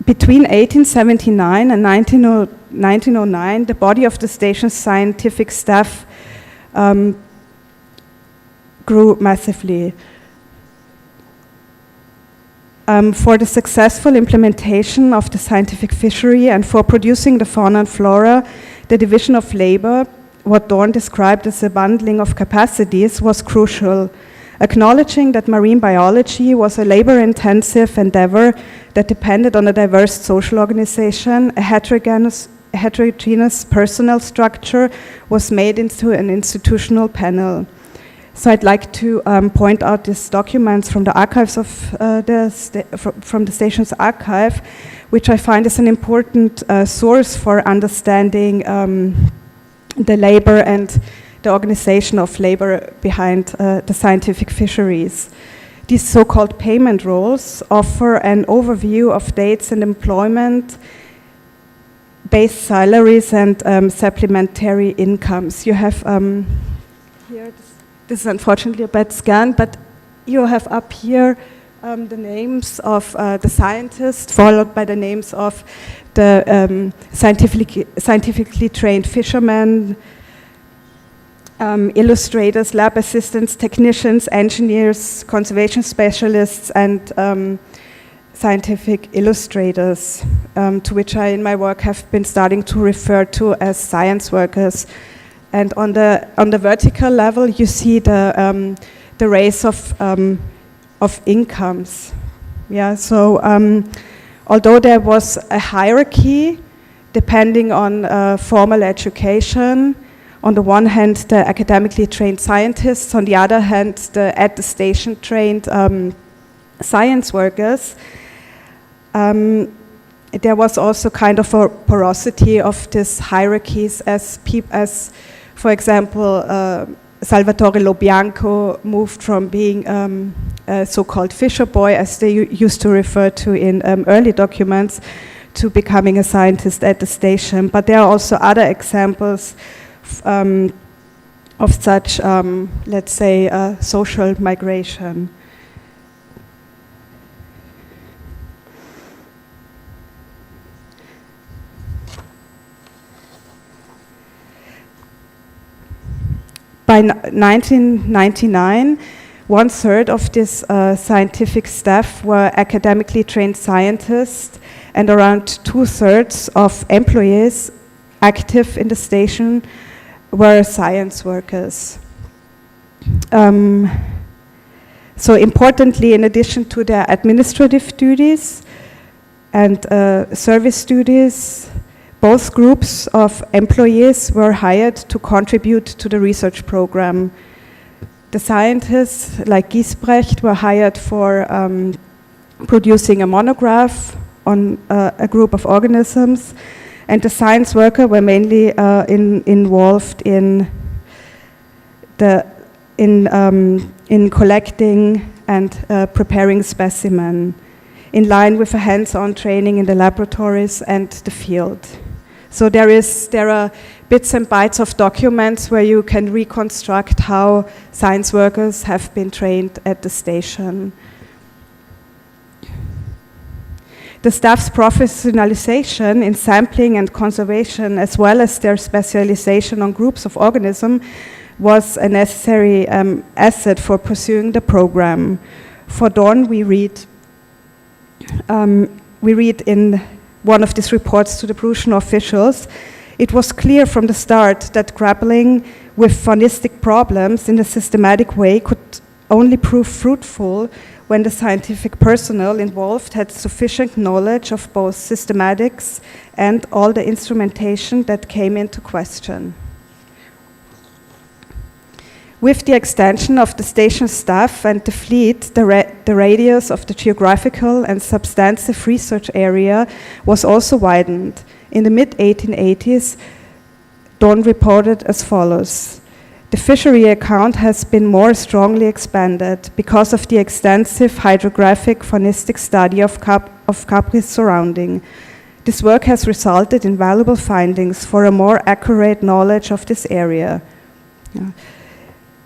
Between 1879 and 1909, the body of the station's scientific staff grew massively. for the successful implementation of the scientific fishery and for producing the fauna and flora, the division of labor, what Dohrn described as a bundling of capacities, was crucial, acknowledging that marine biology was a labor-intensive endeavor that depended on a diverse social organization. A heterogeneous personnel structure was made into an institutional panel. So I'd like to point out these documents from the archives of from the station's archive, which I find is an important source for understanding the labor and the organization of labor behind the scientific fisheries. These so-called payment rolls offer an overview of dates and employment, base salaries, and supplementary incomes. You have here, this is unfortunately a bad scan, but you have up here the names of the scientists, followed by the names of the scientifically trained fishermen, illustrators, lab assistants, technicians, engineers, conservation specialists, and scientific illustrators, to which I in my work have been starting to refer to as science workers. And on the vertical level, you see the race of incomes. Yeah. So although there was a hierarchy depending on formal education, on the one hand, the academically trained scientists, on the other hand, the at the station trained science workers, there was also kind of a porosity of these hierarchies as, for example, Salvatore Lobianco moved from being a so-called fisher boy, as they used to refer to in early documents, to becoming a scientist at the station. But there are also other examples of such, let's say, social migration. By 1999, 1/3 of this scientific staff were academically trained scientists, and around 2/3 of employees active in the station were science workers. So importantly, in addition to their administrative duties and service duties, both groups of employees were hired to contribute to the research program. The scientists, like Giesbrecht, were hired for producing a monograph on a group of organisms, and the science workers were mainly involved in collecting and preparing specimen, in line with a hands-on training in the laboratories and the field. So there are bits and bytes of documents where you can reconstruct how science workers have been trained at the station. The staff's professionalization in sampling and conservation, as well as their specialization on groups of organisms, was a necessary asset for pursuing the program. For Dohrn, we read in one of these reports to the Prussian officials, it was clear from the start that grappling with faunistic problems in a systematic way could only prove fruitful when the scientific personnel involved had sufficient knowledge of both systematics and all the instrumentation that came into question. With the extension of the station staff and the fleet, the radius of the geographical and substantive research area was also widened. In the mid-1880s, Dohrn reported as follows: the fishery account has been more strongly expanded because of the extensive hydrographic faunistic study of Capri's surrounding. This work has resulted in valuable findings for a more accurate knowledge of this area. Yeah.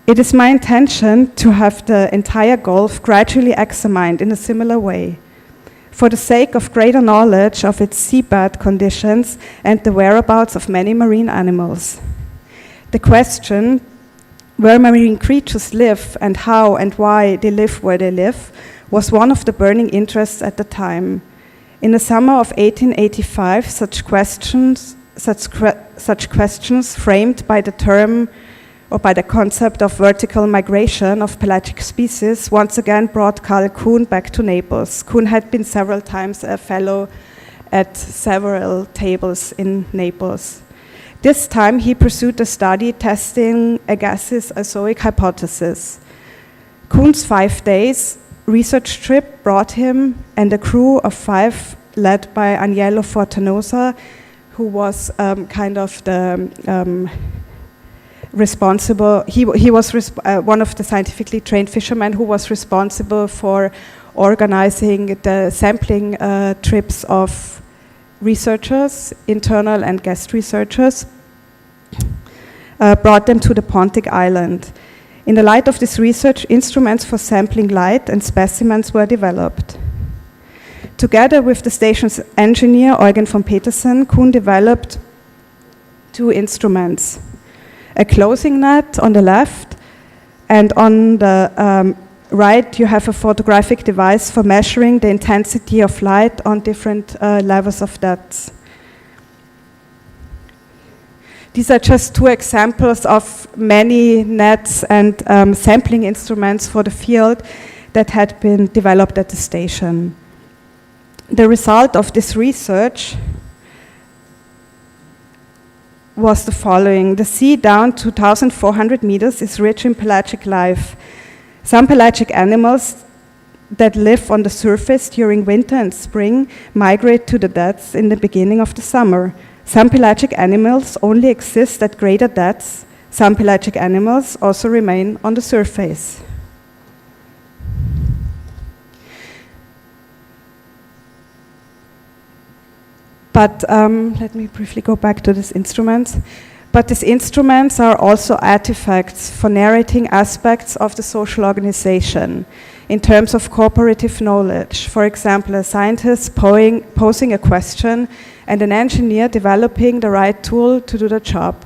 It is my intention to have the entire Gulf gradually examined in a similar way, for the sake of greater knowledge of its seabed conditions and the whereabouts of many marine animals. The question where marine creatures live and how and why they live where they live was one of the burning interests at the time. In the summer of 1885, such questions framed by the term or by the concept of vertical migration of pelagic species once again brought Carl Kuhn back to Naples. Kuhn had been several times a fellow at several tables in Naples. This time he pursued a study testing Agassiz azoic hypothesis. Kuhn's 5 days research trip brought him and a crew of 5 led by Agnello Fortanosa, who was kind of the responsible, he was one of the scientifically trained fishermen who was responsible for organizing the sampling trips of researchers, internal and guest researchers, brought them to the Pontic Island. In the light of this research, instruments for sampling light and specimens were developed. Together with the station's engineer, Eugen von Petersen, Kuhn developed 2 instruments. A closing net on the left, and on the right you have a photographic device for measuring the intensity of light on different levels of depth. These are just 2 examples of many nets and sampling instruments for the field that had been developed at the station. The result of this research was the following. The sea down to 2,400 meters is rich in pelagic life. Some pelagic animals that live on the surface during winter and spring migrate to the depths in the beginning of the summer. Some pelagic animals only exist at greater depths. Some pelagic animals also remain on the surface. But let me briefly go back to these instruments. But these instruments are also artifacts for narrating aspects of the social organization in terms of cooperative knowledge. For example, a scientist posing a question and an engineer developing the right tool to do the job.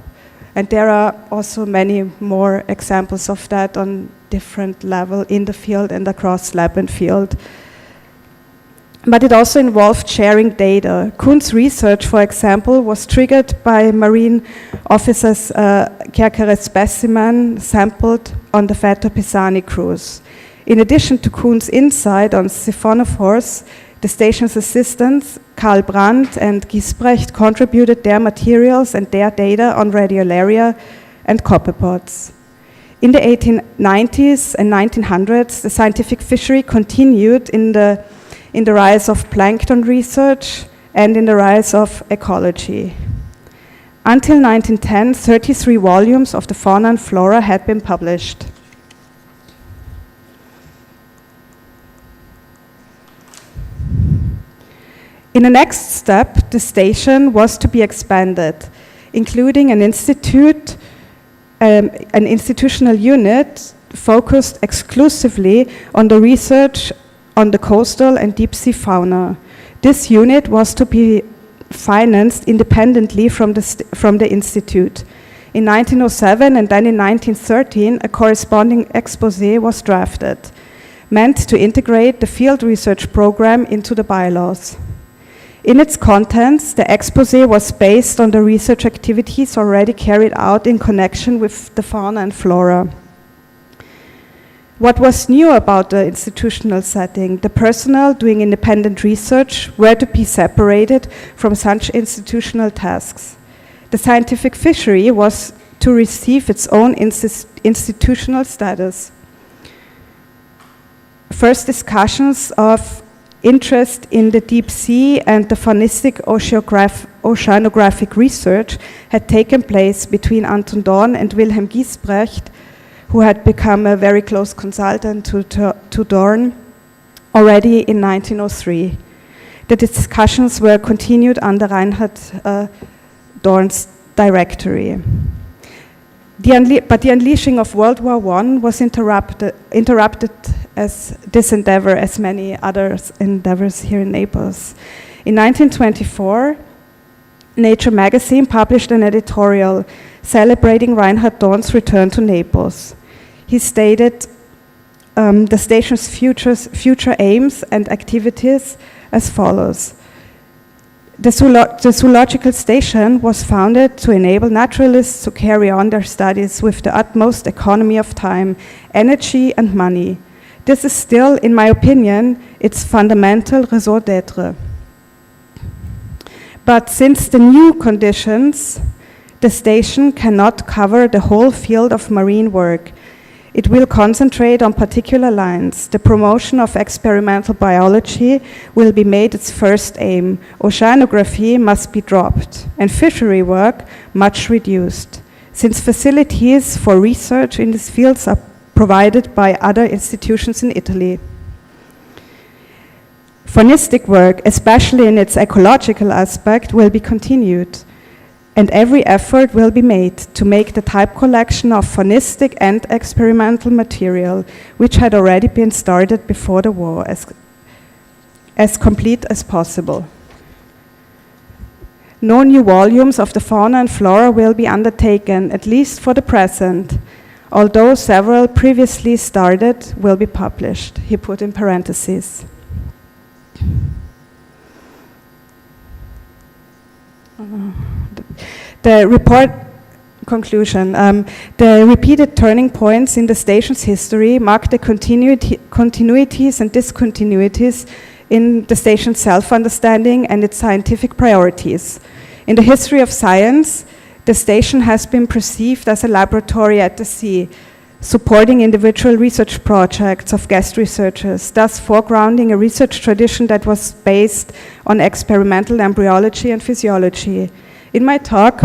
And there are also many more examples of that on different levels in the field and across lab and field. But it also involved sharing data. Kuhn's research, for example, was triggered by marine officers' Kerkeres specimen sampled on the Fata Pisani cruise. In addition to Kuhn's insight on siphonophores, the station's assistants, Karl Brandt and Giesbrecht, contributed their materials and their data on radiolaria and copepods. In the 1890s and 1900s, the scientific fishery continued in the rise of plankton research and in the rise of ecology. Until 1910, 33 volumes of the fauna and flora had been published. In the next step, the station was to be expanded, including an institutional unit focused exclusively on the research on the coastal and deep sea fauna. This unit was to be financed independently from the institute. In 1907 and then in 1913, a corresponding exposé was drafted, meant to integrate the field research program into the bylaws. In its contents, the exposé was based on the research activities already carried out in connection with the fauna and flora. What was new about the institutional setting? The personnel doing independent research were to be separated from such institutional tasks. The scientific fishery was to receive its own institutional status. First discussions of interest in the deep sea and the faunistic oceanographic research had taken place between Anton Dohrn and Wilhelm Giesbrecht, who had become a very close consultant to Dohrn already in 1903. The discussions were continued under Reinhard Dohrn's directory. But the unleashing of World War I was interrupted as this endeavor, as many other endeavors here in Naples. In 1924, Nature magazine published an editorial celebrating Reinhard Dohrn's return to Naples. He stated, the station's future aims and activities as follows. The zoological station was founded to enable naturalists to carry on their studies with the utmost economy of time, energy, and money. This is still, in my opinion, its fundamental raison d'être. But since the new conditions, the station cannot cover the whole field of marine work. It will concentrate on particular lines. The promotion of experimental biology will be made its first aim. Oceanography must be dropped, and fishery work much reduced, since facilities for research in these fields are provided by other institutions in Italy. Faunistic work, especially in its ecological aspect, will be continued, and every effort will be made to make the type collection of faunistic and experimental material, which had already been started before the war, as complete as possible. No new volumes of the fauna and flora will be undertaken, at least for the present, although several previously started will be published, he put in parentheses. The report conclusion. The repeated turning points in the station's history mark the continuities and discontinuities in the station's self-understanding and its scientific priorities. In the history of science, the station has been perceived as a laboratory at the sea, supporting individual research projects of guest researchers, thus foregrounding a research tradition that was based on experimental embryology and physiology. In my talk,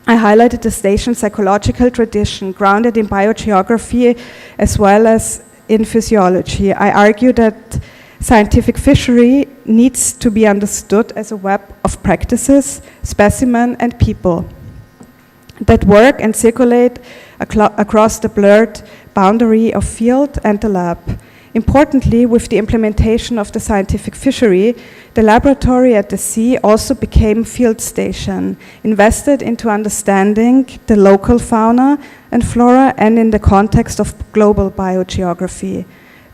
I highlighted the station's ecological tradition, grounded in biogeography as well as in physiology. I argue that scientific fishery needs to be understood as a web of practices, specimen, and people that work and circulate across the blurred boundary of field and the lab. Importantly, with the implementation of the scientific fishery, the laboratory at the sea also became field station, invested into understanding the local fauna and flora and in the context of global biogeography.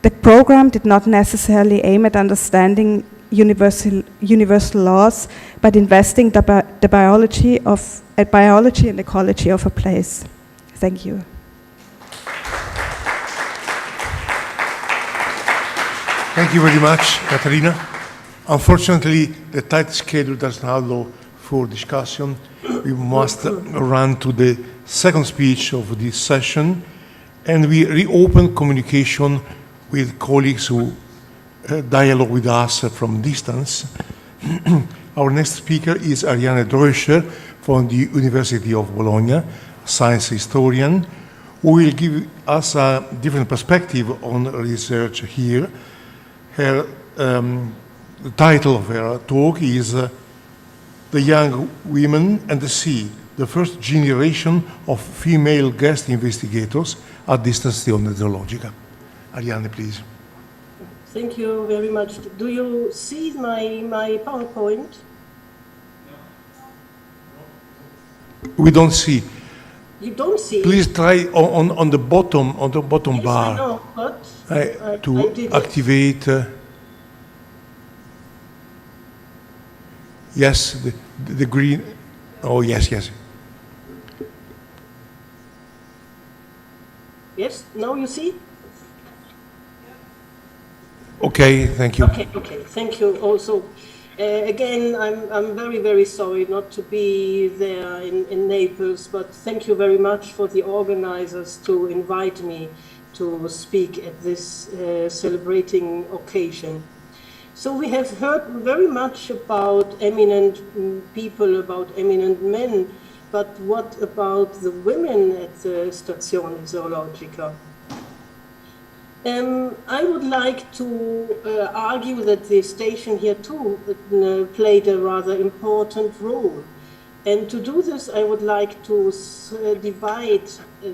The program did not necessarily aim at understanding universal laws, but investing the biology and ecology of a place. Thank you. Thank you very much, Caterina. Unfortunately, the tight schedule does not allow for discussion. We must run to the second speech of this session, and we reopen communication with colleagues who dialogue with us from distance. Our next speaker is Ariane Droescher from the University of Bologna, science historian, who will give us a different perspective on research here. The title of her talk is The Young Women and the Sea, the first generation of female guest investigators at the Stazione Zoologica. Ariane, please. Thank you very much. Do you see my PowerPoint? We don't see. You don't see? Please try on the bottom yes, bar. I know, but to activate. Yes, the green. Oh, yes. Yes, now you see? Okay, thank you. Okay, thank you also. Again, I'm very, very sorry not to be there in Naples, but thank you very much for the organizers to invite me to speak at this celebrating occasion. So we have heard very much about eminent people, about eminent men, but what about the women at the Stazione Zoologica? I would like to argue that the station here too played a rather important role. And to do this, I would like to divide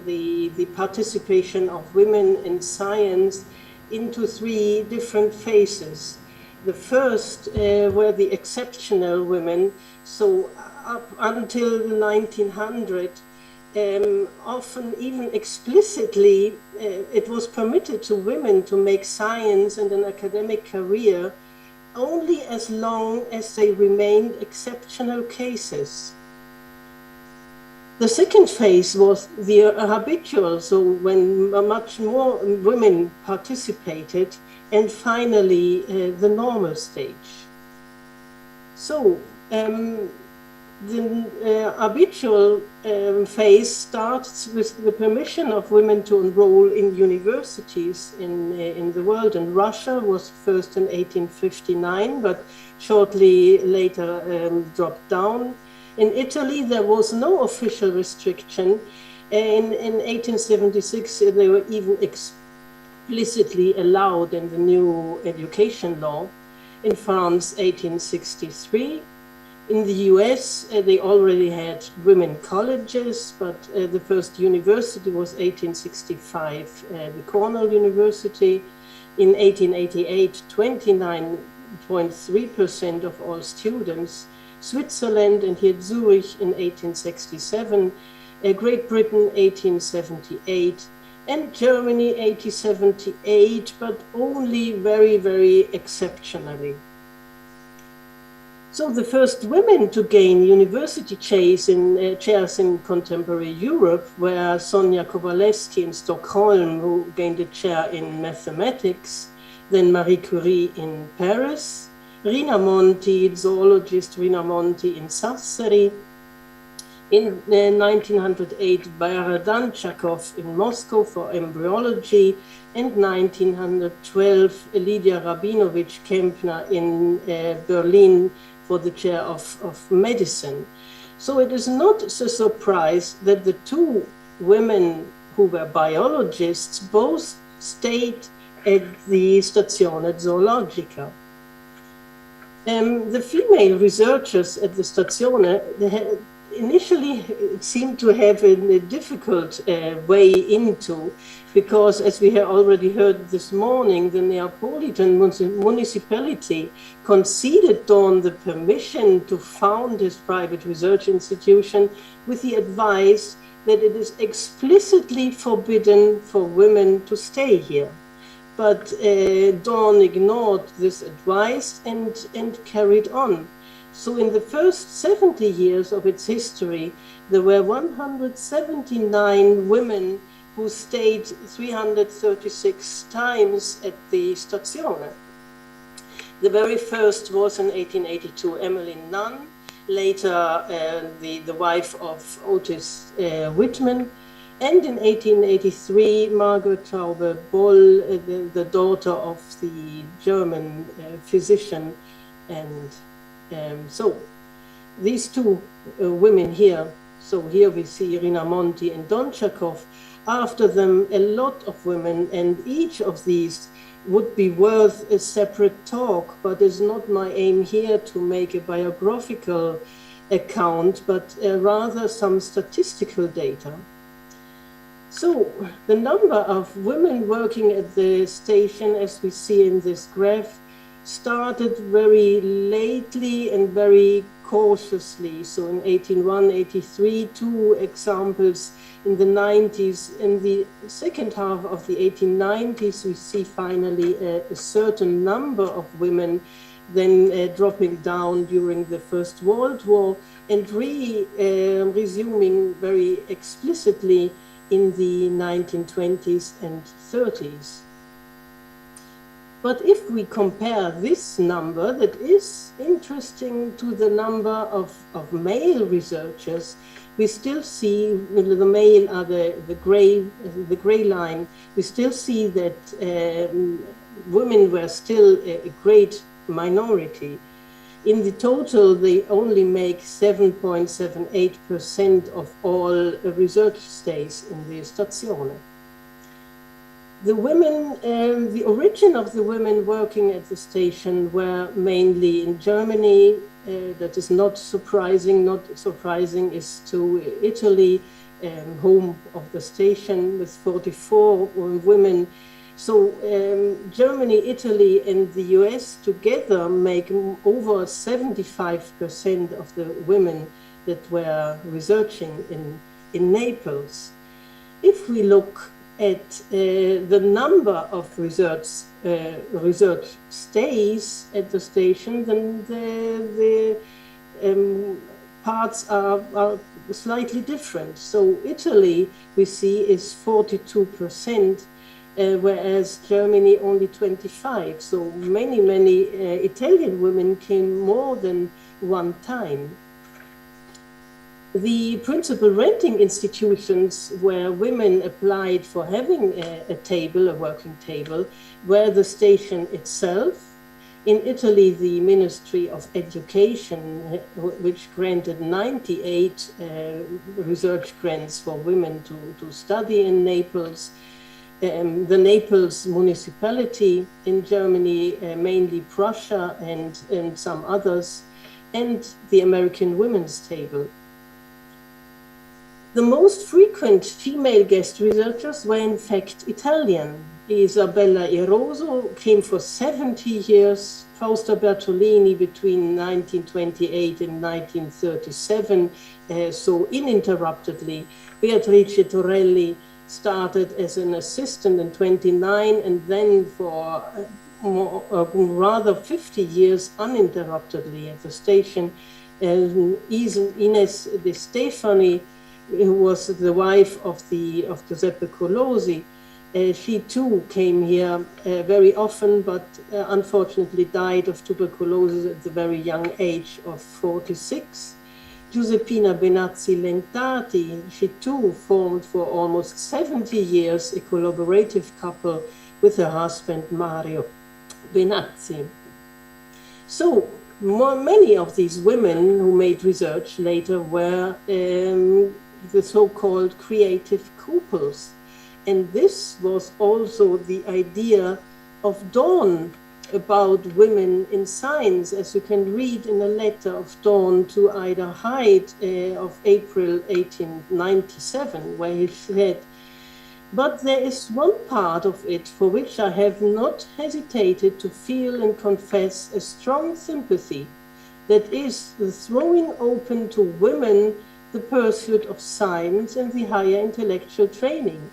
the participation of women in science into three different phases. The first were the exceptional women. So up until 1900, often even explicitly, it was permitted to women to make science and an academic career only as long as they remained exceptional cases. The second phase was the habitual, so when much more women participated, and finally the normal stage. So the habitual phase starts with the permission of women to enroll in universities in the world. And Russia was first in 1859, but shortly later dropped down. In Italy, there was no official restriction. In 1876, they were even explicitly allowed in the new education law. In France, 1863. In the US, they already had women colleges, but the first university was 1865, the Cornell University. In 1888, 29.3% of all students. Switzerland, and here Zurich in 1867, Great Britain 1878, and Germany 1878, but only very, very exceptionally. So the first women to gain university chairs in contemporary Europe were Sonja Kowalewski in Stockholm, who gained a chair in mathematics, then Marie Curie in Paris, Rina Monti, zoologist Rina Monti in Sassari. In 1908, Baradanchakov in Moscow for embryology, and 1912, Lydia Rabinovich-Kempner in Berlin for the chair of medicine. So it is not a surprise that the two women who were biologists both stayed at the Stazione Zoologica. The female researchers at the Stazione initially seemed to have a difficult way into, because as we have already heard this morning, the Neapolitan municipality conceded Dohrn the permission to found his private research institution with the advice that it is explicitly forbidden for women to stay here. But Dohrn ignored this advice and carried on. So in the first 70 years of its history, there were 179 women who stayed 336 times at the Stazione. The very first was in 1882, Emmeline Nunn, later the wife of Otis Whitman. And in 1883, Margaret Traube-Boll, the daughter of the German physician. And so these two women here, so here we see Rina Monti and Donchakov. After them, a lot of women, and each of these would be worth a separate talk, but it's not my aim here to make a biographical account, but rather some statistical data. So the number of women working at the station, as we see in this graph, started very lately and very cautiously. So in 1883, 2 examples in the 90s. In the second half of the 1890s, we see finally a certain number of women then dropping down during the First World War and resuming very explicitly in the 1920s and 30s. But if we compare this number that is interesting to the number of male researchers, we still see the male are the gray line. We still see that women were still a great minority. In the total, they only make 7.78% of all research stays in the Stazione. The women, the origin of the women working at the station were mainly in Germany. That is not surprising. Not surprising is to Italy, home of the station, with 44 women. So Germany, Italy, and the US together make over 75% of the women that were researching in in Naples. If we look at the number of research stays at the station, then the parts are slightly different. So Italy, we see, is 42%, whereas Germany only 25%. So many Italian women came more than one time. The principal renting institutions where women applied for having a table, a working table, were the station itself. In Italy, the Ministry of Education, which granted 98 research grants for women to study in Naples. The Naples municipality in Germany, mainly Prussia and some others, and the American Women's Table. The most frequent female guest researchers were in fact Italian. Isabella Eroso came for 70 years, Fausta Bertolini between 1928 and 1937, so uninterruptedly. Beatrice Torelli started as an assistant in 29 and then for rather 50 years uninterruptedly at the station. Ines De Stefani, who was the wife of Giuseppe Colosi, she too came here very often, but unfortunately died of tuberculosis at the very young age of 46. Giuseppina Benazzi Lentati, she too formed for almost 70 years a collaborative couple with her husband Mario Benazzi. So many of these women who made research later were the so-called creative couples. And this was also the idea of Dohrn about women in science, as you can read in a letter of Dohrn to Ida Hyde of April 1897, where he said, "But there is one part of it for which I have not hesitated to feel and confess a strong sympathy, that is the throwing open to women the pursuit of science and the higher intellectual training.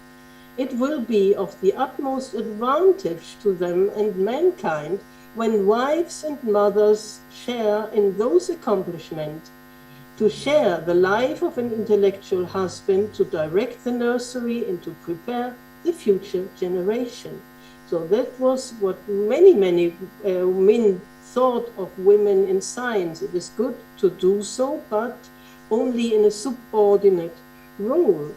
It will be of the utmost advantage to them and mankind when wives and mothers share in those accomplishments, to share the life of an intellectual husband, to direct the nursery and to prepare the future generation." So that was what many men thought of women in science. It is good to do so, but only in a subordinate role.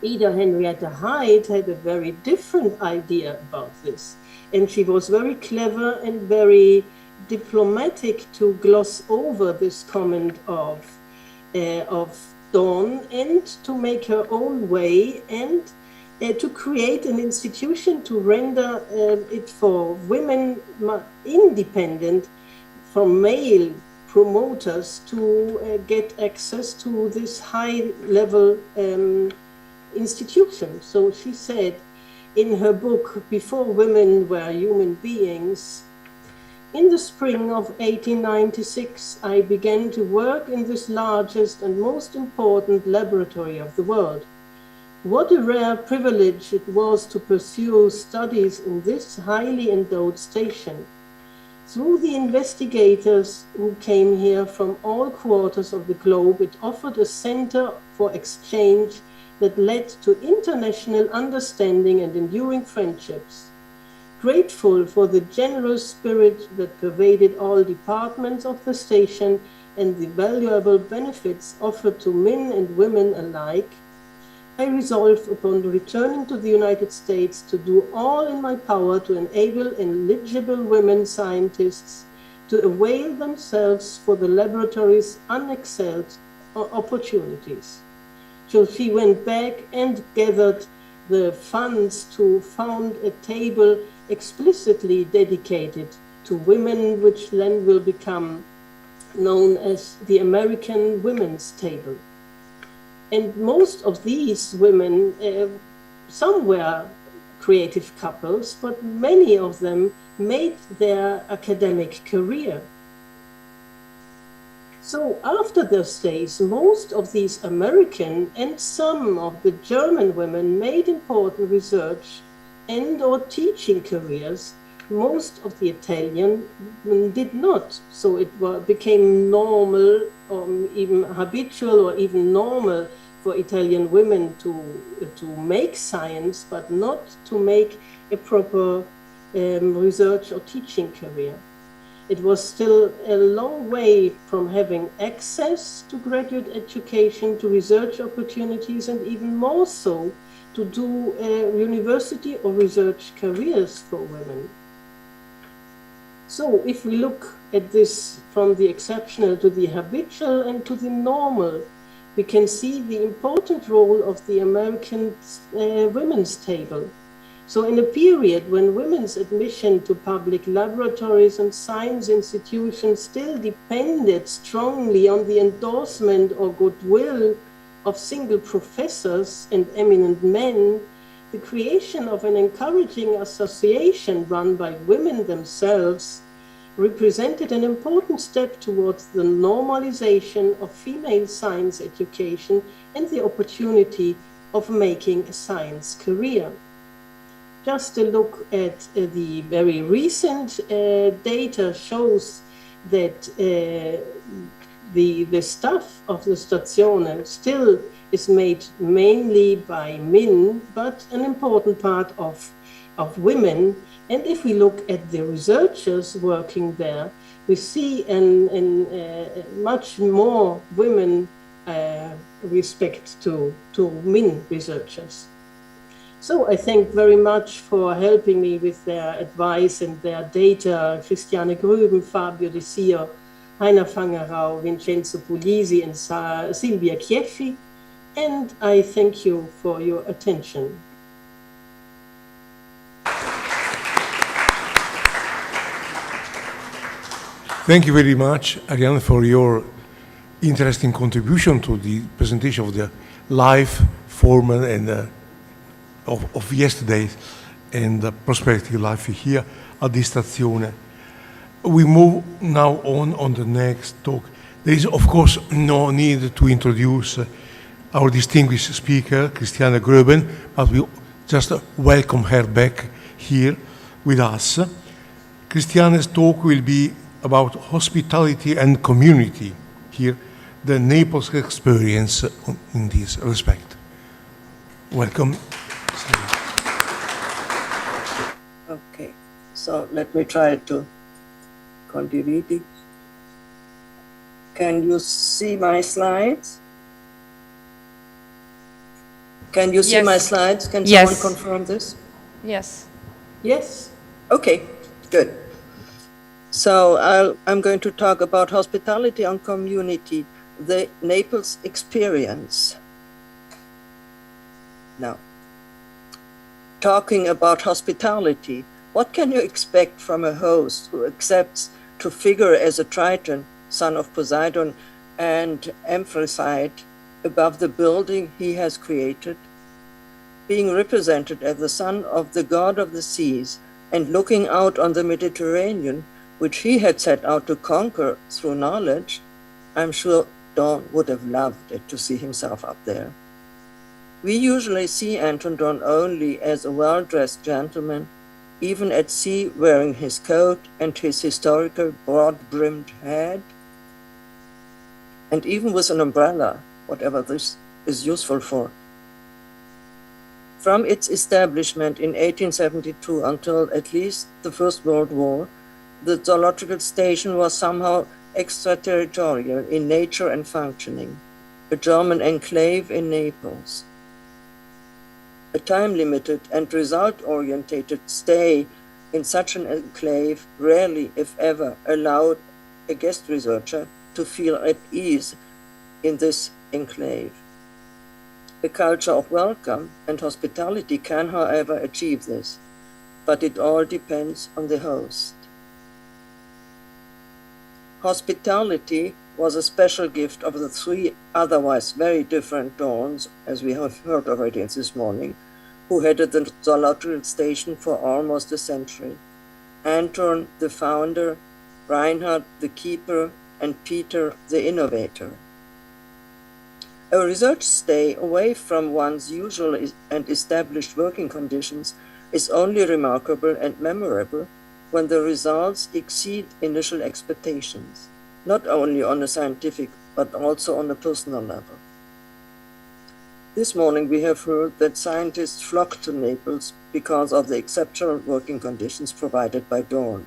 Ida Henrietta Hyde had a very different idea about this, and she was very clever and very diplomatic to gloss over this comment of Dohrn and to make her own way and to create an institution to render it for women independent from male promoters to get access to this high-level institution. So she said in her book, Before Women Were Human Beings, "In the spring of 1896, I began to work in this largest and most important laboratory of the world. What a rare privilege it was to pursue studies in this highly endowed station. Through the investigators who came here from all quarters of the globe, it offered a center for exchange that led to international understanding and enduring friendships. Grateful for the generous spirit that pervaded all departments of the station and the valuable benefits offered to men and women alike, I resolved upon returning to the United States to do all in my power to enable eligible women scientists to avail themselves for the laboratory's unexcelled opportunities." So she went back and gathered the funds to found a table explicitly dedicated to women, which then will become known as the American Women's Table. And most of these women, some were creative couples, but many of them made their academic career. So after their stays, most of these American and some of the German women made important research and or teaching careers. Most of the Italian did not. So it became normal, or even habitual, or even normal for Italian women to make science, but not to make a proper research or teaching career. It was still a long way from having access to graduate education, to research opportunities, and even more so to do university or research careers for women. So if we look at this from the exceptional to the habitual and to the normal, we can see the important role of the American women's table. So in a period when women's admission to public laboratories and science institutions still depended strongly on the endorsement or goodwill of single professors and eminent men, the creation of an encouraging association run by women themselves represented an important step towards the normalization of female science education and the opportunity of making a science career. Just a look at the very recent data shows that the staff of the Stazione still is made mainly by men, but an important part of women. And if we look at the researchers working there, we see much more women respect to men researchers. So I thank very much for helping me with their advice and their data, Christiana Gruben, Fabio De Sio, Heiner Fangerau, Vincenzo Puglisi, and Silvia Chieffi. And I thank you for your attention. Thank you very much, Ariane, for your interesting contribution to the presentation of the life, formal, and of yesterday and the prospective life here at the Stazione. We move now on the next talk. There is, of course, no need to introduce our distinguished speaker, Christiana Gruben, but we just welcome her back here with us. Christiana's talk will be about hospitality and community here, the Naples experience in this respect. Welcome. Okay, so let me try to condividere. Can you see my slides? Can you see my slides? Can someone confirm this? Yes. Yes? Okay, good. So I'm going to talk about hospitality and community, the Naples experience. Now, talking about hospitality, what can you expect from a host who accepts to figure as a Triton, son of Poseidon, and Amphitrite above the building he has created? Being represented as the son of the god of the seas and looking out on the Mediterranean, which he had set out to conquer through knowledge, I'm sure Dohrn would have loved it to see himself up there. We usually see Anton Dohrn only as a well-dressed gentleman, even at sea wearing his coat and his historical broad-brimmed hat, and even with an umbrella, whatever this is useful for. From its establishment in 1872 until at least the First World War, the zoological station was somehow extraterritorial in nature and functioning, a German enclave in Naples. A time-limited and result-orientated stay in such an enclave rarely, if ever, allowed a guest researcher to feel at ease in this enclave. A culture of welcome and hospitality can, however, achieve this, but it all depends on the host. Hospitality was a special gift of the three otherwise very different Dohrns, as we have heard already this morning, who headed the zoological station for almost a century. Anton, the founder, Reinhard, the keeper, and Peter the Innovator. A research stay away from one's usual and established working conditions is only remarkable and memorable when the results exceed initial expectations, not only on a scientific but also on a personal level. This morning we have heard that scientists flocked to Naples because of the exceptional working conditions provided by Dohrn.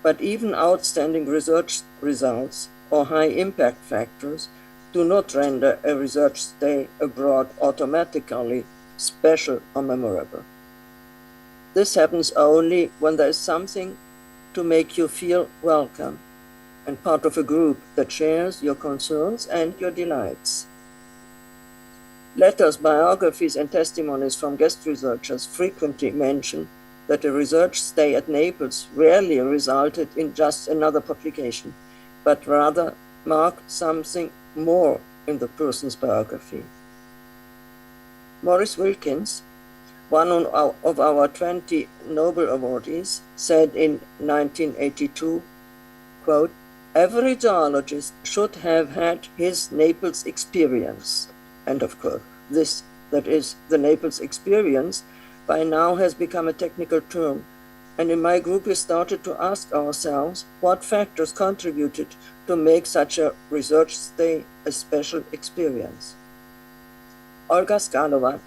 But even outstanding research results or high impact factors do not render a research stay abroad automatically special or memorable. This happens only when there is something to make you feel welcome and part of a group that shares your concerns and your delights. Letters, biographies, and testimonies from guest researchers frequently mention that a research stay at Naples rarely resulted in just another publication, but rather marked something more in the person's biography. Maurice Wilkins, one of our 20 Nobel awardees, said in 1982, quote, "Every zoologist should have had his Naples experience," end of quote. This, that is, the Naples experience, by now has become a technical term, and in my group we started to ask ourselves what factors contributed to make such a research stay a special experience. Olga Skalova,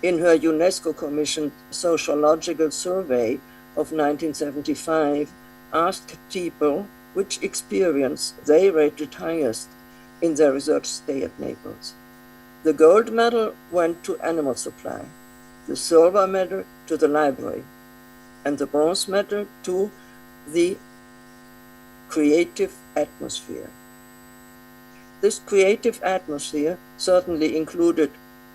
in her UNESCO-commissioned sociological survey of 1975, asked people which experience they rated highest in their research stay at Naples. The gold medal went to animal supply, the silver medal to the library, and the bronze medal to the creative atmosphere. This creative atmosphere certainly included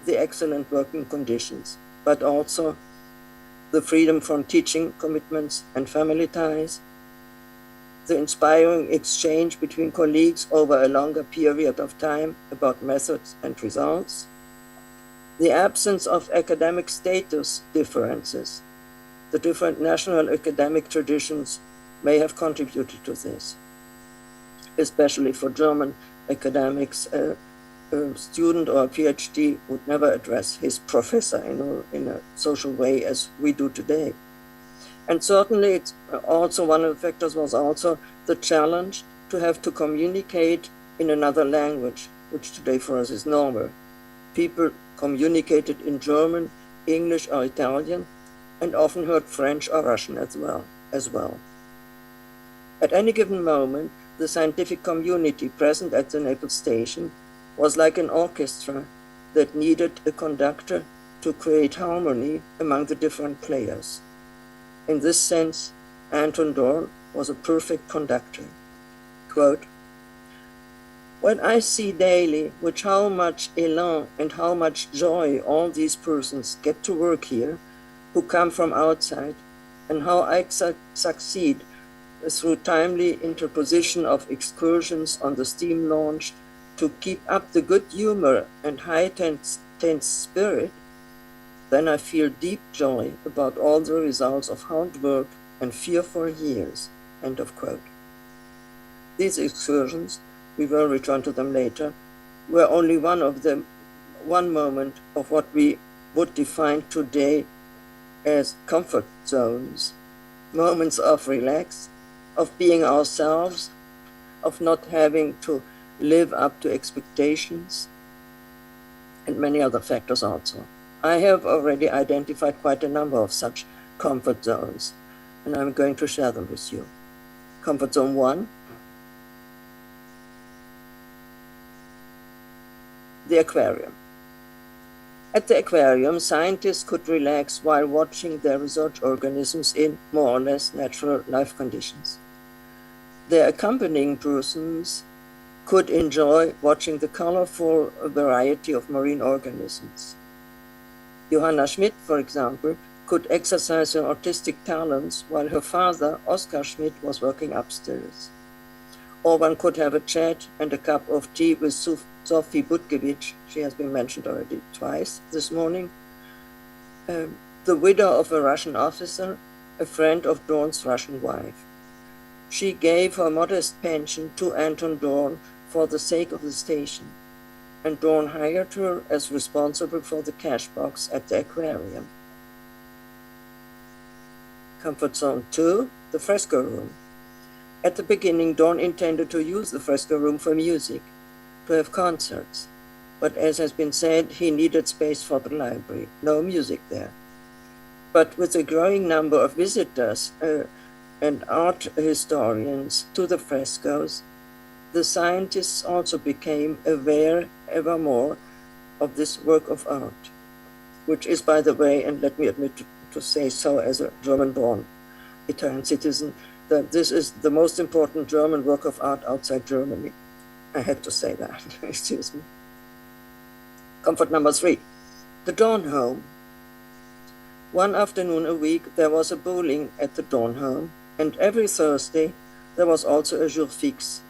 the excellent working conditions, but also the freedom from teaching commitments and family ties, the inspiring exchange between colleagues over a longer period of time about methods and results, the absence of academic status differences. The different national academic traditions may have contributed to this, especially for German academics. A student or a PhD would never address his professor in a social way as we do today. And certainly it's also one of the factors was also the challenge to have to communicate in another language, which today for us is normal. People communicated in German, English or Italian, and often heard French or Russian as well. At any given moment, the scientific community present at the Naples station was like an orchestra that needed a conductor to create harmony among the different players. In this sense, Anton Dohrn was a perfect conductor. Quote, "When I see daily with how much elan and how much joy all these persons get to work here, who come from outside, and how I succeed through timely interposition of excursions on the steam launch to keep up the good humor and high tense spirit, then I feel deep joy about all the results of hard work and fearful years." End of quote. These excursions, we will return to them later, were only one moment of what we would define today as comfort zones, moments of relax, of being ourselves, of not having to live up to expectations, and many other factors also. I have already identified quite a number of such comfort zones, and I'm going to share them with you. Comfort zone 1, the aquarium. At the aquarium, scientists could relax while watching their research organisms in more or less natural life conditions. Their accompanying persons could enjoy watching the colorful variety of marine organisms. Johanna Schmidt, for example, could exercise her artistic talents while her father, Oskar Schmidt, was working upstairs. Or one could have a chat and a cup of tea with Sophie Butkiewicz. She has been mentioned already twice this morning. The widow of a Russian officer, a friend of Dohrn's Russian wife. She gave her modest pension to Anton Dohrn for the sake of the station, and Dohrn hired her as responsible for the cash box at the aquarium. Comfort Zone 2, the fresco room. At the beginning, Dohrn intended to use the fresco room for music, to have concerts, but as has been said, he needed space for the library, no music there. But with a growing number of visitors and art historians to the frescoes, the scientists also became aware ever more of this work of art, which is, by the way, and let me admit to say so as a German-born Italian citizen, that this is the most important German work of art outside Germany. I had to say that, excuse me. Comfort number 3, the Dohrn home. One afternoon a week, there was a bowling at the Dohrn home, and every Thursday, there was also a jour fixe.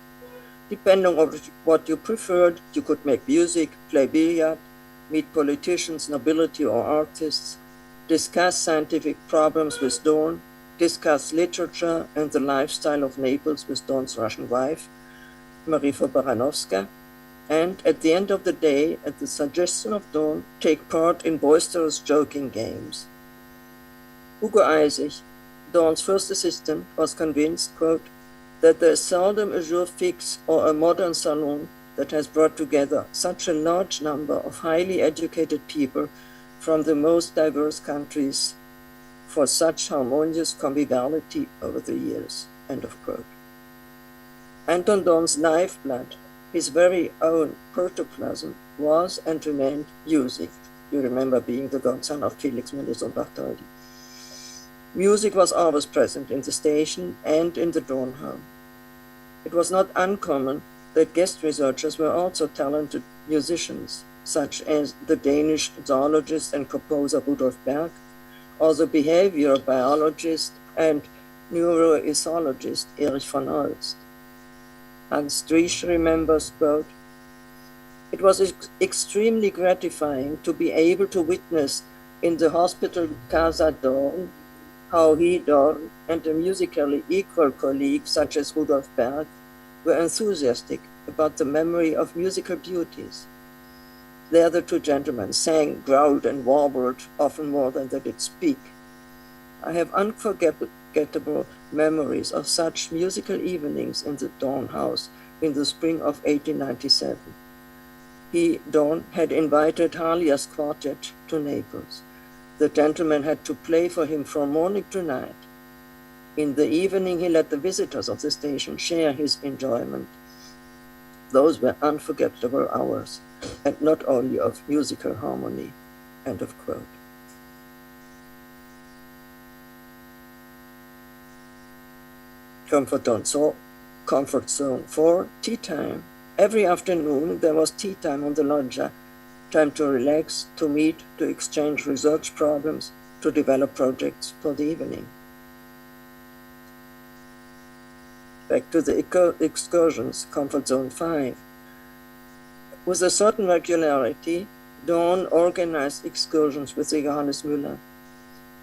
Depending on what you preferred, you could make music, play billiard, meet politicians, nobility, or artists, discuss scientific problems with Dohrn, discuss literature and the lifestyle of Naples with Dohrn's Russian wife, Marie Baranowska, and at the end of the day, at the suggestion of Dohrn, take part in boisterous joking games. Hugo Eisig, Dohrn's first assistant, was convinced, quote, that there is seldom a jour fixe or a modern salon that has brought together such a large number of highly educated people from the most diverse countries for such harmonious conviviality over the years, end of quote. Anton Dohrn's lifeblood, his very own protoplasm, was and remained music. You remember being the godson of Felix Mendelssohn Bartholdy. Music was always present in the station and in the Dohrn home. It was not uncommon that guest researchers were also talented musicians, such as the Danish zoologist and composer Rudolf Berg, or the behavioral biologist and neuroethologist Erich von Holst. Hans Driesch remembers, quote, it was extremely gratifying to be able to witness in the hospital Casa Dohrn how he, Dohrn, and a musically equal colleague such as Rudolf Berg were enthusiastic about the memory of musical beauties. There the two gentlemen sang, growled, and warbled, often more than they did speak. I have unforgettable memories of such musical evenings in the Dohrn house in the spring of 1897. He, Dohrn, had invited Halia's quartet to Naples. The gentleman had to play for him from morning to night. In the evening, he let the visitors of the station share his enjoyment. Those were unforgettable hours, and not only of musical harmony, end of quote. Comfort Zone 4, tea time. Every afternoon, there was tea time on the loggia, time to relax, to meet, to exchange research problems, to develop projects for the evening. Back to the excursions, Comfort Zone 5. With a certain regularity, Dohrn organized excursions with Johannes Müller.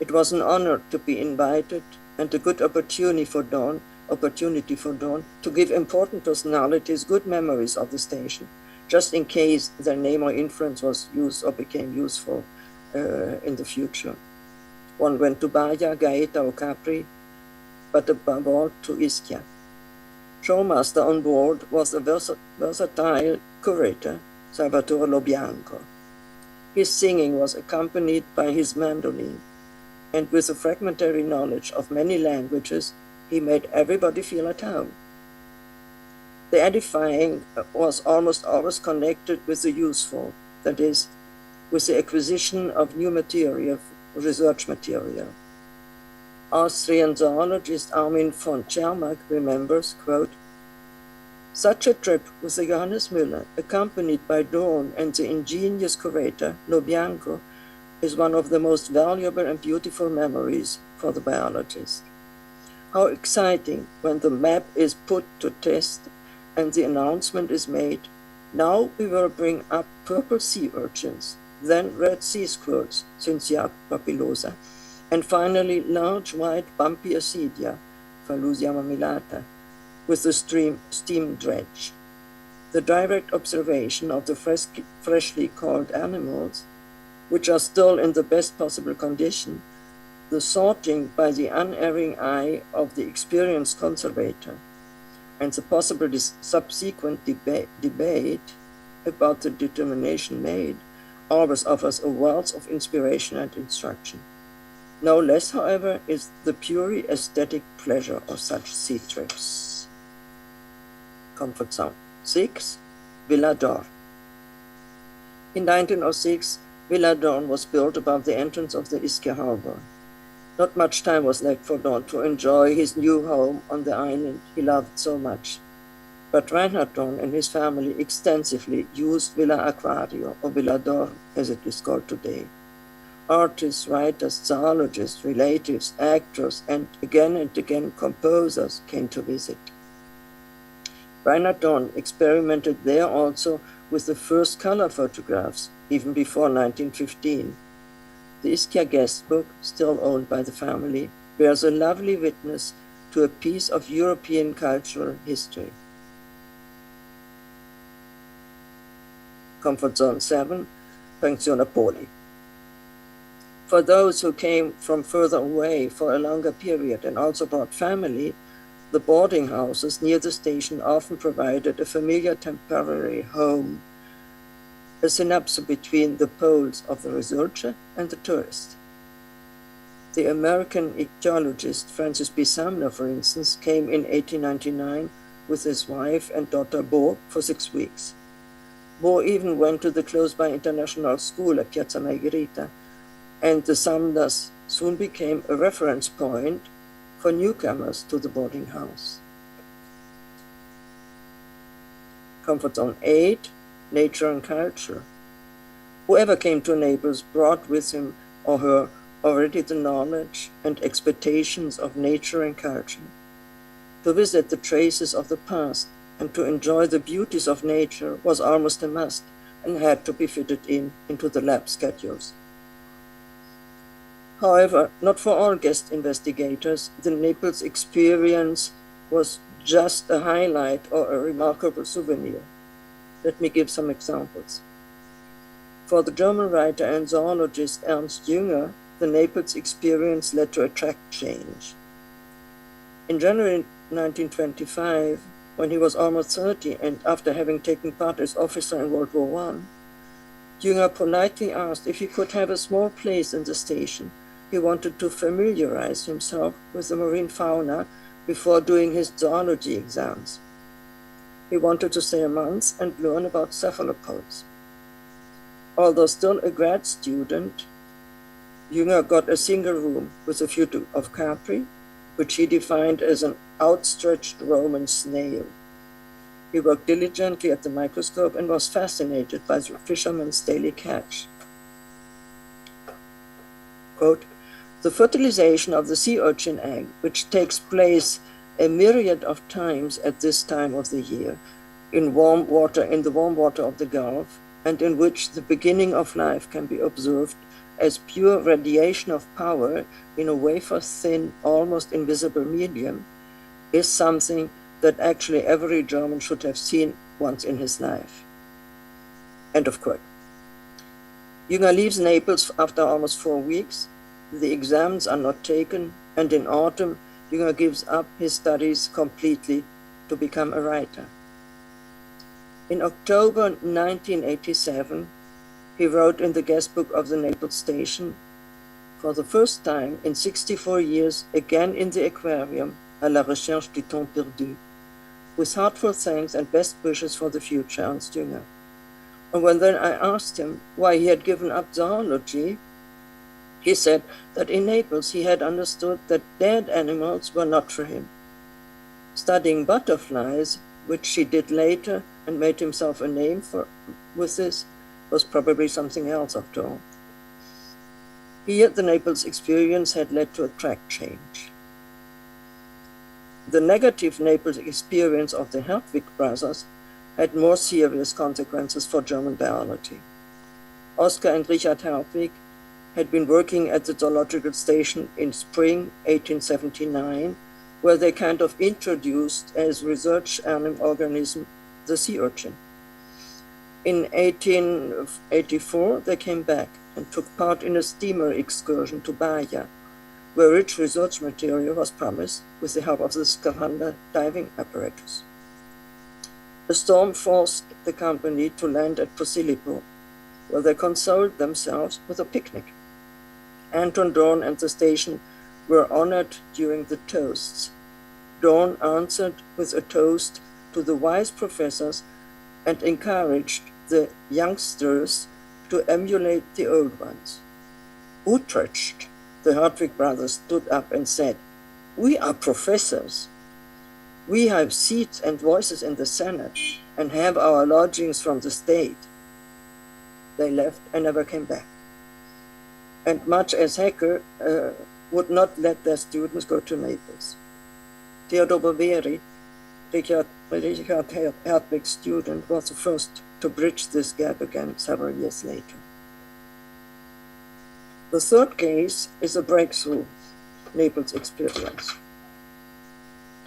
It was an honor to be invited and a good opportunity for Dohrn to give important personalities good memories of the station, just in case their name or influence was used or became useful in the future. One went to Baia, Gaeta, or Capri, but above all to Ischia. Showmaster on board was the versatile curator, Salvatore Lobianco. His singing was accompanied by his mandolin, and with a fragmentary knowledge of many languages, he made everybody feel at home. The edifying was almost always connected with the useful, that is, with the acquisition of new material, research material. Austrian zoologist Armin von Czermak remembers, quote, such a trip with Johannes Müller, accompanied by Dohrn and the ingenious curator, Lobianco, is one of the most valuable and beautiful memories for the biologist. How exciting when the map is put to test and the announcement is made, now we will bring up purple sea urchins, then red sea squirrels, Syncytia papillosa, and finally large white bumpy ascidia, Falusia mamillata, with the steam dredge. The direct observation of the freshly caught animals, which are still in the best possible condition, the sorting by the unerring eye of the experienced conservator, and the possible subsequent debate about the determination made always offers a wealth of inspiration and instruction. No less, however, is the purely aesthetic pleasure of such sea trips. Comfort Zone 6, Villa Dohrn. In 1906, Villa Dohrn was built above the entrance of the Ischia harbor. Not much time was left for Dohrn to enjoy his new home on the island he loved so much. But Reinhard Dohrn and his family extensively used Villa Aquario, or Villa Dohrn as it is called today. Artists, writers, zoologists, relatives, actors, and again composers came to visit. Reinhard Dohrn experimented there also with the first color photographs, even before 1915. The Ischia guest book, still owned by the family, bears a lovely witness to a piece of European cultural history. Comfort Zone 7, Pensione Poli. For those who came from further away for a longer period and also brought family, the boarding houses near the station often provided a familiar temporary home, a synapse between the poles of the researcher and the tourist. The American echologist Francis B. Sumner, for instance, came in 1899 with his wife and daughter Bo for 6 weeks. Bo even went to the close-by international school at Piazza Margherita, and the Sumners soon became a reference point for newcomers to the boarding house. Comfort Zone 8, Nature and Culture. Whoever came to Naples brought with him or her already the knowledge and expectations of nature and culture. To visit the traces of the past and to enjoy the beauties of nature was almost a must and had to be fitted into the lab schedules. However, not for all guest investigators, the Naples experience was just a highlight or a remarkable souvenir. Let me give some examples. For the German writer and zoologist Ernst Jünger, the Naples experience led to a track change. In January 1925, when he was almost 30 and after having taken part as officer in World War I, Jünger politely asked if he could have a small place in the station. He wanted to familiarize himself with the marine fauna before doing his zoology exams. He wanted to stay a month and learn about cephalopods. Although still a grad student, Jünger got a single room with a view of Capri, which he defined as an outstretched Roman snail. He worked diligently at the microscope and was fascinated by the fisherman's daily catch. Quote, "The fertilization of the sea urchin egg, which takes place a myriad of times at this time of the year in the warm water of the Gulf, and in which the beginning of life can be observed as pure radiation of power in a wafer-thin, almost invisible medium, is something that actually every German should have seen once in his life." End of quote. Jünger leaves Naples after almost 4 weeks. The exams are not taken, and in autumn, Jünger gives up his studies completely to become a writer. In October 1987, he wrote in the guest book of the Naples station, "For the first time in 64 years, again in the aquarium, à la recherche du temps perdu, with heartfelt thanks and best wishes for the future, Ernst Jünger." And when then I asked him why he had given up zoology, he said that in Naples he had understood that dead animals were not for him. Studying butterflies, which he did later and made himself a name with this, was probably something else after all. Here the Naples experience had led to a track change. The negative Naples experience of the Hertwig brothers had more serious consequences for German biology. Oskar and Richard Hertwig had been working at the zoological station in spring 1879 where they kind of introduced as research organism the sea urchin. In 1884, they came back and took part in a steamer excursion to Bahia, where rich research material was promised with the help of the scaphandra diving apparatus. A storm forced the company to land at Posillipo, where they consoled themselves with a picnic. Anton Dohrn and the station were honored during the toasts. Dohrn answered with a toast to the wise professors and encouraged the youngsters to emulate the old ones. Utrecht, the Hartwig brothers stood up and said, "We are professors. We have seats and voices in the Senate and have our lodgings from the state." They left and never came back. And much as Haeckel would not let their students go to Naples. Theodor Boveri, Richard Hartwig's student, was the first to bridge this gap again several years later. The third case is a breakthrough Naples experience.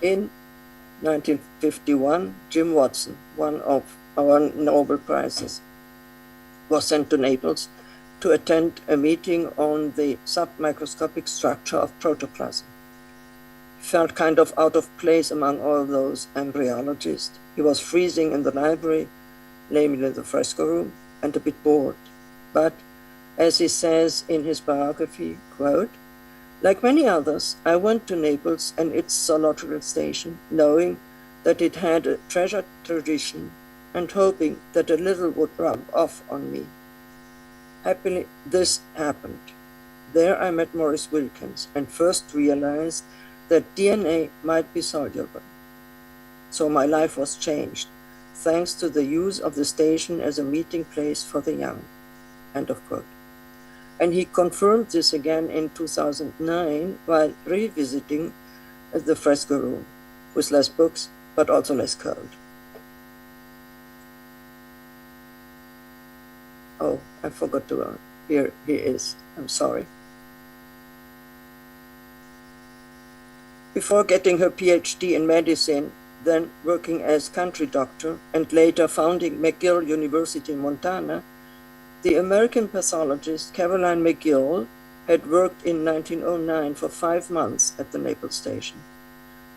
In 1951, Jim Watson, one of our Nobel Prizes, was sent to Naples to attend a meeting on the submicroscopic structure of protoplasm. He felt kind of out of place among all those embryologists. He was freezing in the library, namely in the fresco room, and a bit bored. But, as he says in his biography, quote, "Like many others, I went to Naples and its zoological station, knowing that it had a treasured tradition and hoping that a little would rub off on me. Happily, this happened. There I met Maurice Wilkins and first realized that DNA might be soluble. So my life was changed, thanks to the use of the station as a meeting place for the young." End of quote. And he confirmed this again in 2009 while revisiting the fresco room, with less books, but also less cold. Oh, I forgot to, here he is, I'm sorry. Before getting her PhD in medicine, then working as country doctor, and later founding McGill University in Montana, the American pathologist Caroline McGill had worked in 1909 for 5 months at the Naples station.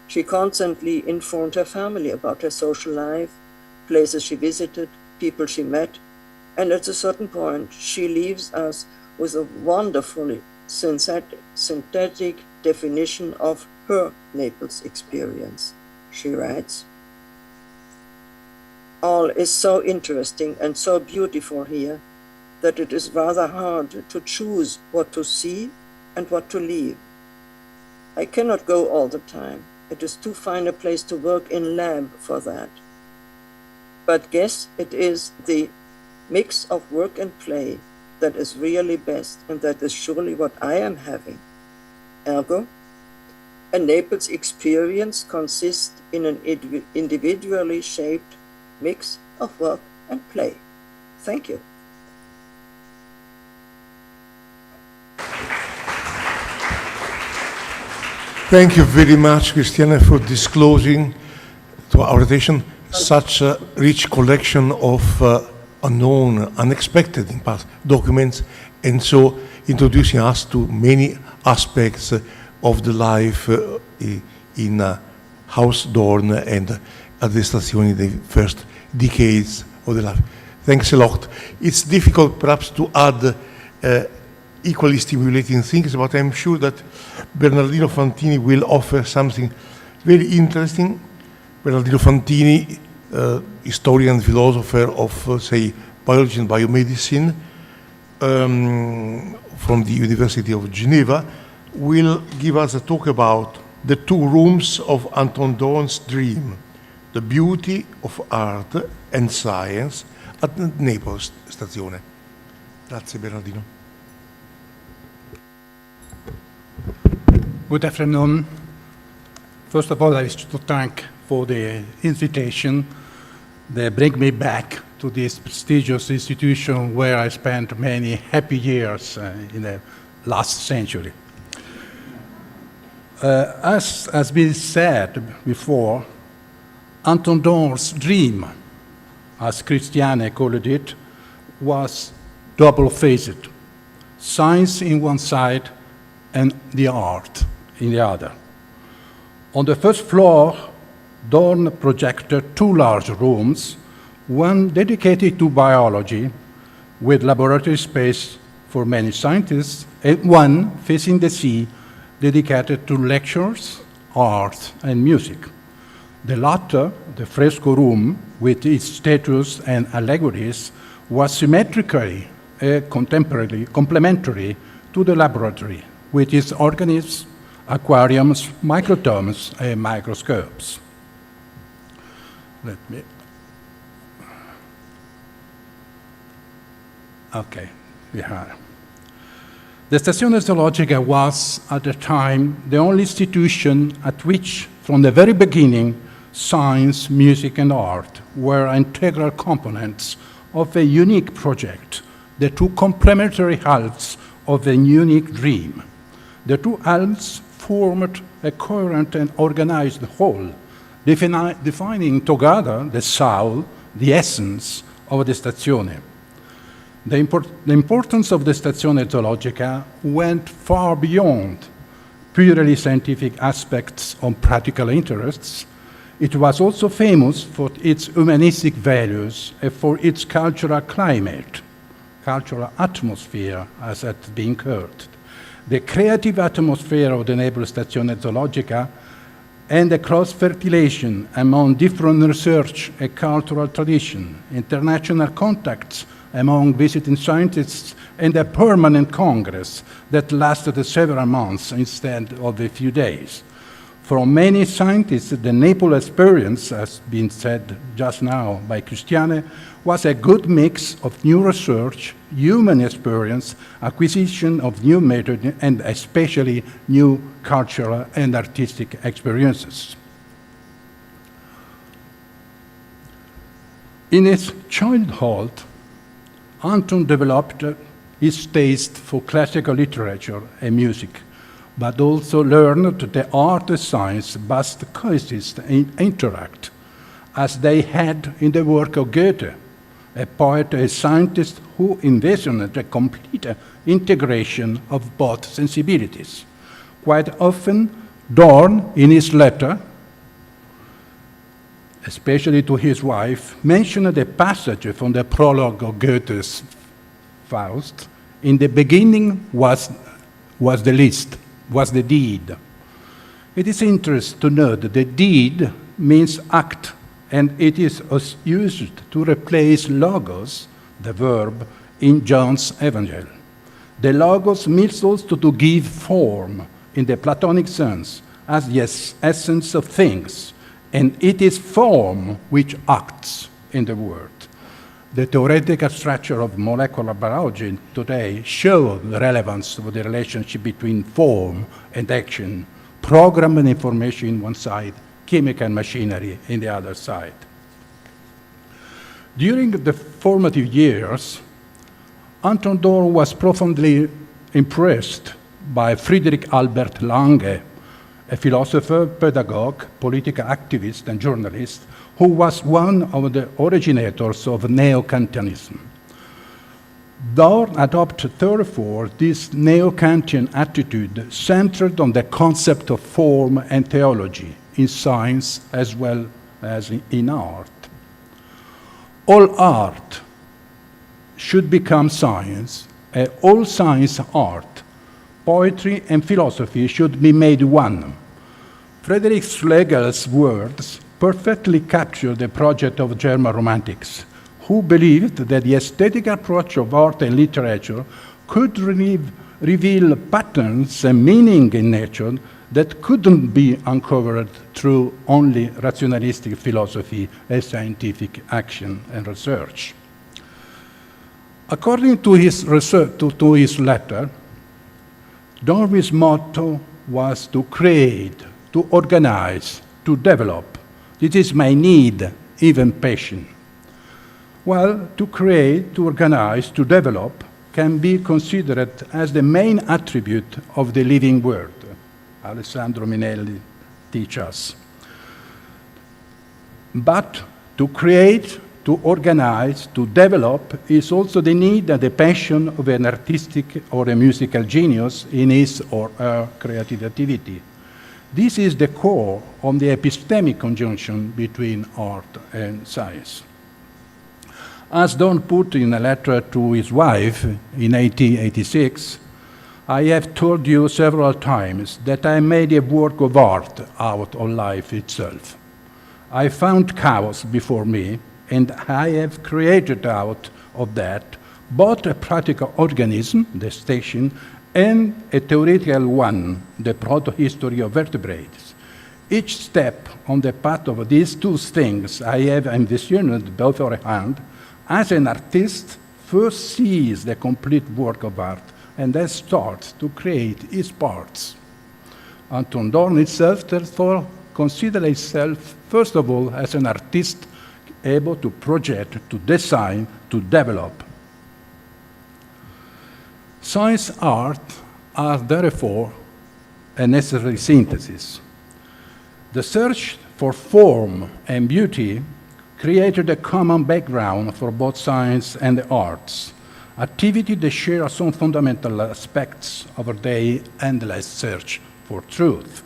She constantly informed her family about her social life, places she visited, people she met, and at a certain point she leaves us with a wonderfully synthetic definition of her Naples experience. She writes, "All is so interesting and so beautiful here that it is rather hard to choose what to see and what to leave. I cannot go all the time. It is too fine a place to work in lab for that. But guess it is the mix of work and play that is really best, and that is surely what I am having. Ergo, a Naples experience consists in an individually shaped mix of work and play." Thank you. Thank you very much, Christiana, for disclosing to our attention such a rich collection of unknown, unexpected in past documents, and so introducing us to many aspects of the life in House Dohrn and at the Stazione in the first decades of the life. Thanks a lot. It's difficult perhaps to add equally stimulating things, but I'm sure that Bernardino Fantini will offer something very interesting. Bernardino Fantini, historian and philosopher of, say, biology and biomedicine from the University of Geneva, will give us a talk about the 2 rooms of Anton Dohrn's dream, the beauty of art and science at the Naples Stazione. Grazie, Bernardino. Good afternoon. First of all, I wish to thank for the invitation that bring me back to this prestigious institution where I spent many happy years in the last century. As has been said before, Anton Dohrn's dream, as Christiana called it, was double-faced. Science in one side and the art in the other. On the first floor, Dohrn projected two large rooms, one dedicated to biology, with laboratory space for many scientists, and one facing the sea, dedicated to lectures, art, and music. The latter, the fresco room, with its statues and allegories, was symmetrically complementary to the laboratory, with its organisms, aquariums, microtomes, and microscopes. Let me... Okay, yeah. The Stazione Zoologica was, at the time, the only institution at which, from the very beginning, science, music, and art were integral components of a unique project, the two complementary halves of a unique dream. The two halves formed a coherent and organized whole, defining together the soul, the essence of the Stazione. The importance of the Stazione Zoologica went far beyond purely scientific aspects of practical interests. It was also famous for its humanistic values and for its cultural climate, cultural atmosphere, as has been called. The creative atmosphere of the Naples Stazione Zoologica and the cross-fertilization among different research and cultural traditions, international contacts among visiting scientists, and a permanent congress that lasted several months instead of a few days. For many scientists, the Naples experience, as been said just now by Christiane, was a good mix of new research, human experience, acquisition of new methods, and especially new cultural and artistic experiences. In his childhood, Anton developed his taste for classical literature and music, but also learned that the art and science must coexist and interact, as they had in the work of Goethe, a poet and scientist who envisioned a complete integration of both sensibilities. Quite often, Dohrn, in his letter, especially to his wife, mentioned a passage from the prologue of Goethe's Faust. In the beginning was the list, was the deed. It is interesting to note that the deed means act, and it is used to replace logos, the verb, in John's Evangel. The logos means also to give form in the Platonic sense, as the essence of things, and it is form which acts in the world. The theoretical structure of molecular biology today shows the relevance of the relationship between form and action, program and information on one side, chemical machinery on the other side. During the formative years, Anton Dohrn was profoundly impressed by Friedrich Albert Lange, a philosopher, pedagogue, political activist, and journalist who was one of the originators of neo-Kantianism. Dohrn adopted, therefore, this neo-Kantian attitude centered on the concept of form and theology in science as well as in art. All art should become science, and all science art. Poetry and philosophy should be made one. Friedrich Schlegel's words perfectly capture the project of German Romantics, who believed that the aesthetic approach of art and literature could reveal patterns and meaning in nature that couldn't be uncovered through only rationalistic philosophy and scientific action and research. According to his research, to his letter, Dohrn's motto was to create, to organize, to develop. This is my need, even passion. Well, to create, to organize, to develop can be considered as the main attribute of the living world. Alessandro Minelli teach us. But to create, to organize, to develop is also the need and the passion of an artistic or a musical genius in his or her creative activity. This is the core of the epistemic conjunction between art and science. As Dohrn put in a letter to his wife in 1886, I have told you several times that I made a work of art out of life itself. I found chaos before me, and I have created out of that both a practical organism, the station, and a theoretical one, the proto-history of vertebrates. Each step on the path of these two things I have envisioned beforehand, as an artist first sees the complete work of art and then starts to create its parts. Anton Dohrn itself, therefore, considers itself, first of all, as an artist able to project, to design, to develop. Science and art are therefore a necessary synthesis. The search for form and beauty created a common background for both science and the arts, activity that share some fundamental aspects of their endless search for truth.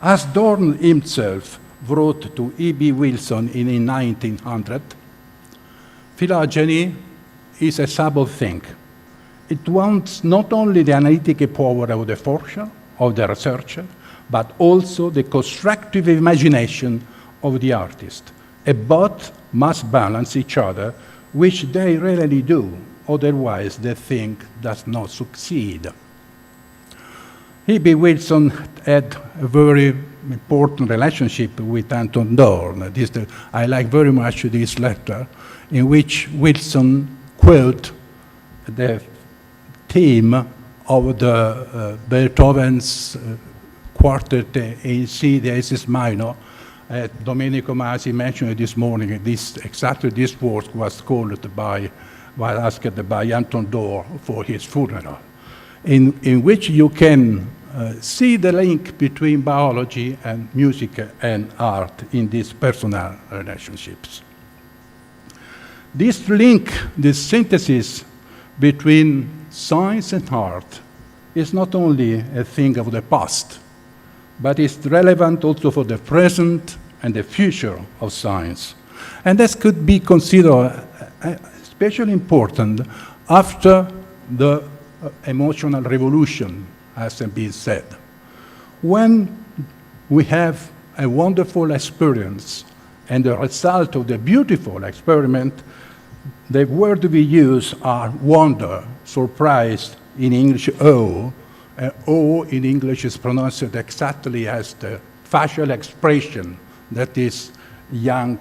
As Dohrn himself wrote to E.B. Wilson in 1900, phylogeny is a subtle thing. It wants not only the analytic power of the forscher, of the researcher, but also the constructive imagination of the artist. Both must balance each other, which they rarely do, otherwise the thing does not succeed. E.B. Wilson had a very important relationship with Anton Dohrn. I like very much this letter, in which Wilson quoted the theme of the Beethoven's quartet in C diesis minor. Domenico Masi mentioned it this morning. Exactly this work was asked by Anton Dohrn for his funeral, in which you can see the link between biology and music and art in these personal relationships. This link, this synthesis between science and art is not only a thing of the past, but it's relevant also for the present and the future of science. And this could be considered especially important after the emotional revolution, as has been said. When we have a wonderful experience and the result of the beautiful experiment, the word we use are wonder, surprise, in English, awe. O in English is pronounced exactly as the facial expression that this young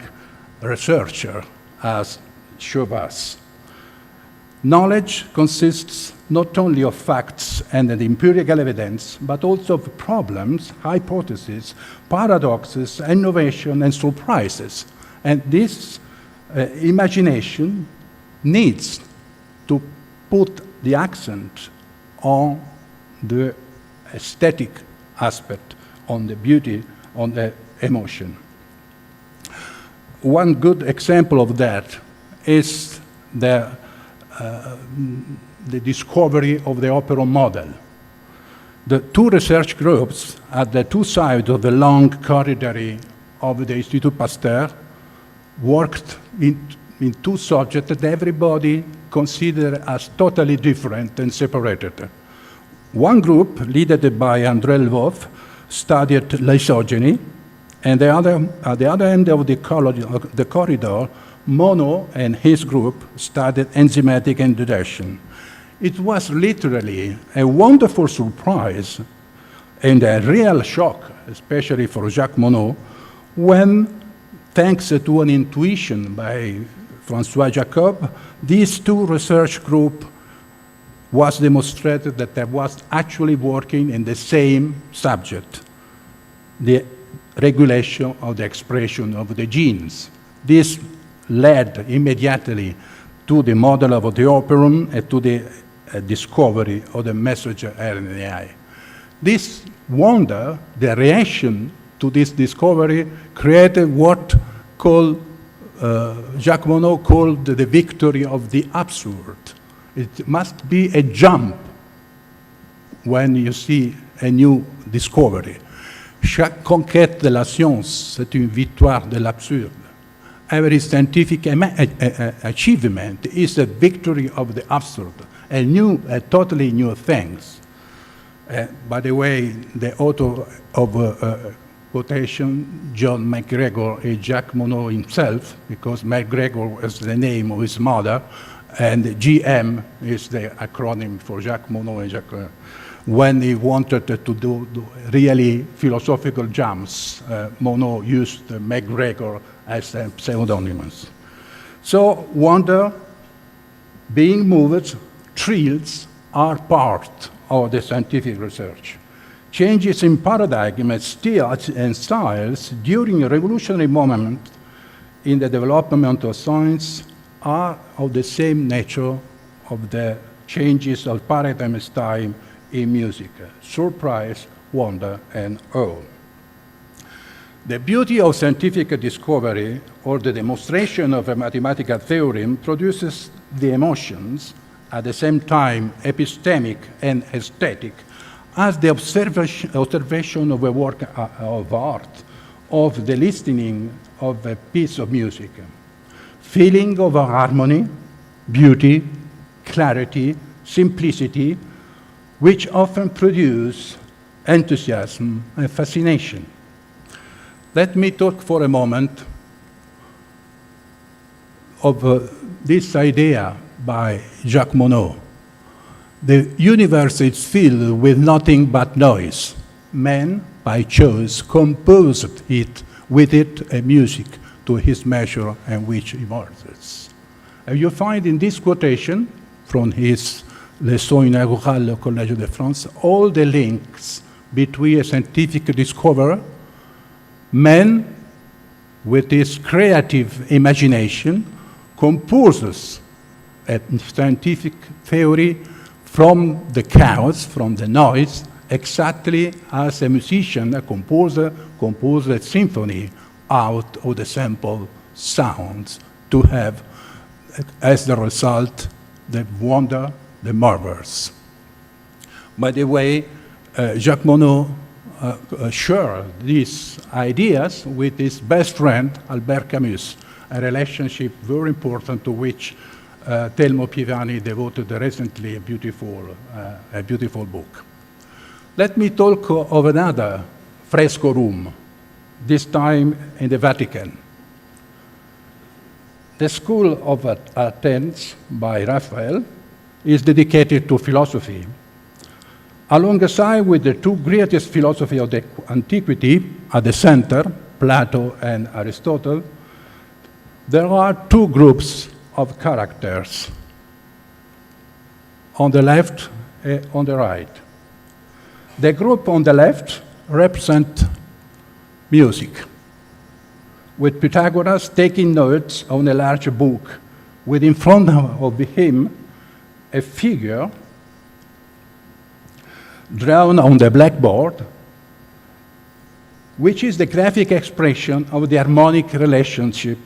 researcher has shown us. Knowledge consists not only of facts and empirical evidence, but also of problems, hypotheses, paradoxes, innovation, and surprises. And this imagination needs to put the accent on the aesthetic aspect, on the beauty, on the emotion. One good example of that is the discovery of the operon model. The two research groups at the two sides of the long corridor of the Institut Pasteur worked in two subjects that everybody considered as totally different and separated. One group, led by André Lvov, studied lysogeny, and at the other end of the corridor, Monod and his group studied enzymatic indigestion. It was literally a wonderful surprise and a real shock, especially for Jacques Monod, when, thanks to an intuition by François Jacob, these two research groups was demonstrated that they was actually working in the same subject, the regulation of the expression of the genes. This led immediately to the model of the operon and to the discovery of the messenger RNA. This wonder, the reaction to this discovery, created what Jacques Monod called the victory of the absurd. It must be a jump when you see a new discovery. Chaque conquête de la science, c'est une victoire de l'absurde. Every scientific achievement is a victory of the absurd, a totally new things. By the way, the author of quotation, John McGregor, is Jacques Monod himself, because McGregor was the name of his mother, and GM is the acronym for Jacques Monod and Jacques. When he wanted to do really philosophical jumps, Monod used McGregor as a pseudonym. So wonder, being moved, thrills are part of the scientific research. Changes in paradigm and styles during a revolutionary moment in the development of science are of the same nature of the changes of paradigm and style in music: surprise, wonder, and awe. The beauty of scientific discovery or the demonstration of a mathematical theorem produces the emotions, at the same time epistemic and aesthetic, as the observation of a work of art, of the listening of a piece of music. Feeling of harmony, beauty, clarity, simplicity, which often produce enthusiasm and fascination. Let me talk for a moment of this idea by Jacques Monod. The universe is filled with nothing but noise. Man, by choice, composed it with it a music to his measure and which emerges. You find in this quotation from his Leçons inaugurales au Collège de France all the links between a scientific discoverer, man with his creative imagination composes a scientific theory from the chaos, from the noise, exactly as a musician, a composer, composes a symphony out of the sample sounds to have, as the result, the wonder, the marvels. By the way, Jacques Monod shared these ideas with his best friend, Albert Camus, a relationship very important to which Telmo Pievani devoted recently a beautiful book. Let me talk of another fresco room, this time in the Vatican. The School of Athens by Raphael is dedicated to philosophy. Alongside with the two greatest philosophers of the antiquity at the center, Plato and Aristotle, there are two groups of characters, on the left and on the right. The group on the left represents music, with Pythagoras taking notes on a large book, with in front of him a figure drawn on the blackboard, which is the graphic expression of the harmonic relationship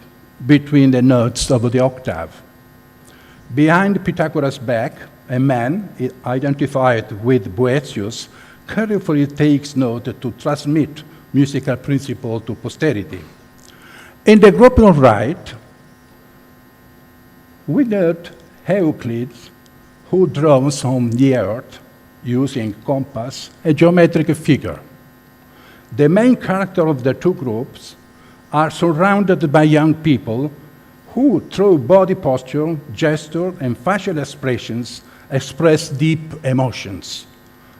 between the notes of the octave. Behind Pythagoras' back, a man identified with Boethius carefully takes note to transmit musical principle to posterity. In the group on the right, we note Euclid, who draws on the earth, using compass, a geometric figure. The main character of the two groups are surrounded by young people who, through body posture, gesture, and facial expressions, express deep emotions,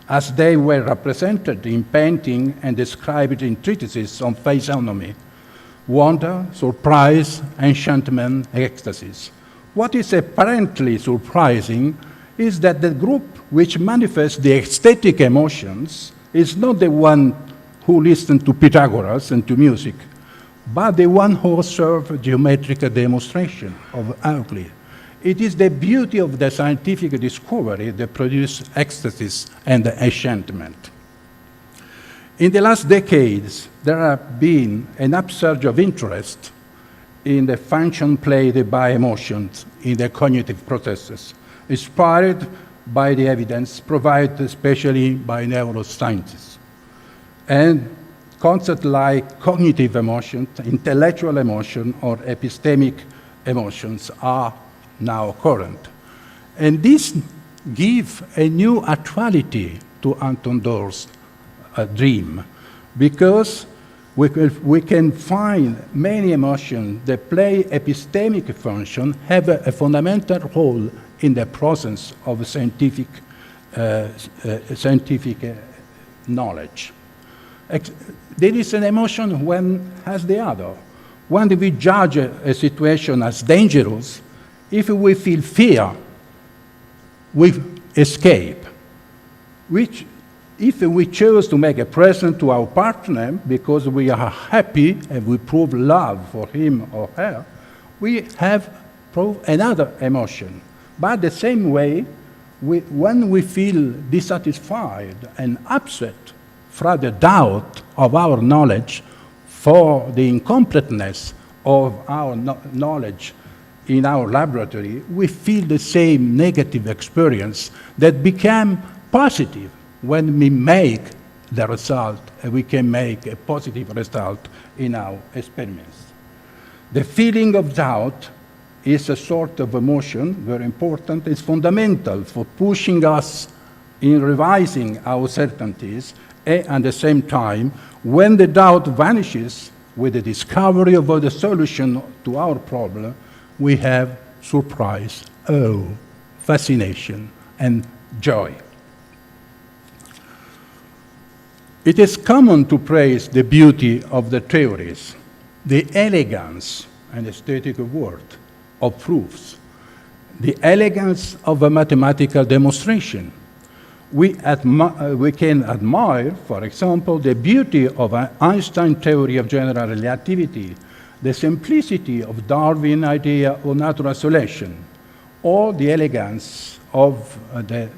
as they were represented in painting and described in treatises on physiognomy, wonder, surprise, enchantment, ecstasies. What is apparently surprising is that the group which manifests the aesthetic emotions is not the one who listened to Pythagoras and to music, but the one who observed geometric demonstration of Euclid. It is the beauty of the scientific discovery that produces ecstasies and enchantment. In the last decades, there have been an upsurge of interest in the function played by emotions in the cognitive processes, inspired by the evidence provided especially by neuroscientists. And concepts like cognitive emotions, intellectual emotion, or epistemic emotions are now current. And this gives a new actuality to Anton Dohrn's dream, because we can find many emotions that play epistemic function, have a fundamental role in the process of scientific knowledge. There is an emotion when has the other. When we judge a situation as dangerous, if we feel fear, we escape. Which, if we choose to make a present to our partner because we are happy and we prove love for him or her, we have proved another emotion. But the same way, when we feel dissatisfied and upset from the doubt of our knowledge for the incompleteness of our knowledge in our laboratory, we feel the same negative experience that became positive when we make the result, and we can make a positive result in our experiments. The feeling of doubt is a sort of emotion, very important. It's fundamental for pushing us in revising our certainties, and at the same time, when the doubt vanishes with the discovery of the solution to our problem, we have surprise, awe, fascination, and joy. It is common to praise the beauty of the theories, the elegance and aesthetic word of proofs, the elegance of a mathematical demonstration. We can admire, for example, the beauty of Einstein's theory of general relativity, the simplicity of Darwin's idea of natural selection, or the elegance of the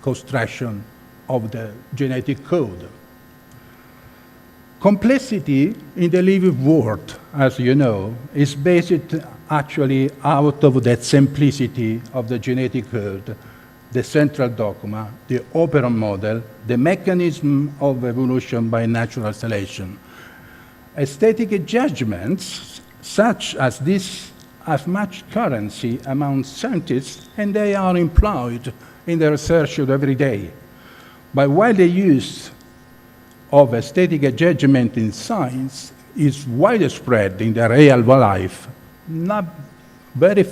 construction of the genetic code. Complexity in the living world, as you know, is based actually out of that simplicity of the genetic code, the central dogma, the operant model, the mechanism of evolution by natural selection. Aesthetic judgments such as this have much currency among scientists, and they are employed in the research of every day. But while the use of aesthetic judgment in science is widespread in the real life, not very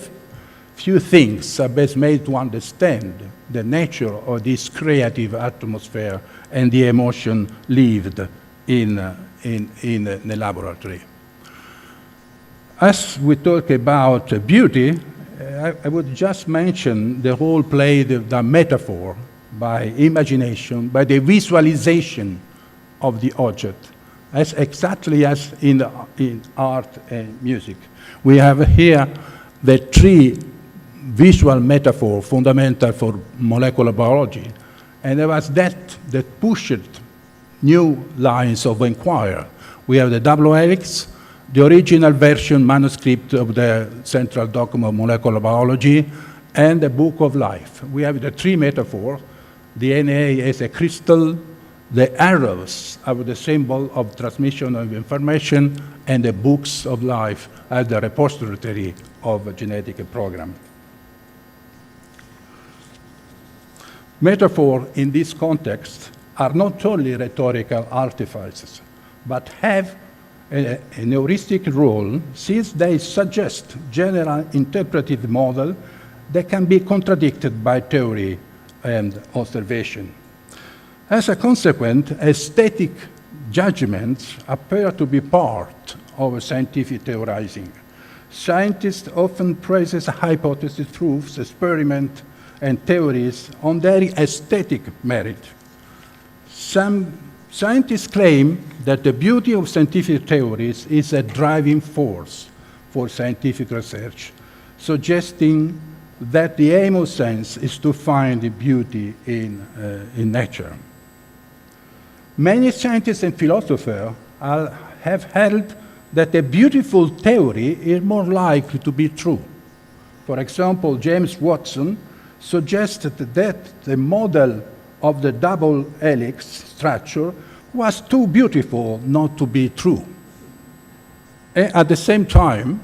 few things are best made to understand the nature of this creative atmosphere and the emotion lived in the laboratory. As we talk about beauty, I would just mention the role played by metaphor, by imagination, by the visualization of the object, as exactly as in art and music. We have here the three visual metaphor fundamental for molecular biology, and there was that pushed new lines of inquiry. We have the double helix, the original version manuscript of the central dogma of molecular biology, and the book of life. We have the three metaphors. DNA as a crystal, the arrows are the symbol of transmission of information, and the books of life as the repository of a genetic program. Metaphors in this context are not only rhetorical artifices, but have an heuristic role, since they suggest general interpretive model that can be contradicted by theory and observation. As a consequence, aesthetic judgments appear to be part of scientific theorizing. Scientists often praise hypotheses, proofs, experiments, and theories on their aesthetic merit. Some scientists claim that the beauty of scientific theories is a driving force for scientific research, suggesting that the aim of science is to find the beauty in nature. Many scientists and philosophers have held that a beautiful theory is more likely to be true. For example, James Watson suggested that the model of the double helix structure was too beautiful not to be true. And at the same time,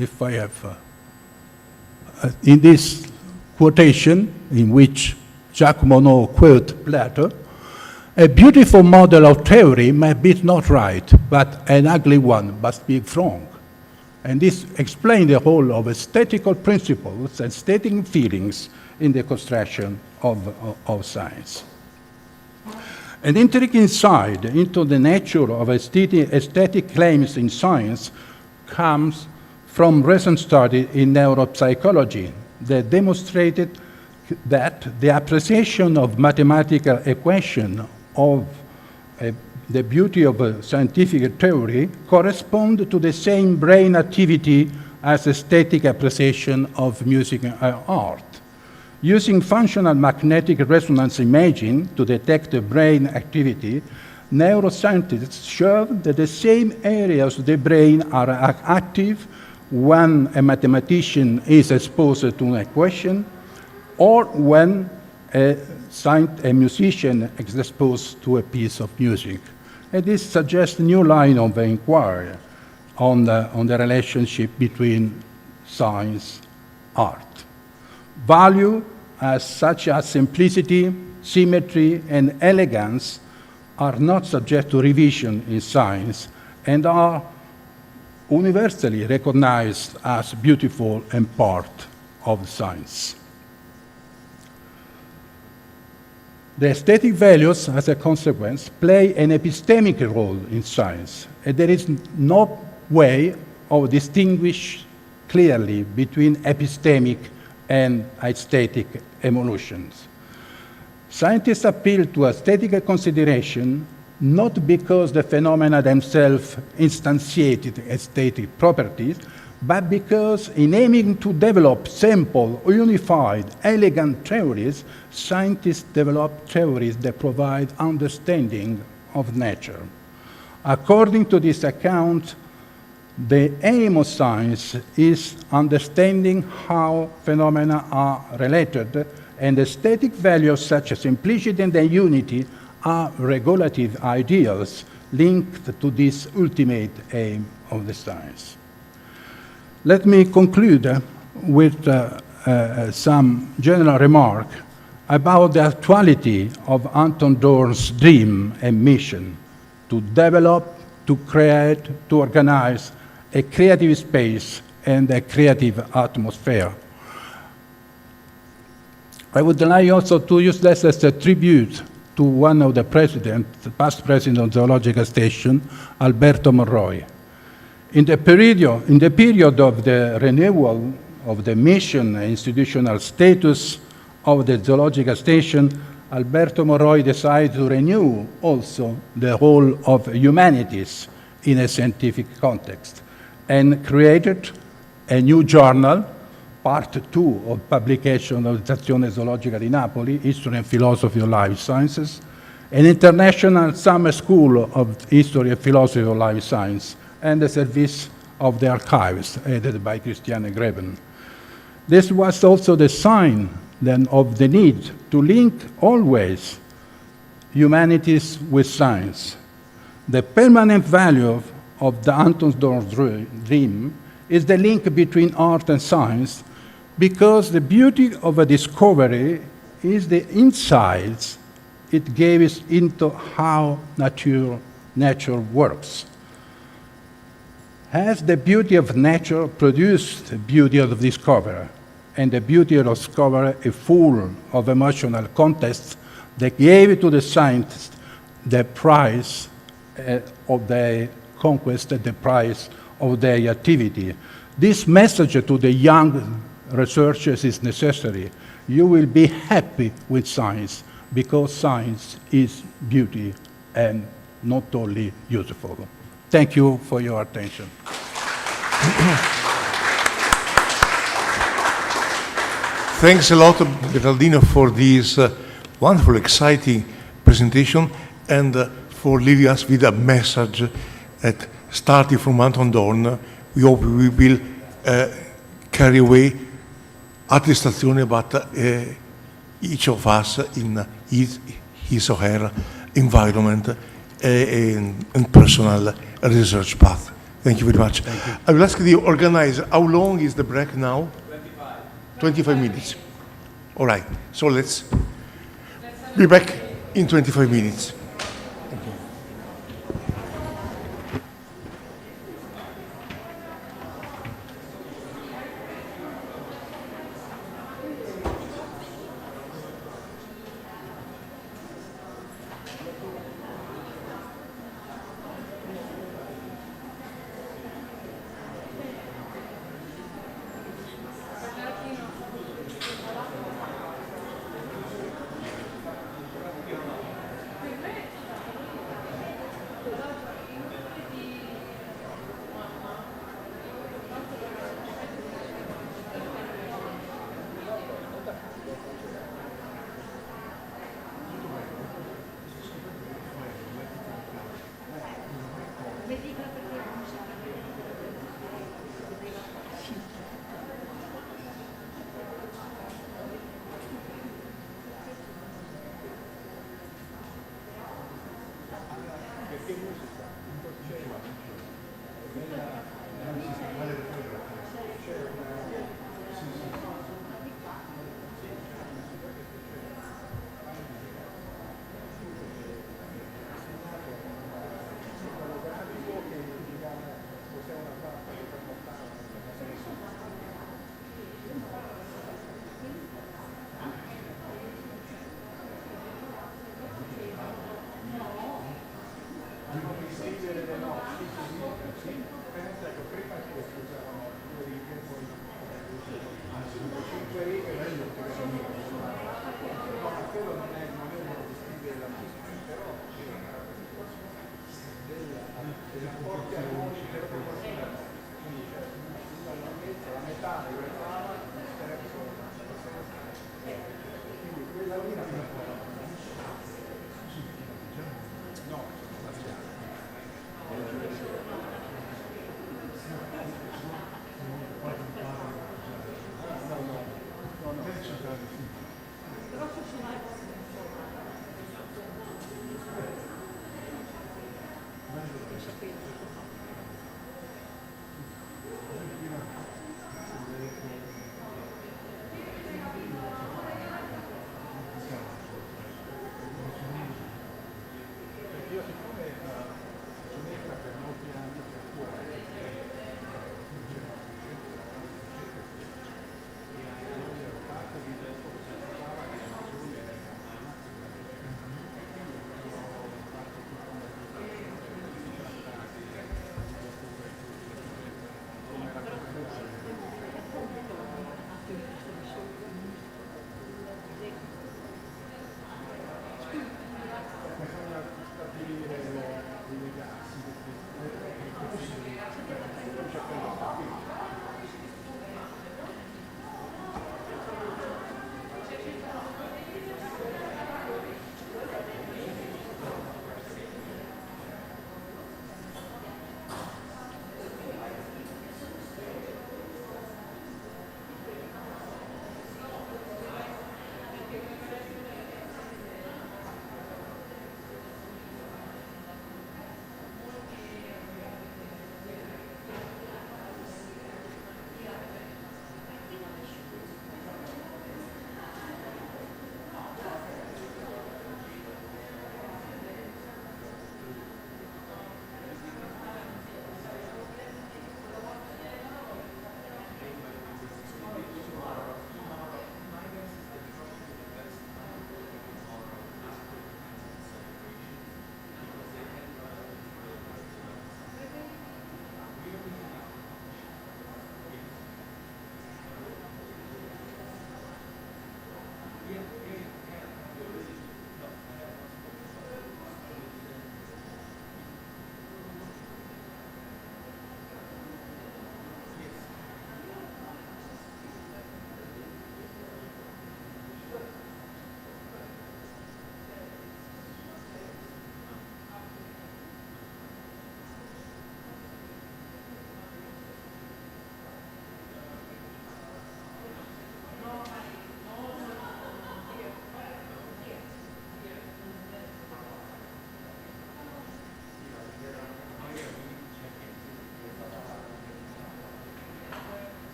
if I have, in this quotation, in which Jacques Monod quotes Plato, a beautiful model of theory may be not right, but an ugly one must be wrong. And this explains the role of aesthetical principles and aesthetic feelings in the construction of science. An intriguing insight into the nature of aesthetic claims in science comes from recent study in neuropsychology that demonstrated that the appreciation of mathematical equation of the beauty of a scientific theory correspond to the same brain activity as aesthetic appreciation of music and art. Using functional magnetic resonance imaging to detect the brain activity, neuroscientists showed that the same areas of the brain are active when a mathematician is exposed to an equation or when a musician is exposed to a piece of music. And this suggests a new line of inquiry on the relationship between science and art. Value such as simplicity, symmetry, and elegance are not subject to revision in science and are universally recognized as beautiful and part of science. The aesthetic values, as a consequence, play an epistemic role in science, and there is no way of distinguish clearly between epistemic and aesthetic evolutions. Scientists appeal to aesthetic consideration not because the phenomena themselves instantiated aesthetic properties, but because in aiming to develop simple, unified, elegant theories, scientists develop theories that provide understanding of nature. According to this account, the aim of science is understanding how phenomena are related, and aesthetic values such as simplicity and unity are regulative ideals linked to this ultimate aim of the science. Let me conclude with some general remark about the actuality of Anton Dohrn's dream and mission to develop, to create, to organize a creative space and a creative atmosphere. I would like also to use this as a tribute to one of the presidents, the past president of Zoological Station, Alberto Monroy. In the period of the renewal of the mission and institutional status of the Zoological Station, Alberto Monroy decided to renew also the role of humanities in a scientific context and created a new journal, part 2 of publication of Stazione Zoologica di Napoli, History and Philosophy of Life Sciences, an international summer school of History and Philosophy of Life Science, and the service of the archives headed by Christiana Gruben. This was also the sign then of the need to link always humanities with science. The permanent value of the Anton Dohrn dream is the link between art and science, because the beauty of a discovery is the insights it gives into how nature works. Has the beauty of nature produced the beauty of the discoverer, and the beauty of the discoverer is full of emotional context that gave to the scientist the prize of their conquest, the prize of their activity. This message to the young researchers is necessary. You will be happy with science, because science is beauty and not only useful. Thank you for your attention. Thanks a lot, Bernardino, for this wonderful, exciting presentation. and for leaving us with a message that, starting from Anton Dohrn, we hope we will carry away at the Stazione, but each of us in his or her environment and personal research path. Thank you very much. I will ask the organizer, how long is the break now? 25 minutes. All right, so let's be back in 25 minutes.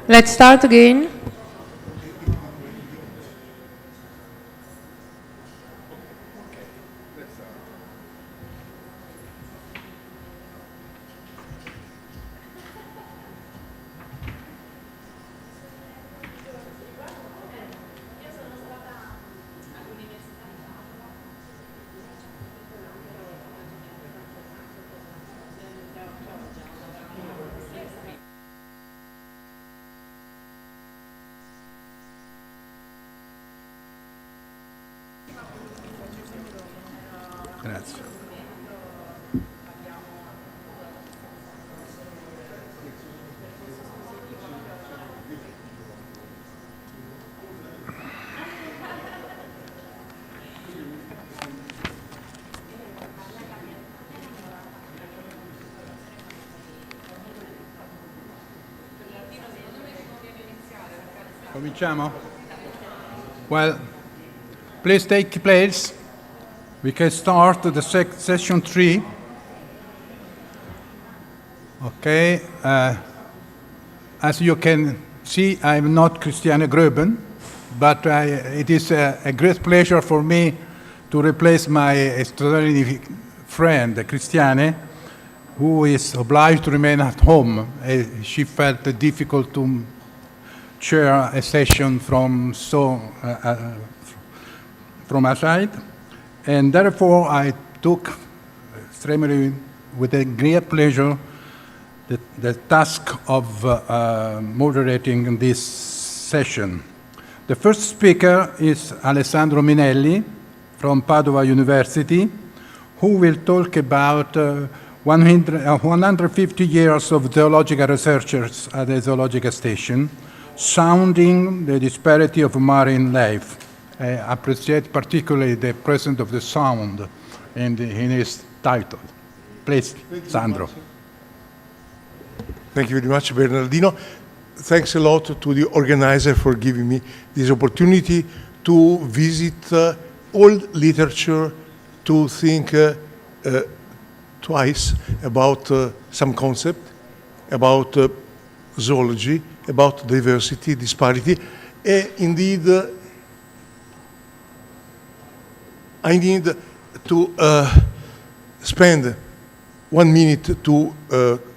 Let's start again. Grazie. Cominciamo? Well, please take place. We can start the session 3. Okay. As you can see, I'm not Christiana Gruben, but it is a great pleasure for me to replace my extraordinary friend, Christiane, who is obliged to remain at home. She felt it difficult to chair a session from outside. And therefore, I took extremely, with a great pleasure, the task of moderating this session. The first speaker is Alessandro Minelli from Padua University, who will talk about 150 years of zoological researchers at the Zoological Station, sounding the disparity of marine life. I appreciate particularly the presence of the sound in his title. Please, Sandro. Thank you very much, Bernardino. Thanks a lot to the organizer for giving me this opportunity to visit old literature, to think twice about some concept, about zoology, about diversity, disparity. Indeed, I need to spend 1 minute to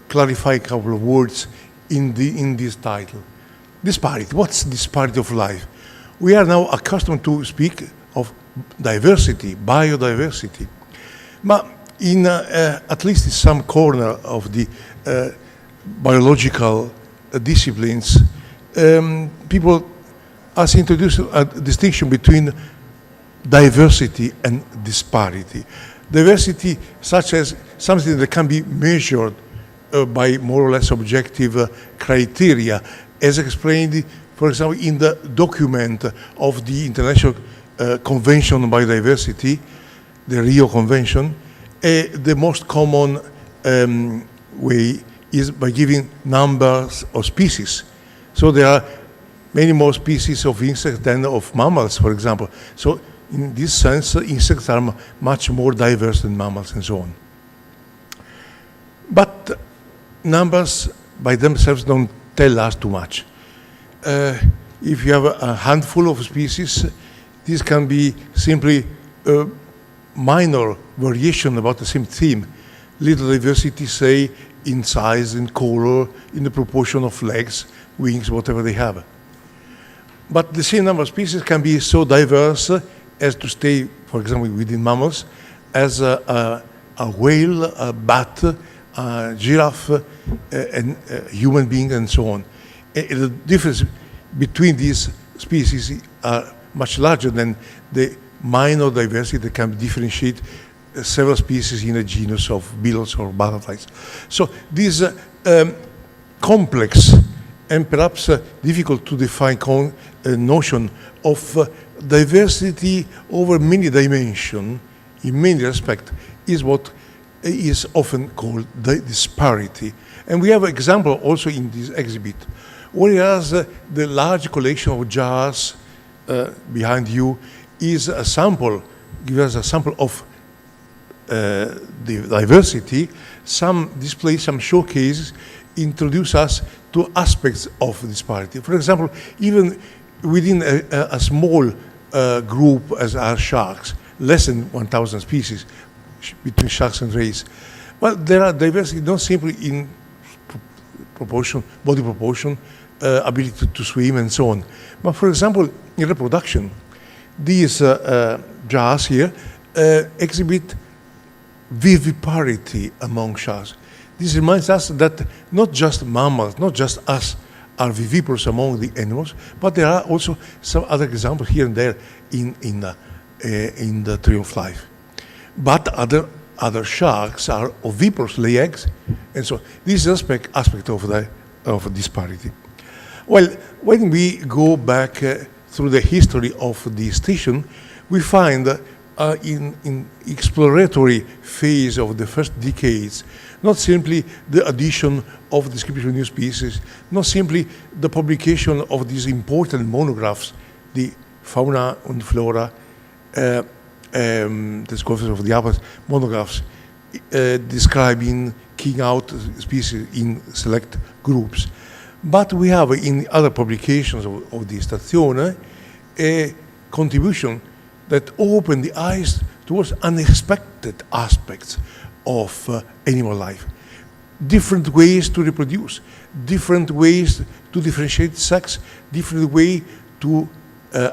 clarify a couple of words in this title. Disparity. What's disparity of life? We are now accustomed to speak of diversity, biodiversity. But in at least in some corner of the biological disciplines, people has introduced a distinction between diversity and disparity. Diversity such as something that can be measured by more or less objective criteria, as explained, for example, in the document of the International Convention on Biodiversity, the Rio Convention. The most common way is by giving numbers of species. So there are many more species of insects than of mammals, for example. So in this sense, insects are much more diverse than mammals and so on. But numbers by themselves don't tell us too much. If you have a handful of species, this can be simply a minor variation about the same theme. Little diversity, say, in size, in color, in the proportion of legs, wings, whatever they have. But the same number of species can be so diverse as to stay, for example, within mammals, as a whale, a bat, a giraffe, and a human being, and so on. The difference between these species are much larger than the minor diversity that can differentiate several species in a genus of beetles or butterflies. So this complex and perhaps difficult to define notion of diversity over many dimensions, in many respects, is what is often called the disparity. And we have an example also in this exhibit, whereas the large collection of jars behind you is a sample, gives us a sample of the diversity. Some display, some showcases introduce us to aspects of disparity. For example, even within a small group as are sharks, less than 1,000 species between sharks and rays. Well, there are diversity not simply in proportion, body proportion, ability to swim and so on. But for example, in reproduction, these jars here exhibit viviparity among sharks. This reminds us that not just mammals, not just us, are viviparous among the animals, but there are also some other examples here and there in the tree of life. But other sharks are oviparous, lay eggs, and so this is aspect of disparity. Well, when we go back through the history of the station, we find in exploratory phase of the first decades, not simply the addition of description of new species, not simply the publication of these important monographs, the Fauna and Flora, the Discoveries of the Apples, monographs describing, keying out species in select groups. But we have in other publications of the Stazione a contribution that opened the eyes towards unexpected aspects of animal life. Different ways to reproduce, different ways to differentiate sex, different way to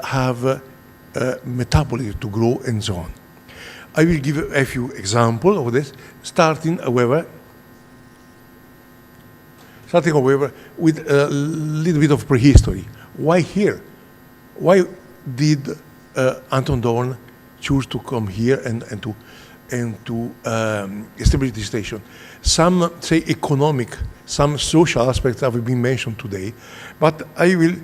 have metabolism to grow and so on. I will give a few examples of this, starting, however, with a little bit of prehistory. Why here? Why did Anton Dohrn choose to come here and to establish this station? Some say economic, some social aspects have been mentioned today, but I will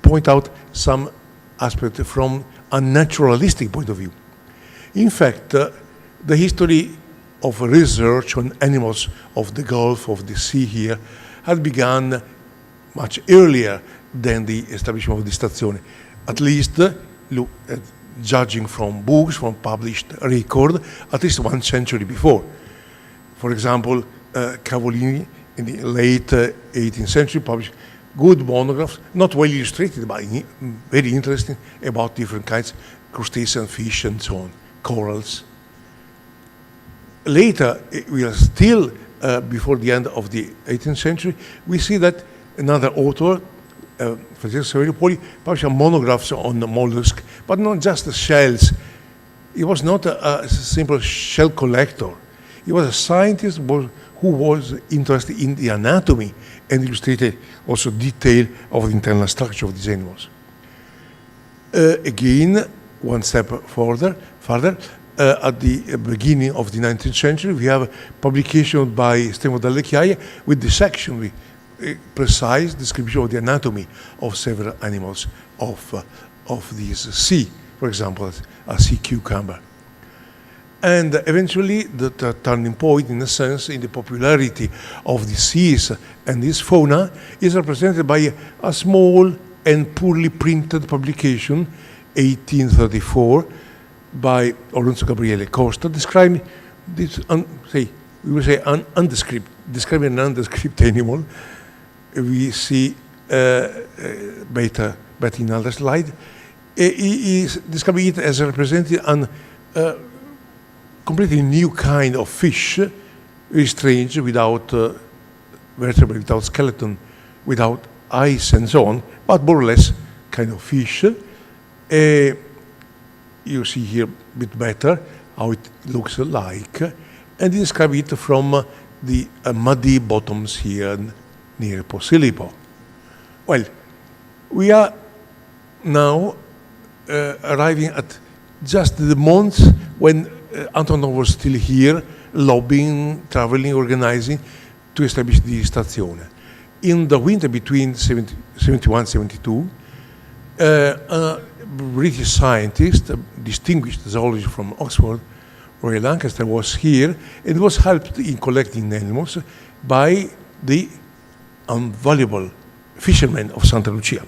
point out some aspects from a naturalistic point of view. In fact, the history of research on animals of the Gulf, of the sea here, had begun much earlier than the establishment of the Stazione. At least, judging from books, from published record, at least 1 century before. For example, Cavolini in the late 18th century published good monographs, not well illustrated, but very interesting, about different kinds, crustacean, fish, and so on, corals. Later, we are still before the end of the 18th century, we see that another author, Francesco Saverio, published monographs on the mollusk, but not just the shells. He was not a simple shell collector. He was a scientist who was interested in the anatomy and illustrated also detail of the internal structure of these animals. Again, one step further, at the beginning of the 19th century, we have a publication by Stefano Delle Chiaie with dissection, with a precise description of the anatomy of several animals of this sea, for example, a sea cucumber. And eventually, the turning point, in a sense, in the popularity of the seas and this fauna is represented by a small and poorly printed publication, 1834, by Oronzo Gabriele Costa, describing this, we will say describing an undescript animal. We see better in another slide. He is describing it as representing a completely new kind of fish, very strange, without vertebrae, without skeleton, without eyes and so on, but more or less kind of fish. You see here a bit better how it looks like, and describe it from the muddy bottoms here near Posillipo. Well, we are now arriving at just the months when Anton Dohrn was still here, lobbying, traveling, organizing to establish the Stazione. In the winter between 71 and 72, a British scientist, a distinguished zoologist from Oxford, Roy Lancaster, was here and was helped in collecting animals by the invaluable fishermen of Santa Lucia.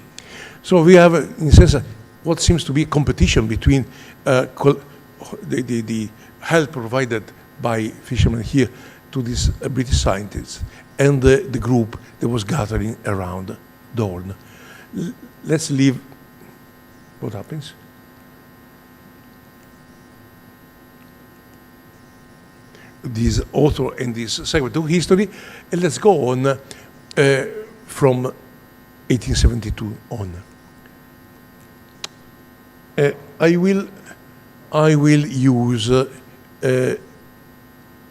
So we have, in a sense, what seems to be a competition between the help provided by fishermen here to these British scientists and the group that was gathering around Dohrn. Let's leave. What happens? This author and this segment of history, and let's go on from 1872 on.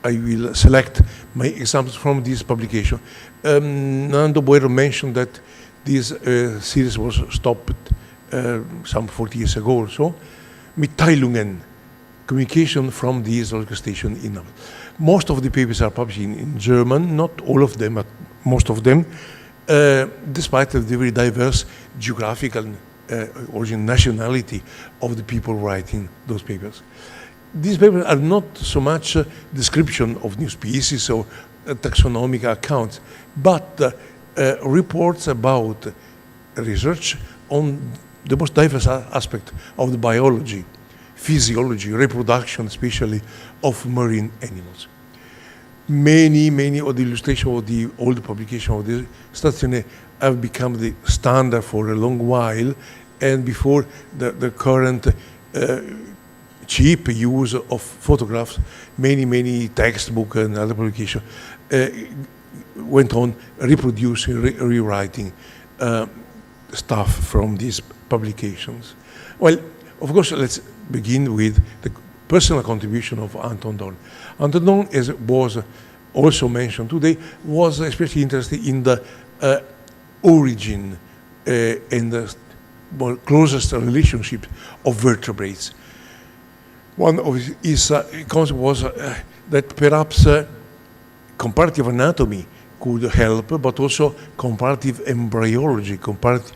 I will select my examples from this publication. Nando Boero mentioned that this series was stopped some 40 years ago or so. Mitteilungen, communication from the zoological station in Naples. Most of the papers are published in German, not all of them, but most of them, despite the very diverse geographical origin, nationality of the people writing those papers. These papers are not so much description of new species or taxonomic accounts, but reports about research on the most diverse aspect of the biology, physiology, reproduction, especially of marine animals. Many of the illustrations of the old publication of the Stazione have become the standard for a long while, and before the current cheap use of photographs, many textbooks and other publications went on reproducing, rewriting stuff from these publications. Well, of course, let's begin with the personal contribution of Anton Dohrn. Anton Dohrn, as was also mentioned today, was especially interested in the origin and the closest relationship of vertebrates. One of his concepts was that perhaps comparative anatomy could help, but also comparative embryology, comparative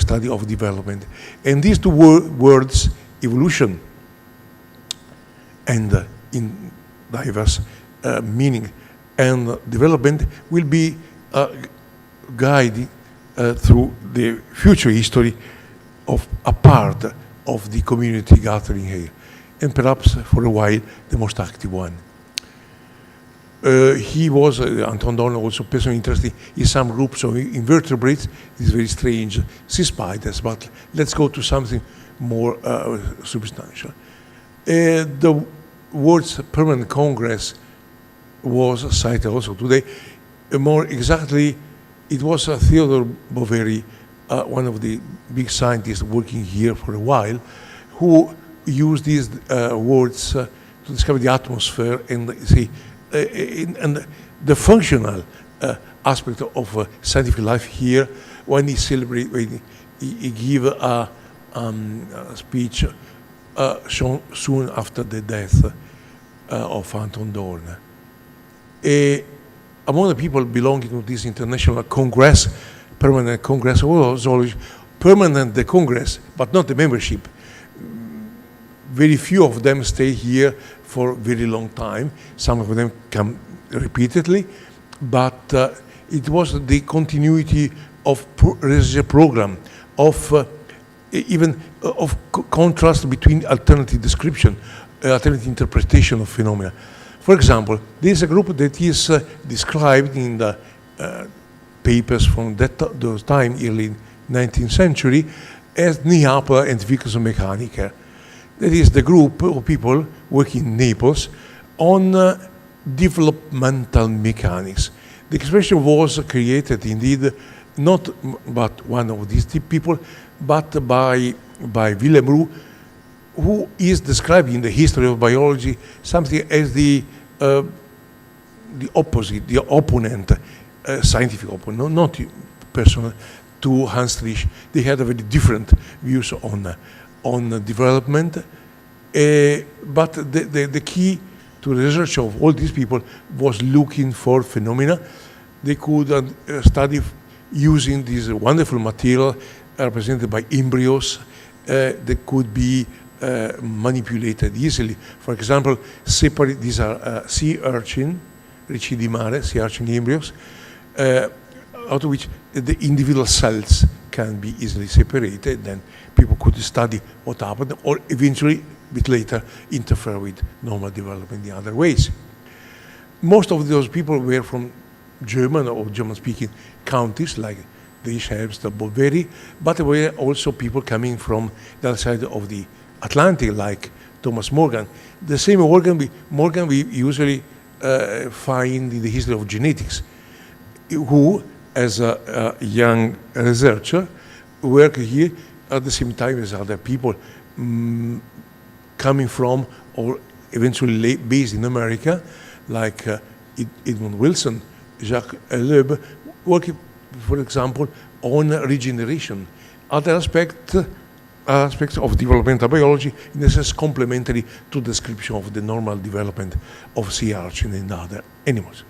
study of development. And these two words, evolution and in diverse meaning, and development, will be guided through the future history of a part of the community gathering here, and perhaps for a while the most active one. He was, Anton Dohrn, also personally interested in some groups of invertebrates. It's very strange, sea spiders, but let's go to something more substantial. The words permanent congress was cited also today. More exactly, it was Theodore Boveri, one of the big scientists working here for a while, who used these words to discover the atmosphere and say, and the functional aspect of scientific life here when he celebrated, when he gave a speech soon after the death of Anton Dohrn. Among the people belonging to this international congress, permanent congress of zoology, permanent the congress, but not the membership. Very few of them stay here for a very long time. Some of them come repeatedly, but it was the continuity of research program, of even of contrast between alternative description, alternative interpretation of phenomena. For example, there is a group that is described in the papers from those time, early 19th century, as Neapel Entwicklungs- und Mechaniker. That is the group of people working in Naples on developmental mechanics. The expression was created indeed not but one of these people, but by Willem Roux, who is described in the history of biology something as the opposite, the opponent, scientific opponent, not personal, to Hans Riesch. They had a very different views on development, but the key to the research of all these people was looking for phenomena. They could study using this wonderful material represented by embryos that could be manipulated easily. For example, separate, these are sea urchin, ricci di mare, sea urchin embryos, out of which the individual cells can be easily separated. Then people could study what happened, or eventually, a bit later, interfere with normal development in other ways. most of those people were from German or German-speaking countries, like the Scherps, the Boveri, but there were also people coming from the other side of the Atlantic, like Thomas Morgan. The same Morgan we usually find in the history of genetics, who, as a young researcher, worked here at the same time as other people coming from or eventually based in America, like Edmund Wilson, Jacques Loeb, working, for example, on regeneration. Other aspects of developmental biology, in a sense, complementary to the description of the normal development of sea urchin and other animals.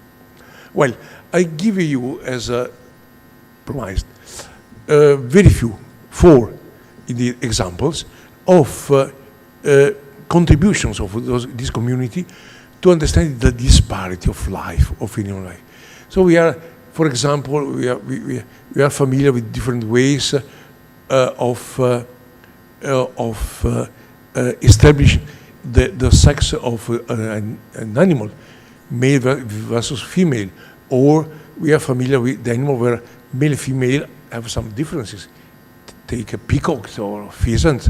Well, I give you, as promised, very few, 4 indeed examples of contributions of this community to understand the disparity of life, of animal life. So we are, for example, we are familiar with different ways of establishing the sex of an animal, male versus female, or we are familiar with the animal where male and female have some differences. Take a peacock or pheasant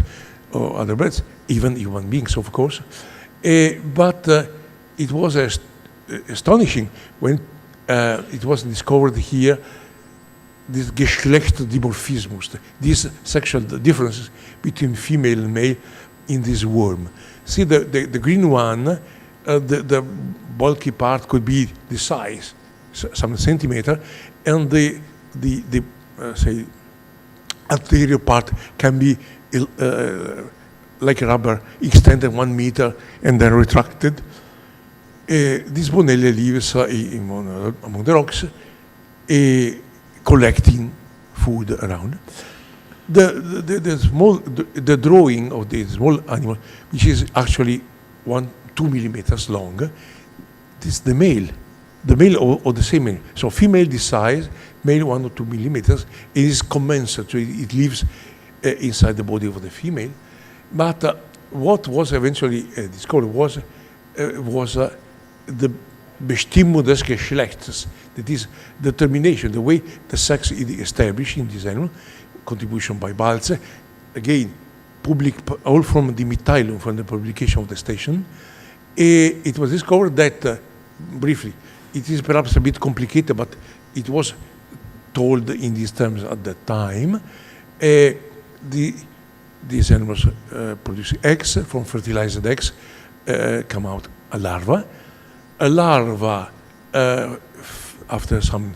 or other birds, even human beings, of course. But it was astonishing when it was discovered here, this Geschlechtdimorphismus, these sexual differences between female and male in this worm. See, the green one, the bulky part could be the size, some centimeter, and the say, anterior part can be like a rubber, extended 1 meter and then retracted. This bonellia lives among the rocks, collecting food around. The drawing of the small animal, which is actually 1-2 millimeters long, this is the male or the same male. So female this size, male 1 or 2 millimeters. It is commensurate, so it lives inside the body of the female. But what was eventually discovered was the Bestimmung des Geschlechtes, that is determination, the way the sex is established in this animal, contribution by Balze, again, all from the Mitteilung, from the publication of the station. It was discovered that, briefly, it is perhaps a bit complicated, but it was told in these terms at that time. These animals produce eggs. From fertilized eggs come out a larva. A larva, after some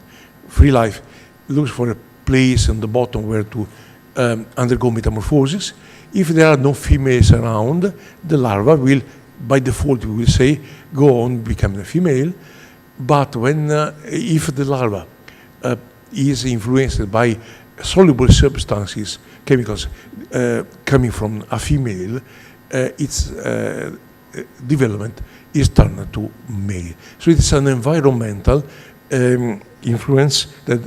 free life, looks for a place on the bottom where to undergo metamorphosis. If there are no females around, the larva will, by default, we will say, go on becoming a female. But when, if the larva is influenced by soluble substances, chemicals coming from a female, its development is turned to male. So it's an environmental influence that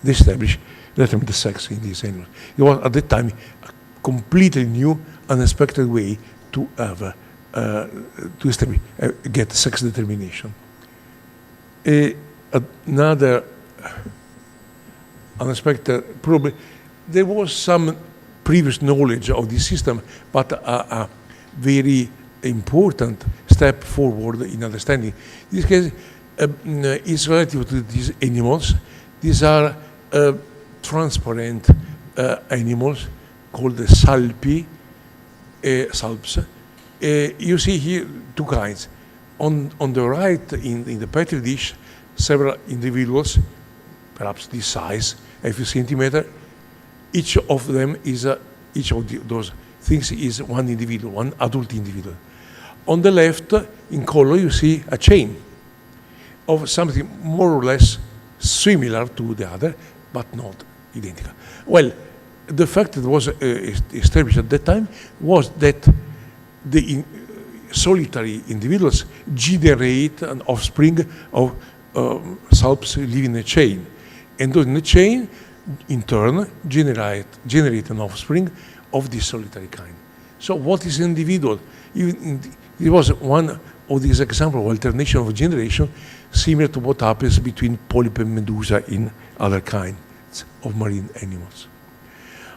established the sex in these animals. It was at that time a completely new, unexpected way to have to establish, get sex determination. Another unexpected problem. There was some previous knowledge of this system, but a very important step forward in understanding. This case is relative to these animals. These are transparent animals called the salpi, salps. You see here 2 kinds. On the right, in the petri dish, several individuals, perhaps this size, a few centimeters. Each of them is each of those things is one individual, one adult individual. On the left, in color, you see a chain of something more or less similar to the other, but not identical. Well, the fact that was established at that time was that the solitary individuals generate an offspring of salps living in a chain. And those in the chain, in turn, generate an offspring of this solitary kind. So what is individual? It was one of these examples of alternation of generation, similar to what happens between polyp and medusa in other kinds of marine animals.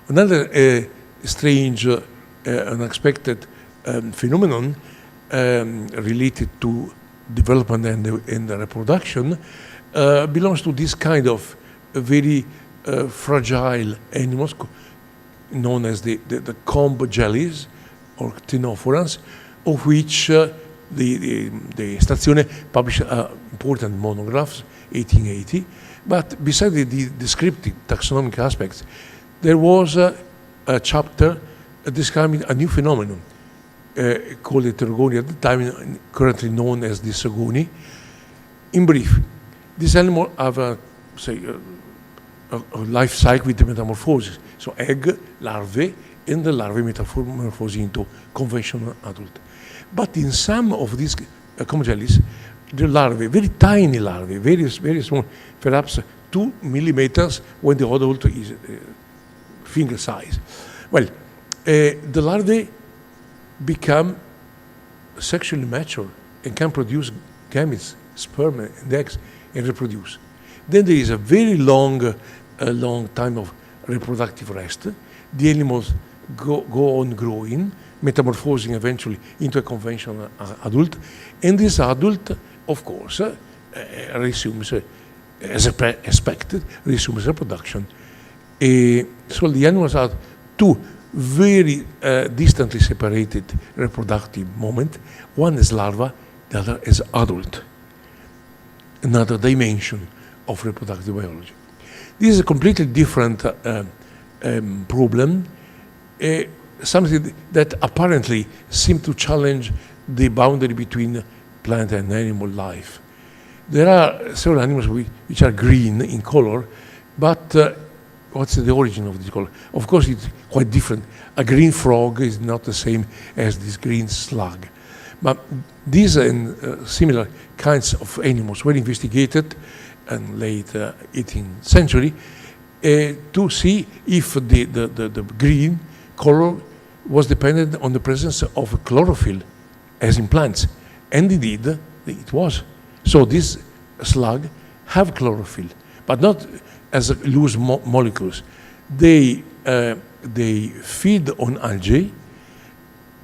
Another strange, unexpected phenomenon related to development and reproduction belongs to this kind of very fragile animals known as the comb jellies or ctenophorans, of which the Stazione published important monographs, 1880. But besides the descriptive taxonomic aspects, there was a chapter describing a new phenomenon called heterogony at the time, currently known as dysogony. In brief, these animals have a life cycle with the metamorphosis. So egg, larvae, and the larvae metamorphose into conventional adult. But in some of these comb jellies, the larvae, very tiny larvae, very small, perhaps 2 millimeters when the adult is finger size. Well, the larvae become sexually mature and can produce gametes, sperm and eggs, and reproduce. Then there is a very long time of reproductive rest. The animals go on growing, metamorphosing eventually into a conventional adult, and this adult, of course, resumes, as expected, resumes reproduction. So the animals are two very distantly separated reproductive moments. One is larva, the other is adult. Another dimension of reproductive biology. This is a completely different problem, something that apparently seems to challenge the boundary between plant and animal life. There are several animals which are green in color, but what's the origin of this color? Of course, it's quite different. A green frog is not the same as this green slug. But these and similar kinds of animals were investigated in late 18th century to see if the green color was dependent on the presence of chlorophyll, as in plants. And indeed, it was. So these slugs have chlorophyll, but not as loose molecules. They feed on algae,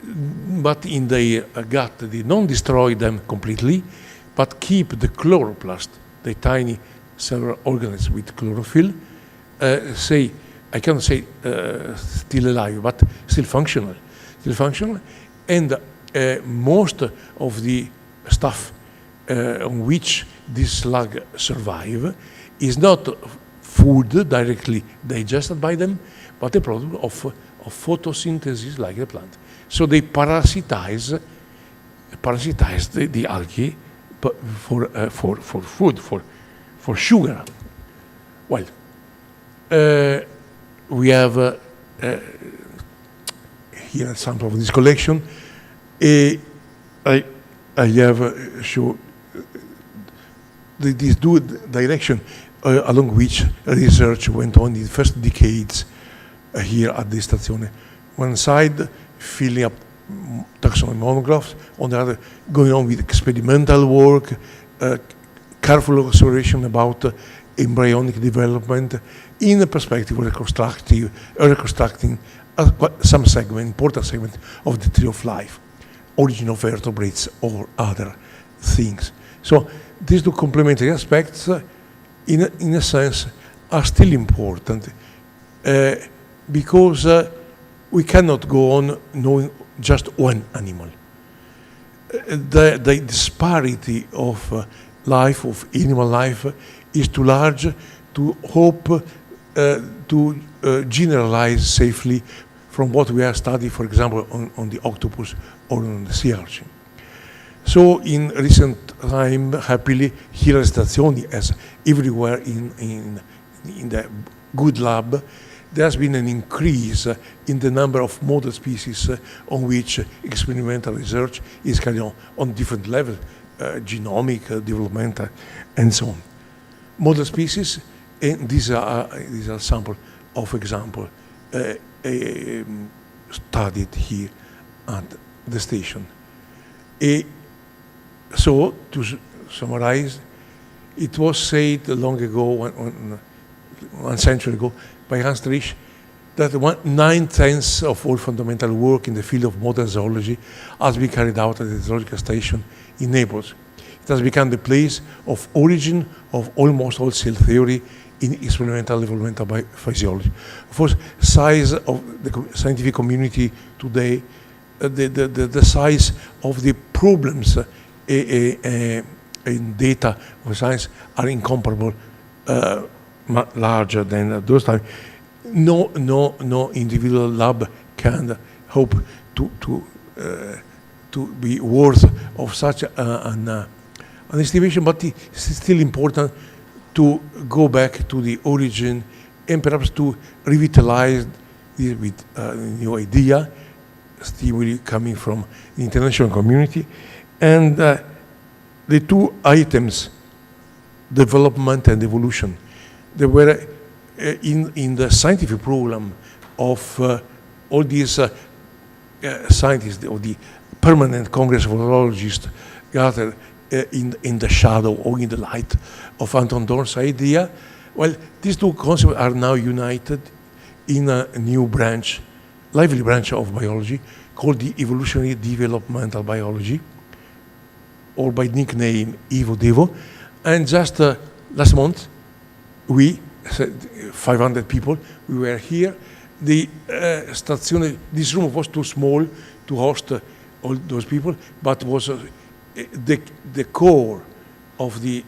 but in the gut they don't destroy them completely, but keep the chloroplast, the tiny cellular organisms with chlorophyll, I cannot say still alive, but still functional. And most of the stuff on which this slug survive is not food directly digested by them, but a product of photosynthesis like the plant. So they parasitize the algae for food, for sugar. Well, we have here a sample of this collection. I have shown this direction along which research went on in the first decades here at the Stazione. One side, filling up taxonomy monographs, on the other, going on with experimental work, careful observation about embryonic development in the perspective of reconstructing some important segment of the tree of life, origin of vertebrates or other things. So these two complementary aspects, in a sense, are still important because we cannot go on knowing just one animal. The disparity of life, of animal life, is too large to hope to generalize safely from what we have studied, for example, on the octopus or on the sea urchin. So in recent time, happily, here at Stazione, as everywhere in the good lab, there has been an increase in the number of model species on which experimental research is carried on different levels, genomic, developmental, and so on. Model species, and these are sample of example studied here at the station. So, to summarize, it was said long ago, one century ago, by Hans Driesch, that 9/10 of all fundamental work in the field of modern zoology has been carried out at the Zoological Station in Naples. It has become the place of origin of almost all cell theory in experimental developmental physiology. Of course, size of the scientific community today, the size of the problems in data of science are incomparable, larger than those times. No individual lab can hope to be worth of such an estimation, but it's still important to go back to the origin and perhaps to revitalize this with a new idea, stimuli coming from the international community, and the two items, development and evolution, they were in the scientific program of all these scientists, of the Permanent Congress of Zoologists gathered in the shadow or in the light of Anton Dohrn's idea. Well, these two concepts are now united in a new branch, lively branch of biology called the evolutionary developmental biology, or by nickname Evo-Devo. And just last month, we, 500 people, we were here. The Stazione, this room was too small to host all those people, but was the core of the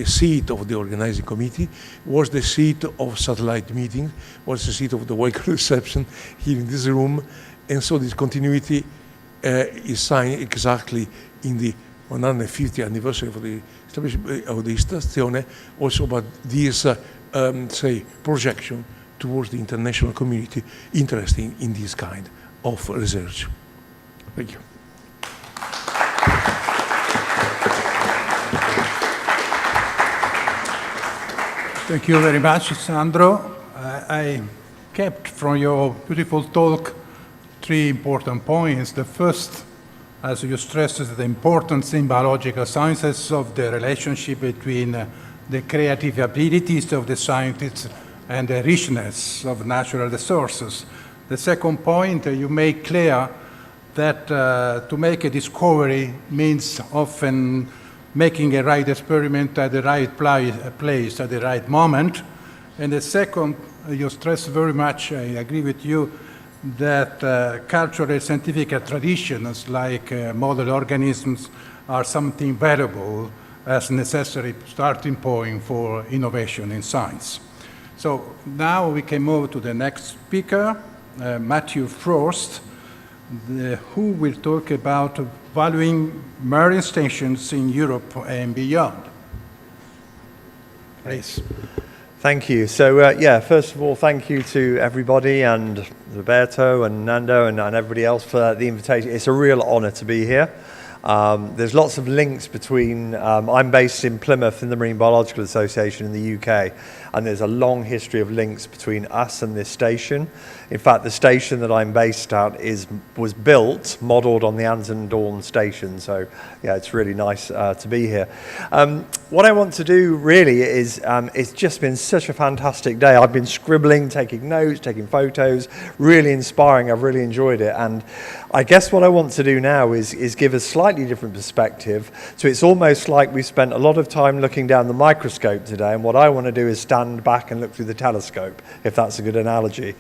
seat of the organizing committee, was the seat of satellite meetings, was the seat of the welcome reception here in this room. And so this continuity is signed exactly in the 150th anniversary of the establishment of the Stazione, also but this, say, projection towards the international community interested in this kind of research. Thank you. Thank you very much, Sandro. I kept from your beautiful talk 3 important points. The first, as you stressed, is the importance in biological sciences of the relationship between the creative abilities of the scientists and the richness of natural resources. The second point, you make clear that to make a discovery means often making a right experiment at the right place at the right moment. And the second, you stress very much, I agree with you, that cultural scientific traditions like model organisms are something valuable as necessary starting point for innovation in science. So now we can move to the next speaker, Matthew Frost, who will talk about valuing marine stations in Europe and beyond. Please. Thank you. So, yeah, first of all, thank you to everybody and Roberto and Nando and everybody else for the invitation. It's a real honor to be here. There's lots of links between, I'm based in Plymouth in the Marine Biological Association in the UK, and there's a long history of links between us and this station. In fact, the station that I'm based at was built, modelled on the Anton Dohrn station, so yeah, it's really nice to be here. What I want to do really is, it's just been such a fantastic day. I've been scribbling, taking notes, taking photos, really inspiring. I've really enjoyed it, and I guess what I want to do now is give a slightly different perspective. So it's almost like we've spent a lot of time looking down the microscope today, and what I want to do is stand back and look through the telescope, if that's a good analogy.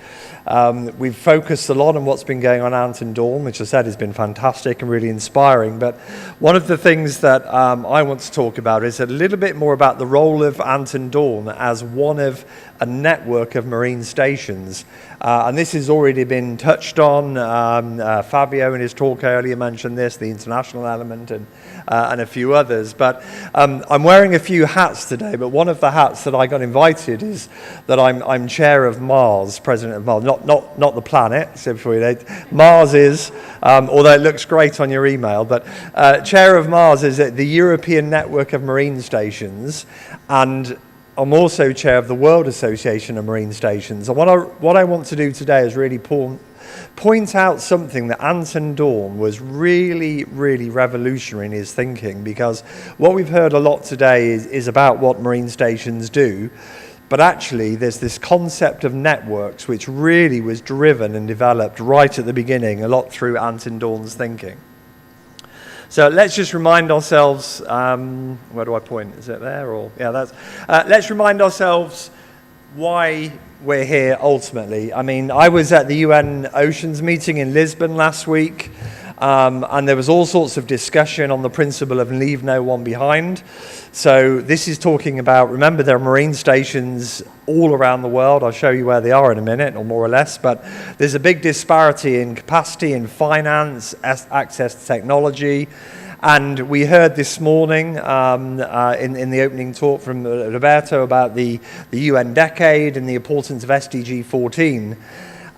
We've focused a lot on what's been going on Anton Dohrn, which I said has been fantastic and really inspiring. But one of the things that I want to talk about is a little bit more about the role of Anton Dohrn as one of a network of marine stations. And this has already been touched on. Fabio in his talk earlier mentioned this, the international element, and a few others. But I'm wearing a few hats today, but one of the hats that I got invited is that I'm chair of Mars, president of Mars, not the planet, so before you know, Mars is, although it looks great on your email, but chair of Mars is the European Network of Marine Stations, and I'm also chair of the World Association of Marine Stations. And what I want to do today is really point out something that Anton Dohrn was really, really revolutionary in his thinking, because what we've heard a lot today is about what marine stations do, but actually there's this concept of networks which really was driven and developed right at the beginning, a lot through Anton Dohrn's thinking. So let's just remind ourselves, where do I point? Is it there? Or yeah, that's. Let's remind ourselves why we're here ultimately. I mean, I was at the UN Oceans meeting in Lisbon last week, and there was all sorts of discussion on the principle of leave no one behind. So this is talking about, remember, there are marine stations all around the world. I'll show you where they are in a minute, or more or less, but there's a big disparity in capacity, in finance, access to technology. And we heard this morning in the opening talk from Roberto about the UN decade and the importance of SDG 14.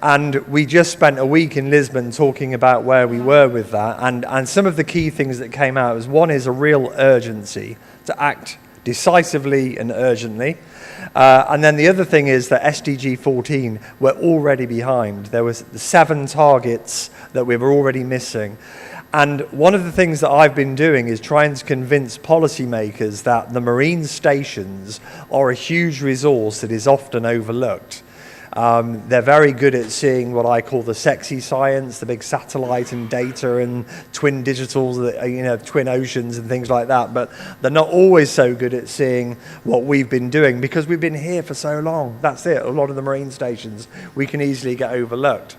And we just spent a week in Lisbon talking about where we were with that. And some of the key things that came out was, one is a real urgency to act decisively and urgently. And then the other thing is that SDG 14 we're already behind. There was 7 targets that we were already missing. And one of the things that I've been doing is trying to convince policymakers that the marine stations are a huge resource that is often overlooked. They're very good at seeing what I call the sexy science, the big satellite and data and twin digitals, twin oceans and things like that. But they're not always so good at seeing what we've been doing, because we've been here for so long. That's it. A lot of the marine stations, we can easily get overlooked.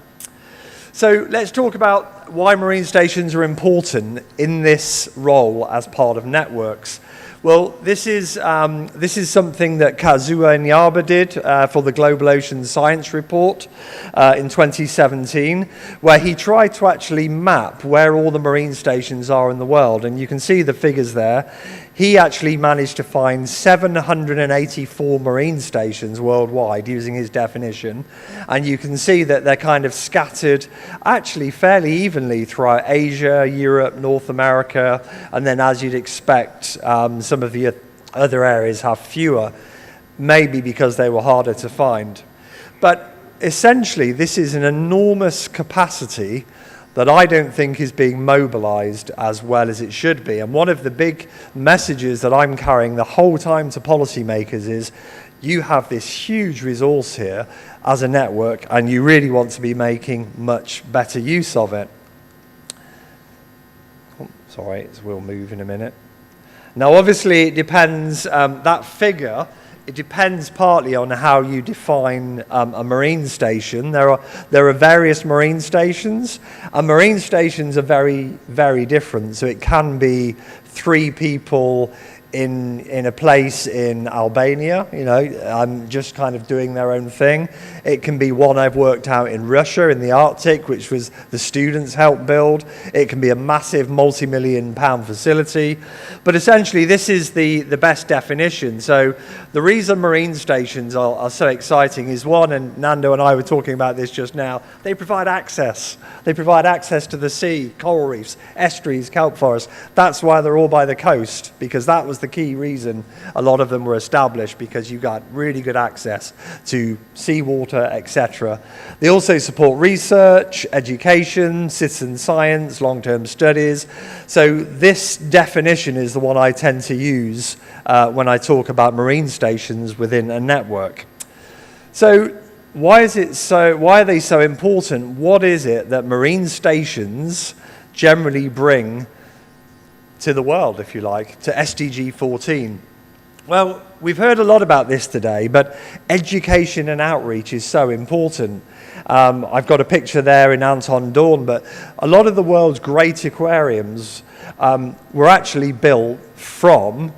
So let's talk about why marine stations are important in this role as part of networks. Well, this is something that Kazuo Inaba did for the Global Ocean Science Report in 2017, where he tried to actually map where all the marine stations are in the world. And you can see the figures there. He actually managed to find 784 marine stations worldwide using his definition. And you can see that they're kind of scattered actually fairly evenly throughout Asia, Europe, North America, and then, as you'd expect, some of the other areas have fewer, maybe because they were harder to find. But essentially, this is an enormous capacity that I don't think is being mobilized as well as it should be. And one of the big messages that I'm carrying the whole time to policymakers is, you have this huge resource here as a network, and you really want to be making much better use of it. Oh, sorry, it will move in a minute. Now, obviously, it depends, that figure, it depends partly on how you define a marine station. There are various marine stations, and marine stations are very, very different. So it can be 3 people in a place in Albania, just kind of doing their own thing. It can be one I've worked out in Russia, in the Arctic, which was the students helped build. It can be a massive multi-million-pound facility. But essentially, this is the best definition. So the reason marine stations are so exciting is, one, and Nando and I were talking about this just now, they provide access. They provide access to the sea, coral reefs, estuaries, kelp forests. That's why they're all by the coast, because that was the key reason a lot of them were established, because you got really good access to seawater, etc. They also support research, education, citizen science, long-term studies. So this definition is the one I tend to use when I talk about marine stations within a network. So why are they so important? What is it that marine stations generally bring to the world, if you like, to SDG 14? Well, we've heard a lot about this today, but education and outreach is so important. I've got a picture there in Anton Dohrn, but a lot of the world's great aquariums were actually built from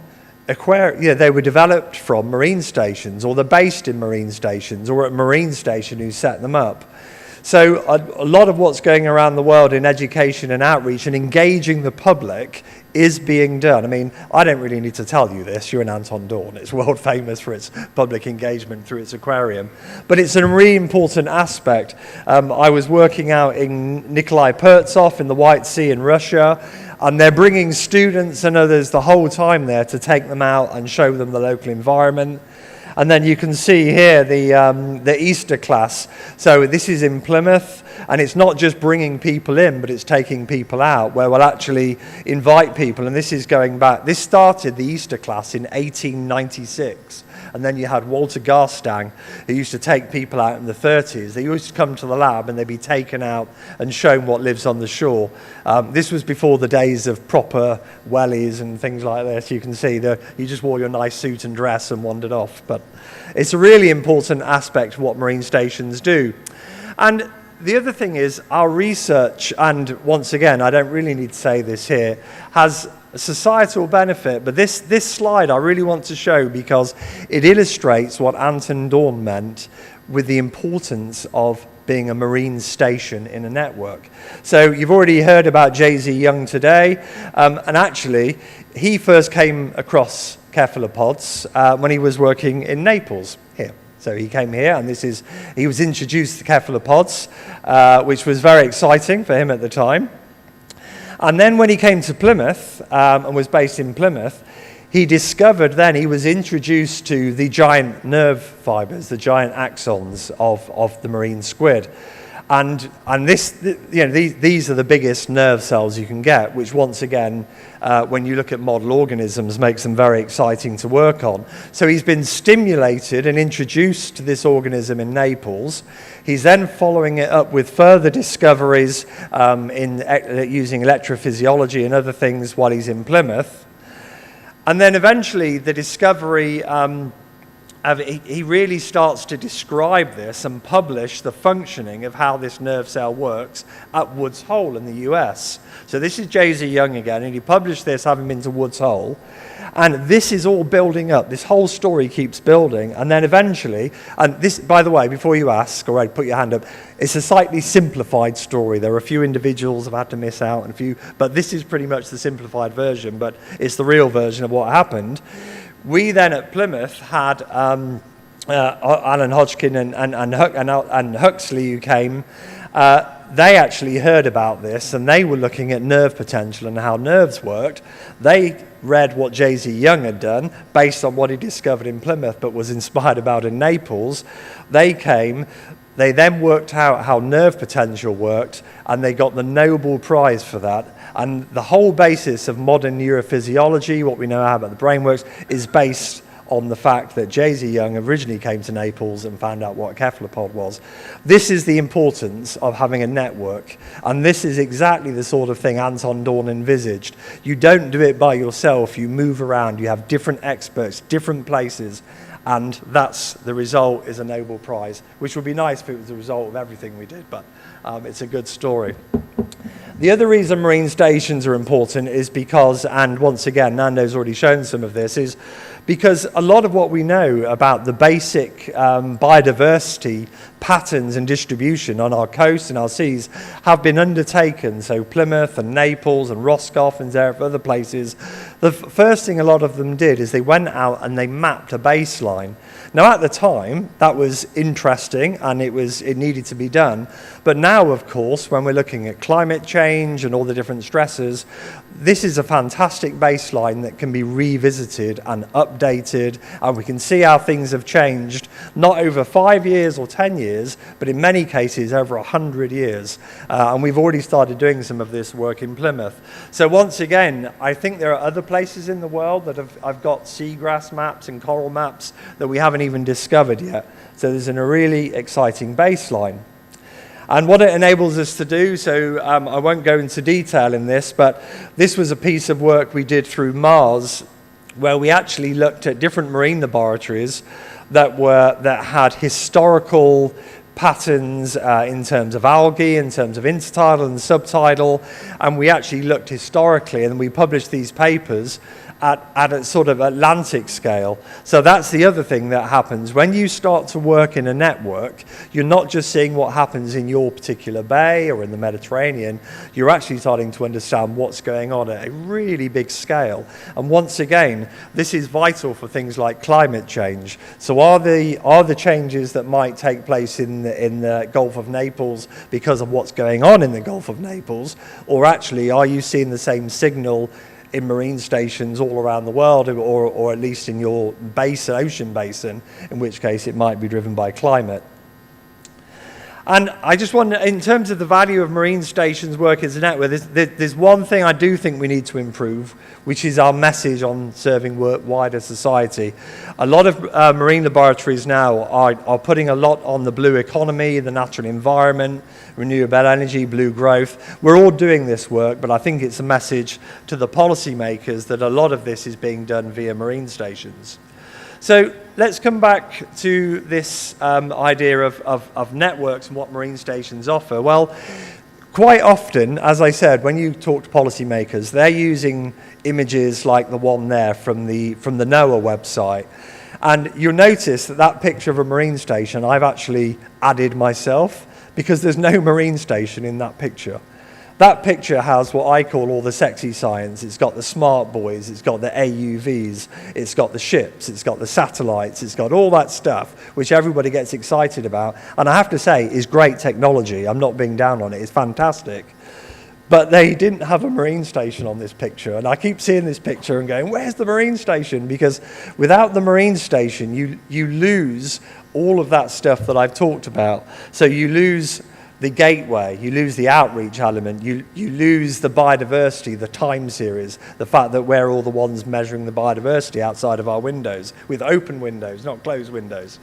they were developed from marine stations, or they're based in marine stations, or a marine station who set them up. So a lot of what's going around the world in education and outreach and engaging the public is being done. I mean, I don't really need to tell you this. You're in Anton Dohrn. It's world famous for its public engagement through its aquarium. But it's a really important aspect. I was working out in Nikolai Pertsov in the White Sea in Russia, and they're bringing students and others the whole time there to take them out and show them the local environment. And then you can see here the Easter class. So this is in Plymouth, and it's not just bringing people in, but it's taking people out, where we'll actually invite people. And this is going back, this started the Easter class in 1896. And then you had Walter Garstang, who used to take people out in the 30s. They used to come to the lab and they'd be taken out and shown what lives on the shore. This was before the days of proper wellies and things like this. You can see that you just wore your nice suit and dress and wandered off. But it's a really important aspect of what marine stations do. And the other thing is our research, and once again, I don't really need to say this here, has a societal benefit, but this slide I really want to show because it illustrates what Anton Dohrn meant with the importance of being a marine station in a network. So you've already heard about J.Z. Young today, and actually he first came across cephalopods when he was working in Naples here. So he came here, and he was introduced to cephalopods, which was very exciting for him at the time. And then when he came to Plymouth, and was based in Plymouth, he discovered then he was introduced to the giant nerve fibers, the giant axons of the marine squid. And this, these are the biggest nerve cells you can get, which once again, when you look at model organisms, makes them very exciting to work on. So he's been stimulated and introduced to this organism in Naples. He's then following it up with further discoveries using electrophysiology and other things while he's in Plymouth. And then eventually the discovery, he really starts to describe this and publish the functioning of how this nerve cell works at Woods Hole in the US. So this is J.Z. Young again, and he published this having been to Woods Hole. And this is all building up. This whole story keeps building. And then eventually, and this, by the way, before you ask, or put your hand up, it's a slightly simplified story. There are a few individuals I've had to miss out, and a few, but this is pretty much the simplified version, but it's the real version of what happened. We then at Plymouth had Alan Hodgkin and Huxley who came. They actually heard about this, and they were looking at nerve potential and how nerves worked. They read what J.Z. Young had done based on what he discovered in Plymouth but was inspired about in Naples. They came. They then worked out how nerve potential worked, and they got the Nobel Prize for that. And the whole basis of modern neurophysiology, what we know how about the brain works, is based on the fact that J.Z. Young originally came to Naples and found out what a cephalopod was. This is the importance of having a network, and this is exactly the sort of thing Anton Dohrn envisaged. You don't do it by yourself, you move around, you have different experts, different places, and that's the result is a Nobel Prize, which would be nice if it was the result of everything we did, but it's a good story. The other reason marine stations are important is because, and once again, Nando's already shown some of this, is because a lot of what we know about the basic biodiversity patterns and distribution on our coasts and our seas have been undertaken. So Plymouth and Naples and Roscoff and other places, the first thing a lot of them did is they went out and they mapped a baseline. Now at the time, that was interesting and it needed to be done. But now, of course, when we're looking at climate change and all the different stresses, this is a fantastic baseline that can be revisited and updated, and we can see how things have changed, not over 5 years or 10 years, but in many cases over 100 years. And we've already started doing some of this work in Plymouth. So once again, I think there are other places in the world that I've got seagrass maps and coral maps that we haven't even discovered yet. So there's a really exciting baseline. And what it enables us to do, so I won't go into detail in this, but this was a piece of work we did through Mars, where we actually looked at different marine laboratories that had historical patterns in terms of algae, in terms of intertidal and subtidal, and we actually looked historically, and we published these papers at a sort of Atlantic scale. So that's the other thing that happens. When you start to work in a network, you're not just seeing what happens in your particular bay or in the Mediterranean, you're actually starting to understand what's going on at a really big scale. And once again, this is vital for things like climate change. So are the changes that might take place in the Gulf of Naples because of what's going on in the Gulf of Naples, or actually are you seeing the same signal in marine stations all around the world, or at least in your basin, ocean basin, in which case it might be driven by climate. And I just wonder, in terms of the value of marine stations work as a network, there's one thing I do think we need to improve, which is our message on serving wider society. A lot of marine laboratories now are putting a lot on the blue economy, the natural environment, renewable energy, blue growth. We're all doing this work, but I think it's a message to the policymakers that a lot of this is being done via marine stations. So let's come back to this idea of networks and what marine stations offer. Well, quite often, as I said, when you talk to policymakers, they're using images like the one there from the NOAA website. And you'll notice that picture of a marine station I've actually added myself, because there's no marine station in that picture. That picture has what I call all the sexy science. It's got the smart boys, it's got the AUVs, it's got the ships, it's got the satellites, it's got all that stuff, which everybody gets excited about. And I have to say, is great technology. I'm not being down on it, it's fantastic. But they didn't have a marine station on this picture. And I keep seeing this picture and going, where's the marine station? Because without the marine station, you lose all of that stuff that I've talked about. So you lose the gateway, you lose the outreach element, you lose the biodiversity, the time series, the fact that we're all the ones measuring the biodiversity outside of our windows, with open windows, not closed windows.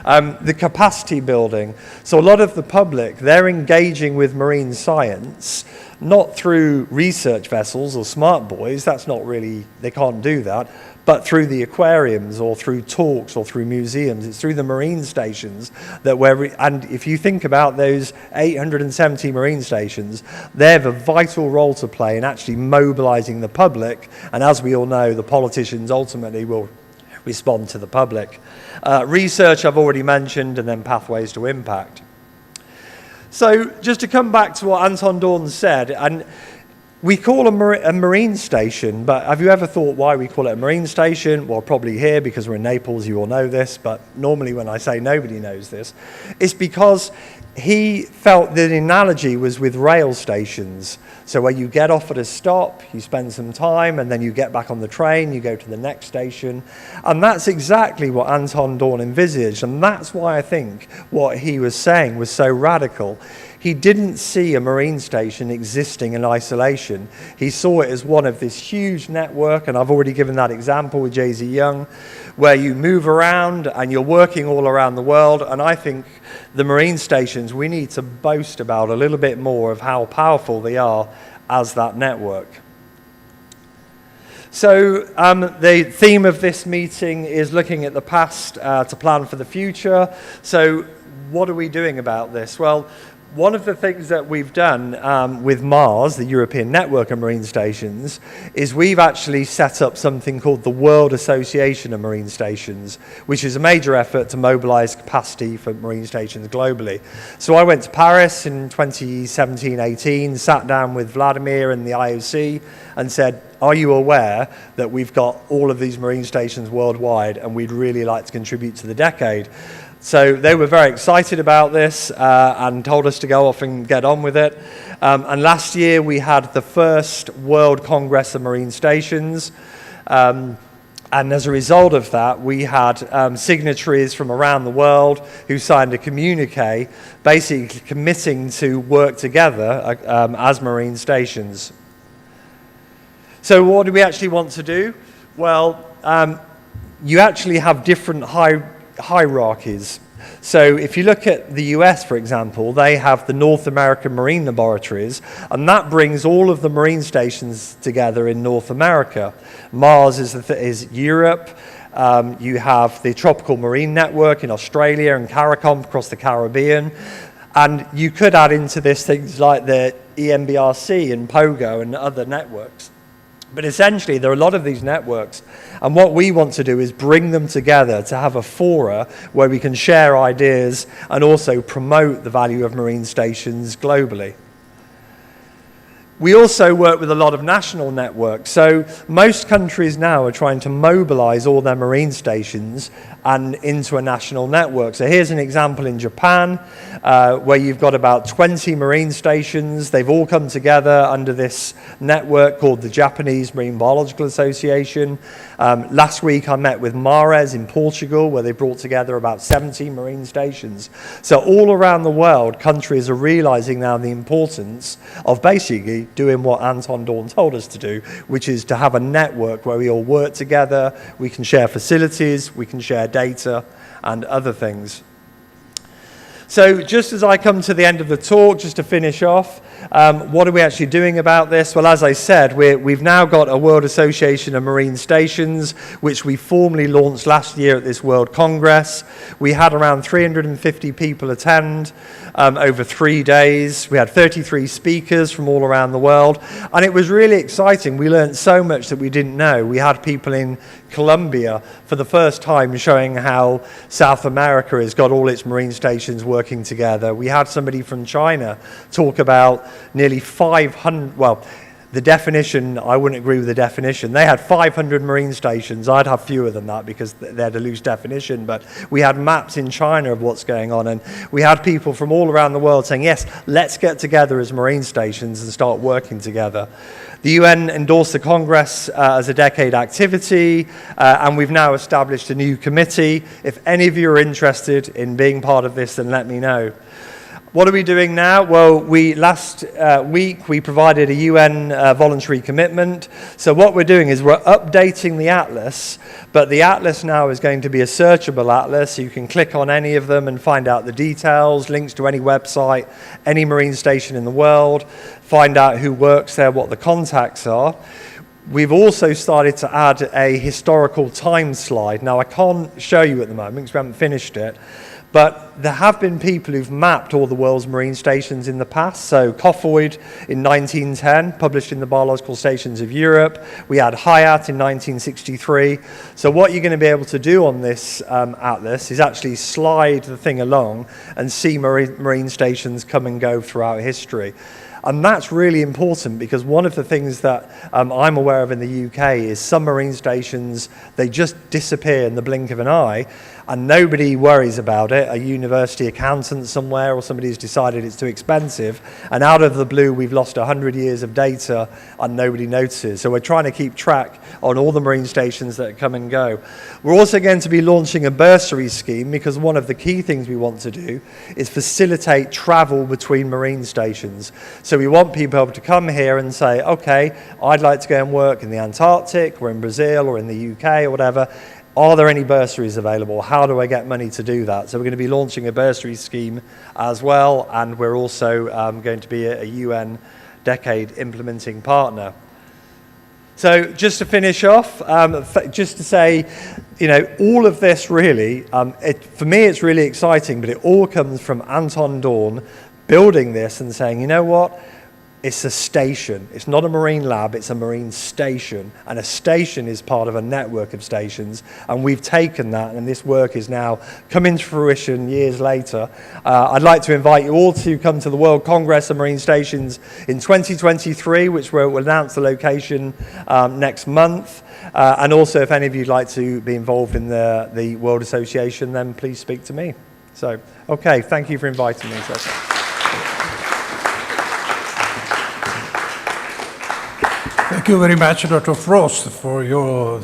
The capacity building. So a lot of the public, they're engaging with marine science, not through research vessels or smart boys, that's not really, they can't do that, but through the aquariums or through talks or through museums. It's through the marine stations that and if you think about those 870 marine stations, they have a vital role to play in actually mobilizing the public, and as we all know, the politicians ultimately will respond to the public. Research I've already mentioned, and then pathways to impact. So just to come back to what Anton Dohrn said, and we call a marine station, but have you ever thought why we call it a marine station? Well, probably here, because we're in Naples, you all know this, but normally when I say nobody knows this, it's because he felt that the analogy was with rail stations. So where you get off at a stop, you spend some time, and then you get back on the train, you go to the next station. And that's exactly what Anton Dohrn envisaged, and that's why I think what he was saying was so radical. He didn't see a marine station existing in isolation. He saw it as one of this huge network, and I've already given that example with Jay-Z Young, where you move around and you're working all around the world. And I think the marine stations, we need to boast about a little bit more of how powerful they are as that network. So the theme of this meeting is looking at the past to plan for the future. So what are we doing about this? Well, one of the things that we've done with MARS, the European Network of Marine Stations, is we've actually set up something called the World Association of Marine Stations, which is a major effort to mobilize capacity for marine stations globally. So I went to Paris in 2017-18, sat down with Vladimir and the IOC and said, are you aware that we've got all of these marine stations worldwide and we'd really like to contribute to the decade? So they were very excited about this and told us to go off and get on with it. And last year we had the first World Congress of Marine Stations. And as a result of that, we had signatories from around the world who signed a communique basically committing to work together as marine stations. So what do we actually want to do? Well, you actually have different hierarchies. So if you look at the US, for example, they have the North American Marine Laboratories, and that brings all of the marine stations together in North America. MARS is Europe. You have the Tropical Marine Network in Australia and CARICOM across the Caribbean. And you could add into this things like the EMBRC and POGO and other networks. But essentially, there are a lot of these networks, and what we want to do is bring them together to have a fora where we can share ideas and also promote the value of marine stations globally. We also work with a lot of national networks. So most countries now are trying to mobilize all their marine stations and into a national network. So here's an example in Japan, where you've got about 20 marine stations. They've all come together under this network called the Japanese Marine Biological Association. Last week I met with Mares in Portugal, where they brought together about 70 marine stations. So all around the world, countries are realizing now the importance of basically doing what Anton Dohrn told us to do, which is to have a network where we all work together, we can share facilities, we can share data and other things. So just as I come to the end of the talk, just to finish off, what are we actually doing about this? Well, as I said, we've now got a World Association of Marine Stations, which we formally launched last year at this World Congress. We had around 350 people attend over 3 days. We had 33 speakers from all around the world, and it was really exciting. We learned so much that we didn't know. We had people in Colombia for the first time showing how South America has got all its marine stations working together. We had somebody from China talk about nearly 500, well, the definition, I wouldn't agree with the definition. They had 500 marine stations. I'd have fewer than that because they had a loose definition, but we had maps in China of what's going on, and we had people from all around the world saying, yes, let's get together as marine stations and start working together. The UN endorsed the Congress as a decade activity, and we've now established a new committee. If any of you are interested in being part of this, then let me know. What are we doing now? Well, last week we provided a UN voluntary commitment. So what we're doing is we're updating the atlas, but the atlas now is going to be a searchable atlas, so you can click on any of them and find out the details, links to any website, any marine station in the world, find out who works there, what the contacts are. We've also started to add a historical time slide. Now, I can't show you at the moment because we haven't finished it, but there have been people who've mapped all the world's marine stations in the past. So Coffoyd in 1910, published in the Biological Stations of Europe. We had Hyatt in 1963. So what you're going to be able to do on this atlas is actually slide the thing along and see marine stations come and go throughout history. And that's really important because one of the things that I'm aware of in the UK is some marine stations, they just disappear in the blink of an eye and nobody worries about it. A university accountant somewhere or somebody's decided it's too expensive, and out of the blue we've lost 100 years of data and nobody notices. So we're trying to keep track on all the marine stations that come and go. We're also going to be launching a bursary scheme because one of the key things we want to do is facilitate travel between marine stations. So we want people able to come here and say, okay, I'd like to go and work in the Antarctic or in Brazil or in the UK or whatever. Are there any bursaries available? How do I get money to do that? So we're going to be launching a bursary scheme as well, and we're also going to be a UN Decade implementing partner. So just to finish off, just to say, you know, all of this really, for me it's really exciting, but it all comes from Anton Dohrn building this and saying, you know what? It's a station. It's not a marine lab, it's a marine station. And a station is part of a network of stations. And we've taken that, and this work is now coming to fruition years later. I'd like to invite you all to come to the World Congress of Marine Stations in 2023, which we'll announce the location next month. And also, if any of you'd like to be involved in the World Association, then please speak to me. So, okay, thank you for inviting me. Thank you very much, Dr. Frost, for your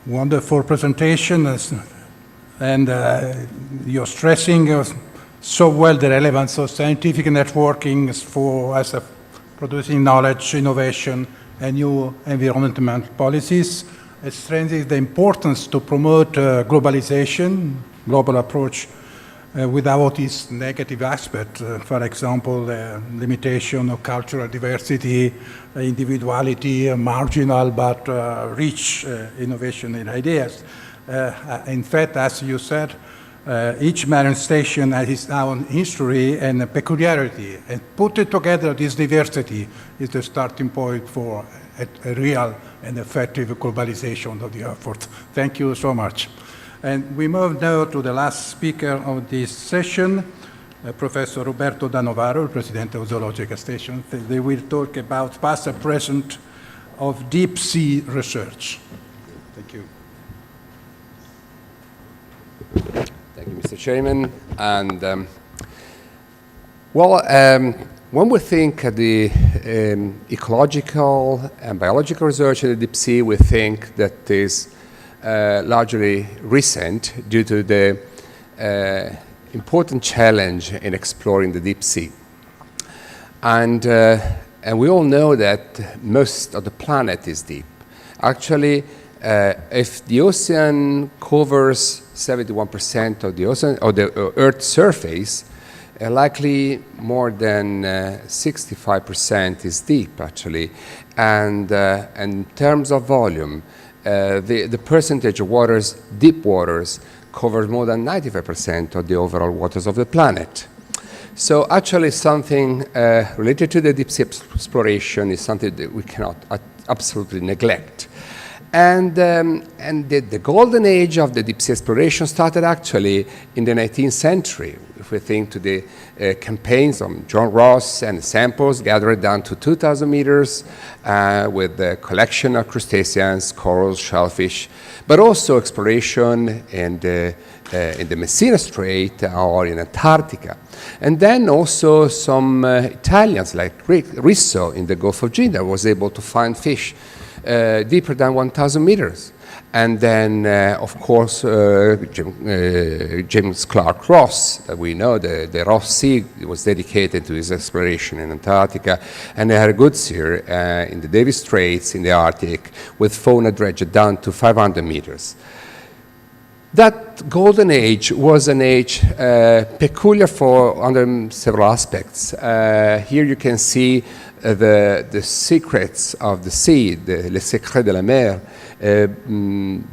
wonderful presentation and you're stressing so well the relevance of scientific networking as producing knowledge, innovation, and new environmental policies. It strengthens the importance to promote globalization, global approach, without its negative aspect, for example, limitation of cultural diversity, individuality, marginal but rich innovation in ideas. In fact, as you said, each marine station has its own history and peculiarity, and putting together this diversity is the starting point for a real and effective globalization of the effort. Thank you so much. And we move now to the last speaker of this session, Professor Roberto Danovaro, President of Zoologica Station. They will talk about past and present of deep sea research. Thank you. Thank you, Mr. Chairman. And when we think of the ecological and biological research in the deep sea, we think that is largely recent due to the important challenge in exploring the deep sea. And we all know that most of the planet is deep. Actually, if the ocean covers 71% of the ocean or the Earth's surface, likely more than 65% is deep, actually. And in terms of volume, the percentage of waters, deep waters, covers more than 95% of the overall waters of the planet. So actually something related to the deep sea exploration is something that we cannot absolutely neglect. And the golden age of the deep sea exploration started actually in the 19th century. If we think to the campaigns of John Ross and samples gathered down to 2,000 meters with the collection of crustaceans, corals, shellfish, but also exploration in the Messina Strait or in Antarctica. And then also some Italians like Risso in the Gulf of Guinea was able to find fish deeper than 1,000 meters. And then, of course, James Clark Ross, that we know, the Ross Sea was dedicated to his exploration in Antarctica, and they had a good here in the Davis Straits in the Arctic with fauna dredged down to 500 meters. That golden age was an age peculiar under several aspects. Here you can see the secrets of the sea, les secrets de la mer,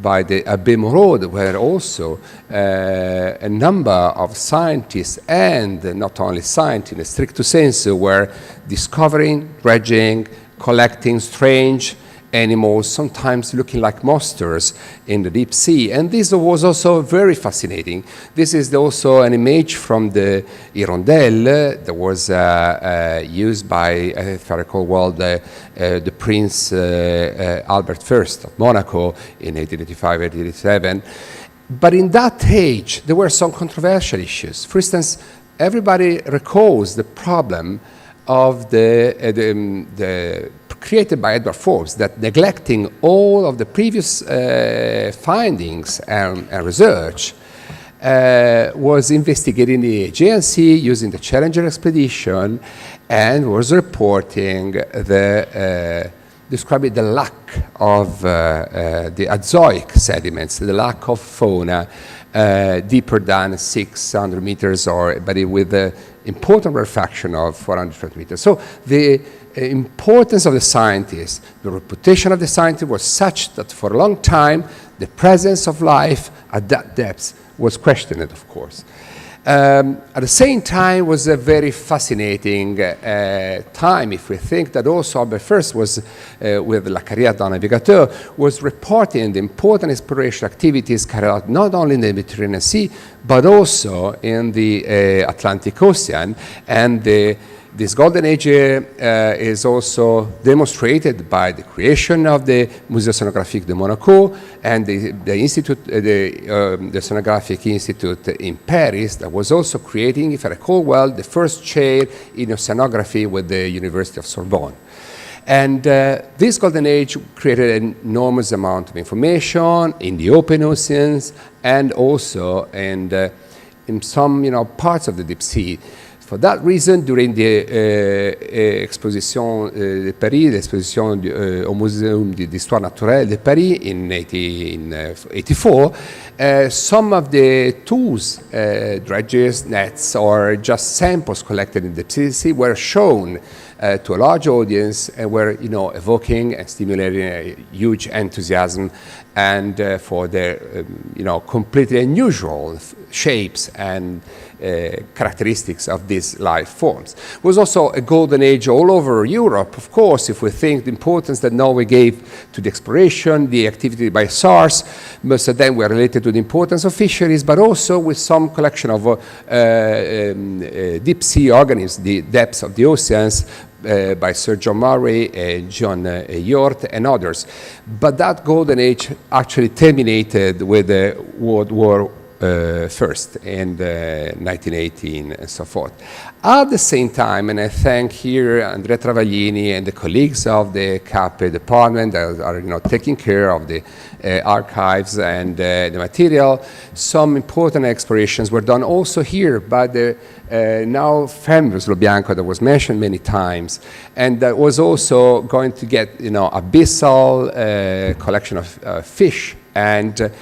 by the Abbé Moreau, where also a number of scientists, and not only scientists in a stricto sensu, were discovering, dredging, collecting strange animals, sometimes looking like monsters in the deep sea. And this was also very fascinating. This is also an image from the Hirondelle that was used by, if I recall well, the Prince Albert I of Monaco in 1885, 1887. But in that age, there were some controversial issues. For instance, everybody recalls the problem of the created by Edward Forbes, that neglecting all of the previous findings and research was investigating the Aegean Sea using the Challenger expedition and was reporting describing the lack of the Azoic sediments, the lack of fauna deeper than 600 meters, but with an important rarefaction of 420 meters. So the importance of the scientists, the reputation of the scientists was such that for a long time the presence of life at that depth was questioned, of course. At the same time was a very fascinating time, if we think that also Albert I was, with La Carrière d'un Navigateur, was reporting the important exploration activities carried out not only in the Mediterranean Sea, but also in the Atlantic Ocean. And this golden age is also demonstrated by the creation of the Musée Oceanographique de Monaco and the Institute, the Oceanographic Institute in Paris, that was also creating, if I recall well, the first chair in oceanography with the University of Sorbonne. And this golden age created an enormous amount of information in the open oceans and also in some parts of the deep sea. For that reason, during the Exposition de Paris, l'exposition au Muséum d'Histoire Naturelle de Paris in 1884, some of the tools, dredges, nets, or just samples collected in the sea were shown to a large audience and were, evoking and stimulating a huge enthusiasm and for their, completely unusual shapes and characteristics of these life forms. It was also a golden age all over Europe, of course, if we think the importance that Norway gave to the exploration, the activity by SARS. Most of them were related to the importance of fisheries, but also with some collection of deep sea organisms, the depths of the oceans, by Sir John Murray, John Hjort, and others. But that golden age actually terminated with the World War First in 1918 and so forth. At the same time, and I thank here Andrea Travaglini and the colleagues of the CAPE department that are taking care of the archives and the material, some important explorations were done also here by the now famous Lo Bianco that was mentioned many times, and that was also going to get abyssal collection of fish and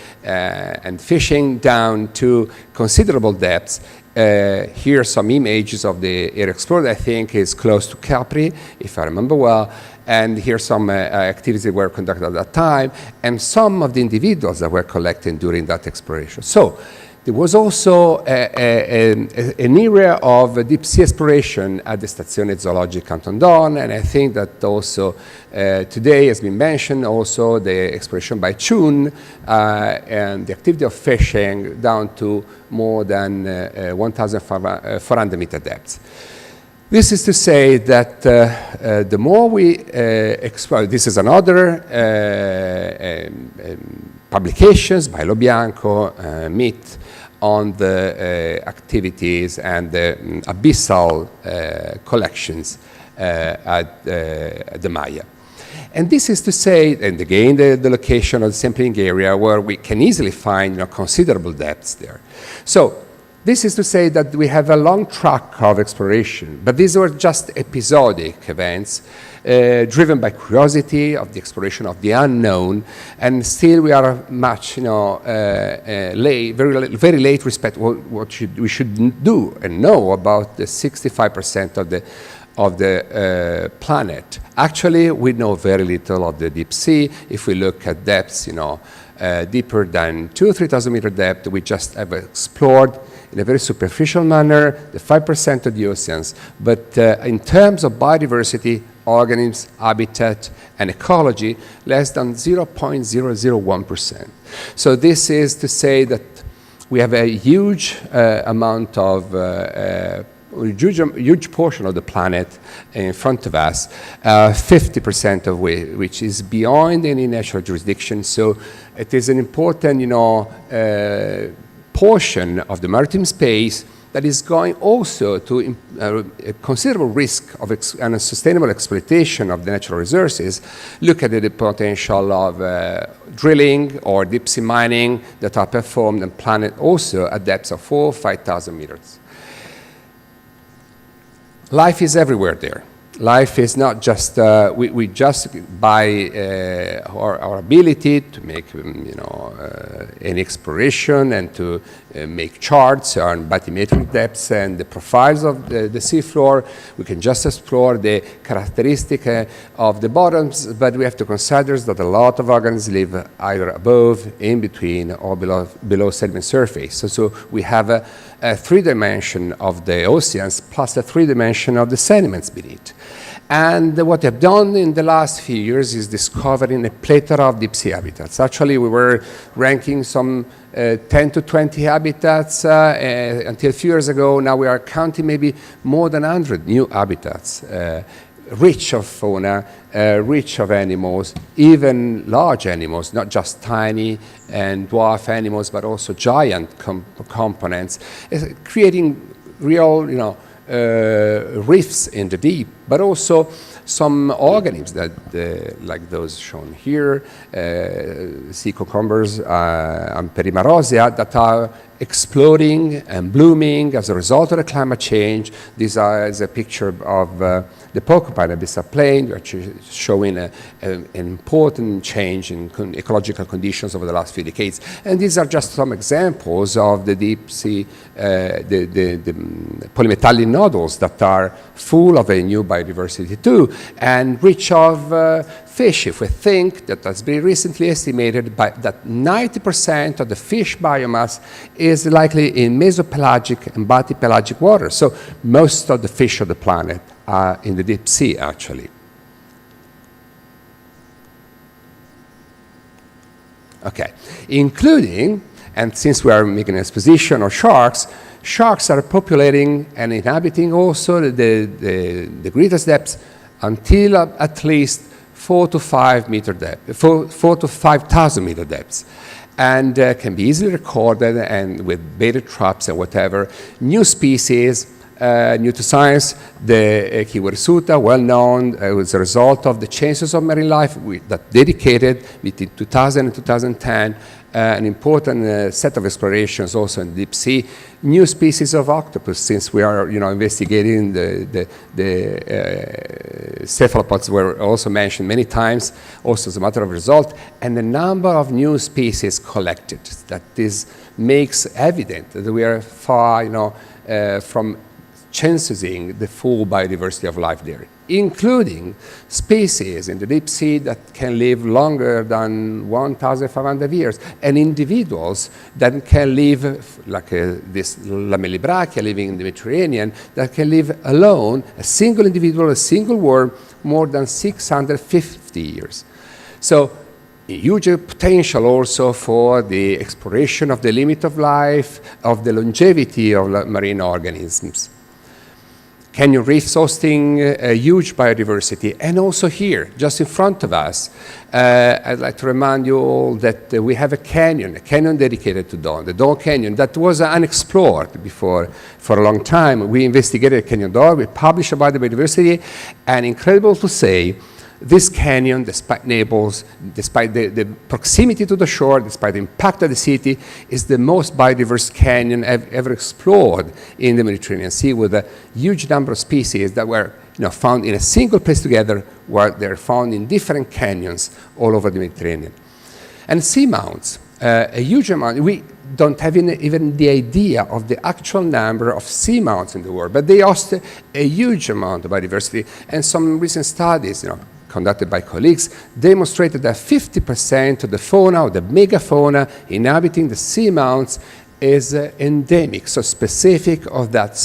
fishing down to considerable depths. Here are some images of the area explored. I think is close to Capri, if I remember well. And here are some activities that were conducted at that time, and some of the individuals that were collected during that exploration. So there was also an area of deep sea exploration at the Stazione Zoologica Anton Dohrn, and I think that also today has been mentioned also the exploration by Chun and the activity of fishing down to more than 1,400 meter depths. This is to say that the more we explore, this is another publications by Lo Bianco, meet on the activities and the abyssal collections at the Maya. And this is to say, and again, the location of the sampling area where we can easily find considerable depths there. So this is to say that we have a long track of exploration, but these were just episodic events driven by curiosity of the exploration of the unknown, and still we are much, late, very late respect what we should do and know about the 65% of the planet. Actually, we know very little of the deep sea. If we look at depths, deeper than 2,000 or 3,000 meter depth, we just have explored in a very superficial manner the 5% of the oceans. But in terms of biodiversity, organisms, habitat, and ecology, less than 0.001%. So this is to say that we have a huge amount of huge portion of the planet in front of us, 50% of which is beyond any natural jurisdiction. So it is an important, portion of the maritime space that is going also to a considerable risk of unsustainable exploitation of the natural resources. Look at the potential of drilling or deep sea mining that are performed on planet also at depths of 4,000 or 5,000 meters. Life is everywhere there. Life is not just, we just by our ability to make, any exploration and to make charts on bathymetric depths and the profiles of the seafloor, we can just explore the characteristic of the bottoms, but we have to consider that a lot of organisms live either above, in between, or below sediment surface. So we have a 3-dimension of the oceans plus a 3-dimension of the sediments beneath. And what I've done in the last few years is discovering a plethora of deep sea habitats. Actually, we were ranking some 10 to 20 habitats until a few years ago. Now we are counting maybe more than 100 new habitats, rich of fauna, rich of animals, even large animals, not just tiny and dwarf animals, but also giant components, creating real, reefs in the deep, but also some organisms that, like those shown here, sea cucumbers and Perimarosea, that are exploding and blooming as a result of the climate change. This is a picture of the porcupine abyssal plain, which is showing an important change in ecological conditions over the last few decades. And these are just some examples of the deep sea, the polymetallic nodules that are full of a new biodiversity too, and rich of fish. If we think that has been recently estimated that 90% of the fish biomass is likely in mesopelagic and bathypelagic waters. So most of the fish of the planet are in the deep sea, actually. Okay, including, and since we are making an exposition of sharks, sharks are populating and inhabiting also the greatest depths until at least 4 to 5 meter depth, 4 to 5,000 meter depths, and can be easily recorded, and with baited traps and whatever. New species, new to science, the Kiwirisuta, well known as a result of the changes of marine life that dedicated between 2000 and 2010 an important set of explorations also in the deep sea. New species of octopus, since we are investigating the cephalopods were also mentioned many times, also as a matter of result, and the number of new species collected. That this makes evident that we are far from censusing the full biodiversity of life there, including species in the deep sea that can live longer than 1,500 years, and individuals that can live, like this Lamellibrachia living in the Mediterranean, that can live alone, a single individual, a single worm, more than 650 years. So a huge potential also for the exploration of the limit of life, of the longevity of marine organisms. Canyon reefs hosting a huge biodiversity, and also here, just in front of us, I'd like to remind you all that we have a canyon dedicated to Dohrn, the Dohrn Canyon, that was unexplored before for a long time. We investigated Canyon Dohrn, we published about the biodiversity, and incredible to say, this canyon, despite Naples, despite the proximity to the shore, despite the impact of the city, is the most biodiverse canyon ever explored in the Mediterranean Sea, with a huge number of species that were found in a single place together, where they're found in different canyons all over the Mediterranean. And seamounts, a huge amount. We don't have even the idea of the actual number of seamounts in the world, but they host a huge amount of biodiversity. And some recent studies, conducted by colleagues, demonstrated that 50% of the fauna, or the megafauna inhabiting the seamounts, is endemic, so specific of that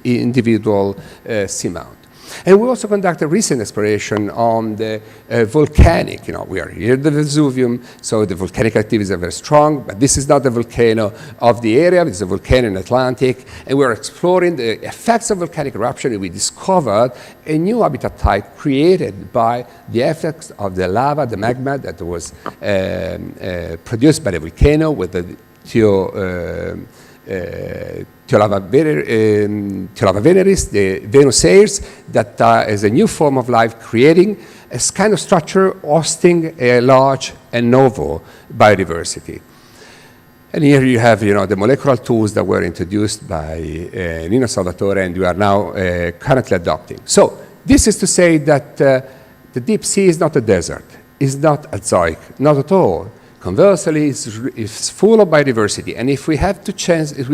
individual seamount. And we also conducted recent exploration on the volcanic. We are here at the Vesuvium, so the volcanic activities are very strong, but this is not the volcano of the area, it's a volcano in the Atlantic, and we're exploring the effects of volcanic eruption, and we discovered a new habitat type created by the effects of the lava, the magma that was produced by the volcano with the Theolava veneris, the Venusaires, that is a new form of life, creating a kind of structure hosting a large and novel biodiversity. And here you have, the molecular tools that were introduced by Nino Salvatore, and we are now currently adopting. So this is to say that the deep sea is not a desert, is not azoic, not at all. Conversely, it's full of biodiversity, and if we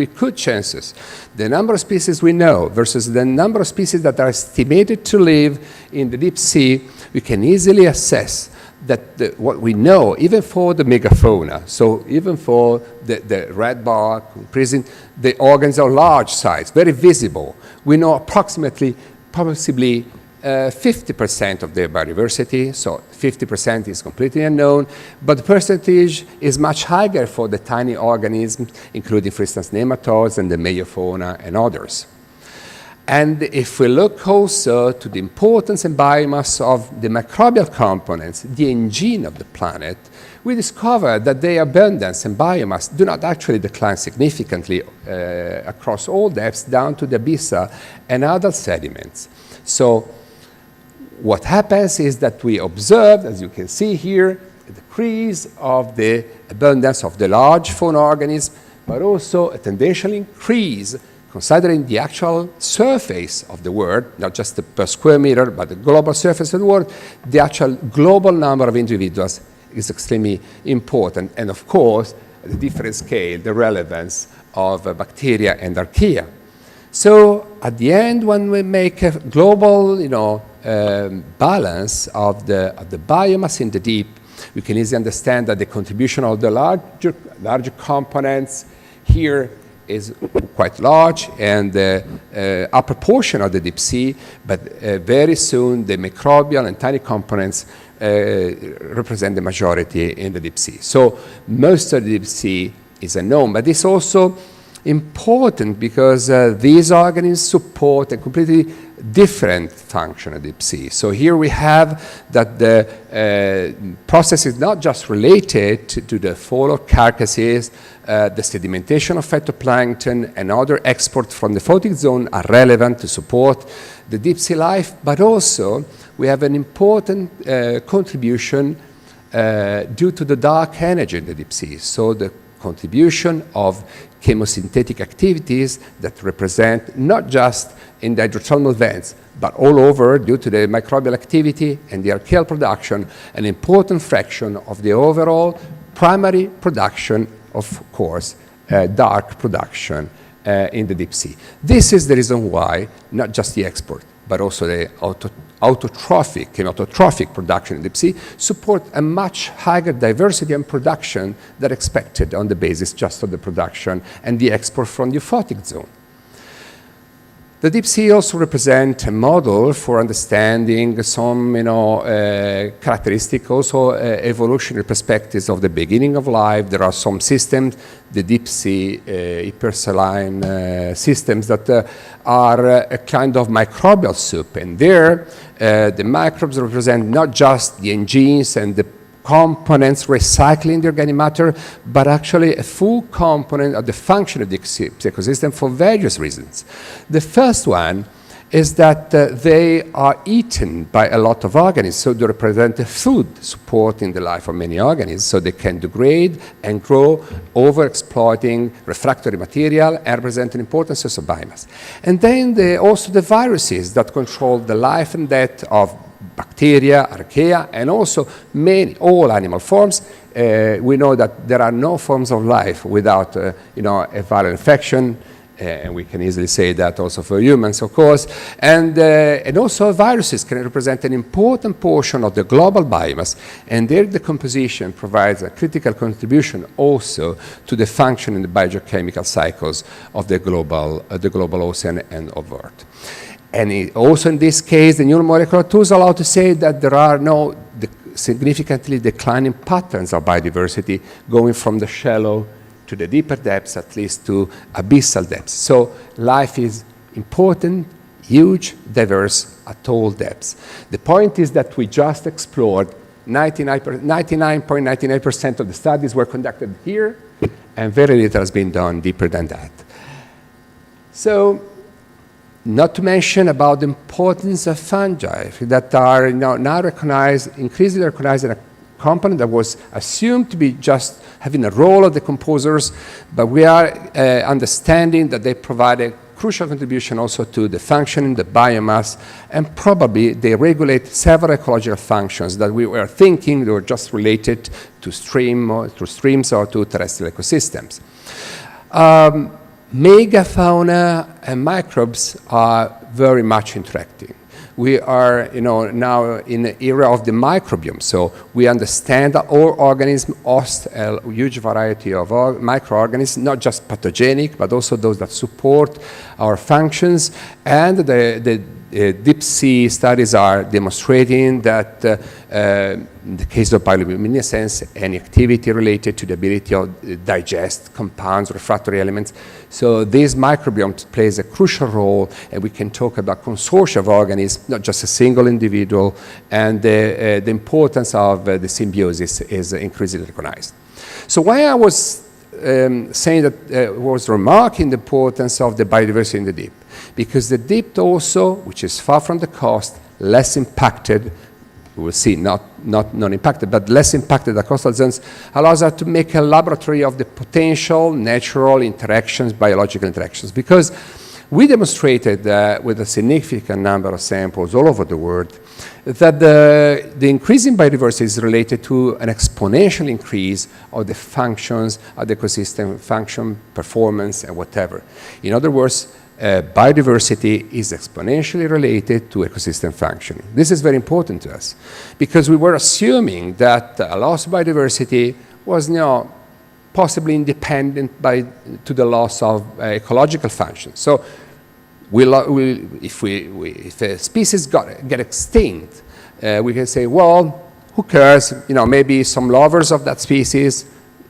could census the number of species we know versus the number of species that are estimated to live in the deep sea, we can easily assess that what we know, even for the megafauna, so even for the red bark, prison, the organs are large size, very visible. We know approximately, possibly 50% of their biodiversity, so 50% is completely unknown, but the percentage is much higher for the tiny organisms, including, for instance, nematodes and the meiofauna and others. And if we look also to the importance and biomass of the microbial components, the engine of the planet, we discover that their abundance and biomass do not actually decline significantly across all depths down to the abyssa and other sediments. So what happens is that we observe, as you can see here, a decrease of the abundance of the large fauna organism, but also a tendential increase considering the actual surface of the world, not just the per square meter, but the global surface of the world. The actual global number of individuals is extremely important. And of course, at a different scale, the relevance of bacteria and archaea. So at the end, when we make a global, balance of the biomass in the deep, we can easily understand that the contribution of the larger components here is quite large, and the upper portion of the deep sea, but very soon the microbial and tiny components represent the majority in the deep sea. So most of the deep sea is unknown, but it's also important because these organisms support a completely different function of deep sea. So here we have that the process is not just related to the fall of carcasses, the sedimentation of phytoplankton and other exports from the photic zone are relevant to support the deep sea life, but also we have an important contribution due to the dark energy in the deep sea. So the contribution of chemosynthetic activities that represent not just in the hydrothermal vents, but all over due to the microbial activity and the archaeal production, an important fraction of the overall primary production, of course, dark production in the deep sea. This is the reason why not just the export, but also the autotrophic and autotrophic production in the deep sea support a much higher diversity and production than expected on the basis just of the production and the export from the euphotic zone. The deep sea also represents a model for understanding some characteristic, also evolutionary perspectives of the beginning of life. There are some systems, the deep sea hypersaline systems that are a kind of microbial soup. And there, the microbes represent not just the engines and the components recycling the organic matter, but actually a full component of the function of the ecosystem for various reasons. The first one is that they are eaten by a lot of organisms, so they represent a food supporting the life of many organisms, so they can degrade and grow, overexploiting refractory material and represent an important source of biomass. And then also the viruses that control the life and death of bacteria, archaea, and also all animal forms. We know that there are no forms of life without a viral infection, and we can easily say that also for humans, of course. And also viruses can represent an important portion of the global biomass, and their decomposition provides a critical contribution also to the function in the biogeochemical cycles of the global ocean and of Earth. And also in this case, the neuromolecular tools allow to say that there are no significantly declining patterns of biodiversity going from the shallow to the deeper depths, at least to abyssal depths. So life is important, huge, diverse at all depths. The point is that we just explored 99.99% of the studies were conducted here, and very little has been done deeper than that. So, not to mention about the importance of fungi that are now recognized, increasingly recognized as a component that was assumed to be just having a role of decomposers, but we are understanding that they provide a crucial contribution also to the functioning, the biomass, and probably they regulate several ecological functions that we were thinking they were just related to streams or to terrestrial ecosystems. Megafauna and microbes are very much interacting. We are now in the era of the microbiome, so we understand that all organisms host a huge variety of microorganisms, not just pathogenic, but also those that support our functions. And the deep sea studies are demonstrating that in the case of bioluminescence, any activity related to the ability to digest compounds, refractory elements. So this microbiome plays a crucial role, and we can talk about consortia of organisms, not just a single individual, and the importance of the symbiosis is increasingly recognized. So why I was saying that was remarking the importance of the biodiversity in the deep, because the deep also, which is far from the coast, less impacted, we will see, not non-impacted, but less impacted the coastal zones, allows us to make a laboratory of the potential natural interactions, biological interactions. Because we demonstrated with a significant number of samples all over the world that the increase in biodiversity is related to an exponential increase of the functions of the ecosystem, function, performance, and whatever. In other words, biodiversity is exponentially related to ecosystem functioning. This is very important to us because we were assuming that a loss of biodiversity was possibly independent to the loss of ecological function. So if a species get extinct, we can say, well, who cares? Maybe some lovers of that species,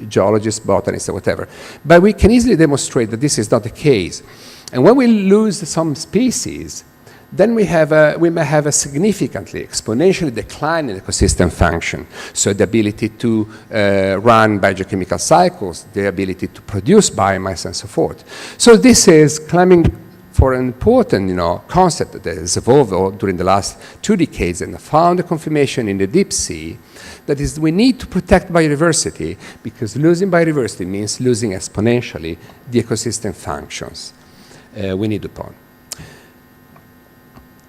geologists, botanists, or whatever. But we can easily demonstrate that this is not the case. And when we lose some species, then we may have a significantly exponentially decline in ecosystem function. So the ability to run biogeochemical cycles, the ability to produce biomass, and so forth. So this is climbing for an important concept that has evolved during the last 2 decades and found a confirmation in the deep sea. That is, we need to protect biodiversity because losing biodiversity means losing exponentially the ecosystem functions we need upon.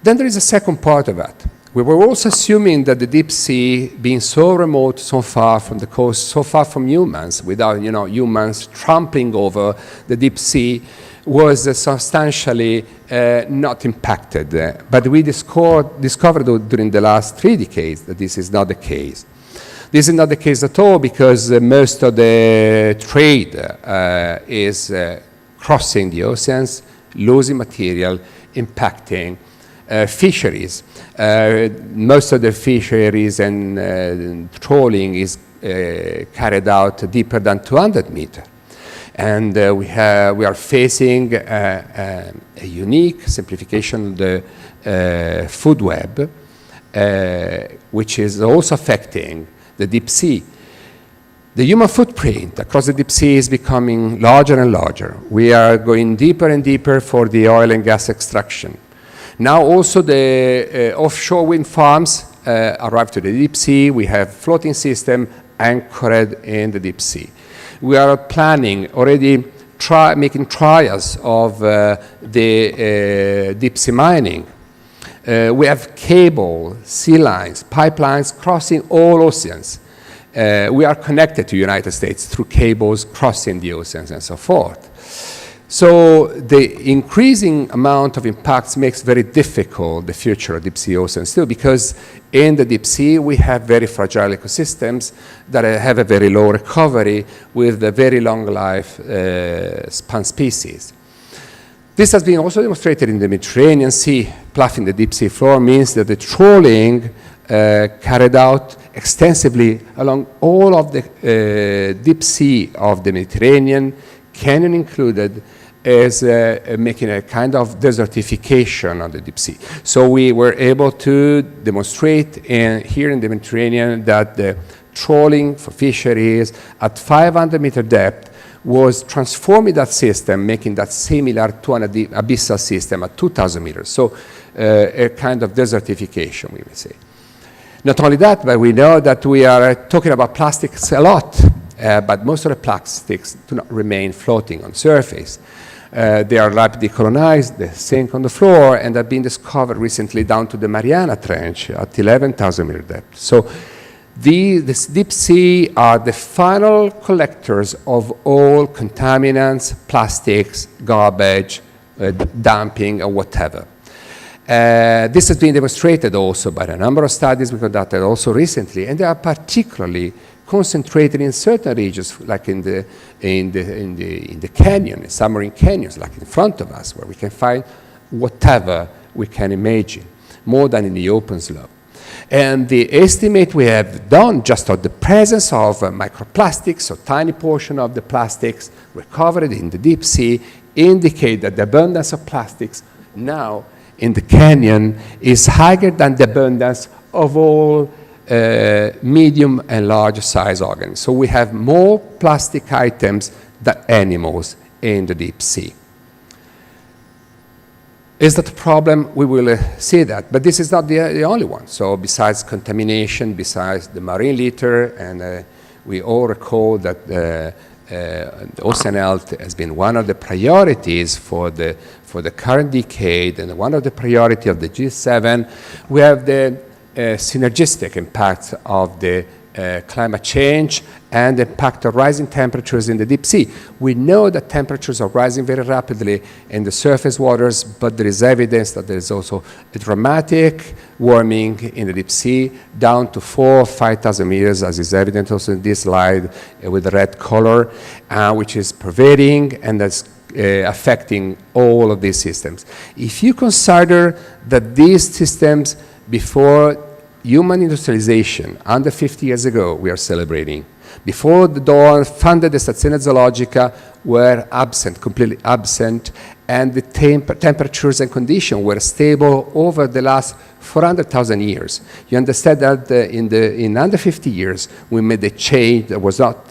Then there is a second part of that. We were also assuming that the deep sea, being so remote, so far from the coast, so far from humans, without humans trampling over the deep sea, was substantially not impacted. But we discovered during the last 3 decades that this is not the case. This is not the case at all because most of the trade is crossing the oceans, losing material, impacting fisheries. Most of the fisheries and trawling is carried out deeper than 200 meters. And we are facing a unique simplification of the food web, which is also affecting the deep sea. The human footprint across the deep sea is becoming larger and larger. We are going deeper and deeper for the oil and gas extraction. Now also the offshore wind farms arrive to the deep sea. We have floating system anchored in the deep sea. We are planning already making trials of the deep sea mining. We have cable, sea lines, pipelines crossing all oceans. We are connected to the United States through cables crossing the oceans and so forth. So the increasing amount of impacts makes very difficult the future of deep sea oceans too, because in the deep sea we have very fragile ecosystems that have a very low recovery with a very long life span species. This has been also demonstrated in the Mediterranean Sea. Ploughing the deep sea floor means that the trawling carried out extensively along all of the deep sea of the Mediterranean, canyon included, is making a kind of desertification of the deep sea. So we were able to demonstrate here in the Mediterranean that the trawling for fisheries at 500-meter depth was transforming that system, making that similar to an abyssal system at 2,000 meters. So a kind of desertification, we would say. Not only that, but we know that we are talking about plastics a lot, but most of the plastics do not remain floating on the surface. They are rapidly colonized, they sink on the floor, and have been discovered recently down to the Mariana Trench at 11,000 meter depth. So this deep sea are the final collectors of all contaminants, plastics, garbage, dumping, or whatever. This has been demonstrated also by a number of studies we conducted also recently, and they are particularly concentrated in certain regions, like in the canyon, in submarine canyons, like in front of us, where we can find whatever we can imagine, more than in the open slope. And the estimate we have done just of the presence of microplastics, so tiny portion of the plastics recovered in the deep sea, indicate that the abundance of plastics now in the canyon is higher than the abundance of all medium and large size organs. So we have more plastic items than animals in the deep sea. Is that a problem? We will see that. But this is not the only one. So besides contamination, besides the marine litter, and we all recall that ocean health has been one of the priorities for the current decade, and one of the priorities of the G7. We have the synergistic impact of the climate change and the impact of rising temperatures in the deep sea. We know that temperatures are rising very rapidly in the surface waters, but there is evidence that there is also a dramatic warming in the deep sea, down to 4,000 or 5,000 meters, as is evident also in this slide with the red color, which is pervading and that's affecting all of these systems. If you consider that these systems before human industrialization, under 50 years ago, we are celebrating, before the Dohrn funded the Stazione Zoologica, were absent, completely absent, and the temperatures and conditions were stable over the last 400,000 years. You understand that in under 50 years, we made a change that was not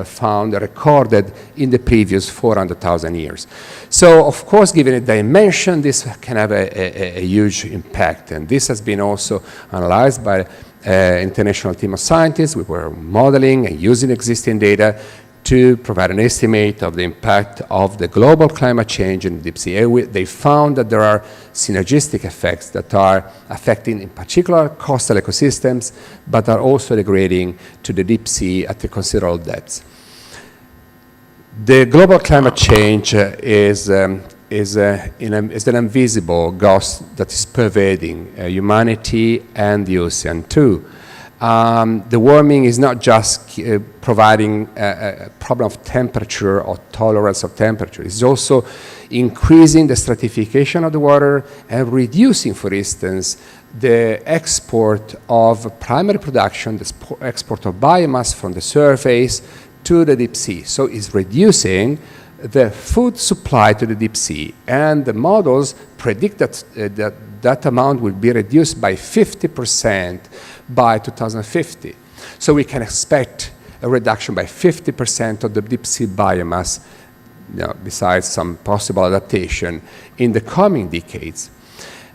found, recorded in the previous 400,000 years. So, of course, given a dimension, this can have a huge impact. And this has been also analyzed by an international team of scientists. We were modeling and using existing data to provide an estimate of the impact of the global climate change in the deep sea. They found that there are synergistic effects that are affecting, in particular, coastal ecosystems, but are also degrading to the deep sea at a considerable depth. The global climate change is an invisible ghost that is pervading humanity and the ocean too. The warming is not just providing a problem of temperature or tolerance of temperature. It's also increasing the stratification of the water and reducing, for instance, the export of primary production, the export of biomass from the surface to the deep sea. So it's reducing the food supply to the deep sea. And the models predict that that amount will be reduced by 50% by 2050. So we can expect a reduction by 50% of the deep sea biomass, besides some possible adaptation in the coming decades.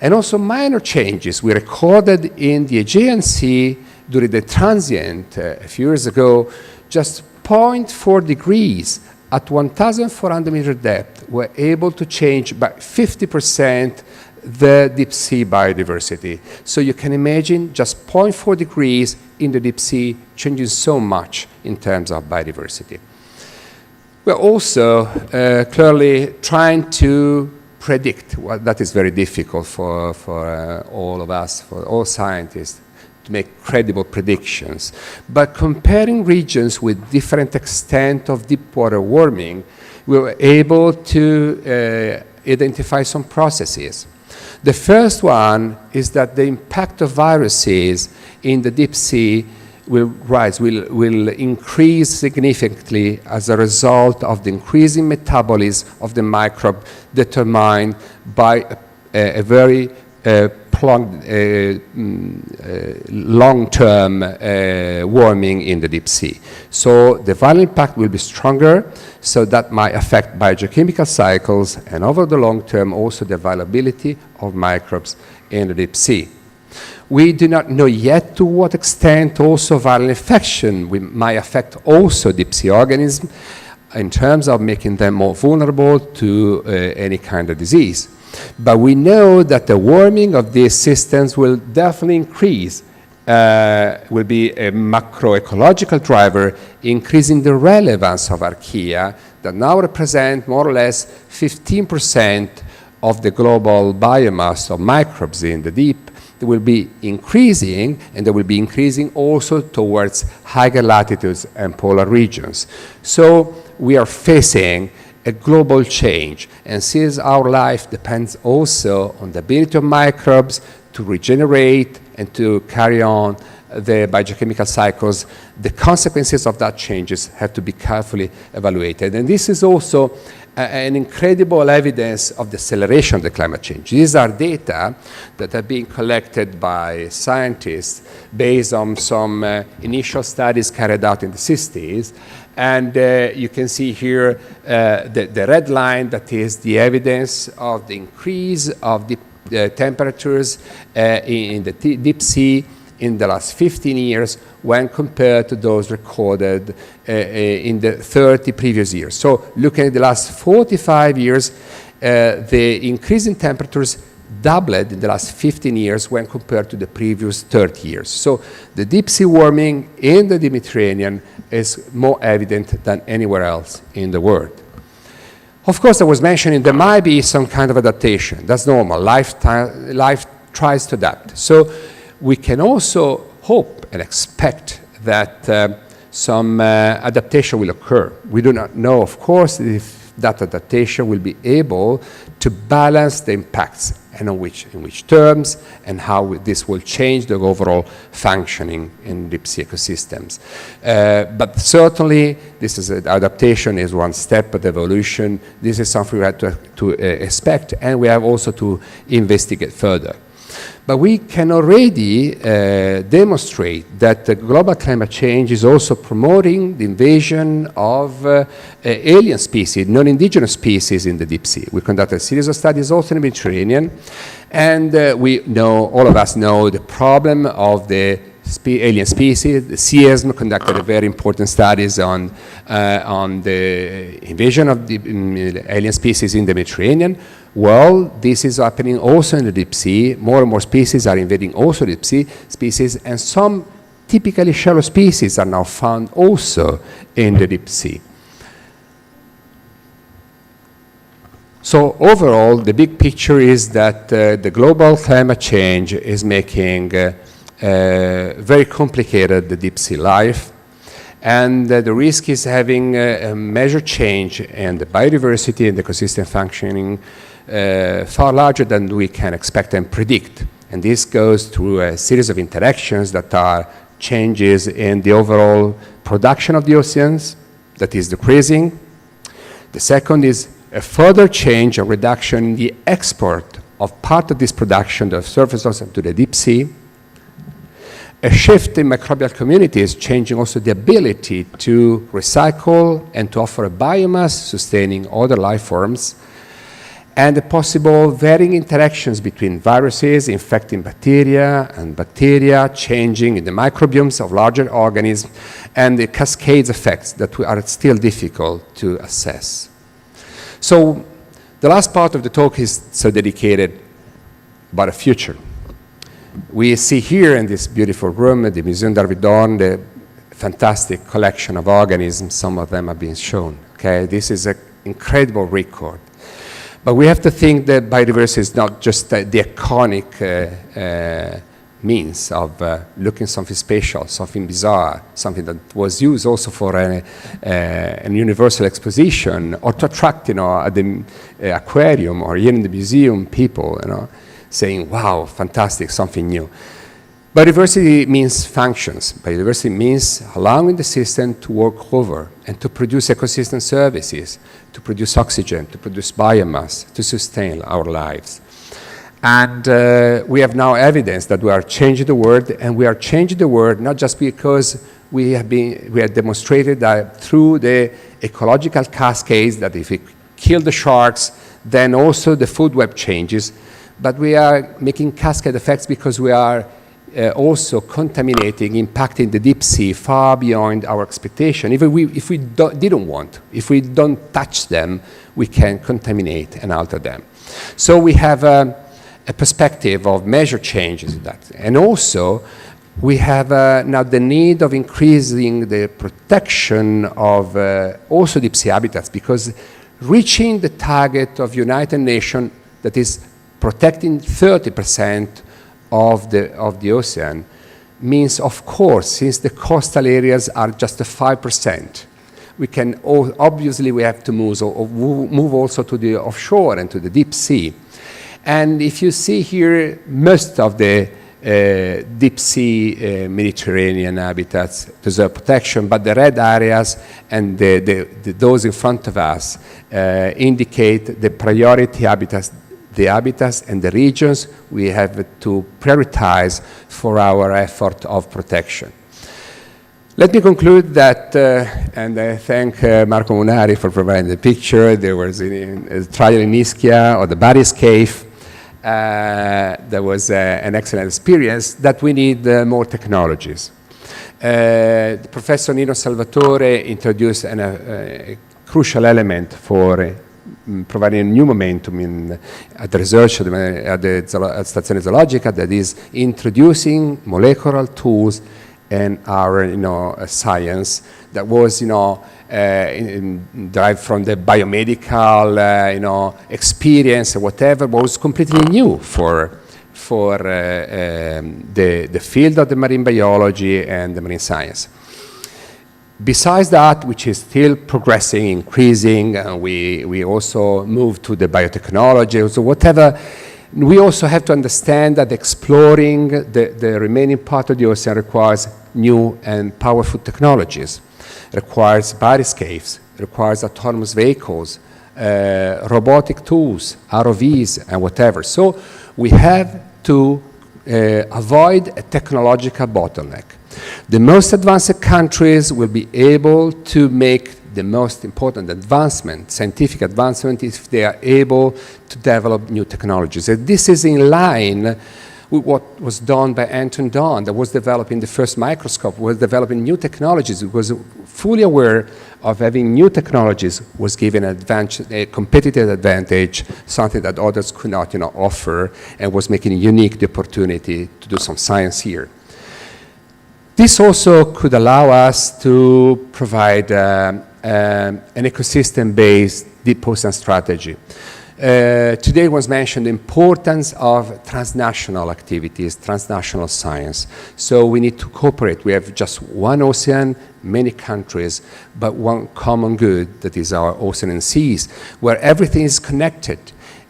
And also minor changes we recorded in the Aegean Sea during the transient a few years ago. Just 0.4 degrees at 1,400 meter depth were able to change by 50% the deep sea biodiversity. So you can imagine just 0.4 degrees in the deep sea changing so much in terms of biodiversity. We're also clearly trying to predict. That is very difficult for all of us, for all scientists, to make credible predictions. But comparing regions with different extent of deep water warming, we were able to identify some processes. The first one is that the impact of viruses in the deep sea will increase significantly as a result of the increasing metabolism of the microbe determined by a very prolonged long-term warming in the deep sea. So the viral impact will be stronger, so that might affect biogeochemical cycles, and over the long term also the availability of microbes in the deep sea. We do not know yet to what extent also viral infection might affect also deep sea organisms in terms of making them more vulnerable to any kind of disease. But we know that the warming of these systems will definitely increase, will be a macroecological driver, increasing the relevance of archaea that now represent more or less 15% of the global biomass of microbes in the deep. They will be increasing, and they will be increasing also towards higher latitudes and polar regions. So we are facing a global change, and since our life depends also on the ability of microbes to regenerate and to carry on the biogeochemical cycles, the consequences of that changes have to be carefully evaluated. And this is also an incredible evidence of the acceleration of the climate change. These are data that are being collected by scientists based on some initial studies carried out in the 60s, And you can see here the red line, that is the evidence of the increase of the temperatures in the deep sea in the last 15 years when compared to those recorded in the 30 previous years. So looking at the last 45 years, the increase in temperatures doubled in the last 15 years when compared to the previous 30 years. So the deep sea warming in the Mediterranean is more evident than anywhere else in the world. Of course, I was mentioning there might be some kind of adaptation. That's normal. Life tries to adapt. So we can also hope and expect that some adaptation will occur. We do not know, of course, if that adaptation will be able to balance the impacts and in which terms, and how this will change the overall functioning in deep sea ecosystems. But certainly, this is adaptation is one step of evolution. This is something we have to expect, and we have also to investigate further. But we can already demonstrate that the global climate change is also promoting the invasion of alien species, non-indigenous species in the deep sea. We conducted a series of studies also in the Mediterranean, and we know, all of us know, the problem of the alien species. The CIESM conducted a very important studies on the invasion of the alien species in the Mediterranean. Well, this is happening also in the deep sea. More and more species are invading also deep sea species, and some typically shallow species are now found also in the deep sea. So overall, the big picture is that the global climate change is making very complicated the deep sea life, and the risk is having a major change in the biodiversity and ecosystem functioning far larger than we can expect and predict. And this goes through a series of interactions that are changes in the overall production of the oceans, that is decreasing. The second is a further change or reduction in the export of part of this production, the surface ocean, to the deep sea. A shift in microbial communities, changing also the ability to recycle and to offer a biomass sustaining other life forms, and the possible varying interactions between viruses infecting bacteria and bacteria changing in the microbiomes of larger organisms, and the cascades effects that are still difficult to assess. So the last part of the talk is so dedicated about the future. We see here in this beautiful room at the Museum Dohrn the fantastic collection of organisms. Some of them are being shown. Okay, this is an incredible record. But we have to think that biodiversity is not just the iconic means of looking something special, something bizarre, something that was used also for an universal exposition, or to attract, at the aquarium or here in the museum, people, saying, wow, fantastic, something new. Biodiversity means functions. Biodiversity means allowing the system to work over and to produce ecosystem services, to produce oxygen, to produce biomass, to sustain our lives. And we have now evidence that we are changing the world, and we are changing the world not just because we have demonstrated that through the ecological cascades, that if we kill the sharks, then also the food web changes, but we are making cascade effects because we are also contaminating, impacting the deep sea far beyond our expectation. If we didn't want, if we don't touch them, we can contaminate and alter them. So we have a perspective of major changes in that. And also, we have now the need of increasing the protection of also deep sea habitats, because reaching the target of United Nations that is protecting 30% of the ocean means, of course, since the coastal areas are just 5%, we can obviously we have to move also to the offshore and to the deep sea. And if you see here, most of the deep sea Mediterranean habitats deserve protection, but the red areas and those in front of us indicate the priority habitats, the habitats and the regions we have to prioritize for our effort of protection. Let me conclude that, and I thank Marco Munari for providing the picture. There was a trial in Ischia, or the Baris Cave. That was an excellent experience, that we need more technologies. Professor Nino Salvatore introduced a crucial element for providing a new momentum at the research at the Stazione Zoologica, that is introducing molecular tools and our science that was derived from the biomedical experience or whatever, was completely new for the field of the marine biology and the marine science. Besides that, which is still progressing, increasing, we also move to the biotechnology, so whatever. We also have to understand that exploring the remaining part of the ocean requires new and powerful technologies, requires bariscapes, requires autonomous vehicles, robotic tools, ROVs, and whatever. So we have to avoid a technological bottleneck. The most advanced countries will be able to make the most important advancement, scientific advancement, if they are able to develop new technologies. And this is in line with what was done by Anton Dohrn, that was developing the first microscope, was developing new technologies. It was fully aware of having new technologies was given a competitive advantage, something that others could not offer, and was making unique the opportunity to do some science here. This also could allow us to provide an ecosystem-based deep ocean strategy. Today was mentioned the importance of transnational activities, transnational science. So we need to cooperate. We have just one ocean, many countries, but one common good, that is our ocean and seas, where everything is connected.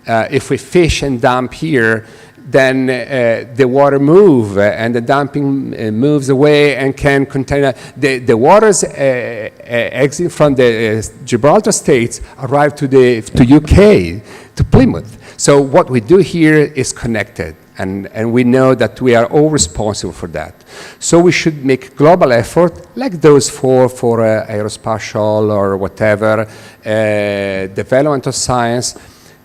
If we fish and dump here, then the water moves and the dumping moves away and can contain the waters exit from the Gibraltar states arrive to UK, to Plymouth. So what we do here is connected, and we know that we are all responsible for that. So we should make global effort like those for aerospatial or whatever, development of science,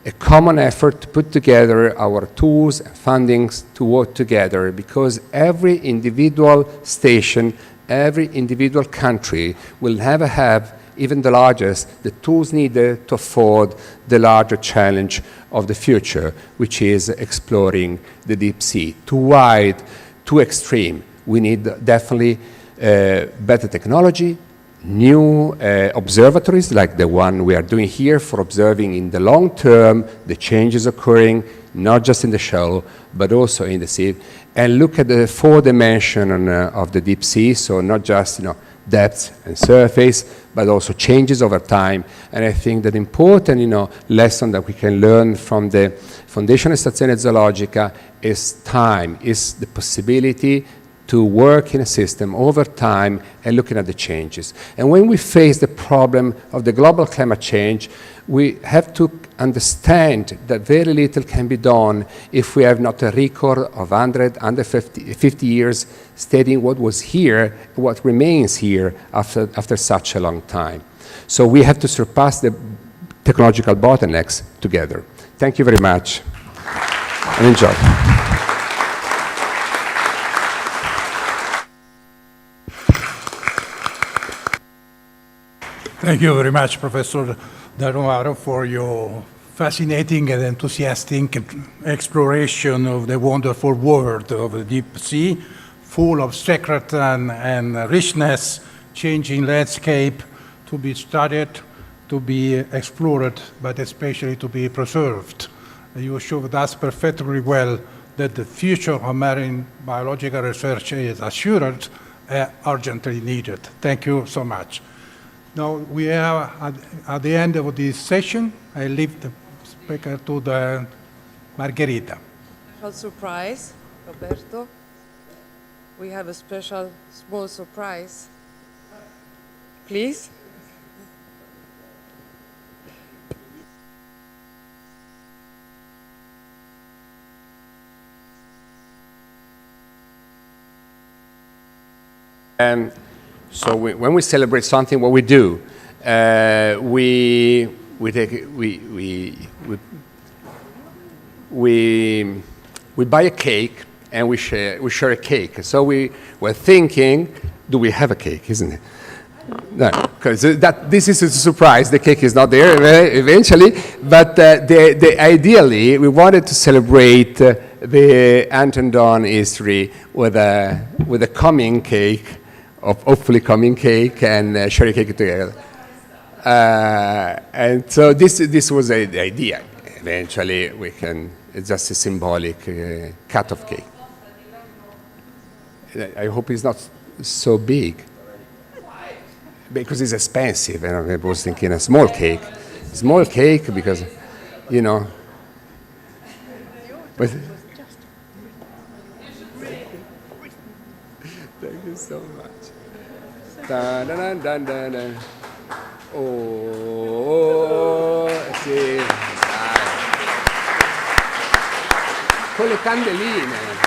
a common effort to put together our tools and fundings to work together, because every individual station, every individual country will never have, even the largest, the tools needed to afford the larger challenge of the future, which is exploring the deep sea. Too wide, too extreme. We need definitely better technology, new observatories like the one we are doing here for observing in the long term the changes occurring, not just in the shell, but also in the sea, and look at the 4 dimension of the deep sea, so not just depth and surface, but also changes over time. And I think that important lesson that we can learn from the Fondazione Stazione Zoologica is time, is the possibility to work in a system over time and looking at the changes. And when we face the problem of the global climate change, we have to understand that very little can be done if we have not a record of 150 years studying what was here, what remains here after such a long time. So we have to surpass the technological bottlenecks together. Thank you very much, and enjoy. Thank you very much, Professor Dohrn, for your fascinating and enthusiastic exploration of the wonderful world of the deep sea, full of secret and richness, changing landscape to be studied, to be explored, but especially to be preserved. You showed us perfectly well that the future of marine biological research is assured and urgently needed. Thank you so much. Now we are at the end of this session. I leave the speaker to the Margherita. Special surprise, Roberto. We have a special small surprise. Please. And So when we celebrate something, what we do, we buy a cake and we share a cake. So we were thinking, do we have a cake, isn't it? No, because this is a surprise. The cake is not there eventually, but ideally we wanted to celebrate the Anton Dohrn history with a coming cake, of hopefully coming cake, and share a cake together. And so this was the idea. Eventually it's just a symbolic cut of cake. I hope it's not so big, because it's expensive, and I was thinking a small cake. Small cake because, you know. But thank you so much. Dun, dun, dun, dun, dun. Oh, sì. Con le candeline.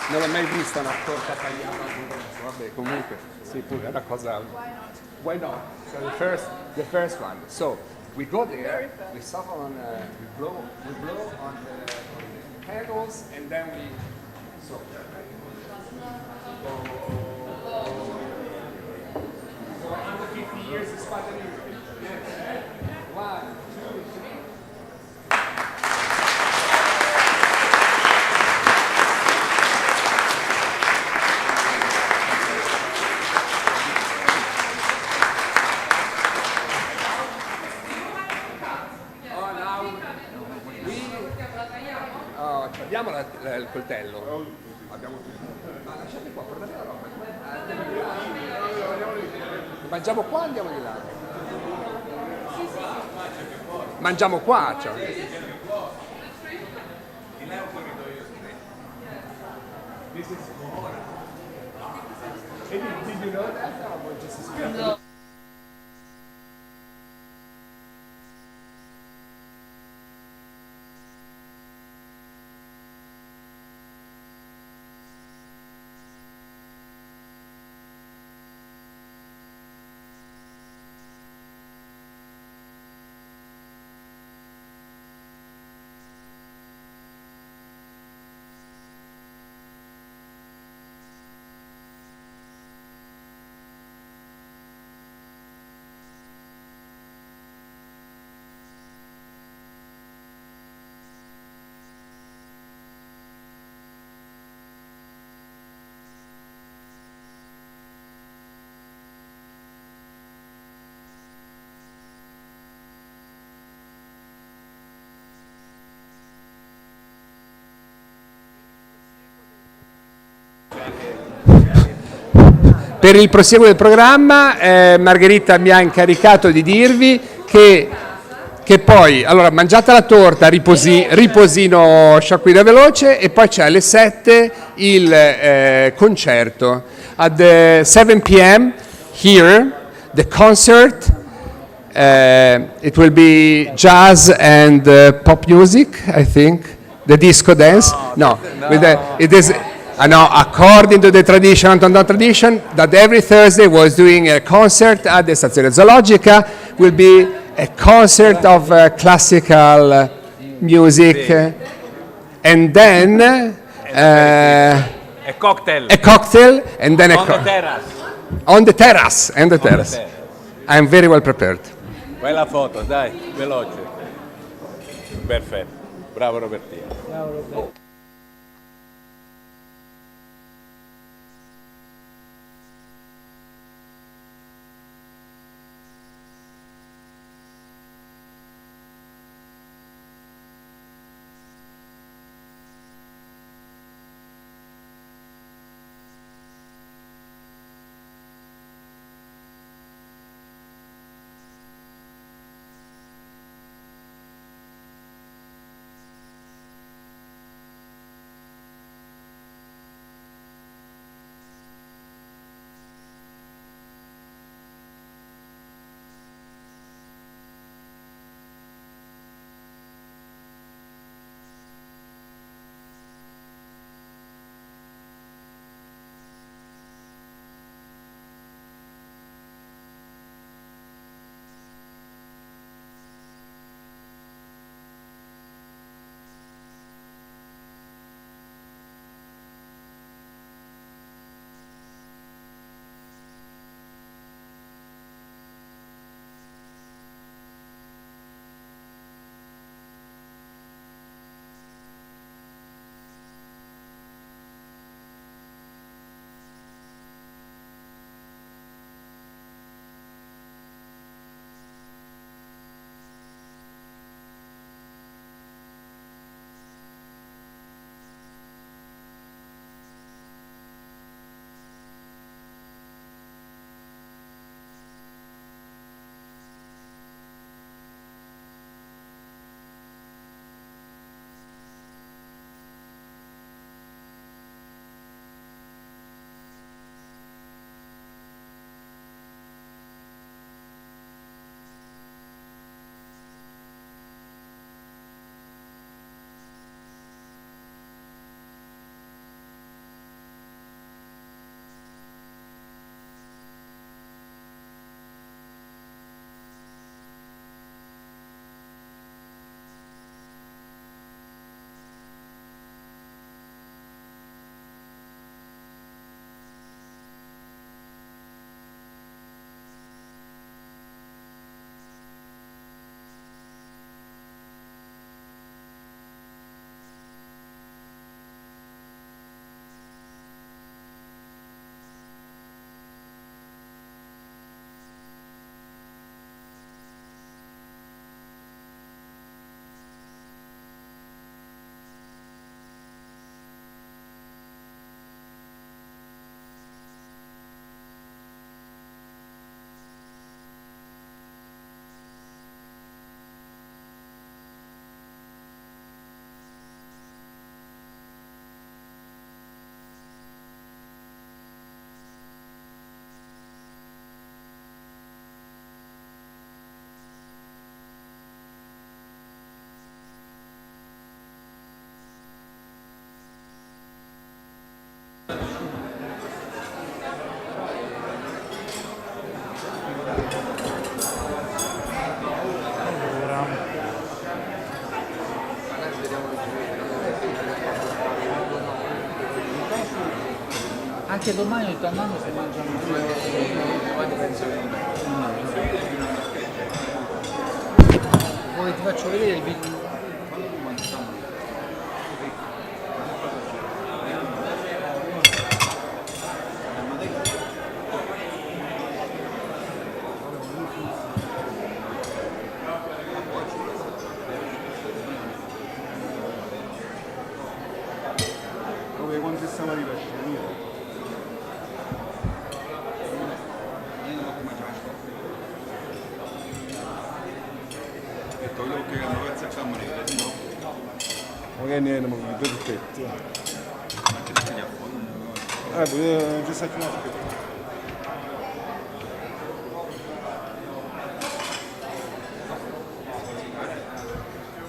Non ho mai visto una torta tagliata con questo, vabbè, comunque, sì, pure, è una cosa... Why not? So the first one. So, we go there, we suffer on, we blow on the candles, and then we... So, 150 years is quite a new. 1, 2, 3. Abbiamo il coltello. Ma lasciate qua, portate la roba. Mangiamo qua o andiamo di là? Mangiamo qua, cioè. This is more. Did you know that? No. Per il proseguo del programma, Margherita mi ha incaricato di dirvi che poi, allora, mangiata la torta, riposino sciacquina veloce, e poi c'è alle 7 il concerto. At 7 p.m. here, the concert, it will be jazz and pop music, I think. The disco dance? No. It is... no, according to the tradition, Anton Dohrn tradition, that every Thursday was doing a concert at the Stazione Zoologica, will be a concert of classical music, and then a cocktail, and then on the terrace. I'm very well prepared. Fai la foto, dai, veloce. Perfetto, bravo Robertino. Bravo Roberto. Anche domani, tornando, si mangiano domani penso poi ti faccio vedere il video. Dove quando stava arrivando? Magari ne abbiamo due difetti. Già sai che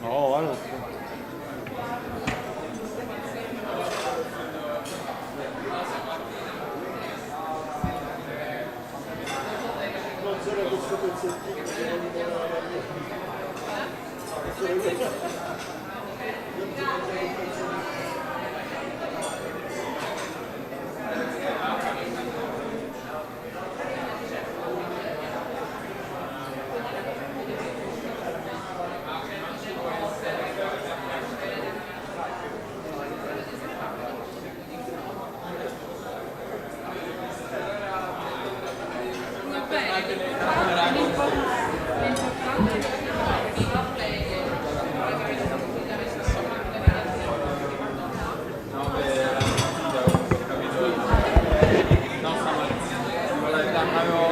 no, allora.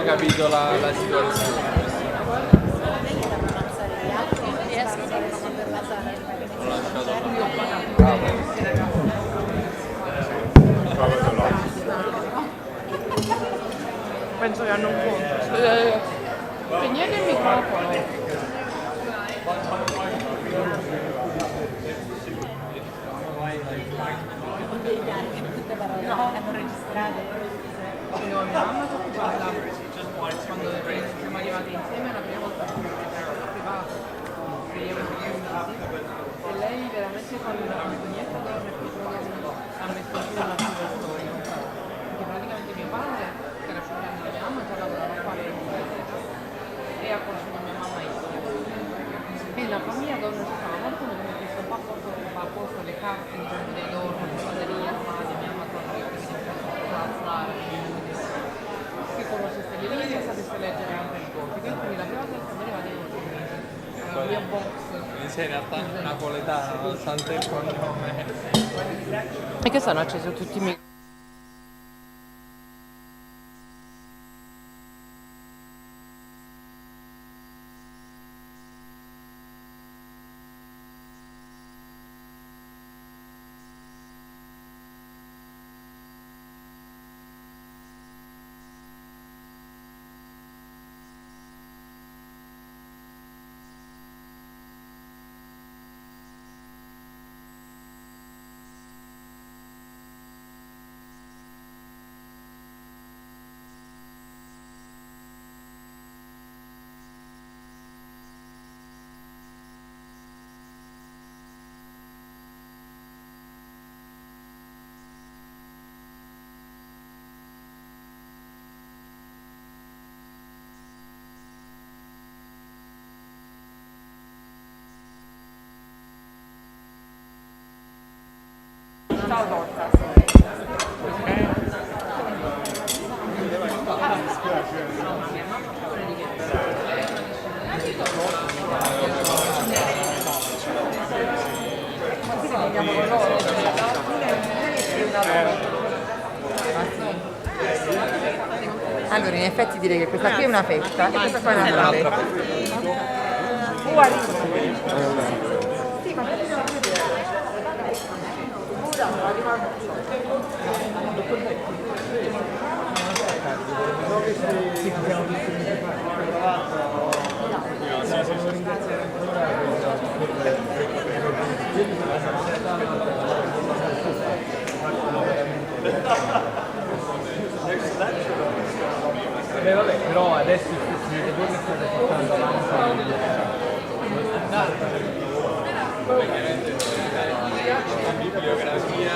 Capito la situazione. Penso che hanno un conto. Spegnete il microfono. No, hanno registrato. No, mia mamma si occupava quando siamo arrivati insieme la prima volta privato, e lei veramente con Antonietta Dohrn ha messo su una sua storia, perché praticamente mio padre, che era figlio di mia mamma, già lavorava qua e ha conosciuto mia mamma e la famiglia Dohrn si stava molto bene, questo qua fa a posto le carte dei Dohrn, degli armadi, mia mamma che conoscesse le linee e sapesse leggere anche il gotico, e quindi la prima volta che sono arrivati il mio box. Sei in realtà napoletano, santo il cognome. E che sono accesi tutti i miei. Ciao torta. Allora, in effetti direi che questa qui è una fetta e questa qua è un'altra fetta. Sì, ma Vabbè, però adesso siete voi che state portando avanti la bibliografia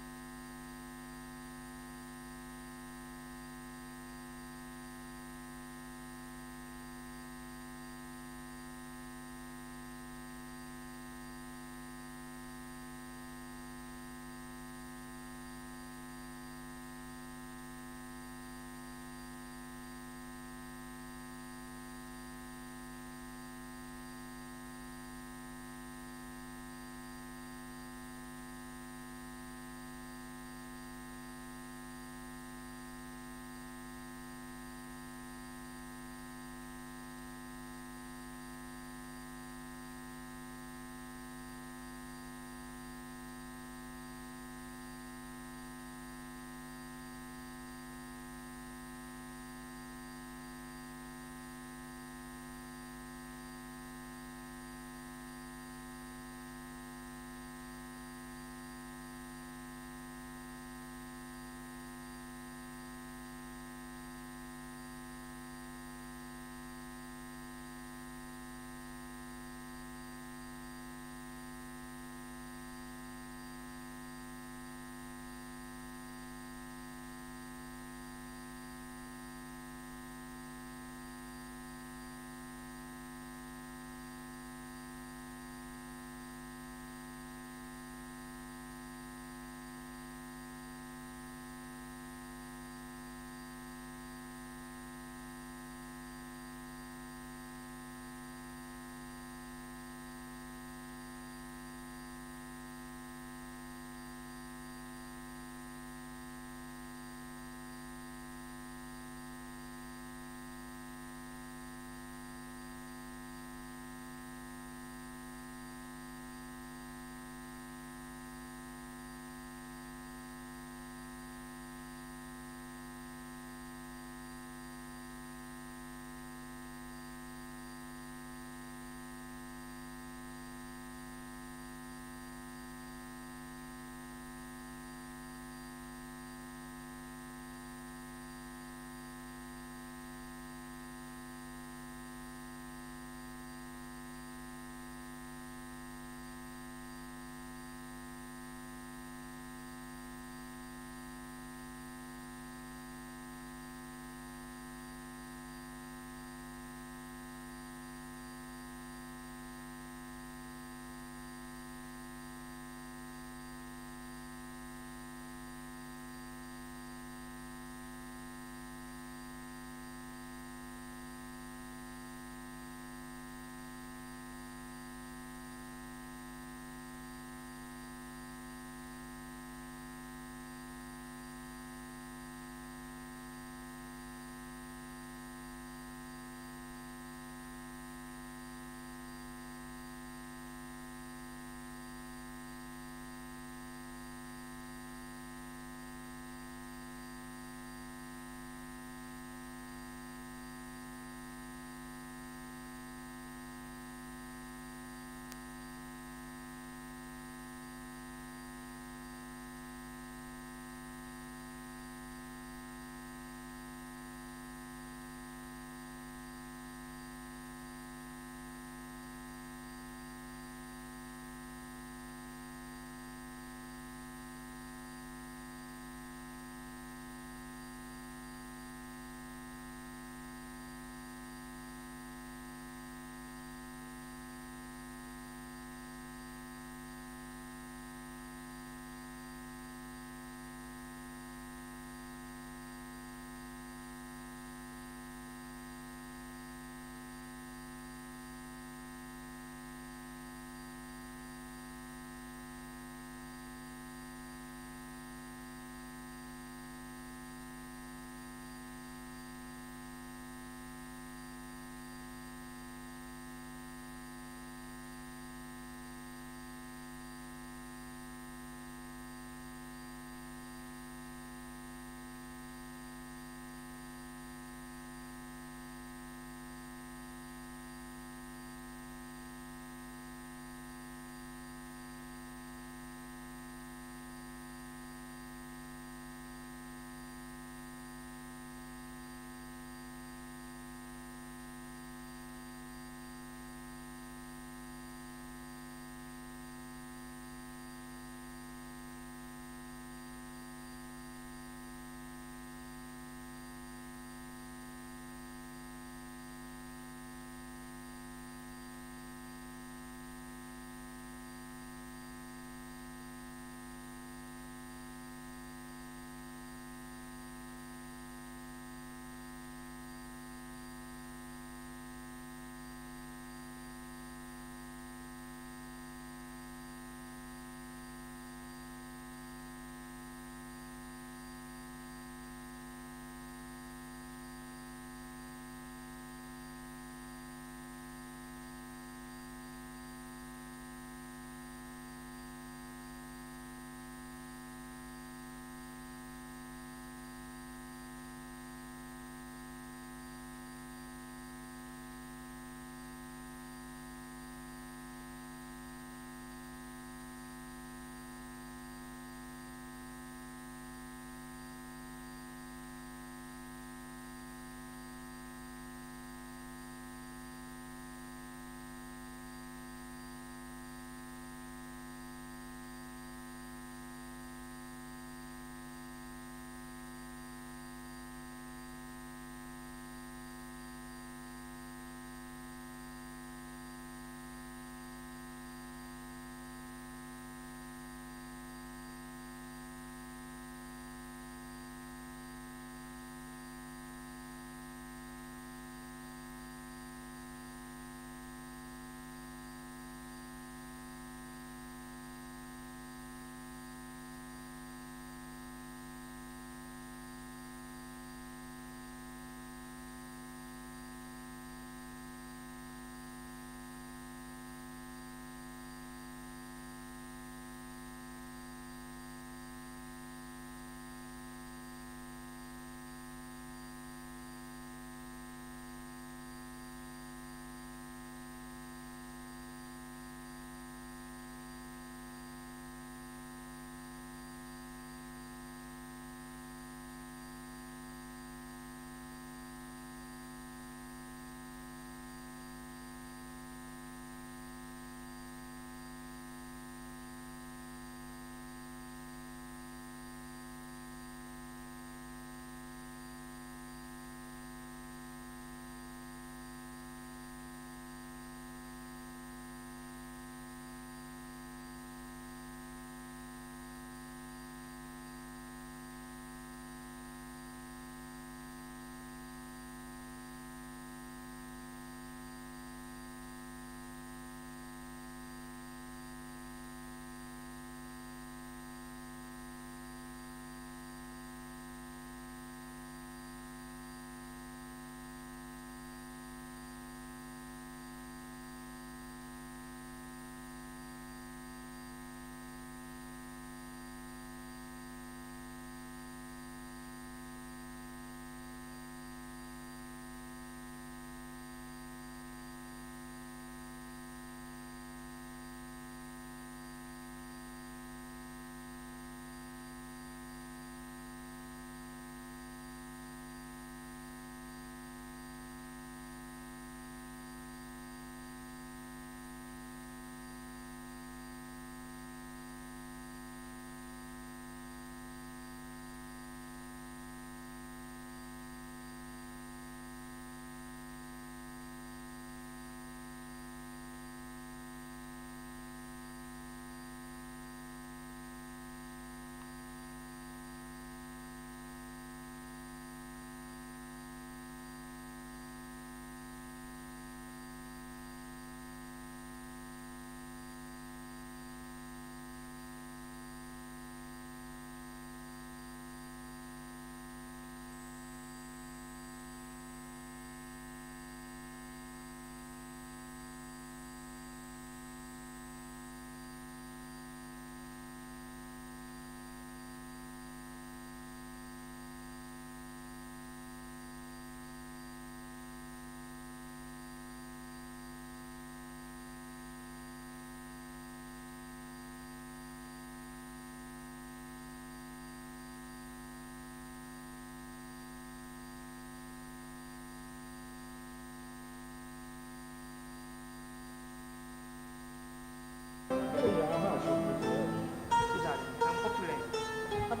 Va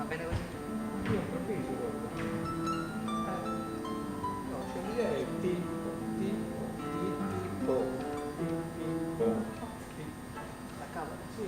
bene così? Io ho capito, no, c'è l'idea è tipo. La cavola? Sì.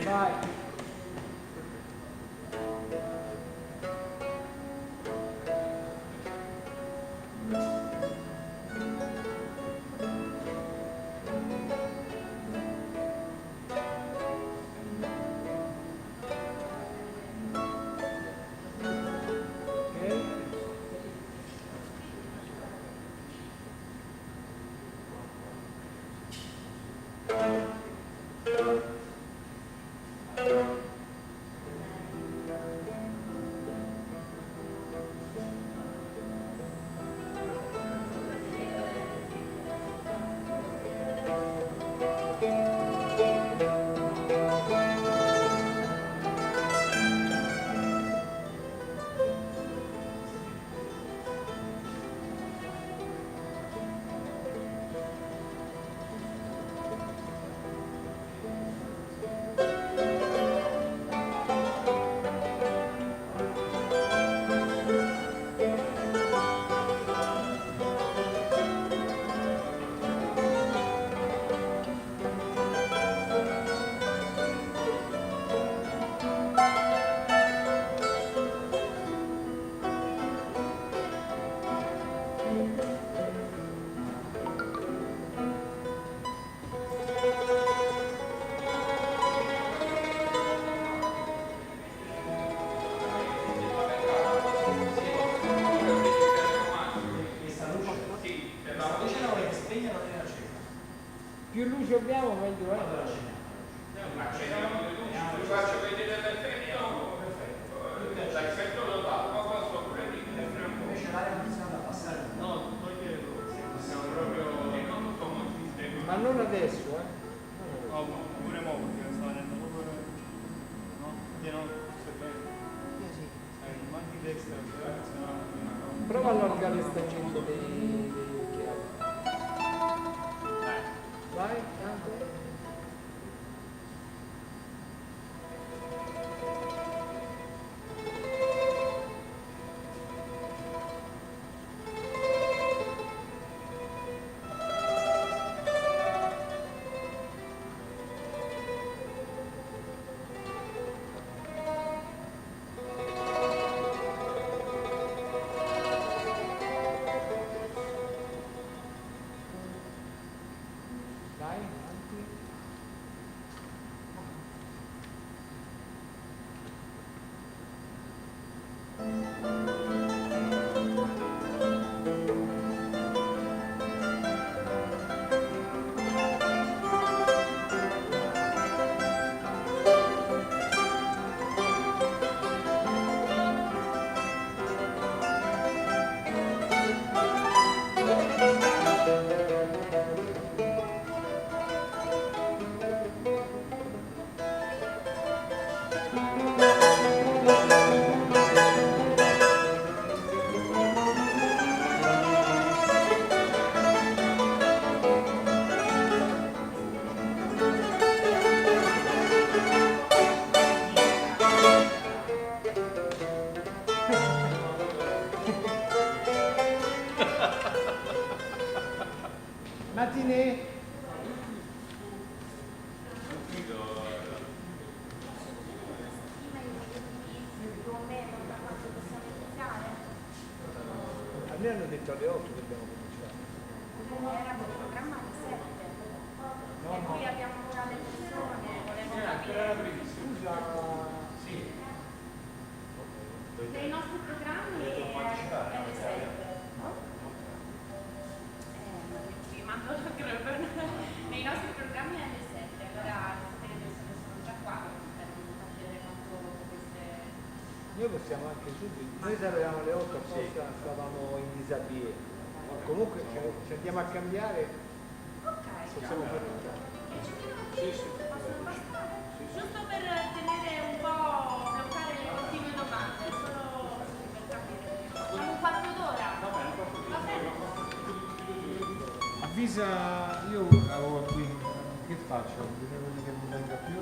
Vai. adesso, No, pure mo perché sta venendo proprio... No? No? Stai bene? Sì. Manchi destra, prova a allargare il staccetto dei occhiali. Vai, tanto. Matinee. A me hanno detto alle 8 che dobbiamo cominciare. Eravamo programmati 7. E qui abbiamo ancora le persone, volevo capire. Scusa. Sì. Nei nostri programmi è alle 7. Vi mando la Gruben. Nei nostri programmi è alle 7, allora le persone sono già qua per capire quanto queste... Noi possiamo anche subito, noi sapevamo alle 8 apposta, stavamo in disabile. Comunque ci andiamo a cambiare. Ok. Possiamo fare tutto. Possono bastare. Giusto per tenere un po', bloccare le continue domande, solo per capire. Facciamo un quarto d'ora. Va bene? Avvisa, io avevo qui, che faccio? Vedevo che non venga più.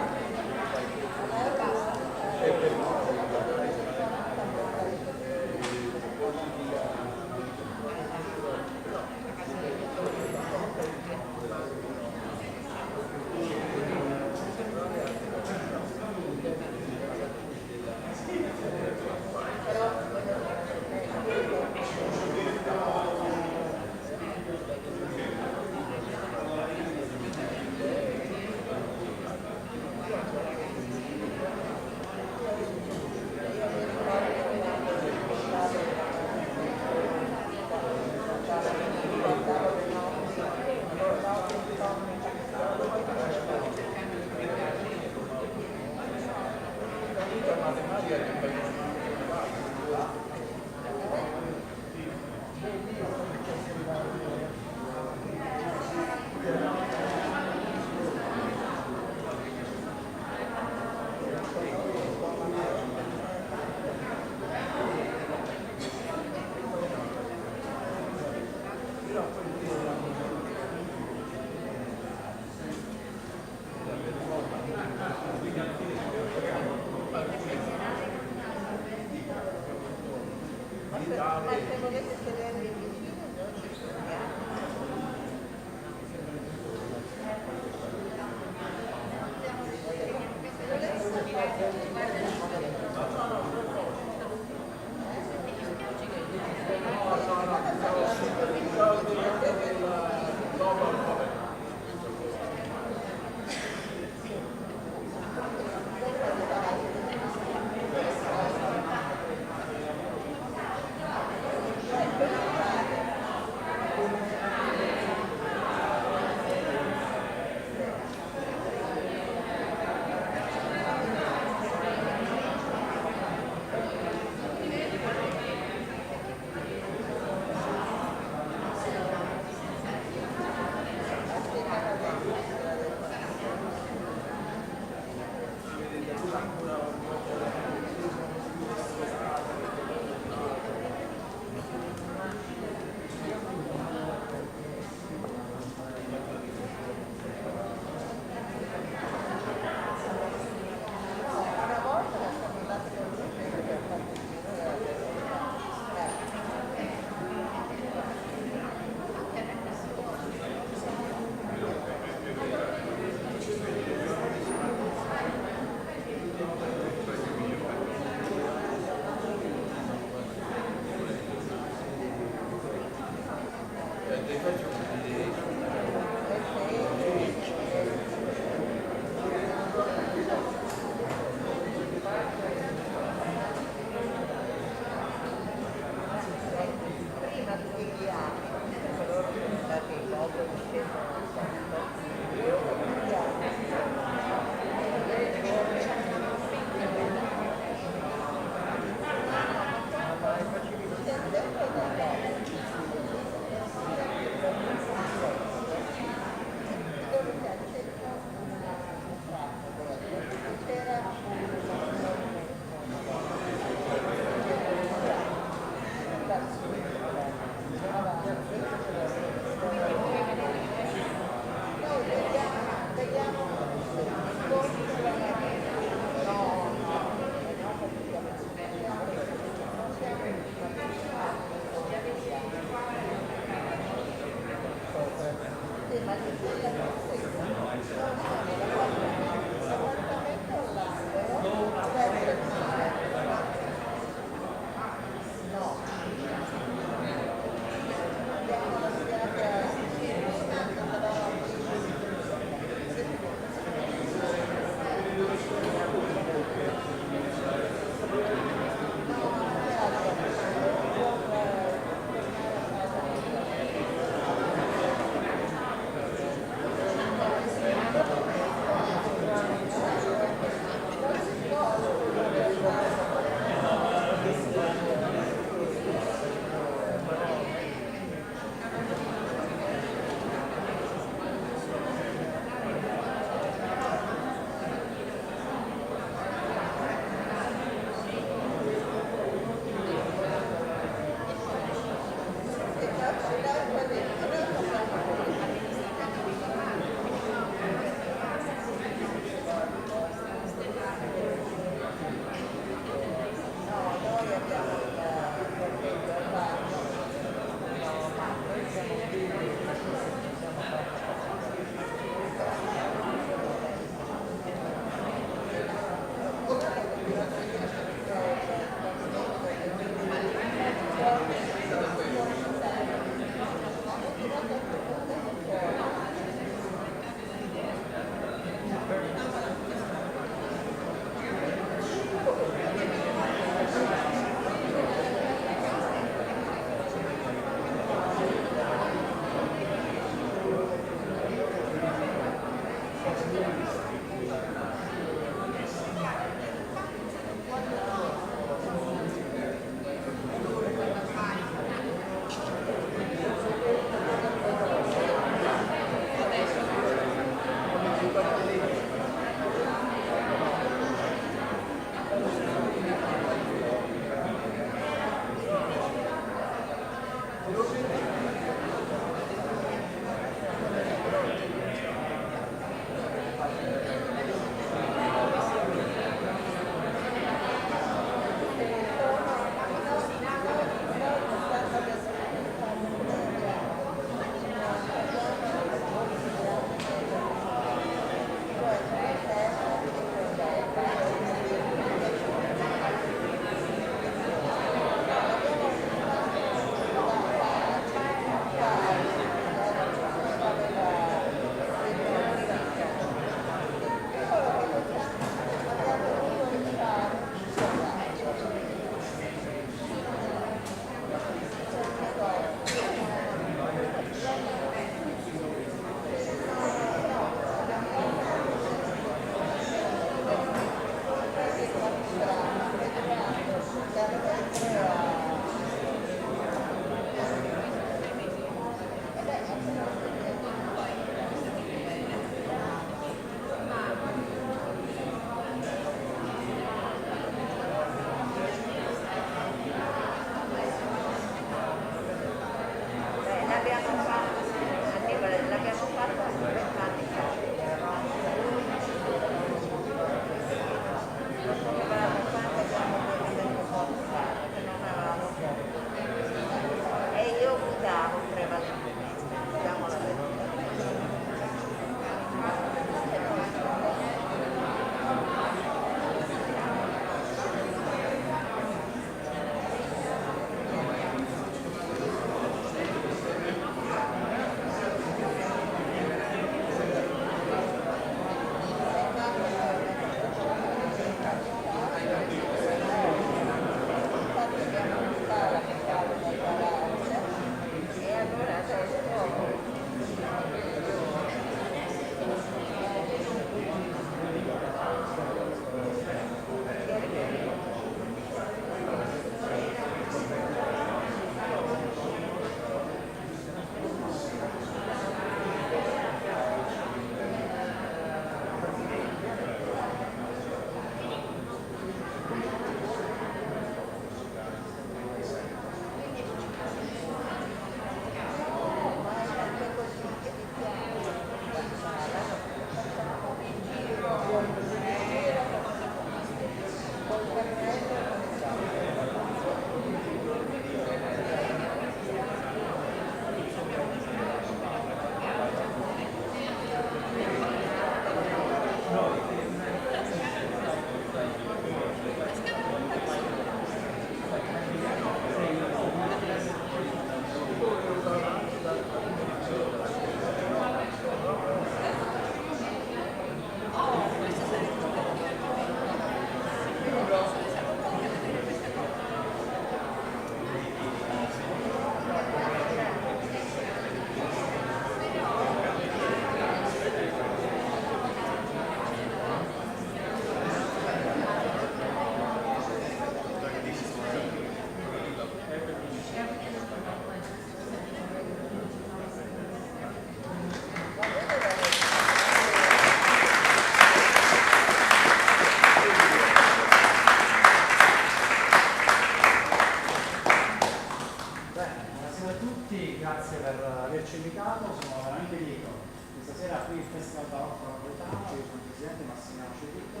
grazie per averci invitato, sono veramente lieto. Questa sera qui il Festival Barocco Napoletano, io sono il presidente Massimiliano Cedito.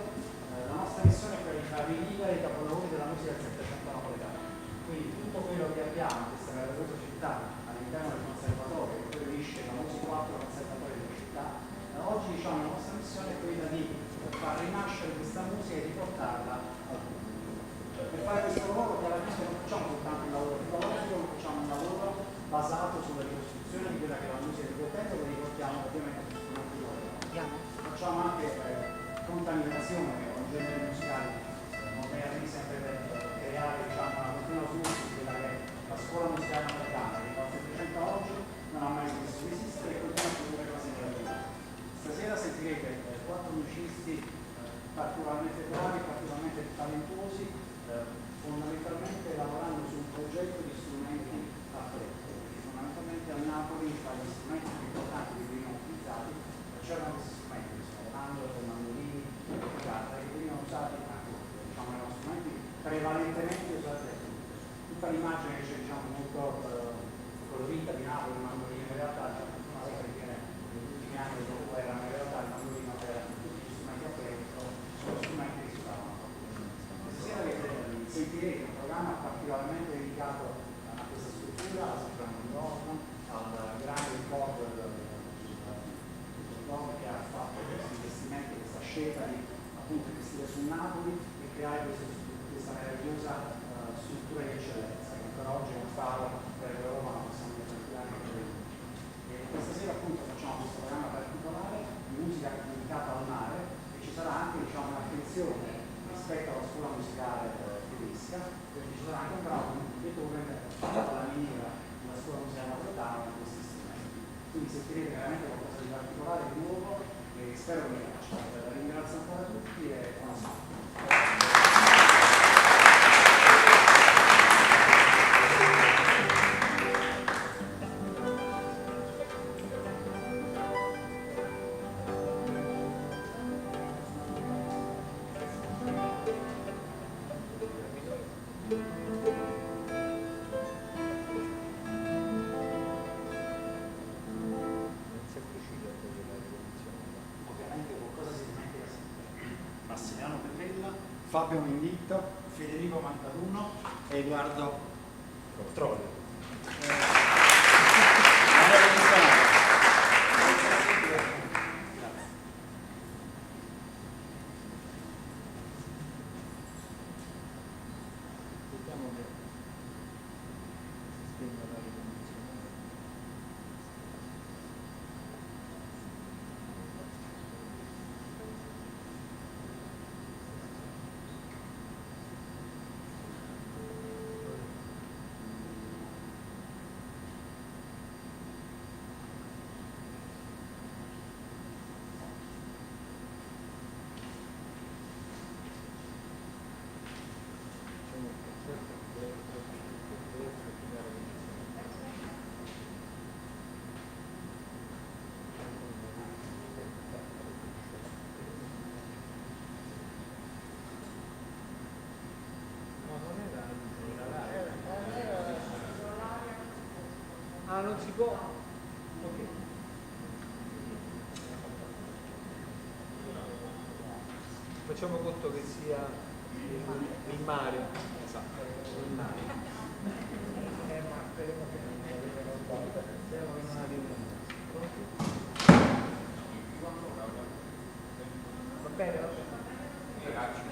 La nostra missione è quella di far rivivere i capolavori della musica del Settecento napoletano. Quindi tutto quello che abbiamo in questa meravigliosa città all'interno del conservatorio, che poi unisce i famosi 4 conservatori della città, oggi diciamo la nostra missione è quella di far rinascere questa musica e riportarla al pubblico. Per fare questo lavoro che alla fine non facciamo soltanto un lavoro filologico, ma facciamo un lavoro basato sulla ricostruzione di quella che è la musica di quel tempo, che riportiamo ovviamente su strumenti nuovi. Facciamo anche contaminazione con generi musicali moderni, sempre per creare diciamo, una continua flusso di quella che è la scuola musicale napoletana, che dal Settecento a oggi non ha mai smesso di esistere e continua a produrre cose meravigliose. Stasera sentirete 4 musicisti particolarmente bravi, particolarmente talentuosi, fondamentalmente lavorando su un progetto di strumenti a freddo. Fondamentalmente a Napoli tra gli strumenti più importanti che venivano utilizzati c'erano questi strumenti, che sono mandorle, mandolini, chitarra, che venivano usati ancora, diciamo, erano strumenti prevalentemente usati da tutti. Tutta l'immagine che c'è diciamo, molto colorita di Napoli, il mandolino in realtà c'è una cosa che viene negli ultimi anni del dopoguerra, ma in realtà il mandolino era tutti gli strumenti a freddo, sono strumenti che si usavano. Stasera sentirete un programma particolarmente dedicato a questa struttura, alla Zoologica Anton Dohrn, al grande ricordo del che ha fatto questi investimenti, questa scelta di appunto investire su Napoli e creare questa meravigliosa struttura di eccellenza che ancora oggi è un faro per Roma, ma possiamo dire anche per il mondo. Questa sera appunto facciamo questo programma particolare di musica dedicata al mare e ci sarà anche diciamo, un'attenzione rispetto alla scuola musicale tedesca, perché ci sarà anche un brano di Beethoven alla miniera della scuola musicale napoletana di questi strumenti. Quindi sentirete veramente qualcosa di particolare, di nuovo e spero che vi piaccia. Ringrazio ancora tutti e buonasera. Fabio Menditto, Federico Mantaduno e Edoardo Trolli. Ah, non si può? Ok. Facciamo conto che sia il mare. Esatto, il mare. Ma speriamo che non arrivi. Va bene, va bene. Grazie.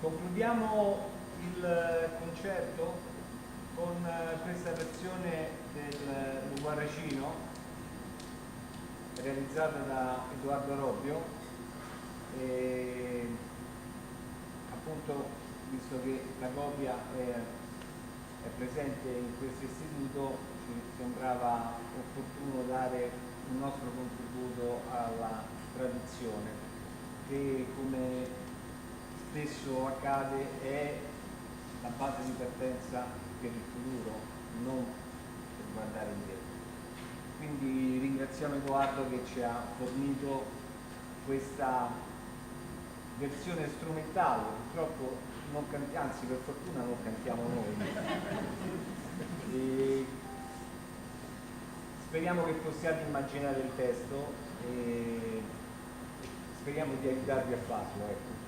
Concludiamo il concerto con questa versione del Guarracino realizzata da Edoardo Robbio e appunto, visto che la copia è presente in questo istituto, ci sembrava opportuno dare il nostro contributo alla tradizione che, come spesso accade, è la base di partenza per il futuro, non per guardare indietro. Quindi ringraziamo Edoardo che ci ha fornito questa versione strumentale. Purtroppo non cantiamo, anzi per fortuna non cantiamo noi. E speriamo che possiate immaginare il testo e speriamo di aiutarvi a farlo. Ecco.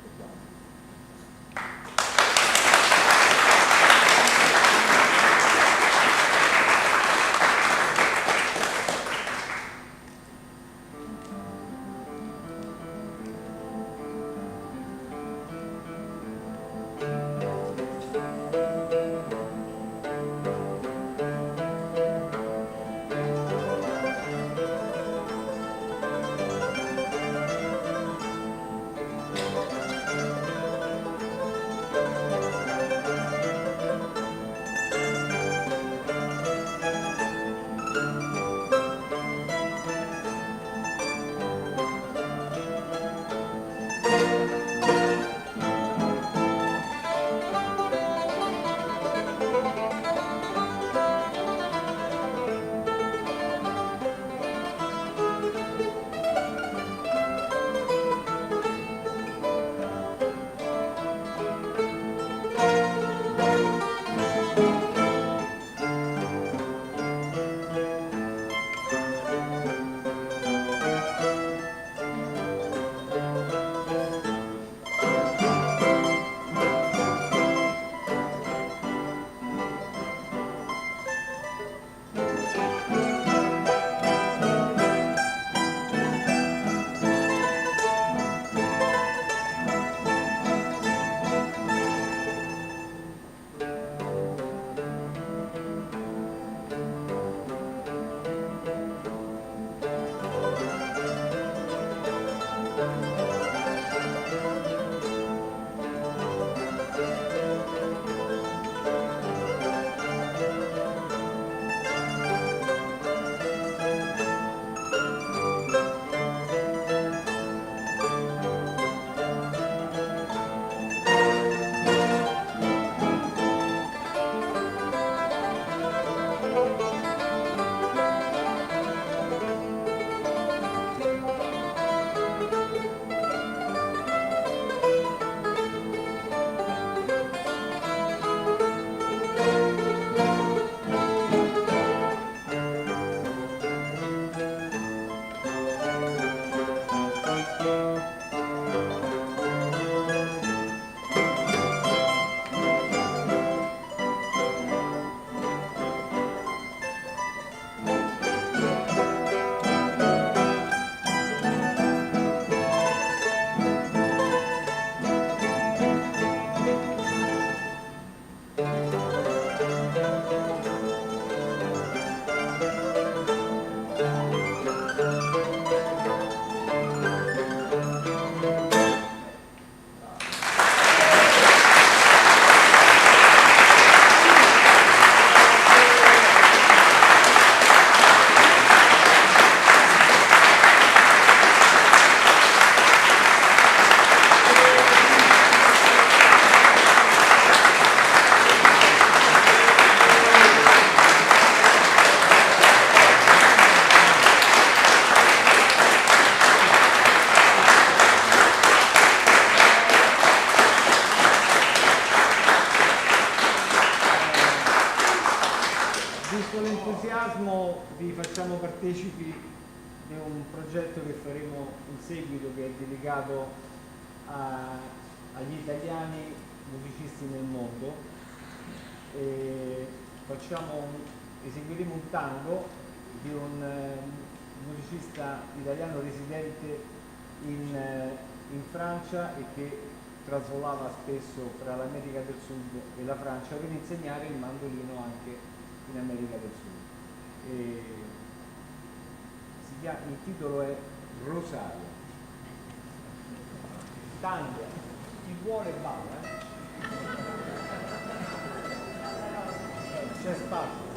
siamo partecipi di un progetto che faremo in seguito, che è dedicato agli italiani musicisti nel mondo. Eseguiremo un tango di un musicista italiano residente in Francia e che trasolava spesso fra l'America del Sud e la Francia per insegnare il mandolino anche in America del Sud. Il titolo è Rosario. Taglia, chi vuole balla, c'è spazio.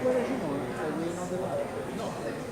Guarda Simone, stai di no.